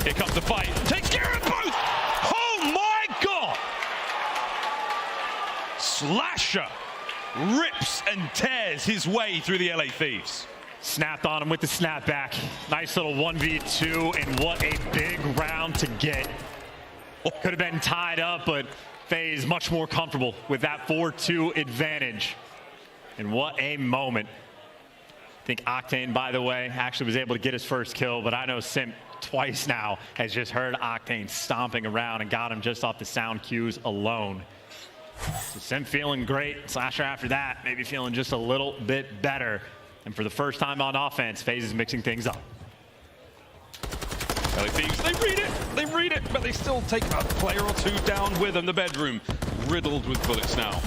Here comes the fight. Takes care of both. Oh, my God. Slasher rips and tears his way through the LA Thieves. Snapped on him with the snapback. Nice little 1v2, and what a big round to get. Could have been tied up, but FaZe much more comfortable with that 4-2 advantage. And what a moment. I think Octane, by the way, actually was able to get his first kill, but I know Simp twice now has just heard Octane stomping around and got him just off the sound cues alone. So Simp feeling great. Slasher after that, maybe feeling just a little bit better. And for the first time on offense, FaZe is mixing things up. LA Thieves, they read it, but they still take a player or 2 down with them. The bedroom riddled with bullets now.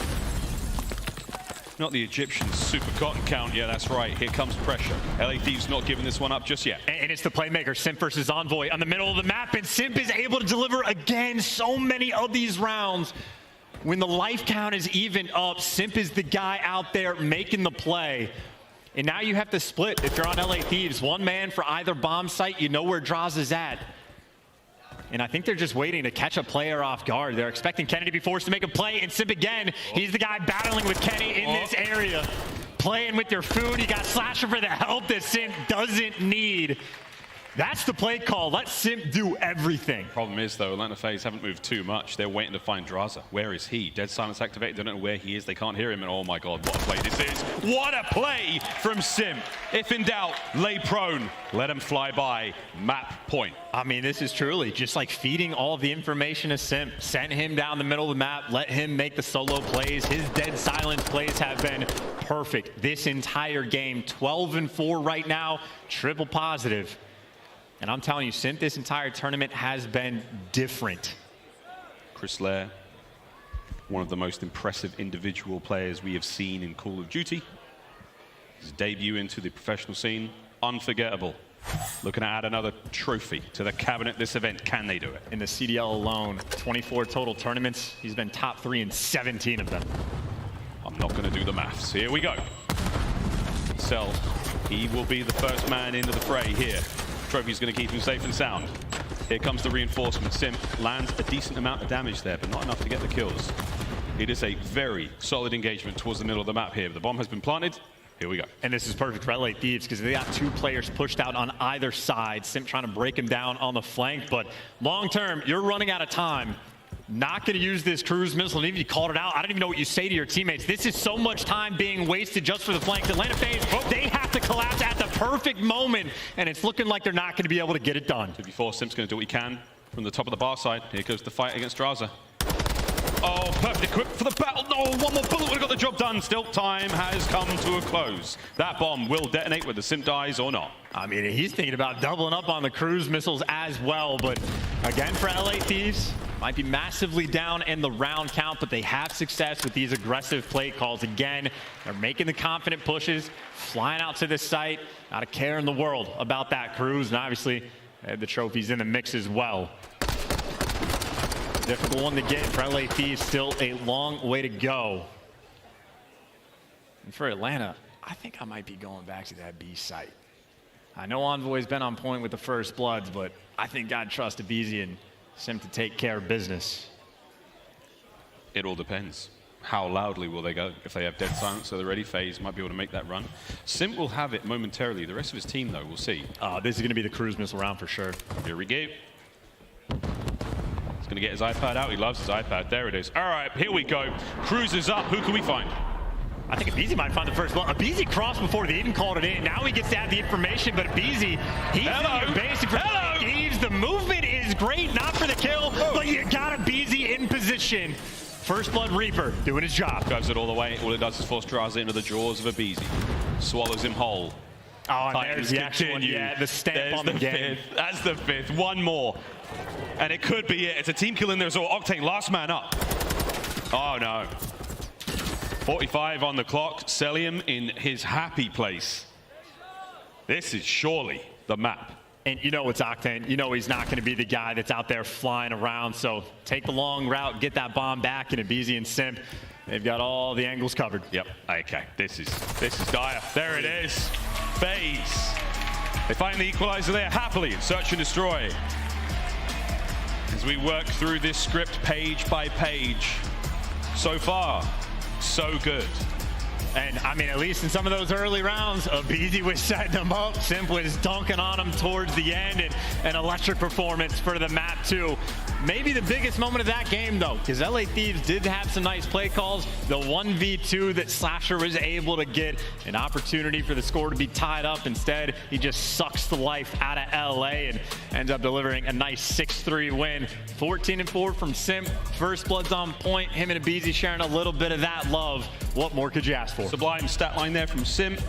Not the Egyptian super cotton count. Yeah, that's right. Here comes pressure. LA Thieves not giving this one up just yet. And it's the playmaker, Simp versus Envoy on the middle of the map. And Simp is able to deliver again so many of these rounds. When the life count is even up, Simp is the guy out there making the play. And now you have to split if you're on LA Thieves. 1 man for either bomb site. You know where Draza is at. And I think they're just waiting to catch a player off guard. They're expecting Kenny to be forced to make a play, and Simp again. He's the guy battling with Kenny in this area. Playing with your food. You got Slasher for the help that Simp doesn't need. That's the play call. Let Simp do everything. Problem is, though, Atlanta FaZe haven't moved too much. They're waiting to find Draza. Where is he? Dead silence activated. They don't know where he is. They can't hear him. And oh my god, what a play this is. What a play from Simp. If in doubt, lay prone. Let him fly by. Map point. I mean, this is truly just like feeding all of the information to Simp. Send him down the middle of the map. Let him make the solo plays. His dead silence plays have been perfect this entire game. 12-4 right now. Triple positive. And I'm telling you, Simp, this entire tournament has been different. Chris Lair, one of the most impressive individual players we have seen in Call of Duty. His debut into the professional scene, unforgettable. Looking to add another trophy to the cabinet this event. Can they do it? In the CDL alone, 24 total tournaments. He's been top 3 in 17 of them. I'm not going to do the maths. Here we go. Cell, he will be the first man into the fray here. Trophy's going to keep him safe and sound. Here comes the reinforcement. Simp lands a decent amount of damage there, but not enough to get the kills. It is a very solid engagement towards the middle of the map here. The bomb has been planted. Here we go. And this is perfect for LA Thieves because they got 2 players pushed out on either side. Simp trying to break him down on the flank, but long term, you're running out of time. Not going to use this cruise missile. And even if you called it out, I don't even know what you say to your teammates. This is so much time being wasted just for the flanks. Atlanta FaZe, they have to collapse at the perfect moment, and it's looking like they're not going to be able to get it done. 2v4, Simp's going to do what he can from the top of the bar side. Here goes the fight against Draza. Oh, perfect equip for the battle. No, one more bullet would have got the job done. Still, time has come to a close. That bomb will detonate whether Simp dies or not. I mean, he's thinking about doubling up on the cruise missiles as well, but again, for LA Thieves, might be massively down in the round count, but they have success with these aggressive play calls. Again, they're making the confident pushes, flying out to the site, not a care in the world about that cruise, and obviously the trophy's in the mix as well. Difficult one to get for LA Thieves, still a long way to go. And for Atlanta, I think I might be going back to that B site. I know Envoy's been on point with the first bloods, but I think I'd trust aBeZy and Simp to take care of business. It all depends. How loudly will they go? If they have dead silence, so they're ready, FaZe might be able to make that run. Simp will have it momentarily. The rest of his team, though, we'll see. This is going to be the cruise missile round for sure. Here we go. He's going to get his iPad out. He loves his iPad. There it is. All right, here we go. Cruise is up. Who can we find? I think aBeZy might find the first blood. aBeZy crossed before they even called it in. Now he gets to have the information, but aBeZy, he's basic for Thieves. The movement is great, not for the kill, but you got aBeZy in position. First blood Reaper doing his job. Drives it all the way. All it does is force Draza into the jaws of aBeZy. Swallows him whole. Oh, and there's the actual one. Yeah, the stamp on the game. That's the 5th. One more. And it could be it. It's a team kill in there, so OpTic last man up. Oh, no. 45 on the clock. Celium in his happy place. This is surely the map. And you know it's Octane. You know he's not going to be the guy that's out there flying around. So take the long route, get that bomb back, and aBeZy and Simp, they've got all the angles covered. Yep. Okay. This is dire. There it is. FaZe. They find the equalizer there happily. Search and destroy. As we work through this script page by page. So far, so good. And I mean, at least in some of those early rounds, aBeZy was setting them up. Simp was dunking on them towards the end, and an electric performance for the map too. Maybe the biggest moment of that game though, because LA Thieves did have some nice play calls. The 1v2 that Slasher was able to get an opportunity for the score to be tied up. Instead, he just sucks the life out of LA and ends up delivering a nice 6-3 win. 14-4 from Simp. First blood's on point. Him and aBeZy sharing a little bit of that love. What more could you ask for? Sublime stat line there from Simp.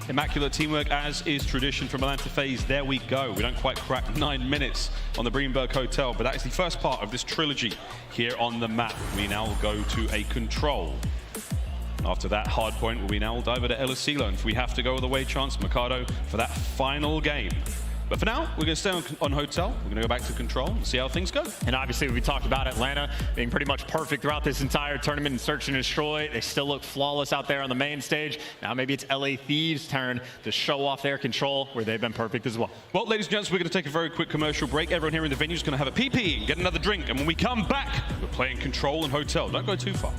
Immaculate teamwork, as is tradition from Atlanta FaZe. There we go. We don't quite crack 9 minutes on the Greenberg Hotel, but that is the first part of this trilogy here on the map. We now will go to a control. After that hard point, we now will dive into El Asilo, and if we have to go all the way, Chance Mikado for that final game. But for now, we're going to stay on hotel. We're going to go back to control and see how things go. And obviously, we talked about Atlanta being pretty much perfect throughout this entire tournament in Search and Destroy. They still look flawless out there on the main stage. Now maybe it's LA Thieves' turn to show off their control, where they've been perfect as well. Well, ladies and gents, we're going to take a very quick commercial break. Everyone here in the venue is going to have a pee-pee and get another drink. And when we come back, we're playing control and hotel. Don't go too far.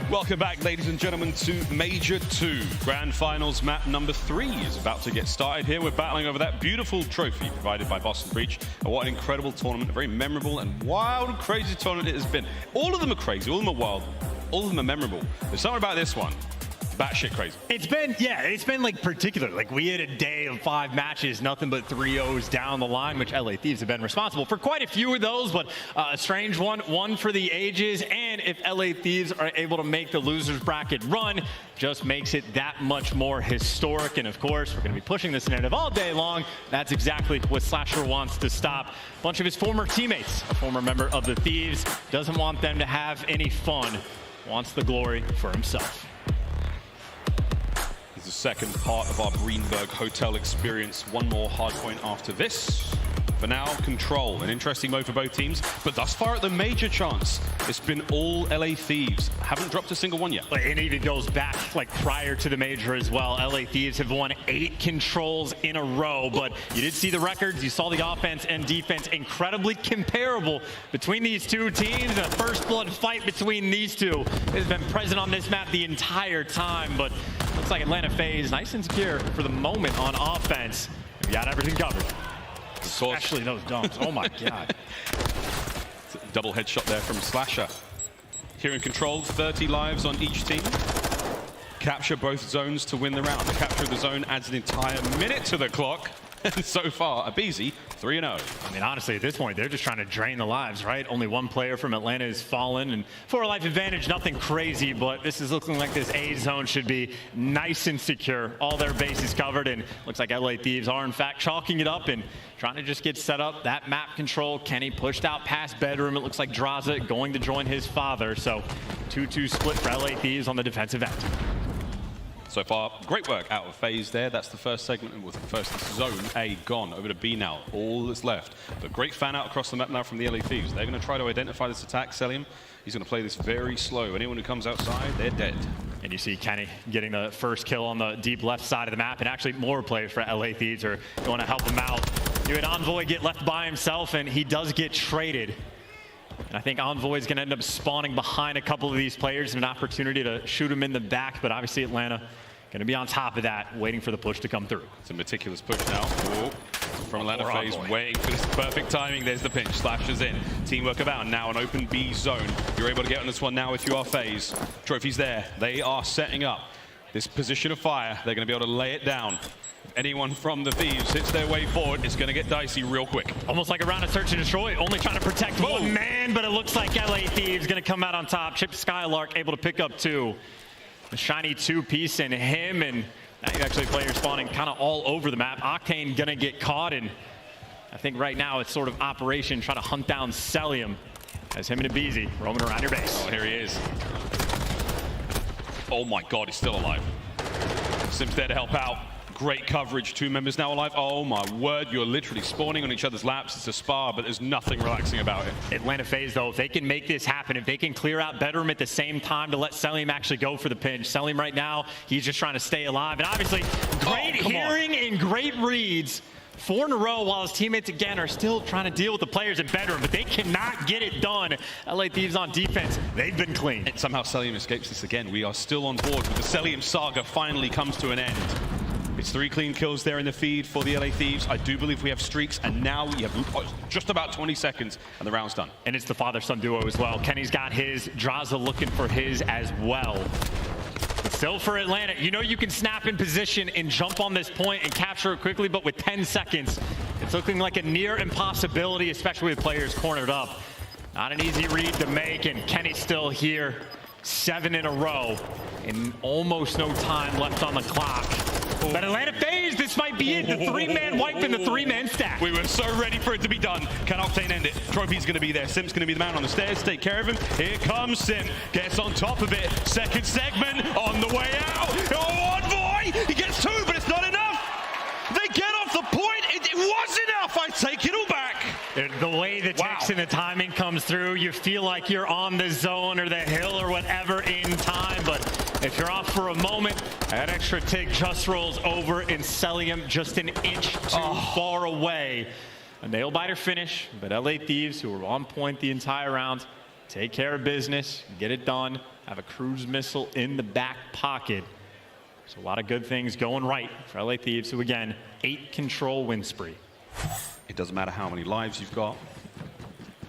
Welcome back, ladies and gentlemen, to Major 2. Grand Finals map number 3 is about to get started here. We're battling over that beautiful trophy provided by Boston Breach. And what an incredible tournament, a very memorable and wild, crazy tournament it has been. All of them are crazy, all of them are wild, all of them are memorable. There's something about this one. Batshit crazy. It's been like particular. Like we had a day of 5 matches, nothing but 3-0s down the line, which LA Thieves have been responsible for quite a few of those, but a strange one for the ages. And if LA Thieves are able to make the losers bracket run, just makes it that much more historic. And of course, we're going to be pushing this narrative all day long. That's exactly what Slasher wants to stop. A bunch of his former teammates, a former member of the Thieves, doesn't want them to have any fun, wants the glory for himself. The second part of our Greenberg Hotel experience. One more hardpoint after this. For now, Control, an interesting mode for both teams, but thus far at the major chance, it's been all LA Thieves. Haven't dropped a single one yet. It even goes back like prior to the major as well. LA Thieves have won 8 controls in a row, but you did see the records. You saw the offense and defense incredibly comparable between these two teams. A first blood fight between these two has been present on this map the entire time, but looks like Atlanta FaZe nice and secure for the moment on offense. We got everything covered. Especially those dumps. Oh my God. Double headshot there from Slasher. Here in Control, 30 lives on each team. Capture both zones to win the round. The capture of the zone adds an entire minute to the clock. And so far, Abizi, 3-0. I mean, honestly, at this point, they're just trying to drain the lives, right? Only one player from Atlanta has fallen, and for a life advantage, nothing crazy, but this is looking like this A zone should be nice and secure. All their bases covered, and looks like LA Thieves are, in fact, chalking it up and trying to just get set up. That map control, Kenny pushed out past bedroom. It looks like Draza going to join his father, so 2-2 split for LA Thieves on the defensive end. So far, great work out of FaZe there. That's the first segment with the first zone A gone. Over to B now, all that's left. But great fan out across the map now from the LA Thieves. They're going to try to identify this attack. Selim, he's going to play this very slow. Anyone who comes outside, they're dead. And you see Kenny getting the first kill on the deep left side of the map, and actually more players for LA Thieves are going to help him out. You had Envoy get left by himself, and he does get traded. And I think Envoy is going to end up spawning behind a couple of these players, an opportunity to shoot him in the back, but obviously Atlanta going to be on top of that, waiting for the push to come through. It's a meticulous push now. Ooh. From Atlanta FaZe, waiting for this perfect timing. There's the pinch, Slashes in. Teamwork about, now an open B zone. You're able to get on this one now if you are FaZe. Trophy's there. They are setting up this position of fire. They're going to be able to lay it down. If anyone from the Thieves hits their way forward, it's going to get dicey real quick. Almost like a round of search and destroy, only trying to protect one man, but it looks like LA Thieves going to come out on top. Chip Skylark able to pick up 2. The shiny 2-piece in him, and now you actually players spawning kind of all over the map. Octane going to get caught, and I think right now it's sort of operation try to hunt down Selim as him and Abizi roaming around your base. Oh, here he is. Oh my God, he's still alive. Sim's there to help out. Great coverage, 2 members now alive. Oh my word, you're literally spawning on each other's laps. It's a spar, but there's nothing relaxing about it. Atlanta FaZe, though, if they can make this happen, if they can clear out bedroom at the same time to let Selim actually go for the pinch. Selim right now, he's just trying to stay alive. And obviously, great hearing and great reads. 4 in a row while his teammates, again, are still trying to deal with the players in bedroom, but they cannot get it done. LA Thieves on defense, they've been clean. And somehow Selim escapes this again. We are still on board, but the Selim saga finally comes to an end. It's 3 clean kills there in the feed for the LA Thieves. I do believe we have streaks, and now we have just about 20 seconds, and the round's done. And it's the father-son duo as well. Kenny's got his, Draza looking for his as well. But still for Atlanta, you know you can snap in position and jump on this point and capture it quickly, but with 10 seconds, it's looking like a near impossibility, especially with players cornered up. Not an easy read to make, and Kenny's still here. 7 in a row, and almost no time left on the clock. But Atlanta FaZe, this might be it. The 3-man wipe and the 3-man stack. We were so ready for it to be done. Can Octane end it? Trophy's going to be there. Sim's going to be the man on the stairs. Take care of him. Here comes Sim. Gets on top of it. Second segment on the way out. Oh, Envoy! He gets 2, but it's not enough. They get off the point. It was enough. I take it all back. The way the text and the timing comes through, you feel like you're on the zone or the hill or whatever in time, but if you're off for a moment, that extra tick just rolls over and Selim just an inch too far away. A nail-biter finish, but LA Thieves, who were on point the entire round, take care of business, get it done, have a cruise missile in the back pocket. So a lot of good things going right for LA Thieves, who again, 8 control win spree. It doesn't matter how many lives you've got.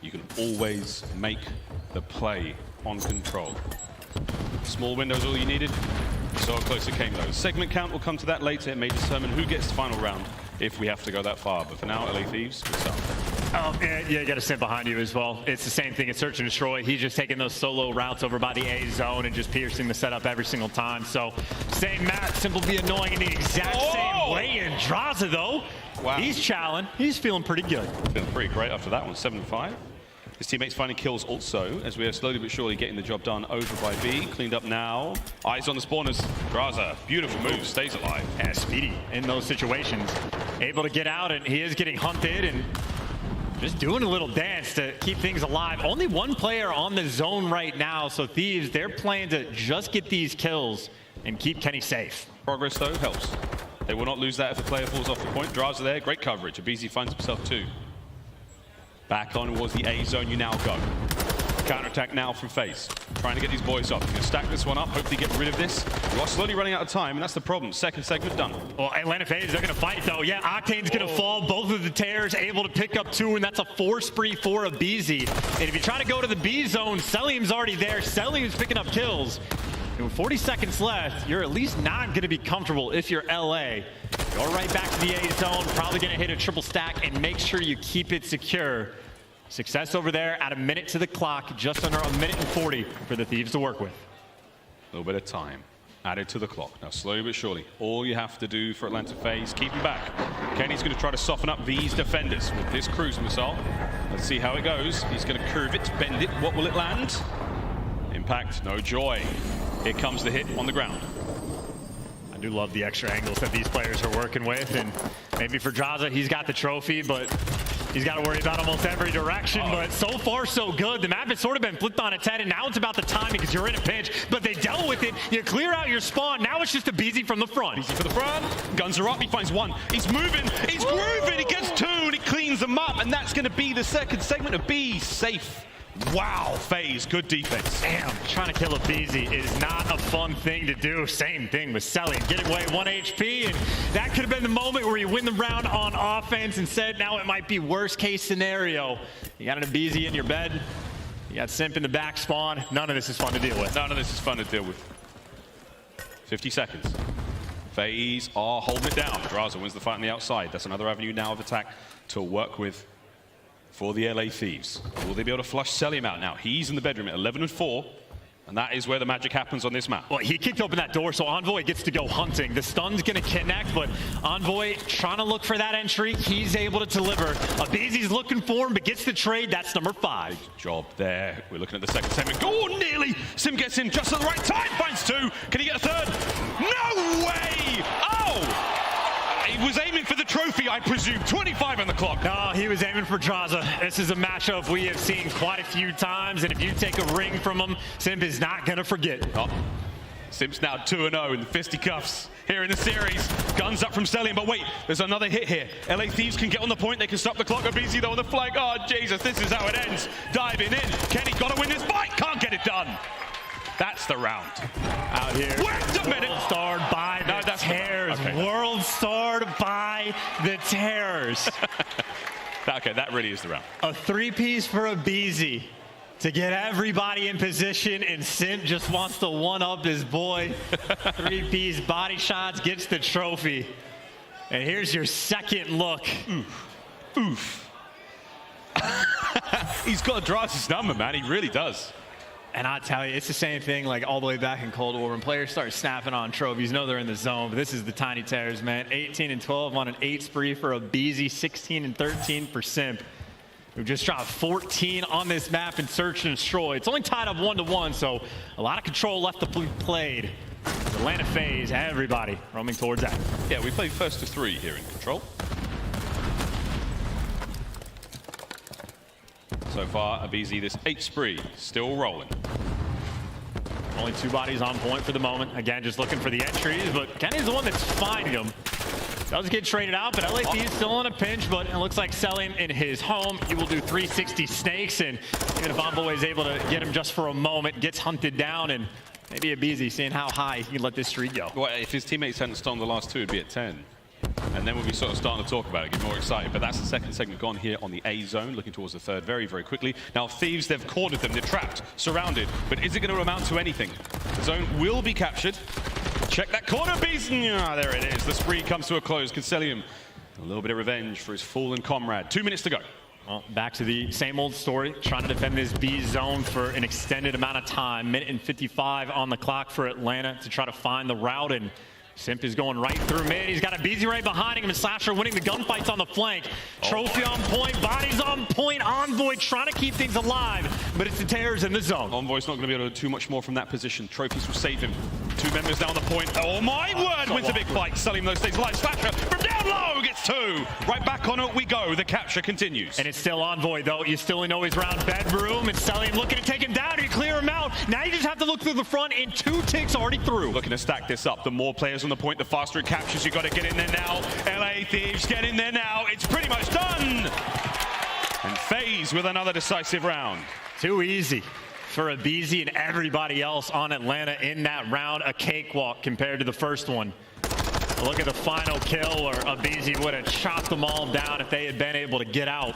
You can always make the play on control. Small window's all you needed. So close it came though. Segment count will come to that later. It may determine who gets the final round if we have to go that far. But for now, LA Thieves, good stuff. Oh, and you got a Simp behind you as well. It's the same thing at Search and Destroy. He's just taking those solo routes over by the A zone and just piercing the setup every single time. So same map, Simp will be annoying in the exact same way. And Draza though, wow, he's challenged. He's feeling pretty good. Feeling pretty great after that one, 7-5. His teammates finding kills also, as we are slowly but surely getting the job done over by B. Cleaned up now. Eyes on the spawners. Draza, beautiful move, stays alive. Yeah, speedy in those situations. Able to get out, and he is getting hunted, and just doing a little dance to keep things alive. Only one player on the zone right now, so Thieves, they're playing to just get these kills and keep Kenny safe. Progress, though, helps. They will not lose that if the player falls off the point. Draza there, great coverage. Abizi finds himself too. Back on towards the A zone, you now go. Counterattack now from FaZe. Trying to get these boys up. You can stack this one up, hopefully get rid of this. You are slowly running out of time, and that's the problem. Second segment done. Well, Atlanta FaZe, they're going to fight, though. Yeah, Octane's going to fall. Both of the tears able to pick up 2, and that's a 4 spree for Abizi. And if you try to go to the B zone, Selim's already there. Selim's picking up kills. And with 40 seconds left, you're at least not going to be comfortable if you're LA. Go right back to the A zone, probably going to hit a triple stack and make sure you keep it secure. Success over there at a minute to the clock, just under a minute and 40 for the Thieves to work with. A little bit of time added to the clock. Now, slowly but surely, all you have to do for Atlanta FaZe, keep him back. Kenny's going to try to soften up these defenders with this cruise missile. Let's see how it goes. He's going to curve it, bend it. What will it land? Impact, no joy. Here comes the hit on the ground. I do love the extra angles that these players are working with, and maybe for Draza, he's got the trophy, but he's got to worry about almost every direction. But so far, so good. The map has sort of been flipped on its head, and now it's about the timing because you're in a pinch, but they dealt with it. You clear out your spawn. Now it's just a Abizi from the front. Abizi for the front. Guns are up. He finds 1. He's moving. He's grooving. He gets 2, and he cleans them up, and that's going to be the second segment of B. Safe. Wow, FaZe, good defense. Damn, trying to kill Abizi is not a fun thing to do. Same thing with Selim. Get away 1 HP, and that could have been the moment where you win the round on offense. Instead, now it might be worst case scenario. You got an Abizi in your bed. You got Simp in the back spawn. None of this is fun to deal with. None of this is fun to deal with. 50 seconds. FaZe are holding it down. Draza wins the fight on the outside. That's another avenue now of attack to work with for the LA Thieves. Will they be able to flush Selim out now? He's in the bedroom at 11-4, and that is where the magic happens on this map. Well, he kicked open that door, so Envoy gets to go hunting. The stun's going to connect, but Envoy trying to look for that entry. He's able to deliver. Abizi's looking for him, but gets the trade. That's number 5. Good job there. We're looking at the second segment. Oh, nearly! Sim gets in just at the right time. Finds 2. Can he get a third? No way! Oh! He was aiming for the trophy, I presume. 25 on the clock. No, he was aiming for Draza. This is a matchup we have seen quite a few times, and if you take a ring from him, Simp is not going to forget. Oh. Simp's now 2-0 in the fisticuffs here in the series. Guns up from Selim, but wait, there's another hit here. LA Thieves can get on the point. They can stop the clock. Abizi, though, on the flank. Oh, Jesus, this is how it ends. Diving in. Kenny got to win this fight. Can't get it done. That's the round. Out here. Wait a minute. World starred by the tears. Okay. World starred by the tears. Okay, that really is the round. A 3-piece for Abizi to get everybody in position, and Simp just wants to one-up his boy. 3-piece body shots, gets the trophy. And here's your second look. Oof. Oof. He's got to drive his number, man. He really does. And I tell you, it's the same thing like all the way back in Cold War when players start snapping on trophies. Know they're in the zone, but this is the tiny tears, man. 18-12 on an 8 spree for Abizi, 16-13 for Simp. We've just dropped 14 on this map in Search and Destroy. It's only tied up 1-1, so a lot of control left to be played. Atlanta FaZe, everybody roaming towards that. Yeah, we played first to 3 here in control. So far, Abizi, this 8 spree, still rolling. Only 2 bodies on point for the moment. Again, just looking for the entries, but Kenny's the one that's finding them. Does get traded out, but LA Thieves still in a pinch, but it looks like Selim in his home. He will do 360 snakes, and even if Envoy is able to get him just for a moment, gets hunted down, and maybe Abizi seeing how high he can let this streak go. Well, if his teammates hadn't stolen the last two, it'd be at 10. And then we'll be sort of starting to talk about it, get more excited. But that's the second segment gone here on the A zone, looking towards the third very, very quickly. Now, Thieves, they've cornered them, they're trapped, surrounded. But is it going to amount to anything? The zone will be captured. Check that corner piece. Ah, there it is. The spree comes to a close. Selim, a little bit of revenge for his fallen comrade. 2 minutes to go. Well, back to the same old story, trying to defend this B zone for an extended amount of time. Minute and 55 on the clock for Atlanta to try to find the route, and Simp is going right through mid. He's got Abizi right behind him, and Slasher winning the gunfights on the flank. Trophy on point, bodies on point. Envoy trying to keep things alive, but it's the Terrors in the zone. Envoy's not going to be able to do too much more from that position. Trophies will save him. 2 members down the point. Oh my word, wins a big fight. Selim those stays alive. Slasher from down low gets 2. Right back on it we go. The capture continues. And it's still Envoy though. You still know he's around bedroom, and Selim looking to take him down. You clear him out. Now you just have to look through the front, and 2 ticks already through. Looking to stack this up. The more players on the point, the faster it captures. You got to get in there now. LA Thieves get in there now. It's pretty much done. And FaZe with another decisive round. Too easy for Abizi and everybody else on Atlanta in that round. A cakewalk compared to the first one. Look at the final kill, where Abizi would have chopped them all down if they had been able to get out.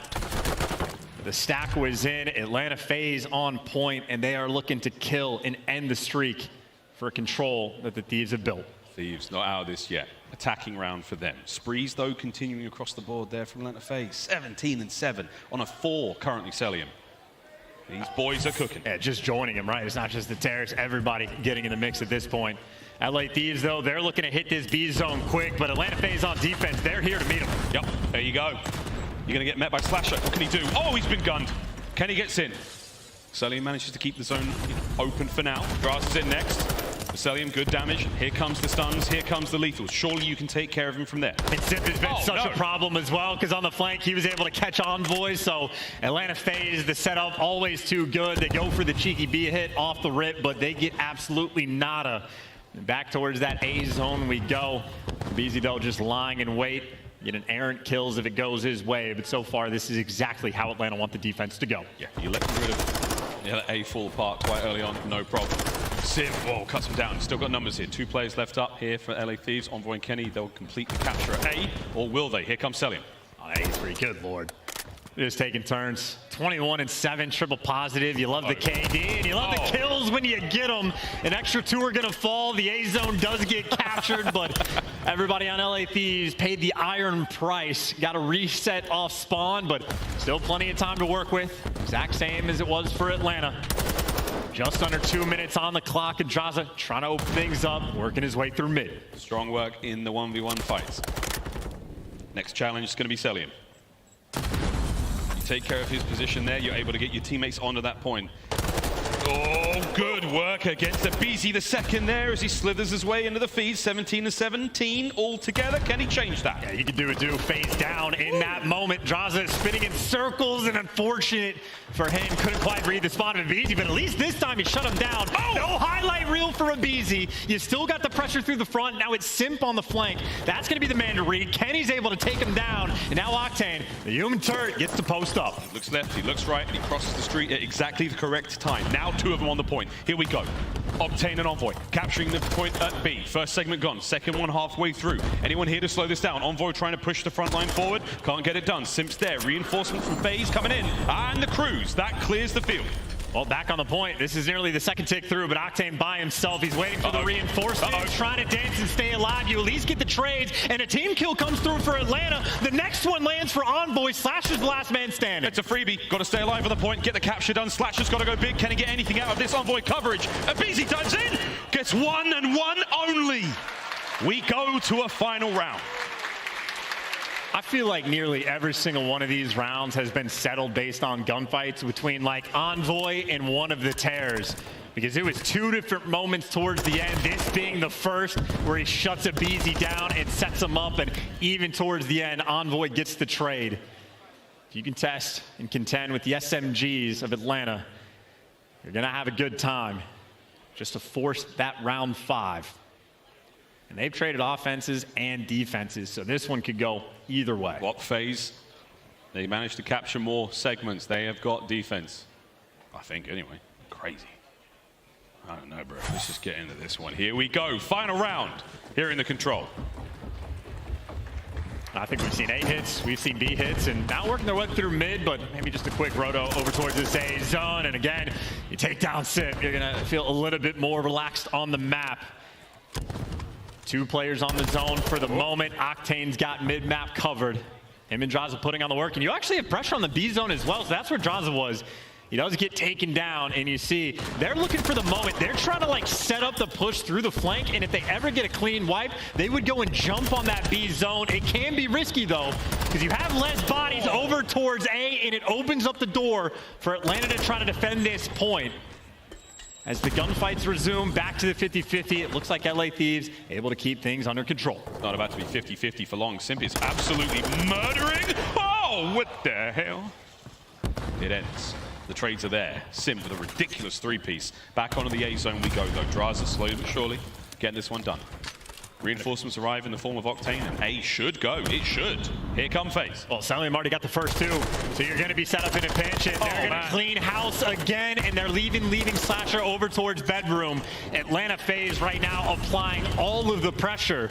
The stack was in. Atlanta FaZe on point, and they are looking to kill and end the streak for control that the Thieves have built. Thieves not out of this yet. Attacking round for them. Sprees, though, continuing across the board there from Atlanta FaZe. 17-7 on a 4 currently Selim. These boys are cooking. Yeah, just joining him, right? It's not just the Terrors. Everybody getting in the mix at this point. LA Thieves, though, they're looking to hit this B zone quick, but Atlanta FaZe on defense, they're here to meet them. Yep, there you go. You're going to get met by Slasher. What can he do? Oh, he's been gunned. Kenny gets in. Selim manages to keep the zone open for now. Grass is in next. Selim, good damage. Here comes the stuns. Here comes the lethals. Surely you can take care of him from there. And Simp has been such a problem as well, because on the flank he was able to catch Envoy. So Atlanta FaZe, the setup always too good. They go for the cheeky B hit off the rip, but they get absolutely nada. And back towards that A zone we go. Abizi, though, just lying in wait. Get an errant kills if it goes his way, but so far this is exactly how Atlanta want the defense to go. Yeah, you let rid of A fall apart quite early on, no problem. Simp, whoa, cuts him down. Still got numbers here. 2 players left up here for LA Thieves. Envoy and Kenny, they'll complete the capture at A, or will they? Here comes Selim. Oh, A's pretty good, Lord. Just taking turns. 21-7, triple positive. You love the KD, and you love the kills when you get them. An extra 2 are going to fall. The A zone does get captured, but everybody on LA Thieves paid the iron price. Got to reset off spawn, but still plenty of time to work with. Exact same as it was for Atlanta. Just under 2 minutes on the clock, and Draza trying to open things up, working his way through mid. Strong work in the 1v1 fights. Next challenge is going to be Selim. Take care of his position there. You're able to get your teammates onto that point. Oh, good work against Abizi the second there as he slithers his way into the feed. 17-17 all together. Can he change that? Yeah, he can do it too. Phase down in that moment. Draza is spinning in circles, and unfortunate for him. Couldn't quite read the spot of Abizi, but at least this time he shut him down. Oh! No highlight reel for Abizi. You still got the pressure through the front. Now it's Simp on the flank. That's going to be the man to read. Kenny's able to take him down. And now Octane, the human turret, gets to post up. He looks left, he looks right, and he crosses the street at exactly the correct time. Now 2 of them on the point. Here we go. Octane and Envoy capturing the point at B. First segment gone. Second one halfway through. Anyone here to slow this down? Envoy trying to push the front line forward. Can't get it done. Simp's there. Reinforcement from FaZe coming in. And the Cruise. That clears the field. Well, back on the point. This is nearly the second tick through, but Octane by himself. He's waiting for the reinforcement. Trying to dance and stay alive. You at least get the trades, and a team kill comes through for Atlanta. The next one lands for Envoy. Slasher's the last man standing. It's a freebie. Got to stay alive on the point. Get the capture done. Slasher's got to go big. Can he get anything out of this Envoy coverage? Abizi dives in. Gets 1 and 1 only. We go to a final round. I feel like nearly every single one of these rounds has been settled based on gunfights between like Envoy and one of the Terrors. Because it was 2 different moments towards the end, this being the first where he shuts Abizi down and sets him up, and even towards the end, Envoy gets the trade. If you can test and contend with the SMGs of Atlanta, you're gonna have a good time just to force that round 5. And they've traded offenses and defenses, so this one could go either way. What FaZe? They managed to capture more segments. They have got defense. I think, anyway. Crazy. I don't know, bro. Let's just get into this one. Here we go. Final round here in the control. I think we've seen A hits, we've seen B hits, and now working their way through mid, but maybe just a quick roto over towards this A zone. And again, you take down Simp, you're gonna feel a little bit more relaxed on the map. 2 players on the zone for the moment. Octane's got mid-map covered. Him and Draza putting on the work, and you actually have pressure on the B zone as well, so that's where Draza was. He does get taken down, and you see they're looking for the moment. They're trying to like set up the push through the flank, and if they ever get a clean wipe, they would go and jump on that B zone. It can be risky though, because you have less bodies over towards A, and it opens up the door for Atlanta to try to defend this point. As the gunfights resume back to the 50-50, it looks like LA Thieves able to keep things under control. Not about to be 50-50 for long. Simp is absolutely murdering. Oh, what the hell? It ends. The trades are there. Simp with a ridiculous 3-piece. Back onto the A zone we go, though. Draza slowly but surely getting this one done. Reinforcements arrive in the form of Octane, and A should go. It should. Here come FaZe. Well, Elim already got the first 2, so you're going to be set up in a pinch. They're going to clean house again, and they're leaving Slasher over towards bedroom. Atlanta FaZe right now applying all of the pressure.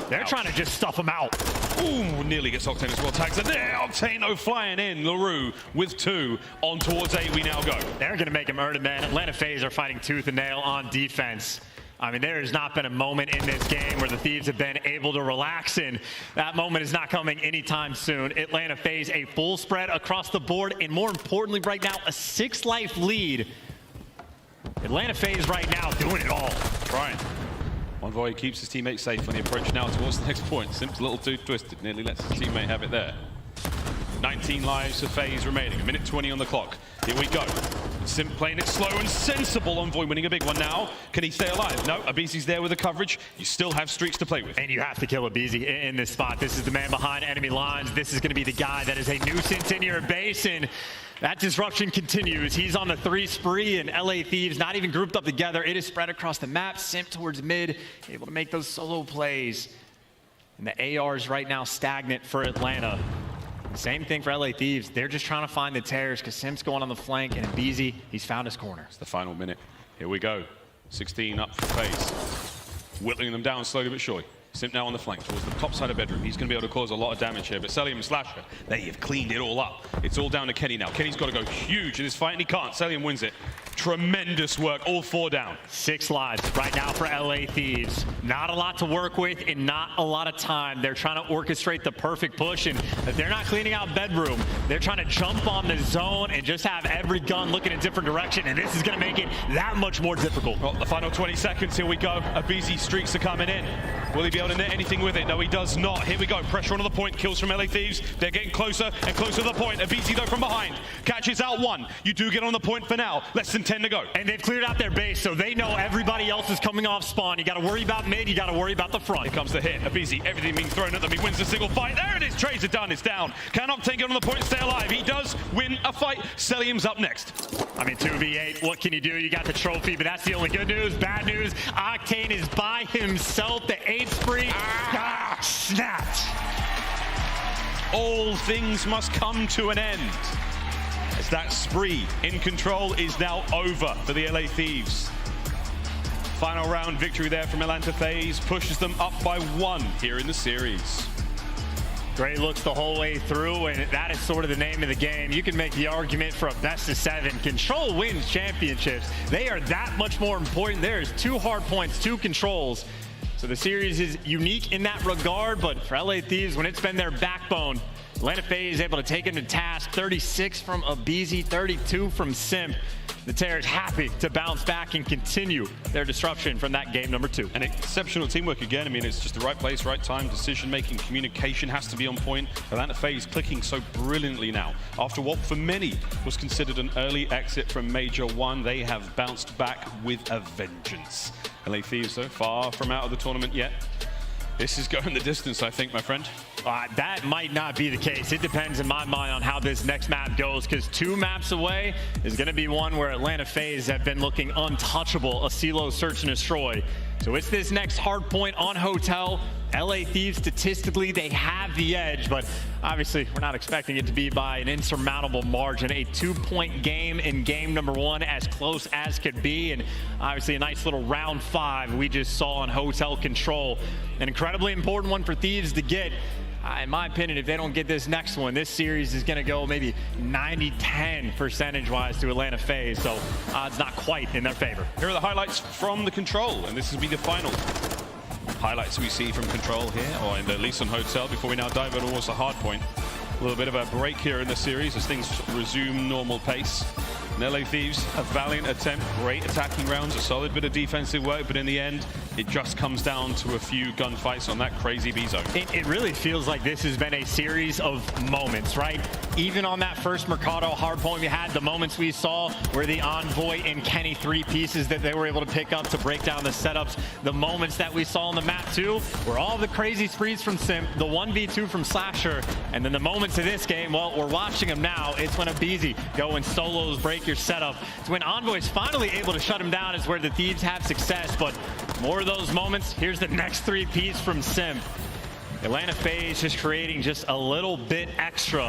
They're trying to just stuff him out. Ooh, nearly gets Octane as well. Tags it there. Octane flying in. LaRue with 2 on towards A. We now go. They're going to make him earn it, man. Atlanta FaZe are fighting tooth and nail on defense. I mean, there has not been a moment in this game where the Thieves have been able to relax, and that moment is not coming anytime soon. Atlanta FaZe a full spread across the board, and more importantly right now, a 6-life lead. Atlanta FaZe right now doing it all. Trying. Envoy keeps his teammate safe on the approach now towards the next point. Simp's a little too twisted, nearly lets his teammate have it there. 19 lives for FaZe remaining, 1:20 on the clock. Here we go. Simp playing it slow and sensible. Envoy winning a big one now. Can he stay alive? No, Abizi's there with the coverage. You still have streaks to play with. And you have to kill Abizi in this spot. This is the man behind enemy lines. This is going to be the guy that is a nuisance in your base, and that disruption continues. He's on the 3 spree, and LA Thieves not even grouped up together. It is spread across the map. Simp towards mid, able to make those solo plays. And the ARs right now stagnant for Atlanta. Same thing for LA Thieves. They're just trying to find the tears because Simp's going on the flank, and Abizi, he's found his corner. It's the final minute. Here we go. 16 up for FaZe. Whittling them down slowly but surely. Simp now on the flank towards the top side of bedroom. He's going to be able to cause a lot of damage here, but Selim and Slasher, they have cleaned it all up. It's all down to Kenny now. Kenny's got to go huge in this fight, and he can't. Selim wins it. Tremendous work, all 4 down. 6 lives right now for LA Thieves. Not a lot to work with and not a lot of time. They're trying to orchestrate the perfect push, and if they're not cleaning out bedroom, they're trying to jump on the zone and just have every gun looking in a different direction, and this is going to make it that much more difficult. Well, the final 20 seconds, here we go. Abizi streaks are coming in. Will he be able to net anything with it? No, he does not. Here we go. Pressure onto the point. Kills from LA Thieves. They're getting closer and closer to the point. Abizi, though, from behind. Catches out 1. You do get on the point for now. Less than 10 to go. And they've cleared out their base, so they know everybody else is coming off spawn. You got to worry about mid. You got to worry about the front. Here comes the hit. Abizi, everything being thrown at them. He wins the single fight. There it is. Trades are done. It's down. Can Octane get on the point and stay alive? He does win a fight. Selim's up next. I mean, 2v8. What can you do? You got the trophy, but that's the only good news. Bad news, Octane is by himself. The 8 spree. Snapped. All things must come to an end, as that spree in control is now over for the LA Thieves. Final round victory there from Atlanta FaZe pushes them up by 1 here in the series. Great looks the whole way through, and that is sort of the name of the game. You can make the argument for a best-of-7. Control wins championships. They are that much more important. There's 2 hard points, 2 controls. So the series is unique in that regard, but for LA Thieves, when it's been their backbone, Atlanta FaZe is able to take him to task. 36 from Abizi, 32 from Simp. The Terrors happy to bounce back and continue their disruption from that game number 2. And exceptional teamwork again. I mean, it's just the right place, right time, decision-making, communication has to be on point. Atlanta FaZe clicking so brilliantly now. After what for many was considered an early exit from Major 1, they have bounced back with a vengeance. LA Thieves, though, far from out of the tournament yet. This is going the distance, I think, my friend. That might not be the case. It depends in my mind on how this next map goes, because 2 maps away is going to be one where Atlanta FaZe have been looking untouchable. A CeeLo search and destroy. So it's this next hard point on Hotel. LA Thieves, statistically, they have the edge, but obviously we're not expecting it to be by an insurmountable margin. A 2-point game in game number 1, as close as could be, and obviously a nice little round 5 we just saw on Hotel Control. An incredibly important one for Thieves to get. In my opinion, if they don't get this next one, this series is going to go maybe 90-10 percentage-wise to Atlanta FaZe, so odds not quite in their favor. Here are the highlights from the Control, and this will be the final highlights we see from Control here, or in the at least on Hotel, before we now dive towards the hard point. A little bit of a break here in the series as things resume normal pace. And LA Thieves, a valiant attempt, great attacking rounds, a solid bit of defensive work, but in the end, it just comes down to a few gunfights on that crazy B zone. It really feels like this has been a series of moments, right? Even on that first Mercado hardpoint, we had the moments we saw where the Envoy and Kenny 3 pieces that they were able to pick up to break down the setups. The moments that we saw on the map too, were all the crazy sprees from Simp, the 1v2 from Slasher, and then the moments of this game, well, we're watching them now. It's when Abizi go in solos, break your setup. It's when Envoy's finally able to shut him down is where the Thieves have success, but more of those moments. Here's the next 3-piece from Simp. Atlanta FaZe just creating just a little bit extra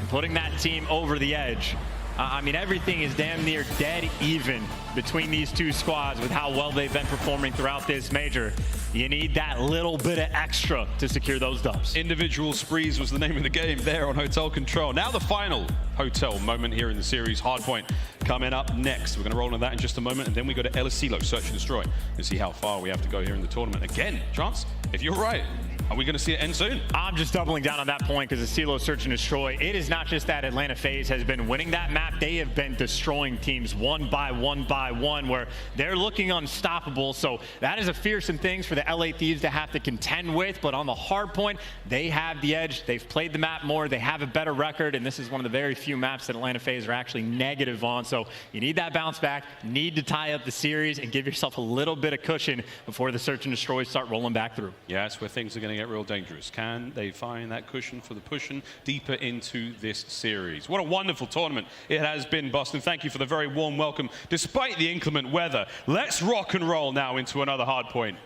and putting that team over the edge. I mean, everything is damn near dead even between these two squads with how well they've been performing throughout this major. You need that little bit of extra to secure those dubs. Individual sprees was the name of the game there on Hotel Control. Now the final Hotel moment here in the series. Hardpoint coming up next. We're going to roll into that in just a moment, and then we go to El Asilo, Search and Destroy, and see how far we have to go here in the tournament. Again, Chance, if you're right, are we going to see it end soon? I'm just doubling down on that point because the Asilo, Search and Destroy, it is not just that Atlanta FaZe has been winning that map. They have been destroying teams one by one where they're looking unstoppable. So that is a fearsome thing for the LA Thieves to have to contend with. But on the hard point, they have the edge. They've played the map more. They have a better record. And this is one of the very few maps that Atlanta FaZe are actually negative on. So you need that bounce back, need to tie up the series and give yourself a little bit of cushion before the Search and Destroy start rolling back through. Yeah, that's where things are going to get real dangerous. Can they find that cushion for the pushing deeper into this series? What a wonderful tournament it has been, Boston. Thank you for the very warm welcome despite the inclement weather. Let's rock and roll now into another hard point.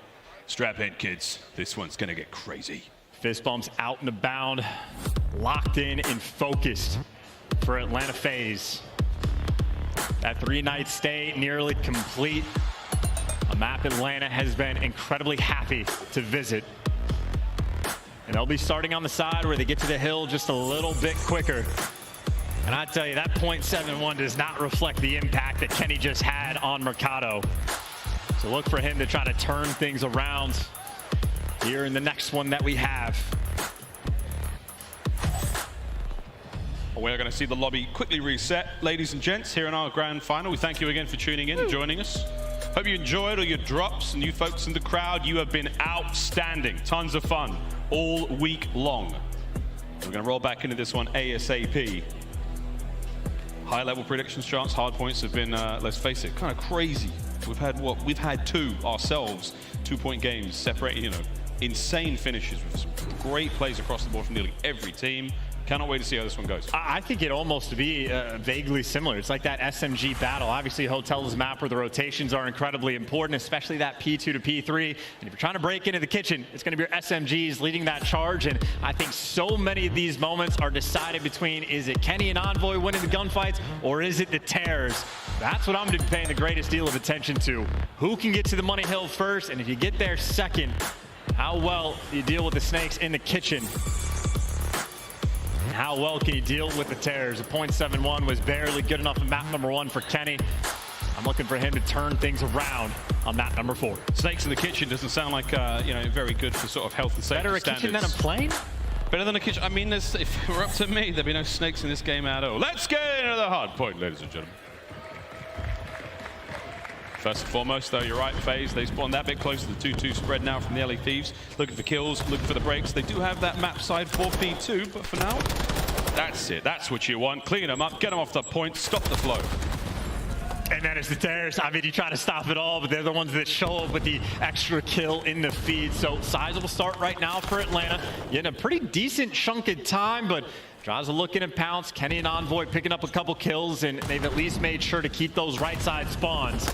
Strap in, kids. This one's going to get crazy. Fist bumps out and abound, locked in and focused for Atlanta FaZe. That 3-night stay nearly complete. A map Atlanta has been incredibly happy to visit. And they'll be starting on the side where they get to the hill just a little bit quicker. And I tell you, that .71 does not reflect the impact that Kenny just had on Mercado. So look for him to try to turn things around here in the next one that we have. We're going to see the lobby quickly reset. Ladies and gents, here in our grand final, we thank you again for tuning in and joining us. Hope you enjoyed all your drops, and you folks in the crowd, you have been outstanding. Tons of fun all week long. We're going to roll back into this one ASAP. High-level predictions charts, hard points have been, let's face it, kind of crazy. We've had what? We've had two ourselves, 2-point games separating, you know, insane finishes with some great plays across the board from nearly every team. Cannot wait to see how this one goes. I think it almost be vaguely similar. It's like that SMG battle. Obviously, Hotel's map where the rotations are incredibly important, especially that P2 to P3. And if you're trying to break into the kitchen, it's going to be your SMGs leading that charge. And I think so many of these moments are decided between, is it Kenny and Envoy winning the gunfights, or is it the Tears? That's what I'm going to be paying the greatest deal of attention to. Who can get to the money hill first? And if you get there second, how well you deal with the snakes in the kitchen? How well can you deal with the Tears? A .71 was barely good enough in map number 1 for Kenny. I'm looking for him to turn things around on map number 4. Snakes in the kitchen doesn't sound like, you know, very good for sort of health and safety standards. Better a kitchen than a plane? Better than a kitchen. I mean, if it were up to me, there'd be no snakes in this game at all. Let's get into the hard point, ladies and gentlemen. First and foremost, though, you're right, FaZe. They spawned that bit closer to the 2-2 spread now from the LA Thieves. Looking for kills, looking for the breaks. They do have that map side 4P2, but for now, that's it. That's what you want. Clean them up, get them off the point, stop the flow. And then it's the Tears. I mean, you try to stop it all, but they're the ones that show up with the extra kill in the feed. So sizable start right now for Atlanta. Getting a pretty decent chunk of time, but Draws looking at Pounce. Kenny and Envoy picking up a couple kills, and they've at least made sure to keep those right side spawns.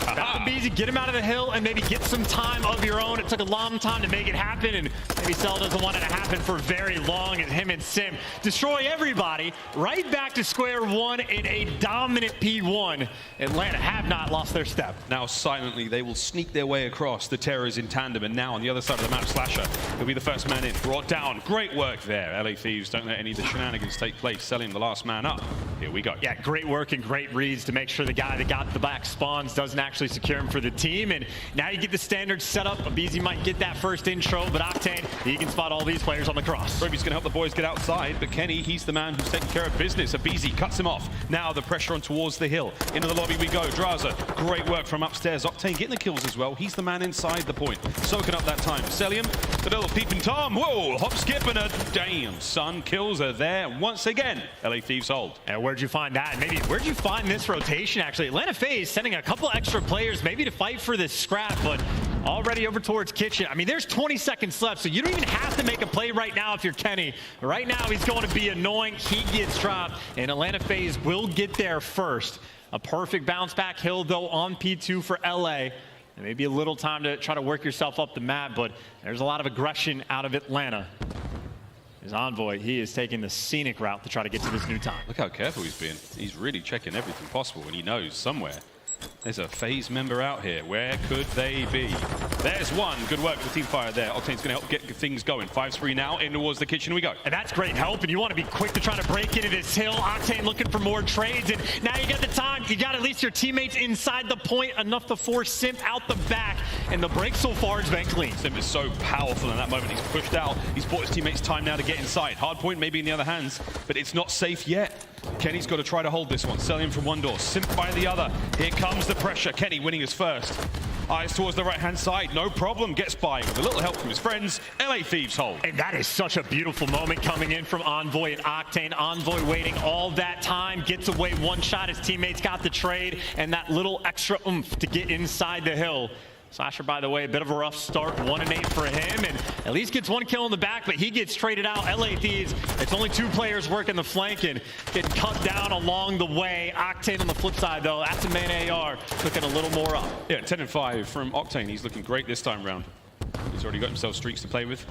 BZ, get him out of the hill and maybe get some time of your own. It took a long time to make it happen, and maybe Cell doesn't want it to happen for very long, and him and Sim destroy everybody. Right back to square one in a dominant P1. Atlanta have not lost their step. Now silently they will sneak their way across. The Terrors in tandem, and now on the other side of the map, Slasher will be the first man in. Brought down. Great work there. LA Thieves don't let any of the shenanigans take place. Selling the last man up. Here we go. Yeah, great work and great reads to make sure the guy that got the back spawns doesn't actually secure him for the team. And now you get the standard setup. BZ might get that first intro, but Octane, he can spot all these players on the cross. Ruby's going to help the boys get outside, but Kenny, he's the man who's taking care of business. BZ cuts him off. Now the pressure on towards the hill. Into the lobby we go. Draza, great work from upstairs. Octane getting the kills as well. He's the man inside the point. Soaking up that time. Celium, the little peeping Tom. Whoa, hop, skip, and a damn son. Kills are there once again. LA Thieves hold. And where'd you find that? Maybe where'd you find this rotation, actually? Atlanta FaZe sending a couple extra players maybe to fight for this scrap, but already over towards Kitchen. I mean, there's 20 seconds left, so you don't even have to make a play right now if you're Kenny. Right now, he's going to be annoying. He gets dropped, and Atlanta FaZe will get there first. A perfect bounce back hill, though, on P2 for LA. And maybe a little time to try to work yourself up the map, but there's a lot of aggression out of Atlanta. His Envoy, he is taking the scenic route to try to get to this new time. Look how careful he's being. He's really checking everything possible, and he knows somewhere there's a FaZe member out here. Where could they be? There's one. Good work for Team Fire there. Octane's going to help get things going. 5-3 now. In towards the kitchen we go. And that's great help, and you want to be quick to try to break into this hill. Octane looking for more trades, and now you got the time. You got at least your teammates inside the point, enough to force Simp out the back, and the break so far has been clean. Simp is so powerful in that moment. He's pushed out. He's bought his teammates time now to get inside. Hardpoint maybe in the other hands, but it's not safe yet. Kenny's got to try to hold this one. Selling him from one door, Simp by the other. Here comes the pressure. Kenny winning his first. Eyes towards the right-hand side. No problem. Gets by with a little help from his friends. LA Thieves hold. And that is such a beautiful moment coming in from Envoy and Octane. Envoy waiting all that time. Gets away one shot. His teammates got the trade. And that little extra oomph to get inside the hill. Slasher, by the way, a bit of a rough start, 1-8 for him, and at least gets one kill in the back, but he gets traded out. LA Thieves, it's only 2 players working the flank and getting cut down along the way. Octane on the flip side, though, that's a man AR, looking a little more up. Yeah, 10-5 from Octane. He's looking great this time round. He's already got himself streaks to play with.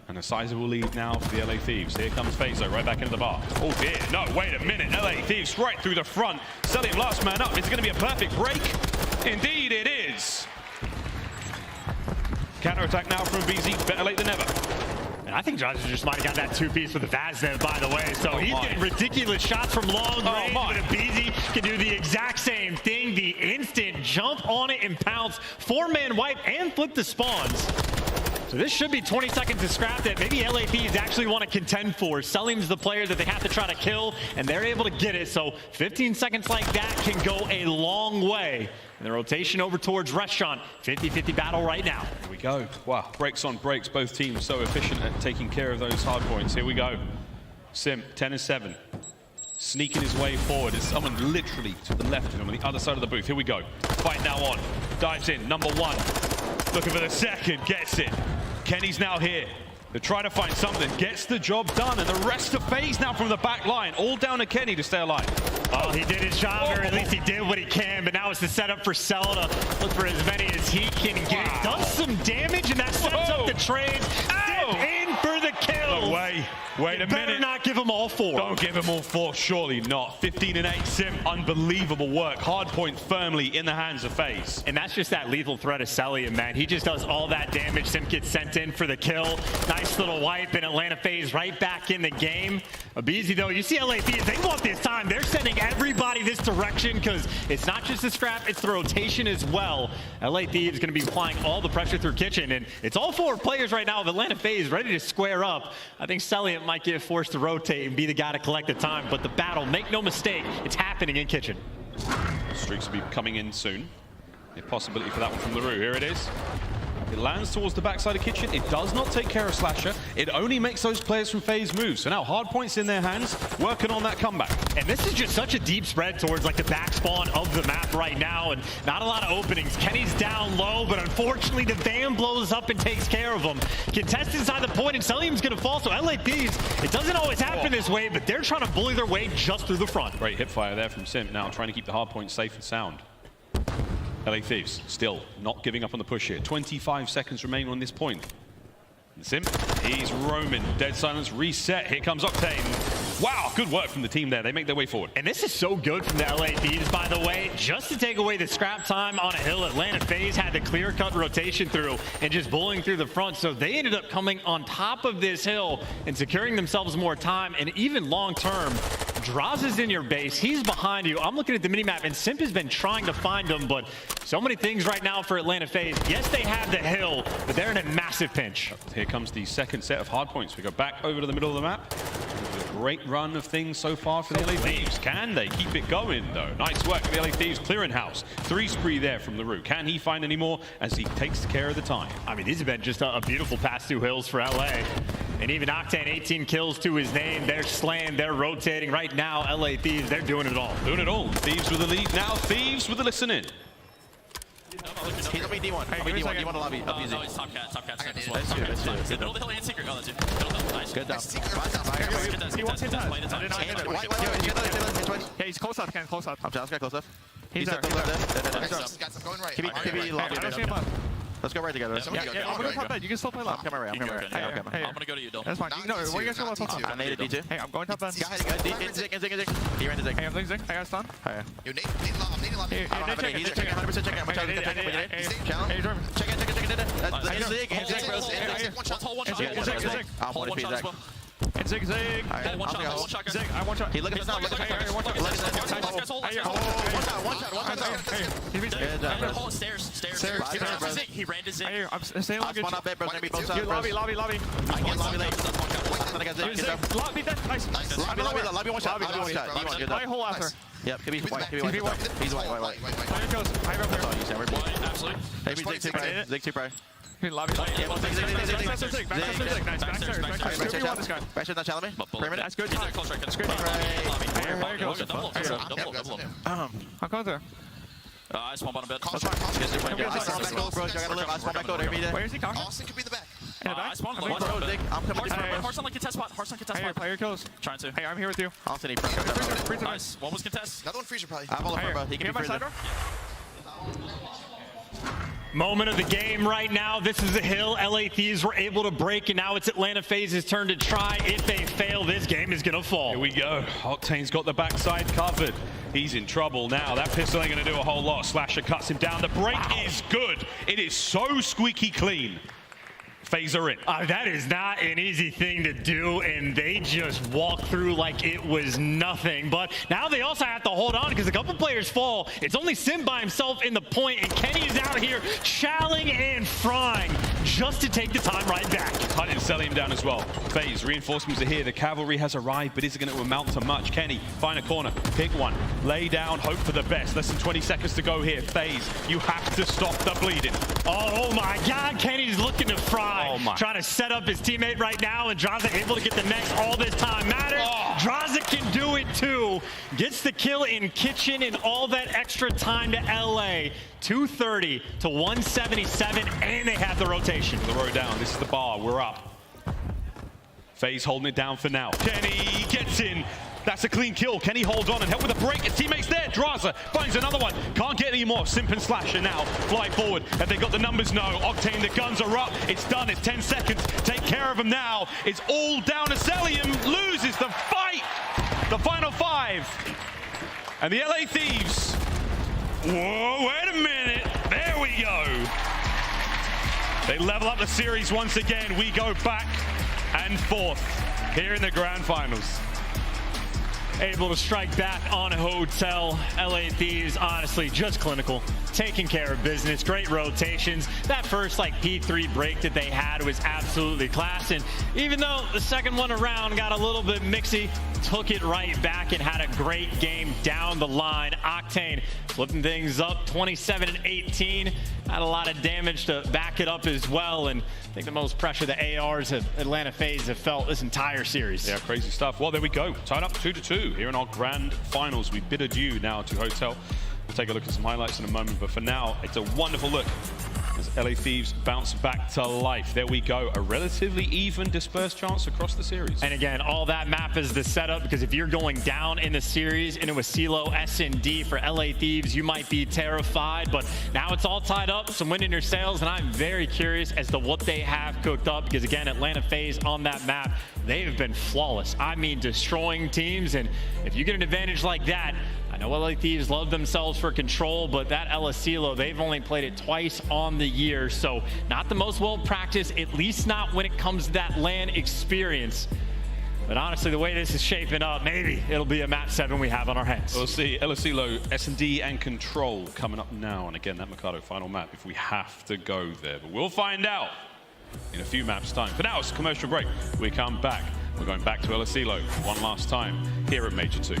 And a sizable lead now for the LA Thieves. Here comes FaZe right back into the bar. Oh dear, no, wait a minute. LA Thieves right through the front. Selling last man up. Is it going to be a perfect break? Indeed it is. Counter-attack now from BZ, better late than never. And I think Johnson just might have got that 2-piece for the FaZe, by the way. So he's getting ridiculous shots from long range, but if BZ can do the exact same thing, the instant jump on it and pounce, 4-man wipe and flip the spawns. So this should be 20 seconds to scrap that maybe LA Thieves actually want to contend for. Selim's the player that they have to try to kill, and they're able to get it. So 15 seconds like that can go a long way. And the rotation over towards Restaurant. 50-50 battle right now. Here we go. Wow, breaks on breaks. Both teams so efficient at taking care of those hard points. Here we go. Simp, 10-7. Sneaking his way forward. There's someone literally to the left of him on the other side of the booth. Here we go. Fight now on. Dives in. Number 1. Looking for the second. Gets it. Kenny's now here. They're trying to find something. Gets the job done. And the rest of FaZe now from the back line. All down to Kenny to stay alive. Oh, he did his job, or at least he did what he can. But now it's the setup for Cell to look for as many as he can get. Wow. Does some damage, and that sets up the trade. In for the kill. No way. Wait a minute. Better not give him all 4. Don't give him all 4. Surely not. 15-8 Simp. Unbelievable work. Hardpoint firmly in the hands of FaZe. And that's just that lethal threat of Celium, man. He just does all that damage. Simp gets sent in for the kill. Nice little wipe, and Atlanta FaZe right back in the game. BZ, though, you see LA Thieves, they want this time. They're sending everybody this direction because it's not just the scrap, it's the rotation as well. LA Thieves going to be applying all the pressure through Kitchen, and it's all 4 players right now of Atlanta FaZe ready to square up. I think Celium might get forced to rotate and be the guy to collect the time, but the battle, make no mistake, it's happening in Kitchen. Streaks will be coming in soon. A possibility for that one from LaRue. Here it is. It lands towards the backside of Kitchen. It does not take care of Slasher. It only makes those players from FaZe move. So now hard points in their hands, working on that comeback. And this is just such a deep spread towards like the back spawn of the map right now, and not a lot of openings. Kenny's down low, but unfortunately the van blows up and takes care of him. Contest inside the point, and Celium's gonna fall. So LA Thieves, it doesn't always happen this way, but they're trying to bully their way just through the front. Great hip fire there from Simp. Now trying to keep the hard point safe and sound. LA Thieves still not giving up on the push here. 25 seconds remain on this point. Sim, he's roaming. Dead silence, reset. Here comes Octane. Wow, good work from the team there. They make their way forward. And this is so good from the LA Thieves, by the way. Just to take away the scrap time on a hill, Atlanta FaZe had the clear-cut rotation through and just bullying through the front. So they ended up coming on top of this hill and securing themselves more time. And even long-term, Draws is in your base. He's behind you. I'm looking at the minimap, and Simp has been trying to find him, but so many things right now for Atlanta FaZe. Yes, they have the hill, but they're in a massive pinch. Here comes the second set of hard points. We go back over to the middle of the map. A great run of things so far for the LA Thieves. Can they keep it going, though? Nice work for the LA Thieves clearing house. 3 spree there from LaRue. Can he find any more as he takes care of the time? I mean, these have been just a beautiful past 2 hills for LA. And even Octane, 18 kills to his name. They're slaying, they're rotating. Right now, LA Thieves, they're doing it all. Doing it all. Thieves with the lead now. Thieves with the listen in. He's on me D1. Hey, give me D1 to lobby. Up easy. No, he's top cat. That's you. Middle of the hill and secret. Oh, that's you. Middle of the hill. Nice. Good down. He wants hit Yeah, he's close up. Close up. I'm just close up. He's there. Keep me lobby. Let's go right together. Yeah, I'm gonna top. You can still play left. I'm coming right. Hey, I'm gonna go to you, Dylan. That's fine. No, where you guys go? I made it D2. Hey, I'm going top then. Zig. He ran to Zig. Hey, I'm doing Zig. I got stun. Hey. You need lobby. I don't have any. He's checking 100% checking. I'm gonna try to check. Challenge. Hey, check. Zig. One shot. I'll hold it. Zig. And Zig. One shot. Zig. I one shot. He look at now. Look at Stairs. He ran to Zig. I'm staying on good. Spawn up bit, bro. Maybe both sides. Lobby. I get lobby late. I got Zig. Lobby dead. Nice. Lobby one shot. My whole after. Yep, could be white. He's white. Fire goes. High up there. Absolutely. Maybe Zig 2 pro. Lobby. Zig. Back shot, not challenge me. That's good. That's good. Fire goes. I'm going there. I spawn bottom bed. I spawn back gold, bro. I gotta live. I spawn back gold every day. Where is he? Austin could be the back. I spawn close. I'm coming to Hearts on like contest spot. Hey, player kills. Trying to. Hey, I'm here with you. Austin, he pro. Nice. One was contest. Another one freezer probably. I have all the pro, bro. He can be freezer. Moment of the game right now. This is a hill. LA Thieves were able to break, and now it's Atlanta FaZe's turn to try. If they fail, this game is going to fall. Here we go. Octane's got the backside covered. He's in trouble now. That pistol ain't going to do a whole lot. Slasher cuts him down. The break is good. It is so squeaky clean. FaZe are in. That is not an easy thing to do, and they just walk through like it was nothing. But now they also have to hold on because a couple players fall. It's only Sim by himself in the point, and Kenny is out here challing and frying just to take the time right back. Hunt and sell him down as well. FaZe, reinforcements are here. The cavalry has arrived, but is it going to amount to much? Kenny, find a corner, pick one, lay down, hope for the best. Less than 20 seconds to go here. FaZe, you have to stop the bleeding. Oh my God, Kenny's looking to fry. Oh my. Trying to set up his teammate right now, and Draza able to get the next. All this time matters. Draza can do it too. Gets the kill in kitchen and all that extra time to LA. 230 to 177, and they have the rotation. The row down. This is the bar. We're up. FaZe holding it down for now. Kenny gets in. That's a clean kill. Kenny holds on and help with a break. His teammate's there. Draza finds another one. Can't get any more. Simp and Slasher now fly forward. Have they got the numbers? No. Octane, the guns are up. It's done. It's 10 seconds. Take care of him now. It's all down to Elim. Loses the fight. The final 5. And the LA Thieves. Whoa, wait a minute. There we go. They level up the series once again. We go back and forth here in the grand finals. Able to strike back on Hotel. LA Thieves, honestly, just clinical. Taking care of business. Great rotations. That first, P3 break that they had was absolutely class. And even though the second one around got a little bit mixy, took it right back and had a great game down the line. Octane flipping things up, 27 and 18. Had a lot of damage to back it up as well. And I think the most pressure the ARs of Atlanta FaZe have felt this entire series. Yeah, crazy stuff. Well, there we go. Tied up 2-2 here in our grand finals. We bid adieu now to Hotel. We'll take a look at some highlights in a moment, but for now, it's a wonderful look as LA Thieves bounce back to life. There we go. A relatively even dispersed chance across the series. And again, all that map is the setup, because if you're going down in the series and it was CeeLo, S&D for LA Thieves, you might be terrified. But now it's all tied up, some wind in your sails, and I'm very curious as to what they have cooked up, because again, Atlanta FaZe on that map, they have been flawless. I mean, destroying teams, and if you get an advantage like that, I know LA Thieves love themselves for control, but that CeeLo, they've only played it twice on the year, so not the most well-practiced, at least not when it comes to that LAN experience. But honestly, the way this is shaping up, maybe it'll be a map 7 we have on our hands. We'll see. CeeLo, S&D, and Control coming up now. And again, that Mikado final map, if we have to go there. But we'll find out in a few maps' time. For now, it's a commercial break. We come back. We're going back to CeeLo one last time here at Major 2.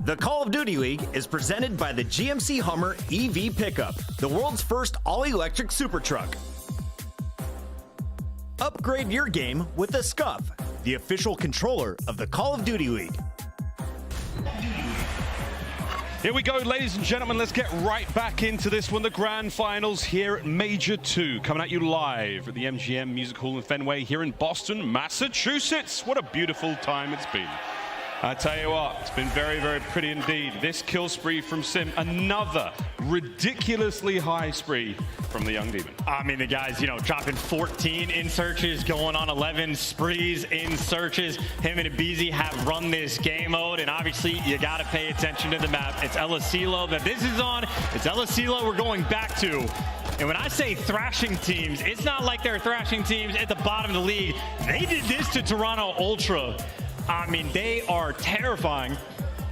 The Call of Duty League is presented by the GMC Hummer EV Pickup, the world's first all-electric super truck. Upgrade your game with the Scuff, the official controller of the Call of Duty League. Here we go, ladies and gentlemen. Let's get right back into this one. The grand finals here at Major 2, coming at you live at the MGM Music Hall in Fenway here in Boston, Massachusetts. What a beautiful time it's been. I tell you what, it's been very, very pretty indeed. This kill spree from Sim, another ridiculously high spree from the young demon. I mean, the guy's, dropping 14 in searches, going on 11 sprees in searches. Him and aBeZy have run this game mode, and obviously you got to pay attention to the map. It's El Asilo that this is on. It's El Asilo we're going back to. And when I say thrashing teams, it's not like they're thrashing teams at the bottom of the league. They did this to Toronto Ultra. I mean, they are terrifying.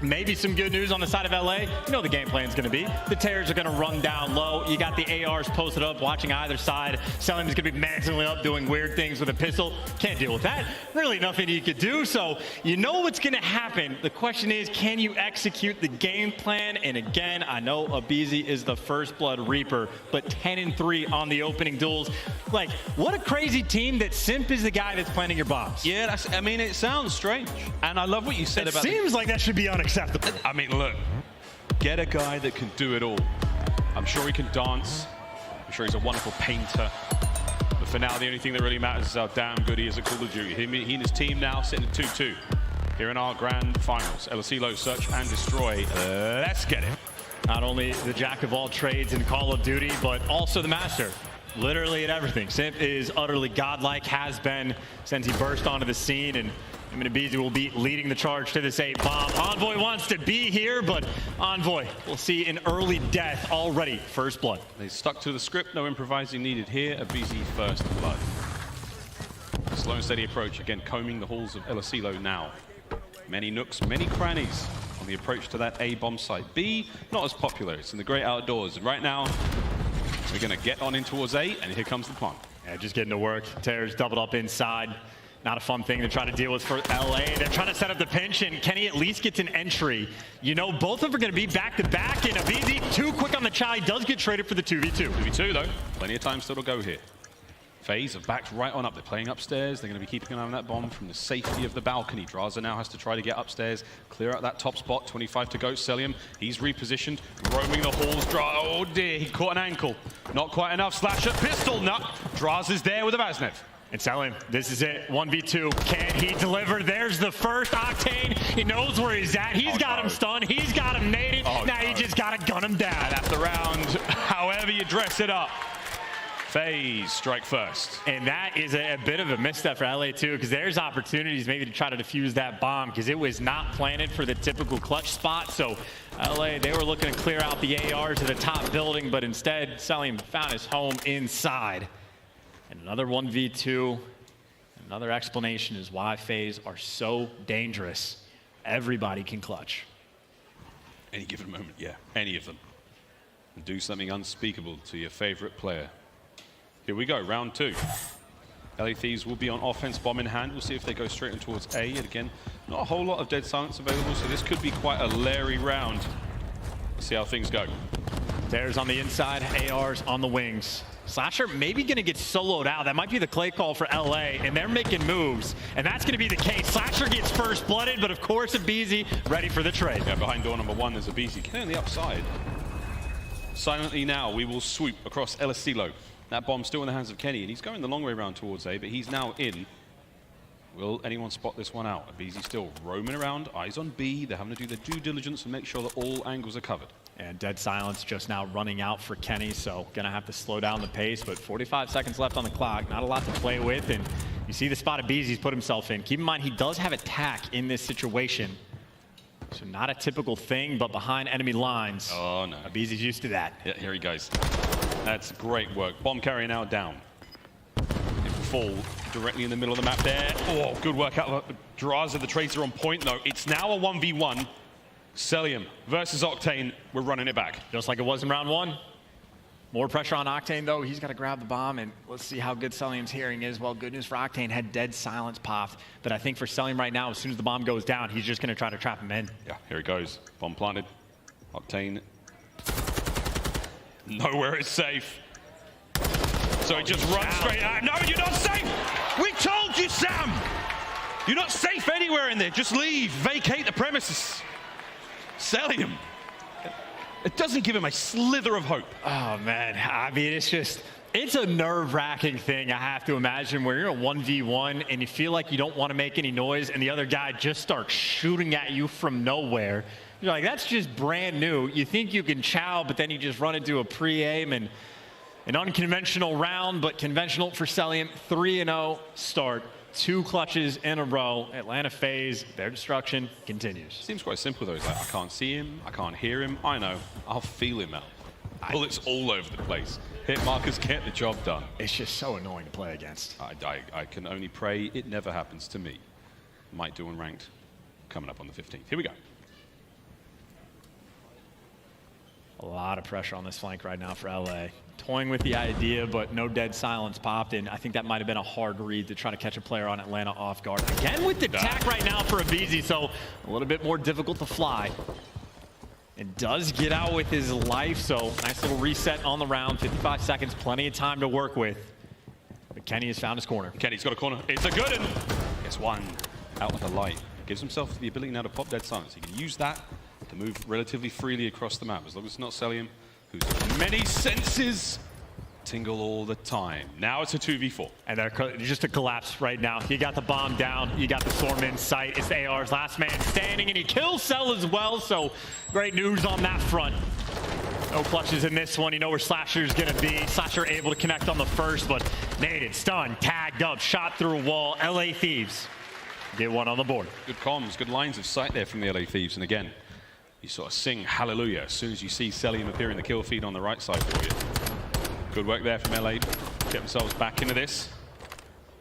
Maybe some good news on the side of LA. You know the game plan's going to be. The Terrors are going to run down low. You got the ARs posted up, watching either side. Selim is going to be managing up, doing weird things with a pistol. Can't deal with that. Really nothing you could do. So you know what's going to happen. The question is, can you execute the game plan? And again, I know aBeZy is the first blood reaper, but 10-3 on the opening duels. Like, what a crazy team that Simp is the guy that's planting your bombs. Yeah, I mean, it sounds strange. And I love what you said about it. Seems like that should be unacceptable. I mean, look, get a guy that can do it all. I'm sure he can dance. I'm sure he's a wonderful painter. But for now, the only thing that really matters is how damn good he is at Call of Duty. He and his team now sitting at 2-2 here in our grand finals. El Asilo, search and destroy. Let's get it. Not only the jack of all trades in Call of Duty, but also the master. Literally at everything. Simp is utterly godlike, has been since he burst onto the scene, and him and aBeZy will be leading the charge to this A bomb. Envoy wants to be here, but Envoy will see an early death already. First blood. They stuck to the script, no improvising needed here. aBeZy first blood. Slow and steady approach, again combing the halls of El Asilo now. Many nooks, many crannies on the approach to that A bomb site. B, not as popular, it's in the great outdoors. And right now, we're gonna get on in towards A, and here comes the plant. Yeah, just getting to work. Terrors doubled up inside. Not a fun thing to try to deal with for LA. They're trying to set up the pinch, and Kenny at least gets an entry. You know, both of them are going to be back-to-back, and aBeZy too quick on the Chai, does get traded for the 2v2. 2v2, though. Plenty of time still to go here. FaZe have backed right on up. They're playing upstairs. They're going to be keeping an eye on that bomb from the safety of the balcony. Draza now has to try to get upstairs, clear out that top spot. 25 to go. Selim, he's repositioned, roaming the halls. Oh dear, he caught an ankle. Not quite enough. Slasher, pistol, no. Draza's there with a Vaznev. And Selim, this is it, 1v2. Can he deliver? There's the first Octane. He knows where he's at. He's got him stunned. He's got him naded. Now you just got to gun him down. And after round, however you dress it up, FaZe strike first. And that is a bit of a misstep for LA too, because there's opportunities maybe to try to defuse that bomb, because it was not planted for the typical clutch spot. So LA, they were looking to clear out the ARs at the top building, but instead Selim found his home inside. And another 1v2. Another explanation is why FaZe are so dangerous. Everybody can clutch. Any given moment, yeah, any of them. And do something unspeakable to your favorite player. Here we go, round 2. LA Thieves will be on offense, bomb in hand. We'll see if they go straight in towards A. And again, not a whole lot of dead silence available, so this could be quite a leery round. Let's see how things go. There's on the inside, ARs on the wings. Slasher maybe going to get soloed out. That might be the clay call for LA, and they're making moves, and that's going to be the case. Slasher gets first blooded, but of course aBeZy ready for the trade. Yeah, behind door number 1 there's aBeZy. Kenny on the upside. Silently now, we will swoop across El Asilo. That bomb's still in the hands of Kenny, and he's going the long way around towards A, but he's now in. Will anyone spot this one out? aBeZy still roaming around, eyes on B. They're having to do their due diligence and make sure that all angles are covered. And dead silence just now running out for Kenny, so gonna have to slow down the pace, but 45 seconds left on the clock, not a lot to play with, and you see the spot aBeZy's put himself in. Keep in mind, he does have attack in this situation, so not a typical thing, but behind enemy lines. Oh no. aBeZy's used to that. Yeah, here he goes. That's great work. Bomb carrier now down. It fall directly in the middle of the map there. Oh, good work out of Draza. The trades are on point though. It's now a 1v1. Selim versus Octane. We're running it back. Just like it was in round 1. More pressure on Octane, though. He's got to grab the bomb, and let's see how good Selim's hearing is. Well, good news for Octane, had dead silence popped. But I think for Selim right now, as soon as the bomb goes down, he's just going to try to trap him in. Yeah, here he goes. Bomb planted. Octane. Nowhere is safe. So he just runs straight out. No, you're not safe! We told you, Sam! You're not safe anywhere in there. Just leave. Vacate the premises. Selim. It doesn't give him a slither of hope. Oh, man. I mean, it's a nerve-wracking thing, I have to imagine, where you're a 1v1 and you feel like you don't want to make any noise and the other guy just starts shooting at you from nowhere. You're like, that's just brand new. You think you can chow, but then you just run into a pre-aim and an unconventional round, but conventional for Selim. 3-0 start. 2 clutches in a row. Atlanta FaZe, their destruction continues. Seems quite simple though. It's like, I can't see him, I can't hear him. I know, I'll feel him out. Bullets all over the place. Hit markers get the job done. It's just so annoying to play against. I can only pray it never happens to me. Might do unranked coming up on the 15th. Here we go. A lot of pressure on this flank right now for LA. Toying with the idea, but no dead silence popped, and I think that might have been a hard read to try to catch a player on Atlanta off guard. Again with the attack right now for Abizi, so a little bit more difficult to fly. And does get out with his life, so nice little reset on the round. 55 seconds, plenty of time to work with. But Kenny has found his corner. Kenny's got a corner. It's a good one. Gets one out of the light. Gives himself the ability now to pop dead silence. He can use that to move relatively freely across the map, as long as it's not Selim, whose many senses tingle all the time. Now it's a 2v4. And they're just a collapse right now. You got the bomb down, you got the storm in sight. It's the AR's last man standing, and he kills Cell as well, so great news on that front. No clutches in this one. You know where Slasher's gonna be. Slasher able to connect on the first, but naded, stunned, tagged up, shot through a wall. LA Thieves get one on the board. Good comms, good lines of sight there from the LA Thieves, and again, you sort of sing hallelujah as soon as you see Selim appear in the kill feed on the right side for you. Good work there from LA. Get themselves back into this.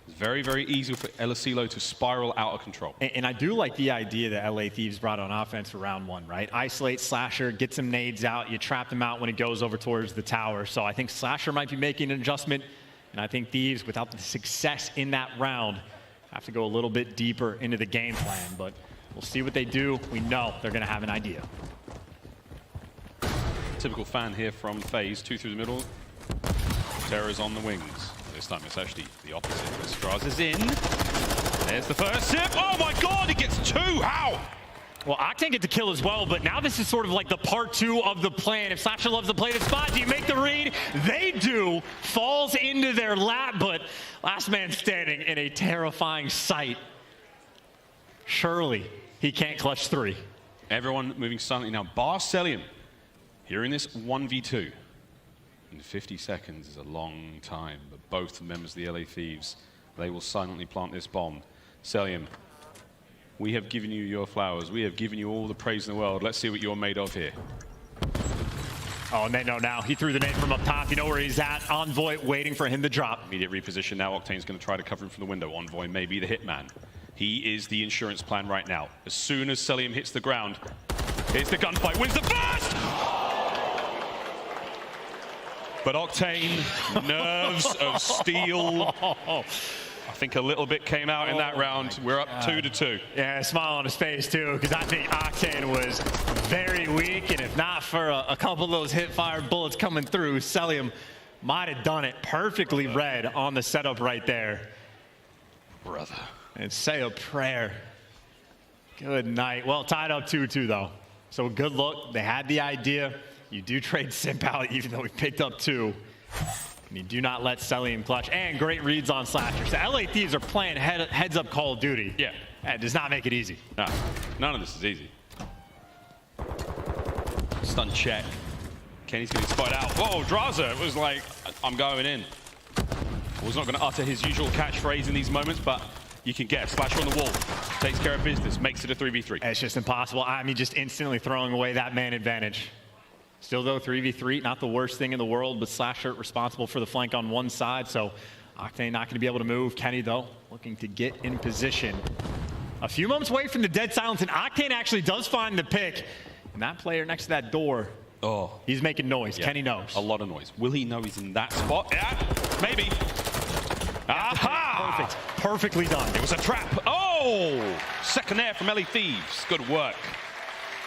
It's very, very easy for Elasilo to spiral out of control. And I do like the idea that LA Thieves brought on offense for round 1, right? Isolate Slasher, get some nades out, you trap them out when it goes over towards the tower. So I think Slasher might be making an adjustment, and I think Thieves, without the success in that round, have to go a little bit deeper into the game plan. But we'll see what they do. We know they're going to have an idea. Typical fan here from FaZe. 2 through the middle. Terror's on the wings. This time it's actually the opposite. Straza's in. There's the first sip. Oh my god, he gets 2. How? Well, Octane get to kill as well, but now this is sort of like the part 2 of the plan. If Slasher loves to play the spot, do you make the read? They do. Falls into their lap, but last man standing in a terrifying sight. Surely he can't clutch 3. Everyone moving silently now. Bar Selim here in this 1v2. And 50 seconds is a long time, but both members of the LA Thieves, they will silently plant this bomb. Selim, we have given you your flowers. We have given you all the praise in the world. Let's see what you're made of here. Oh, and they know now. He threw the nade from up top. You know where he's at. Envoy waiting for him to drop. Immediate reposition now. Octane's going to try to cover him from the window. Envoy may be the hitman. He is the insurance plan right now. As soon as Selim hits the ground, here's the gunfight. Wins the first! But Octane, nerves of steel. I think a little bit came out in that round. We're up 2-2. Yeah, a smile on his face too, because I think Octane was very weak, and if not for a couple of those hip-fire bullets coming through, Selim might have done it. Perfectly read on the setup right there. Brother. And say a prayer. Good night. Well, tied up 2-2 though. So a good look. They had the idea. You do trade Simp out, even though we picked up 2. And you do not let Selim clutch. And great reads on Slasher. So LA Thieves are playing heads-up Call of Duty. Yeah. That does not make it easy. No, none of this is easy. Stun check. Kenny's getting spotted out. Whoa, Draza was like, I'm going in. Was not going to utter his usual catchphrase in these moments, but you can guess. Slasher on the wall. Takes care of business. Makes it a 3v3. It's just impossible. I mean, just instantly throwing away that man advantage. Still, though, 3v3, not the worst thing in the world, but Slasher responsible for the flank on one side, so Octane not going to be able to move. Kenny, though, looking to get in position. A few moments away from the dead silence, and Octane actually does find the pick. And that player next to that door Oh. He's making noise. Yeah. Kenny knows. A lot of noise. Will he know he's in that spot? Yeah, maybe. Aha! Perfect. Perfectly done. It was a trap. Oh! Second there from Elim Thieves. Good work.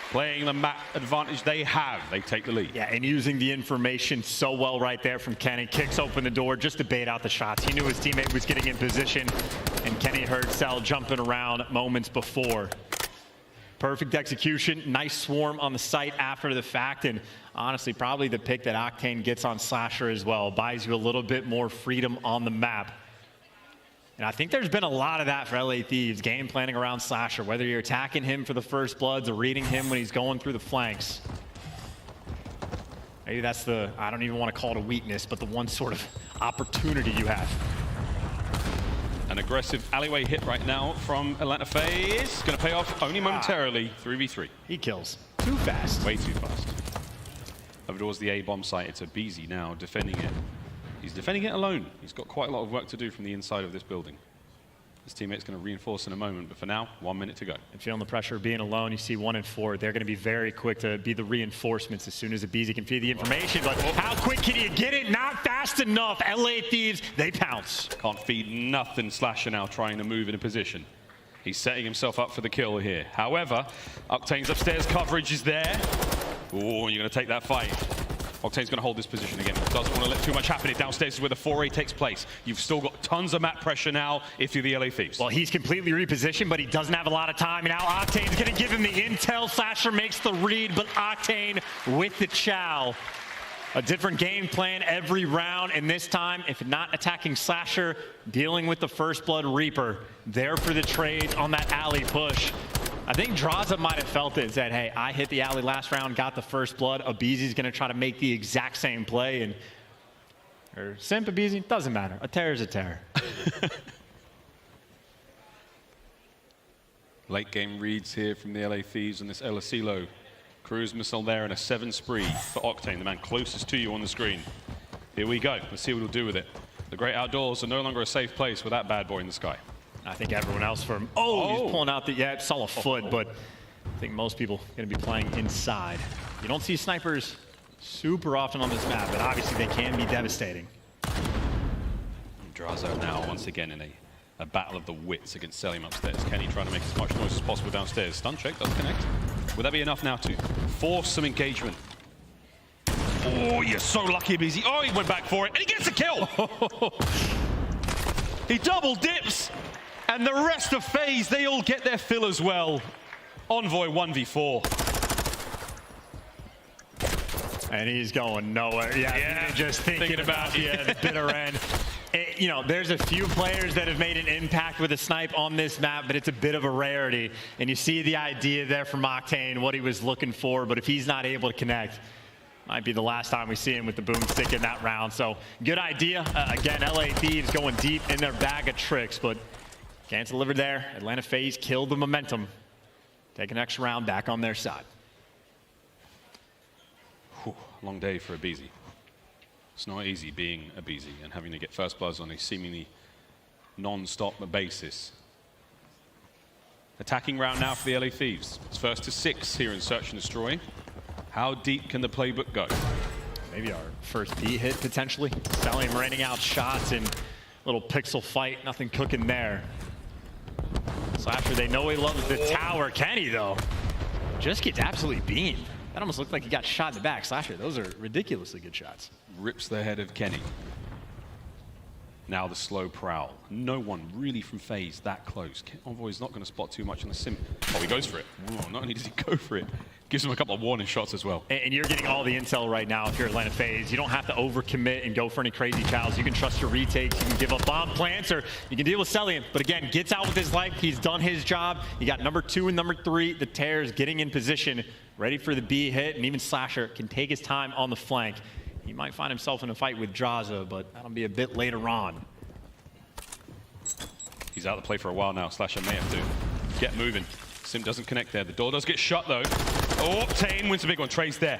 Playing the map advantage they have. They take the lead. Yeah, and using the information so well right there from Kenny. Kicks open the door just to bait out the shots. He knew his teammate was getting in position, and Kenny heard Cell jumping around moments before. Perfect execution. Nice swarm on the site after the fact, and honestly, probably the pick that Octane gets on Slasher as well. Buys you a little bit more freedom on the map. And I think there's been a lot of that for LA Thieves, game planning around Slasher, whether you're attacking him for the first bloods or reading him when he's going through the flanks. Maybe that's the, I don't even want to call it a weakness, but the one sort of opportunity you have. An aggressive alleyway hit right now from Atlanta FaZe. Going to pay off only momentarily. 3v3. He kills. Too fast. Way too fast. Over towards the A-bomb site. It's a BZ now defending it. He's defending it alone. He's got quite a lot of work to do from the inside of this building. His teammate's going to reinforce in a moment, but for now, 1 minute to go. And feeling the pressure of being alone, you see 1 and 4. They're going to be very quick to be the reinforcements as soon as the BZ can feed the information. But how quick can you get it? Not fast enough. LA Thieves, they pounce. Can't feed nothing. Slasher now trying to move in a position. He's setting himself up for the kill here. However, Octane's upstairs coverage is there. Oh, you're going to take that fight. Octane's going to hold this position again. Doesn't want to let too much happen. Downstairs is where the foray takes place. You've still got tons of map pressure now if you're the LA Thieves. Well, he's completely repositioned, but he doesn't have a lot of time. Now Octane's going to give him the intel. Slasher makes the read, but Octane with the chow. A different game plan every round, and this time, if not attacking Slasher, dealing with the First Blood Reaper. There for the trade on that alley push. I think Draza might have felt it, said, hey, I hit the alley last round, got the first blood. Abizi's going to try to make the exact same play. And or Simp Abizi, doesn't matter. A terror is a terror. Late game reads here from the LA Thieves on this El Asilo. Cruise missile there and a 7 spree for Octane, the man closest to you on the screen. Here we go. Let's see what he'll do with it. The great outdoors are no longer a safe place with that bad boy in the sky. I think everyone else from, he's pulling out the, yeah, saw a foot, but I think most people going to be playing inside. You don't see snipers super often on this map, but obviously they can be devastating. Drazo now once again in a battle of the wits against Selim upstairs. Kenny trying to make as much noise as possible downstairs. Stun check does connect. Would that be enough now to force some engagement? Oh, you're so lucky, Abizi. Oh, he went back for it, and he gets a kill! He double dips! And the rest of FaZe, they all get their fill as well. Envoy 1v4. And he's going nowhere. Yeah, just thinking about the bitter end. You know, there's a few players that have made an impact with a snipe on this map, but it's a bit of a rarity. And you see the idea there from Octane, what he was looking for, but if he's not able to connect, might be the last time we see him with the boomstick in that round. So good idea. Again, LA Thieves going deep in their bag of tricks, but can't deliver there. Atlanta FaZe killed the momentum. Take an extra round back on their side. Whew, long day for Abizi. It's not easy being Abizi and having to get first bloods on a seemingly non-stop basis. Attacking round now for the LA Thieves. It's first to 6 here in Search and Destroy. How deep can the playbook go? Maybe our first B hit potentially. Selim raining out shots and little pixel fight, nothing cooking there. Slasher, they know he loves the tower. Kenny, though, just gets absolutely beamed. That almost looked like he got shot in the back. Slasher, those are ridiculously good shots. Rips the head of Kenny. Now the slow prowl. No one really from FaZe that close. Envoy's not going to spot too much on the sim. Oh, he goes for it. Ooh, not only does he go for it, gives him a couple of warning shots as well. And you're getting all the intel right now if you're Atlanta FaZe. You don't have to overcommit and go for any crazy chows. You can trust your retakes. You can give up bomb plants, or you can deal with Selim. But again, gets out with his life. He's done his job. You got number 2 and number 3. The Tears getting in position, ready for the B hit, and even Slasher can take his time on the flank. He might find himself in a fight with Draza, but that'll be a bit later on. He's out of the play for a while now. Slasher may have to get moving. Sim doesn't connect there. The door does get shut, though. Oh, Octane wins a big one. Trey's there.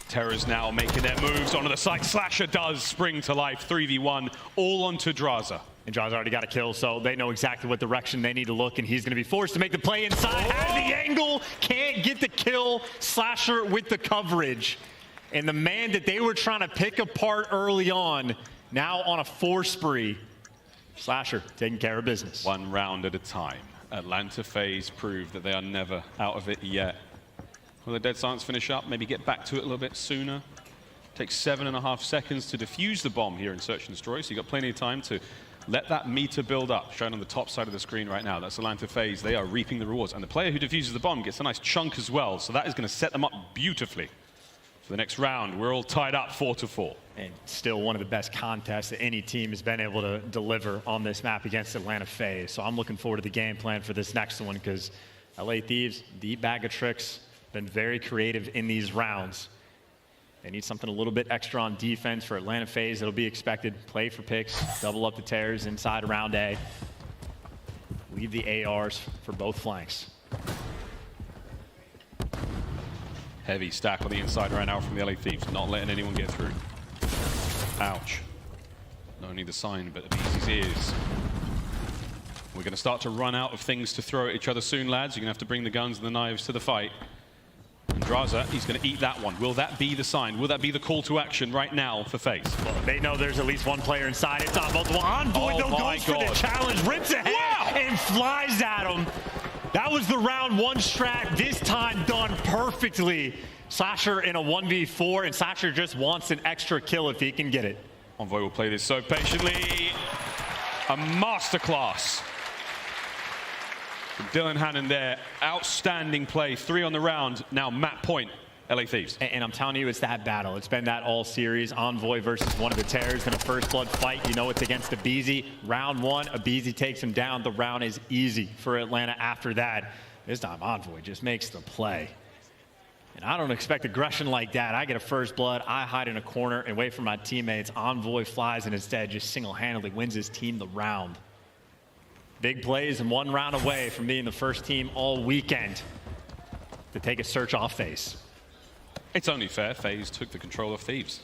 Terror's now making their moves onto the site. Slasher does spring to life. 3v1, all onto Draza. And Draza already got a kill, so they know exactly what direction they need to look, and he's going to be forced to make the play inside. Has the angle, can't get the kill. Slasher with the coverage. And the man that they were trying to pick apart early on, now on a 4 spree. Slasher taking care of business. 1 round at a time. Atlanta FaZe proved that they are never out of it yet. Will the Dead Silence finish up? Maybe get back to it a little bit sooner? Takes 7.5 seconds to defuse the bomb here in Search and Destroy, so you've got plenty of time to let that meter build up. Shown on the top side of the screen right now, that's Atlanta FaZe. They are reaping the rewards. And the player who defuses the bomb gets a nice chunk as well, so that is going to set them up beautifully for the next round. We're all tied up 4-4. And still one of the best contests that any team has been able to deliver on this map against Atlanta FaZe. So I'm looking forward to the game plan for this next one, because LA Thieves, deep bag of tricks, been very creative in these rounds. They need something a little bit extra on defense for Atlanta FaZe. It'll be expected. Play for picks, double up the tears inside round A. Leave the ARs for both flanks. Heavy stack on the inside right now from the LA Thieves, not letting anyone get through. Ouch. Not only the sign, but Abizi's ears. We're going to start to run out of things to throw at each other soon, lads. You're going to have to bring the guns and the knives to the fight. And Draza, he's going to eat that one. Will that be the sign? Will that be the call to action right now for FaZe? Well, they know there's at least one player inside. It's on multiple. Envoy, though, goes for the challenge, rips ahead, and flies at him. That was the round 1 strat, this time done perfectly. Slasher in a 1v4, and Slasher just wants an extra kill if he can get it. Envoy will play this so patiently. A masterclass. Dylan Hannon there, outstanding play. 3 on the round, now map point, LA Thieves. And I'm telling you, it's that battle. It's been that all series. Envoy versus one of the Terrors in a first blood fight. You know it's against Abizi. Round 1, Abizi takes him down. The round is easy for Atlanta after that. This time, Envoy just makes the play. And I don't expect aggression like that. I get a first blood, I hide in a corner and wait for my teammates. Envoy flies and instead just single-handedly wins his team the round. Big plays and 1 round away from being the first team all weekend to take a search off FaZe. It's only fair. FaZe took the control of Thieves.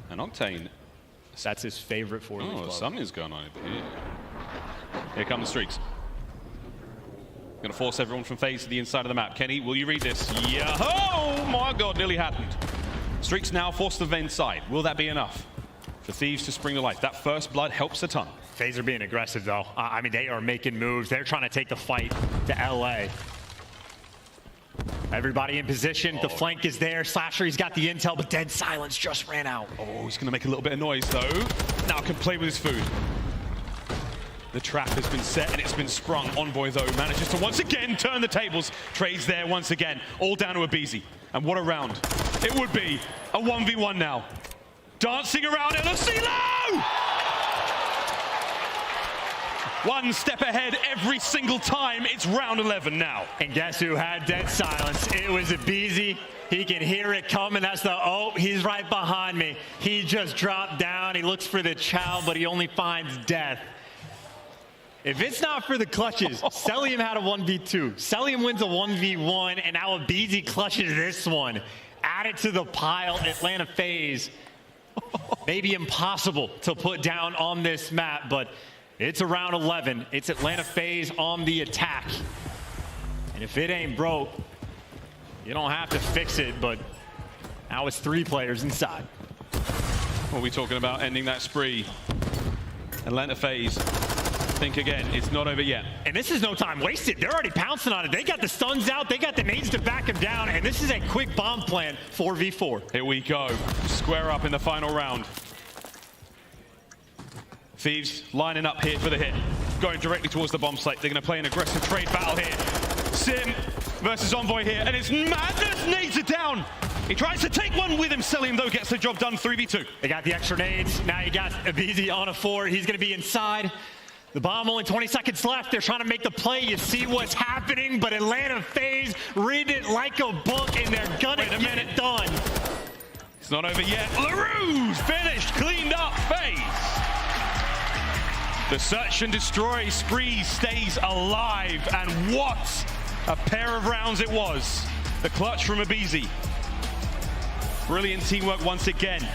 And Octane. That's his favorite 4-leaf club. Something's going on here. Here come the streaks. Going to force everyone from FaZe to the inside of the map. Kenny, will you read this? Yeah. Oh my God, nearly happened. Streaks now forced to the inside. Will that be enough for Thieves to spring to life? That first blood helps a ton. FaZe are being aggressive, though. I mean, they are making moves. They're trying to take the fight to LA. Everybody in position. The flank is there. Slasher, he's got the intel, but Dead Silence just ran out. Oh, he's going to make a little bit of noise, though. Now can play with his food. The trap has been set and it's been sprung. Envoy, though, manages to once again turn the tables. Trades there once again. All down to Abizi. And what a round. It would be a 1v1 now. Dancing around LFC low! 1 step ahead every single time. It's round 11 now. And guess who had Dead Silence? It was Abizi. He can hear it coming. That's the, oh, he's right behind me. He just dropped down. He looks for the child, but he only finds death. If it's not for the clutches, Selim had a 1v2. Selim wins a 1v1, and now Abizi clutches this one. Add it to the pile. Atlanta FaZe. Maybe impossible to put down on this map, but it's a round 11. It's Atlanta FaZe on the attack. And if it ain't broke, you don't have to fix it, but now it's 3 players inside. What are we talking about? Ending that spree. Atlanta FaZe. Think again, it's not over yet. And this is no time wasted. They're already pouncing on it. They got the stuns out, they got the nades to back him down, and this is a quick bomb plan, 4v4. Here we go. Square up in the final round. Thieves lining up here for the hit. Going directly towards the bomb site. They're going to play an aggressive trade battle here. Sim versus Envoy here, and it's madness. Nades it down. He tries to take one with him. Selim, though, gets the job done. 3v2. They got the extra nades. Now you got Abizi on a 4. He's going to be inside. The bomb, only 20 seconds left. They're trying to make the play. You see what's happening, but Atlanta FaZe read it like a book, and they're gonna get it done. It's not over yet. LaRue's finished, cleaned up. FaZe. The search and destroy spree stays alive, and what a pair of rounds it was. The clutch from Abizi. Brilliant teamwork once again.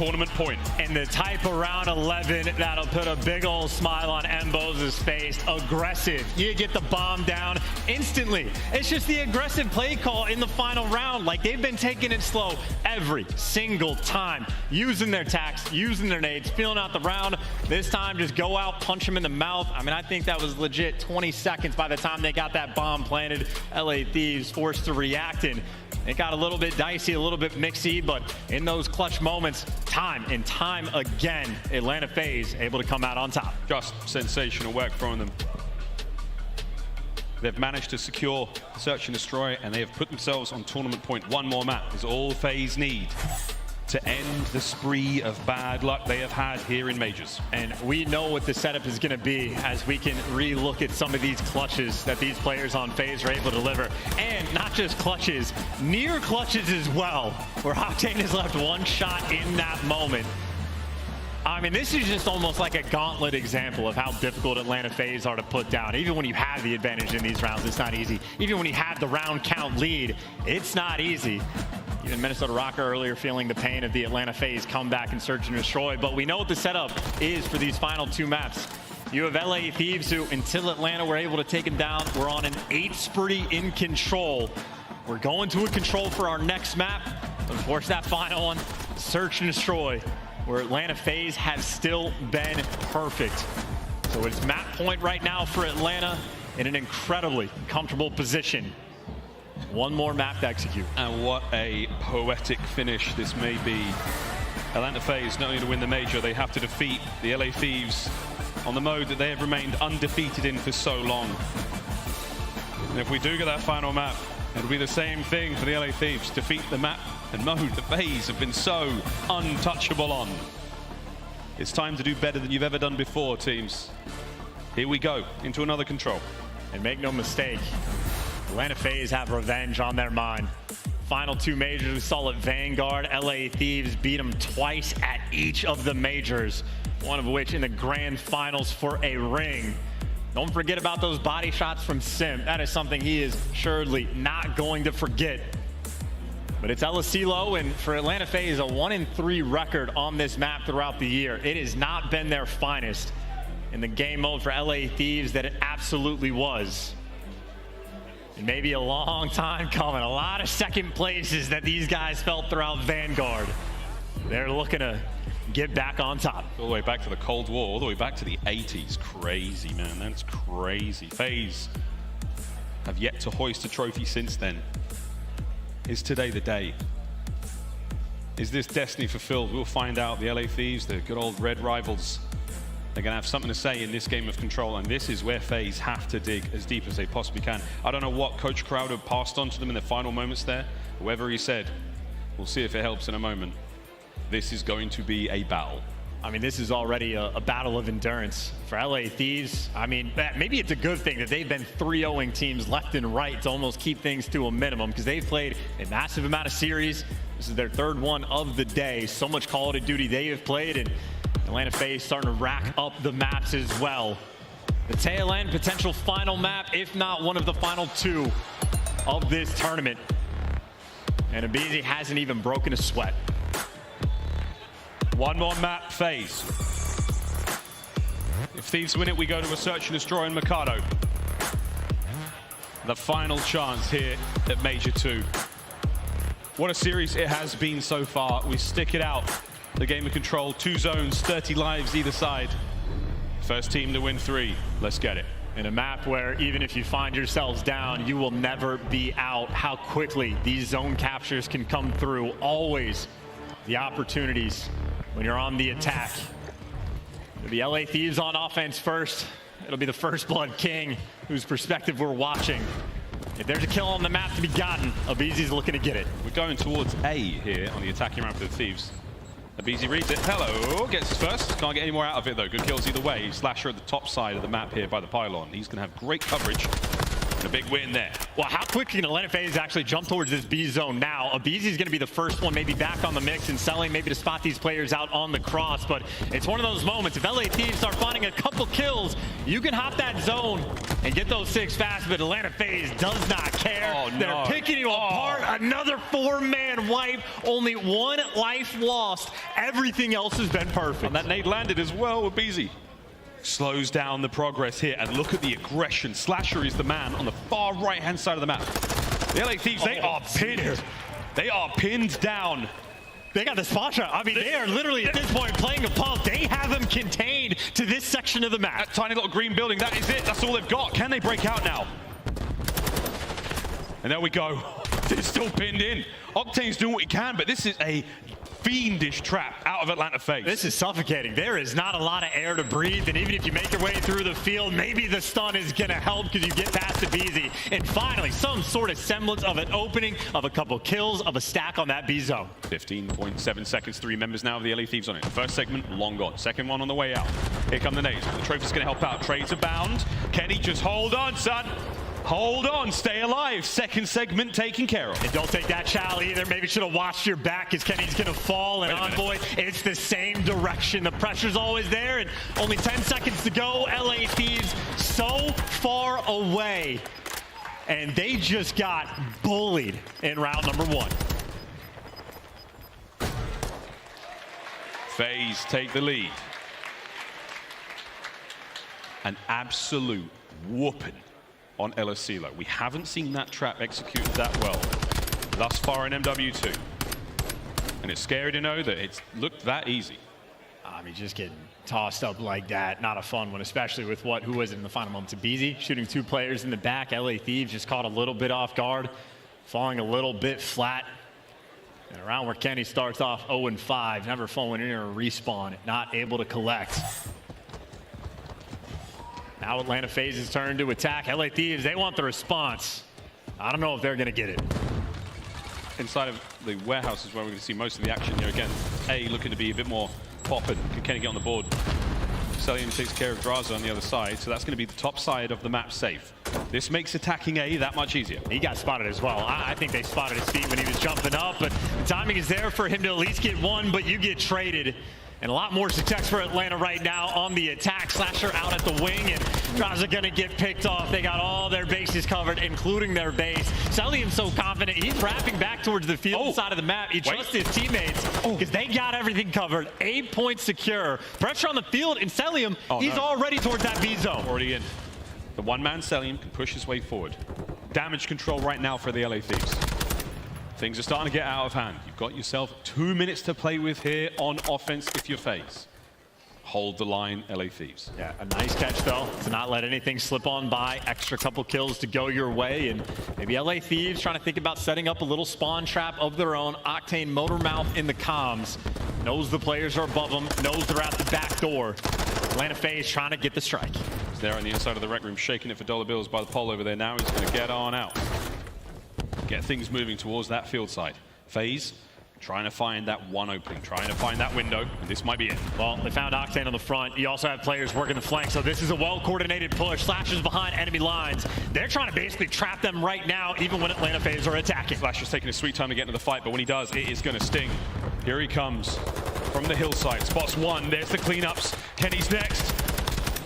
tournament point. And the type of round 11 that'll put a big old smile on Mbos' face. Aggressive. You get the bomb down instantly. It's just the aggressive play call in the final round. Like, they've been taking it slow every single time. Using their tacks, using their nades, feeling out the round. This time, just go out, punch him in the mouth. I mean, I think that was legit 20 seconds by the time they got that bomb planted. LA Thieves forced to react, and it got a little bit dicey, a little bit mixy, but in those clutch moments, time and time again, Atlanta FaZe able to come out on top. Just sensational work from them. They've managed to secure Search and Destroy, and they have put themselves on tournament point. One more map is all FaZe need to end the spree of bad luck they have had here in Majors. And we know what the setup is going to be as we can re-look at some of these clutches that these players on FaZe are able to deliver. And not just clutches, near clutches as well, where Octane has left one shot in that moment. I mean, this is just almost like a gauntlet example of how difficult Atlanta FaZe are to put down. Even when you have the advantage in these rounds, it's not easy. Even when you have the round count lead, it's not easy. Even Minnesota RØKKR earlier feeling the pain of the Atlanta FaZe comeback and Search and Destroy. But we know what the setup is for these final two maps. You have LA Thieves, who until Atlanta were able to take them down, we're on an 8 spree in control. We're going to a control for our next map. Of course, that final one, Search and Destroy, where Atlanta FaZe has still been perfect. So it's map point right now for Atlanta in an incredibly comfortable position. One more map to execute. And what a poetic finish this may be. Atlanta FaZe, not only to win the major, they have to defeat the LA Thieves on the mode that they have remained undefeated in for so long. And if we do get that final map, it'll be the same thing for the LA Thieves. Defeat the map and mode the FaZe have been so untouchable on. It's time to do better than you've ever done before, teams. Here we go, into another control. And make no mistake, Atlanta FaZe have revenge on their mind. Final two majors, we saw it Vanguard. LA Thieves beat them twice at each of the majors, one of which in the grand finals for a ring. Don't forget about those body shots from Sim. That is something he is surely not going to forget. But it's LSCLO, and for Atlanta FaZe, a 1-3 record on this map throughout the year. It has not been their finest in the game mode for LA Thieves that it absolutely was. And maybe a long time coming. A lot of second places that these guys felt throughout Vanguard. They're looking to get back on top. All the way back to the Cold War, all the way back to the 80s. Crazy, man. That's crazy. FaZe have yet to hoist a trophy since then. Is today the day? Is this destiny fulfilled? We'll find out. The LA Thieves, the good old red rivals, they're going to have something to say in this game of control, and this is where FaZe have to dig as deep as they possibly can. I don't know what Coach Crowder passed on to them in the final moments there. Whoever he said, we'll see if it helps in a moment. This is going to be a battle. I mean, this is already a battle of endurance for LA Thieves. I mean, maybe it's a good thing that they've been 3-0ing teams left and right to almost keep things to a minimum, because they've played a massive amount of series. This is their third one of the day. So much Call of Duty they have played, and Atlanta FaZe starting to rack up the maps as well. The tail end potential final map, if not one of the final two of this tournament. And Abizi hasn't even broken a sweat. One more map, FaZe. If Thieves win it, we go to a Search and Destroy in Mikado. The final chance here at Major 2. What a series it has been so far. We stick it out. The game of control, 2 zones, 30 lives either side. First team to win 3. Let's get it. In a map where even if you find yourselves down, you will never be out. How quickly these zone captures can come through. Always the opportunities when you're on the attack. The LA Thieves on offense first. It'll be the First Blood King, whose perspective we're watching. If there's a kill on the map to be gotten, Abizi's looking to get it. We're going towards A here on the attacking round for the Thieves. Abizi reads it. Hello, gets his first. Can't get any more out of it though. Good kills either way. Slasher at the top side of the map here by the pylon. He's going to have great coverage. And a big win there. Well, how quickly can Atlanta FaZe actually jump towards this B zone now? Abizi's going to be the first one maybe back on the mix and selling, maybe to spot these players out on the cross. But it's one of those moments. If LA Thieves start finding a couple kills, you can hop that zone and get those 6 fast, but Atlanta FaZe does not care. Oh, They're no. picking you apart. Another 4-man wipe. Only 1 life lost. Everything else has been perfect. And that nade landed as well with BZ. Slows down the progress here, and look at the aggression. Slasher is the man on the far right-hand side of the map. The LA Thieves, they are pinned. They are pinned down. They got the spot shot. I mean, they are literally at this point playing a pump. They have them contained to this section of the map. That tiny little green building, that is it. That's all they've got. Can they break out now? And there we go. They're still pinned in. Octane's doing what he can, but this is a fiendish trap out of Atlanta FaZe. This is suffocating. There is not a lot of air to breathe, and even if you make your way through the field, maybe the stun is going to help because you get past the BZ. And finally, some sort of semblance of an opening, of a couple kills, of a stack on that B zone. 15.7 seconds, 3 members now of the LA Thieves on it. First segment, long gone. Second one on the way out. Here come the nades. The trophy's going to help out. Trades abound. Kenny, just hold on, son. Hold on, stay alive. Second segment taken care of. And don't take that chow either. Maybe should have watched your back because Kenny's going to fall. And Envoy, it's the same direction. The pressure's always there. And only 10 seconds to go. LA Thieves so far away. And they just got bullied in round number 1. FaZe take the lead. An absolute whooping on LSCLO. We haven't seen that trap executed that well thus far in MW2. And it's scary to know that it's looked that easy. I mean, just getting tossed up like that, not a fun one, especially with who was it in the final moments of BZ, shooting 2 players in the back. LA Thieves just caught a little bit off guard, falling a little bit flat. And around where Kenny starts off 0-5, never falling in or respawn, not able to collect. Now Atlanta FaZe's turn to attack. LA Thieves, they want the response. I don't know if they're going to get it. Inside of the warehouse is where we're going to see most of the action here again. A looking to be a bit more popping. Can Kenny get on the board? Elim takes care of Draza on the other side, so that's going to be the top side of the map safe. This makes attacking A that much easier. He got spotted as well. I think they spotted his feet when he was jumping up, but the timing is there for him to at least get one, but you get traded. And a lot more success for Atlanta right now on the attack. Slasher out at the wing, and Draza gonna get picked off. They got all their bases covered, including their base. Celium's so confident, he's wrapping back towards the field side of the map. He trusts his teammates because they got everything covered. 8 points secure. Pressure on the field, and Celium, he's already towards that B zone. Already in. The one-man Celium can push his way forward. Damage control right now for the LA Thieves. Things are starting to get out of hand. You've got yourself 2 minutes to play with here on offense if you're FaZe. Hold the line, LA Thieves. Yeah, a nice catch, though, to not let anything slip on by. Extra couple kills to go your way, and maybe LA Thieves trying to think about setting up a little spawn trap of their own. Octane Motormouth in the comms. Knows the players are above them, knows they're at the back door. Atlanta FaZe trying to get the strike. He's there on the inside of the rec room, shaking it for dollar bills by the pole over there now. He's going to get on out. Get things moving towards that field side. FaZe trying to find that one opening, trying to find that window, and this might be it. Well, they found Octane on the front. You also have players working the flank, so this is a well-coordinated push. Slasher's behind enemy lines. They're trying to basically trap them right now, even when Atlanta FaZe are attacking. Slasher's taking a sweet time to get into the fight, but when he does, it is going to sting. Here he comes from the hillside. Spots one. There's the cleanups. Kenny's next.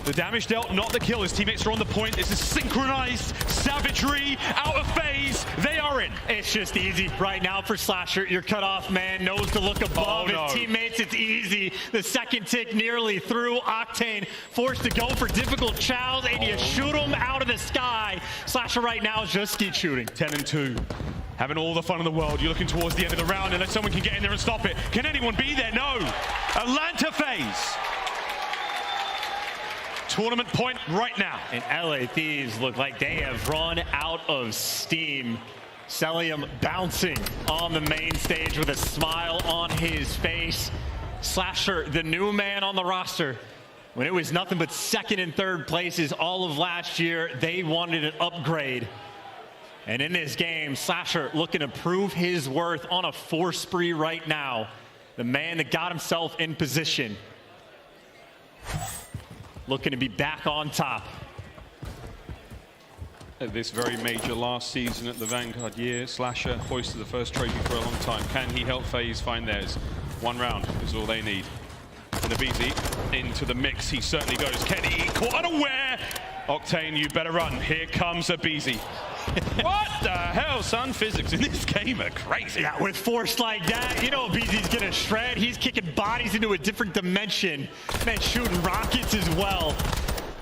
The damage dealt, not the kill. His teammates are on the point. This is synchronized savagery out of FaZe. They are in. It's just easy right now for Slasher. Your cutoff man knows to look above his teammates. It's easy. The second tick nearly through. Octane forced to go for difficult chows, and you shoot him out of the sky. Slasher right now is just skeet shooting. 10-2. Having all the fun in the world. You're looking towards the end of the round unless someone can get in there and stop it. Can anyone be there? No. Atlanta FaZe. Tournament point right now. And LA Thieves look like they have run out of steam. Celium bouncing on the main stage with a smile on his face. Slasher, the new man on the roster. When it was nothing but second and third places all of last year, they wanted an upgrade. And in this game, Slasher looking to prove his worth on a 4 spree right now. The man that got himself in position. Looking to be back on top. At this very major last season at the Vanguard year, Slasher hoisted the first trophy for a long time. Can he help FaZe find theirs? 1 round is all they need. And the BZ into the mix, he certainly goes. Kenny caught unaware. Octane, you better run. Here comes aBeZy. What the hell, son? Physics in this game are crazy. Yeah, with force like that, you know aBeZy's gonna shred. He's kicking bodies into a different dimension. Man, shooting rockets as well.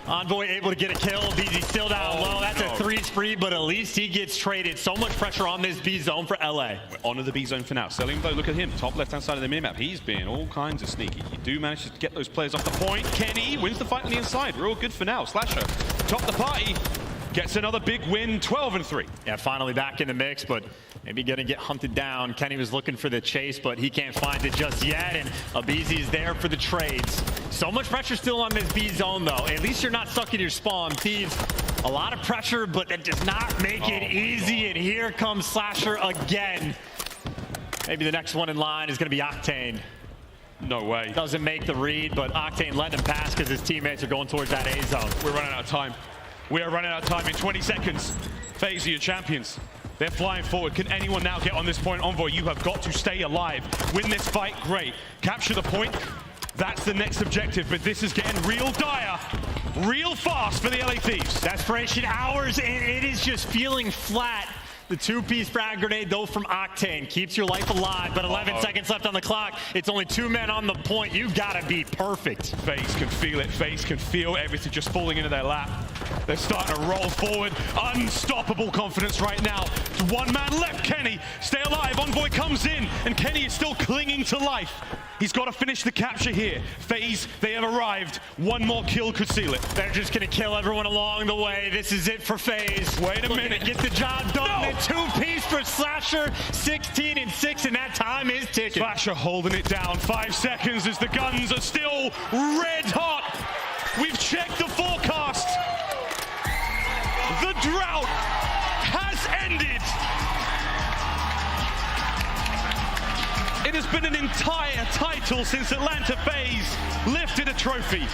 Envoy able to get a kill. aBeZy still down low. That's a 3 spree, but at least he gets traded. So much pressure on this B zone for LA. We're onto the B zone for now. Elim, though, look at him. Top left-hand side of the minimap. He's been all kinds of sneaky. You do manage to get those players off the point. Kenny wins the fight on the inside. Real good for now. Slasher, top the party. Gets another big win, 12-3. Yeah, finally back in the mix, but maybe gonna get hunted down. Kenny was looking for the chase, but he can't find it just yet, and aBeZy's there for the trades. So much pressure still on this B zone, though. At least you're not stuck in your spawn. Thieves, a lot of pressure, but that does not make it easy, and here comes Slasher again. Maybe the next one in line is gonna be Octane. No way. Doesn't make the read, but Octane let him pass because his teammates are going towards that A zone. We're running out of time. We are running out of time in 20 seconds. FaZe are your champions. They're flying forward. Can anyone now get on this point? Envoy, you have got to stay alive. Win this fight, great. Capture the point. That's the next objective, but this is getting real dire, real fast for the LA Thieves. Desperation hours, and it is just feeling flat. The 2-piece frag grenade, though, from Octane keeps your life alive, but 11 seconds left on the clock. It's only 2 men on the point. You gotta be perfect. FaZe can feel it. FaZe can feel everything just falling into their lap. They're starting to roll forward. Unstoppable confidence right now. One man left, Kenny. Stay alive. Envoy comes in, and Kenny is still clinging to life. He's got to finish the capture here. FaZe, they have arrived. One more kill could seal it. They're just going to kill everyone along the way. This is it for FaZe. Wait a minute. Get the job done. No. 2-piece for Slasher. 16-6, and that time is ticking. Slasher holding it down. 5 seconds as the guns are still red hot. We've checked the forecast. The drought has ended. It has been an entire title since Atlanta FaZe lifted a trophy.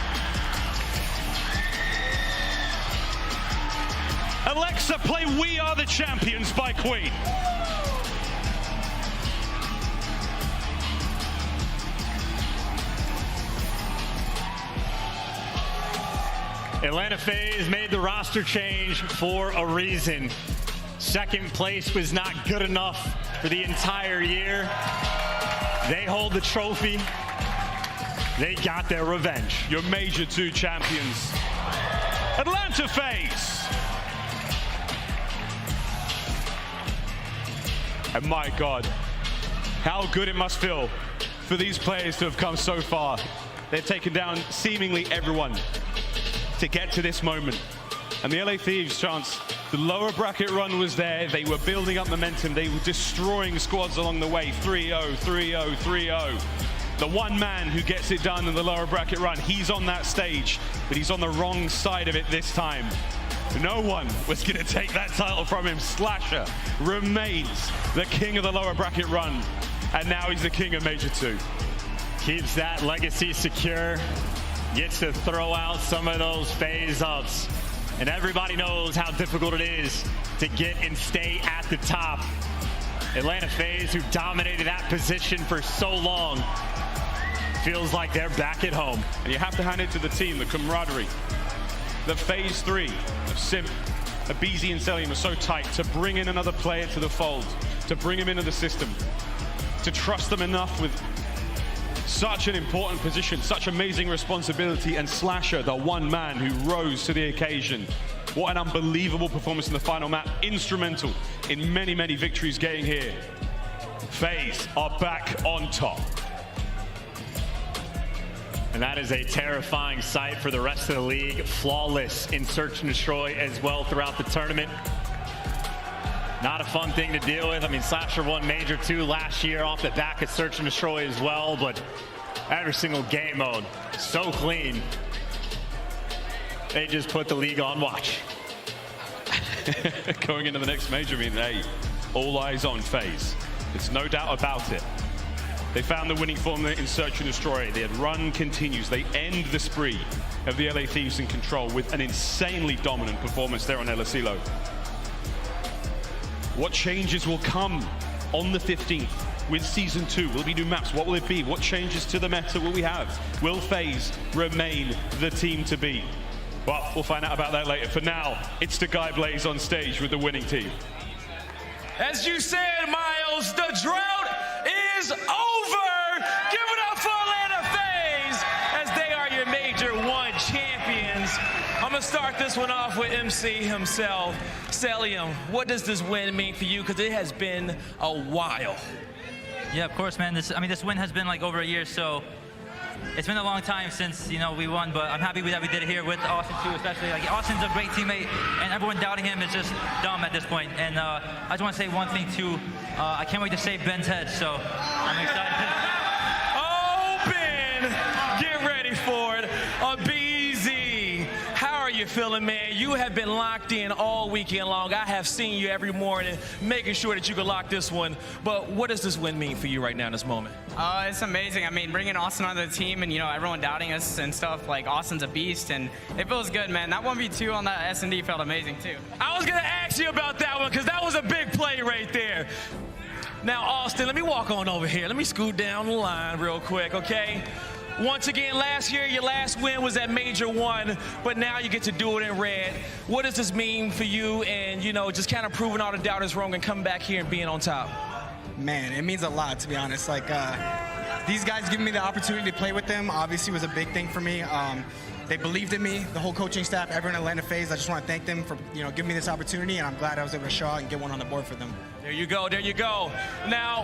Alexa, play We Are the Champions by Queen. Atlanta FaZe made the roster change for a reason. Second place was not good enough for the entire year. They hold the trophy. They got their revenge. Your Major 2 champions, Atlanta FaZe. And my God, how good it must feel for these players to have come so far. They've taken down seemingly everyone to get to this moment. And the LA Thieves, chance, the lower bracket run was there. They were building up momentum. They were destroying squads along the way. 3-0, 3-0, 3-0. The one man who gets it done in the lower bracket run, he's on that stage, but he's on the wrong side of it this time. No one was going to take that title from him. Slasher remains the king of the lower bracket run, and now he's the king of Major 2. Keeps that legacy secure. Gets to throw out some of those FaZe ups. And everybody knows how difficult it is to get and stay at the top. Atlanta FaZe, who dominated that position for so long, feels like they're back at home. And you have to hand it to the team, the camaraderie. The FaZe 3 of Simp, aBeZy and Elim are so tight to bring in another player to the fold, to bring him into the system, to trust them enough with such an important position, such amazing responsibility, and Slasher, the one man who rose to the occasion. What an unbelievable performance in the final map. Instrumental in many, many victories getting here. FaZe are back on top. And that is a terrifying sight for the rest of the league. Flawless in search and destroy as well throughout the tournament. Not a fun thing to deal with. I mean, Slasher won Major 2 last year off the back of search and destroy as well, but every single game mode, so clean. They just put the league on watch. Going into the next Major, I mean, hey, all eyes on FaZe. There's no doubt about it. They found the winning formula in search and destroy. Their run continues. They end the spree of the LA Thieves in control with an insanely dominant performance there on El Asilo. What changes will come on the 15th with Season 2? Will it be new maps? What will it be? What changes to the meta will we have? Will FaZe remain the team to beat? Well, we'll find out about that later. For now, it's the Guy Blaze on stage with the winning team. As you said, Miles, the drought is over. Give it up for Atlanta FaZe, as they are your Major 1 champions. I'm going to start this one off with MC himself. Celium, what does this win mean for you? Because it has been a while. Yeah, of course, man. This win has been like over a year, so it's been a long time since, you know, we won, but I'm happy that we did it here with Austin too, especially. Like, Austin's a great teammate, and everyone doubting him is just dumb at this point. And I just want to say one thing too. I can't wait to save Ben's head, so I'm excited. Oh, Ben, get ready for it. BZ, how are you feeling, man? You have been locked in all weekend long. I have seen you every morning making sure that you can lock this one. But what does this win mean for you right now in this moment? It's amazing. I mean, bringing Austin onto the team and, you know, everyone doubting us and stuff, like, Austin's a beast, and it feels good, man. That 1v2 on that S&D felt amazing, too. I was going to ask you about that one because that was a big play right there. Now, Austin, let me walk on over here. Let me scoot down the line real quick, okay? Once again, last year, your last win was at Major 1, but now you get to do it in red. What does this mean for you and, you know, just kind of proving all the doubters wrong and coming back here and being on top? Man, it means a lot, to be honest. Like, these guys giving me the opportunity to play with them obviously was a big thing for me. They believed in me, the whole coaching staff, everyone at Atlanta FaZe. I just want to thank them for, you know, giving me this opportunity, and I'm glad I was able to show out and get one on the board for them. There you go, there you go. Now,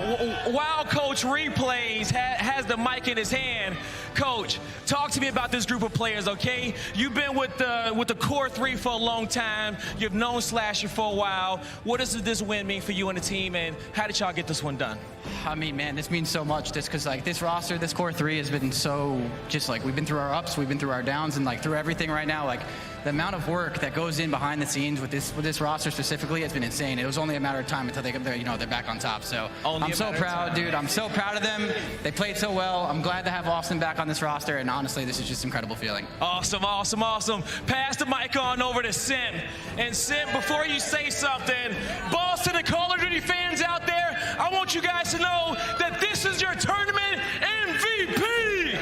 while Coach replays, has the mic in his hand, Coach, talk to me about this group of players, okay? You've been with the core 3 for a long time. You've known Slasher for a while. What does this win mean for you and the team, and how did y'all get this one done? I mean, man, this means so much just because, like, this roster, this core 3 has been so just, like, we've been through our ups, we've been through our downs, and, like, through everything right now, like, the amount of work that goes in behind the scenes with this roster specifically has been insane. It was only a matter of time until they're back on top. So I'm so proud, dude. I'm so proud of them. They played so well. I'm glad to have Austin back on this roster, and honestly, this is just an incredible feeling. Awesome, awesome, awesome. Pass the mic on over to Sim. And Sim, before you say something, Boston and Call of Duty fans out there, I want you guys to know that this is your tournament MVP.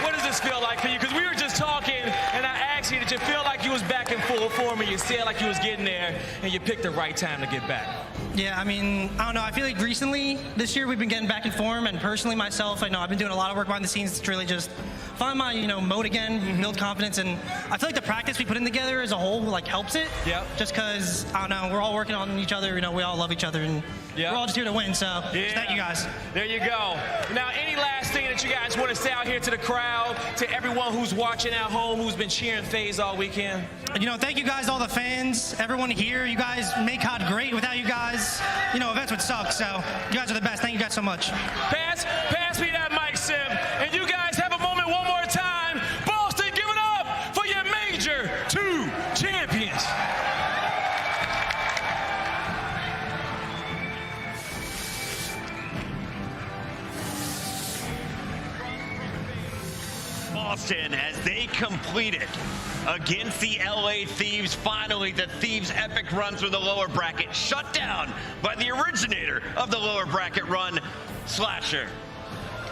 What does this feel like for you? Because we were just talking, and I asked you, did you feel like you was back in full form, and you said like you was getting there, and you picked the right time to get back? Yeah, I mean, I don't know. I feel like recently, this year, we've been getting back in form, and personally, myself, I know I've been doing a lot of work behind the scenes to really just find my, mode again, build confidence, and I feel like the practice we put in together as a whole, like, helps it. Yeah. Just because, I don't know, we're all working on each other, we all love each other, and we're all just here to win, so just thank you guys. There you go. Now, any last thing that you guys want to say out here to the crowd, to everyone who's watching at home, who's been cheering FaZe all weekend? Thank you guys, all the fans, everyone here. You guys make COD great. Without you guys, events would suck, so you guys are the best. Thank you guys so much. Pass me that mic, Sim, and you guys have a moment one more time. Boston, give it up for your Major 2 champions. Boston, as they completed against the LA Thieves, finally the Thieves' epic run through the lower bracket, shut down by the originator of the lower bracket run, Slasher.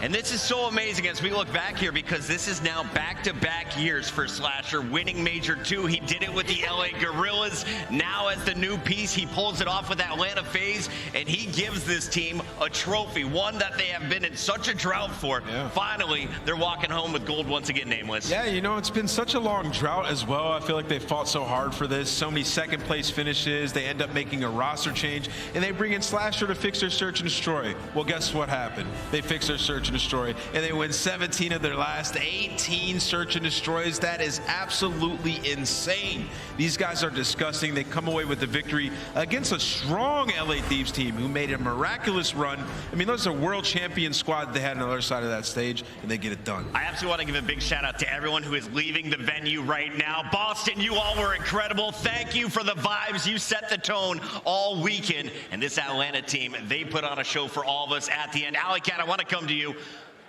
And this is so amazing as we look back here, because this is now back-to-back years for Slasher, winning Major 2. He did it with the LA Gorillas. Now as the new piece, he pulls it off with Atlanta FaZe, and he gives this team a trophy, one that they have been in such a drought for. Yeah. Finally, they're walking home with gold once again, Nameless. Yeah, it's been such a long drought as well. I feel like they fought so hard for this. So many second-place finishes. They end up making a roster change, and they bring in Slasher to fix their search and destroy. Well, guess what happened? They fixed their search and destroy, and they win 17 of their last 18 search and destroys. That is absolutely insane. These guys are disgusting. They come away with the victory against a strong LA Thieves team who made a miraculous run. I mean, those are world champion squad they had on the other side of that stage, and they get it done. I absolutely want to give a big shout out to everyone who is leaving the venue right now. Boston, you all were incredible. Thank you for the vibes. You set the tone all weekend. And this Atlanta team, they put on a show for all of us at the end. Alley Cat, I want to come to you.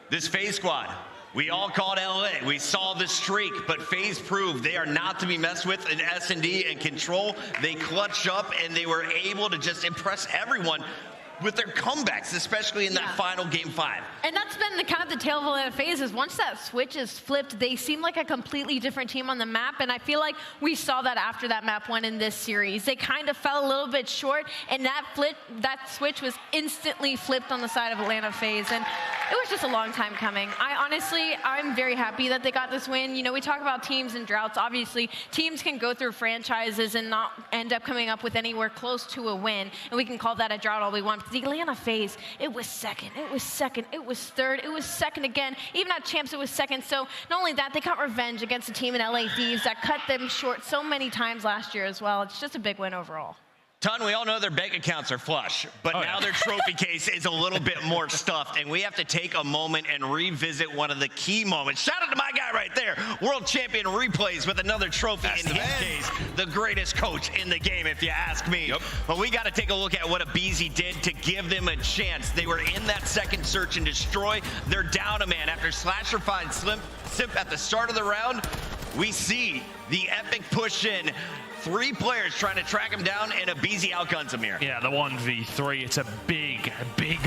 This FaZe squad, we all called LA. We saw the streak, but FaZe proved they are not to be messed with in S&D and Control. They clutched up, and they were able to just impress everyone. with their comebacks, especially in that final game 5. And that's been the kind of the tale of Atlanta FaZe is once that switch is flipped, they seem like a completely different team on the map. And I feel like we saw that after that map win in this series. They kind of fell a little bit short, and that switch was instantly flipped on the side of Atlanta FaZe. And it was just a long time coming. I'm very happy that they got this win. You know, we talk about teams and droughts. Obviously, teams can go through franchises and not end up coming up with anywhere close to a win. And we can call that a drought all we want. But the Atlanta FaZe, it was second, it was second, it was third, it was second again. Even at Champs, it was second. So not only that, they got revenge against a team in LA Thieves that cut them short so many times last year as well. It's just a big win overall. Ton, we all know their bank accounts are flush, but now their trophy case is a little bit more stuffed, and we have to take a moment and revisit one of the key moments. Shout out to my guy right there, world champion replays with another trophy in his case, the greatest coach in the game, if you ask me. But we got to take a look at what aBeZy did to give them a chance. They were in that second search and destroy. They're down a man after Slasher finds Simp at the start of the round. We see the epic push in. 3 players trying to track him down, and aBeZy outguns him here. Yeah, the 1v3, it's a big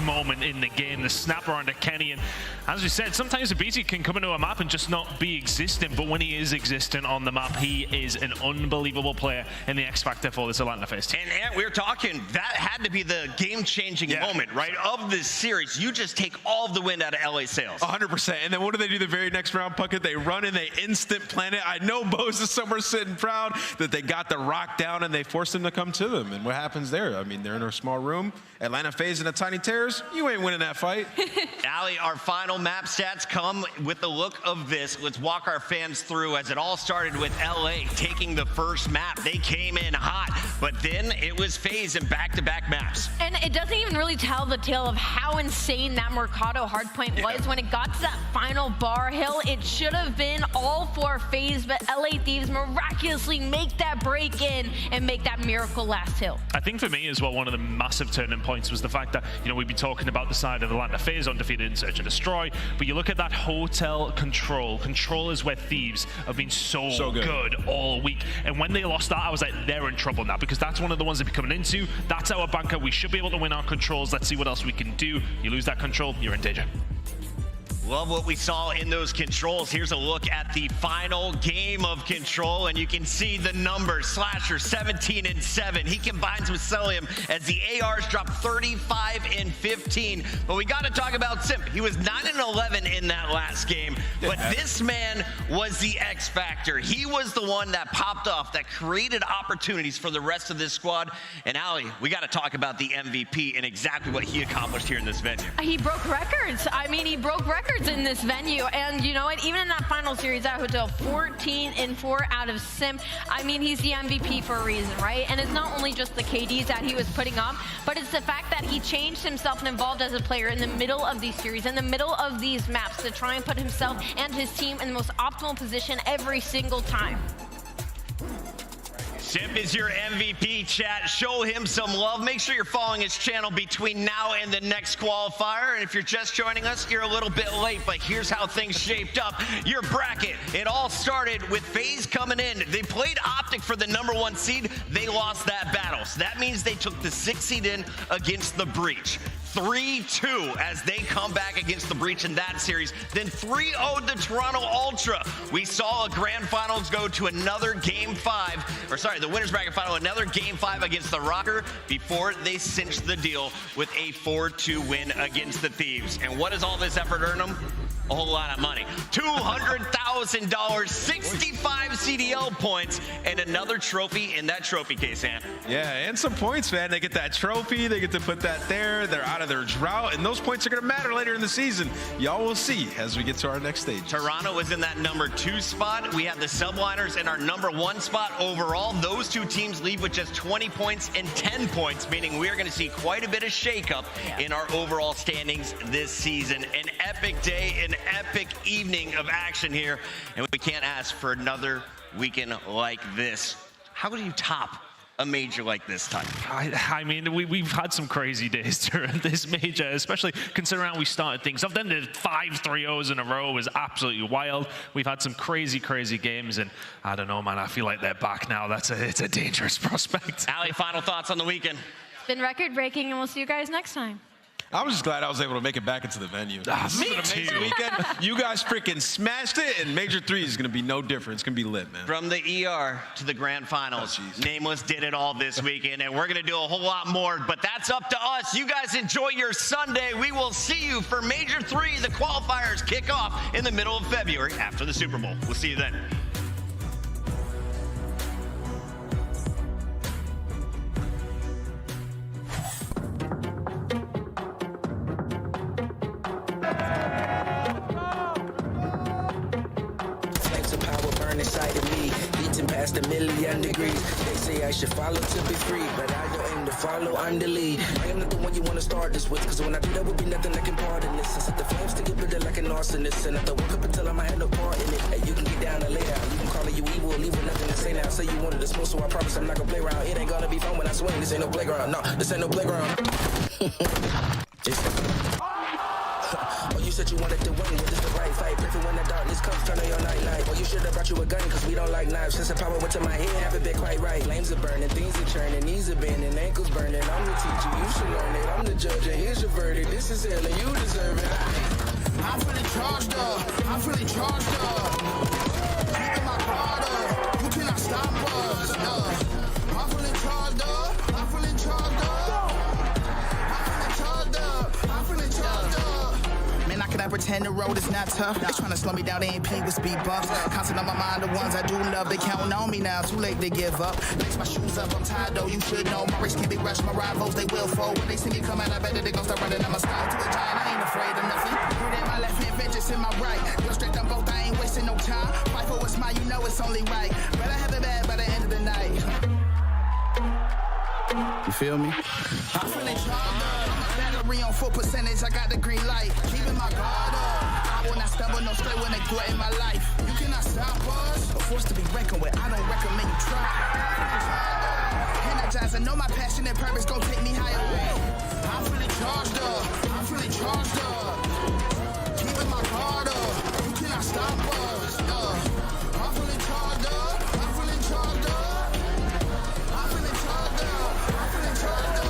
moment in the game. The snapper onto Kenny, and as we said, sometimes aBeZy can come into a map and just not be existent, but when he is existent on the map, he is an unbelievable player in the X Factor for this Atlanta FaZe team. And we were talking, that had to be the game-changing moment, right, of this series. You just take all of the wind out of LA Sales. 100%. And then what do they do the very next round, Puckett? They run and they instant plant it. I know Bose is somewhere sitting proud that they got the rock down and they forced him to come to them. And what happens there? I mean, they're in a small room. Atlanta FaZe in a tiny terrace. You ain't winning that fight. Allie, our final map stats come with the look of this. Let's walk our fans through as it all started with LA taking the first map. They came in hot, but then it was FaZe in back-to-back maps. And it doesn't even really tell the tale of how insane that Mercado hardpoint was. When it got to that final bar hill, it should have been all for FaZe, but LA Thieves miraculously make that break in and make that miracle last hill. I think for me as well, one of the massive turning points was the fact that, you know, we'd be talking about the side of Atlanta FaZe undefeated in Search and Destroy, but you look at that hotel control. Control is where Thieves have been so good all week. And when they lost that, I was like, they're in trouble now, because that's one of the ones they'll be coming into. That's our banker. We should be able to win our controls. Let's see what else we can do. You lose that control, you're in danger. Love what we saw in those controls. Here's a look at the final game of Control, and you can see the numbers. Slasher 17-7. He combines with Celium as the ARs drop 35-15. But we got to talk about Simp. He was 9-11 in that last game, but this man was the X factor. He was the one that popped off, that created opportunities for the rest of this squad. And Allie, we got to talk about the MVP and exactly what he accomplished here in this venue. He broke records. I mean, he broke records in this venue, and you know what, even in that final series at Hotel, 14-4 out of Simp. I mean, he's the MVP for a reason, right? And it's not only just the KDs that he was putting up, but it's the fact that he changed himself and evolved as a player in the middle of these series, in the middle of these maps, to try and put himself and his team in the most optimal position every single time. Simp is your MVP, chat. Show him some love. Make sure you're following his channel between now and the next qualifier. And if you're just joining us, you're a little bit late, but here's how things shaped up. Your bracket, it all started with FaZe coming in. They played OpTic for the #1 seed. They lost that battle. So that means they took the 6th seed in against the Breach. 3-2 as they come back against the Breach in that series. Then 3-0'd the Toronto Ultra. We saw a grand finals go to another game 5, or sorry, the winners bracket final, another game 5 against the RØKKR before they cinched the deal with a 4-2 win against the Thieves. And what does all this effort earn them? A whole lot of money. $200,000, 65 CDL points, and another trophy in that trophy case, Ant. Yeah, and some points, man. They get that trophy. They get to put that there. They're out of their drought, and those points are going to matter later in the season. Y'all will see as we get to our next stage. Toronto was in that #2 spot. We have the Subliners in our #1 spot overall. Those two teams leave with just 20 points and 10 points, meaning we are going to see quite a bit of shakeup in our overall standings this season. An epic day, an epic evening of action here, and we can't ask for another weekend like this. How do you top a major like this time? I mean, we've had some crazy days during this major, especially considering how we started things off. Then the 5 3-0s in a row was absolutely wild. We've had some crazy games, and I don't know, man, I feel like they're back now. It's a dangerous prospect. Allie, final thoughts on the weekend? been record-breaking, and we'll see you guys next time. I'm just glad I was able to make it back into the venue. This is an amazing weekend. You guys freaking smashed it, and Major 3 is going to be no different. It's going to be lit, man. From the ER to the grand finals, Nameless did it all this weekend, and we're going to do a whole lot more, but that's up to us. You guys enjoy your Sunday. We will see you for Major 3. The qualifiers kick off in the middle of February after the Super Bowl. We'll see you then. Inside of me, beating past 1,000,000 degrees. They say I should follow to be free, but I don't aim to follow, I'm the lead. I am not the one you want to start this with, cause when I do that would be nothing that can part in this. I set the flames to get rid of like an arsonist, and I don't wake up until I'm had no part in it. Hey, you can get down and lay down, you can call it you evil, leave with nothing to say now. Say you wanted to smoke, so I promise I'm not gonna play around. It ain't gonna be fun when I swing, this ain't no playground, no, this ain't no playground. Oh, you said you wanted to win, well, this the right fight. Perfect when the darkness comes, turn on your nightlight. Oh, you should have brought you a gun, cause we don't like knives. Since the power went to my head, haven't been quite right. Flames are burning, things are churning, knees are bending, ankles burning. I'm the teacher, you should learn it. I'm the judge, and here's your verdict. This is hell, and you deserve it. I'm feeling charged up, I'm feeling charged up. Keeping my guard up, you cannot stop us. I'm feeling charged up, I'm feeling charged up. I'm feeling charged up, I'm feeling charged up. Man, I cannot pretend the road is not tough. They trying to slow me down, they ain't with speed bumps. Constant on my mind, the ones I do love, they counting on me now. Too late to give up. Lace my shoes up, I'm tired though, you should know. My race can't be rushed, my rivals, they will fold. When they see me come out, I bet that they gon' start running. I'm a style to a giant, I ain't afraid of nothing. Put in my left hand, vengeance in my right. Go straight on both, I ain't wasting no time. Fight for what's mine, you know it's only right. But I have it bad by the end of the night. You feel me? I'm feeling charged up. Battery on full percentage, I got the green light. Keeping my guard up. I will not stumble, no straight when they threaten my life. You cannot stop us. A force to be reckoned with, I don't recommend you try. Energized, I know my passion and purpose gon' take me higher. I'm feeling charged up. I'm feeling charged up. Keeping my guard up. You cannot stop us. I'm feeling charged up. I'm feeling charged up. I'm feeling charged up. I'm feeling charged up.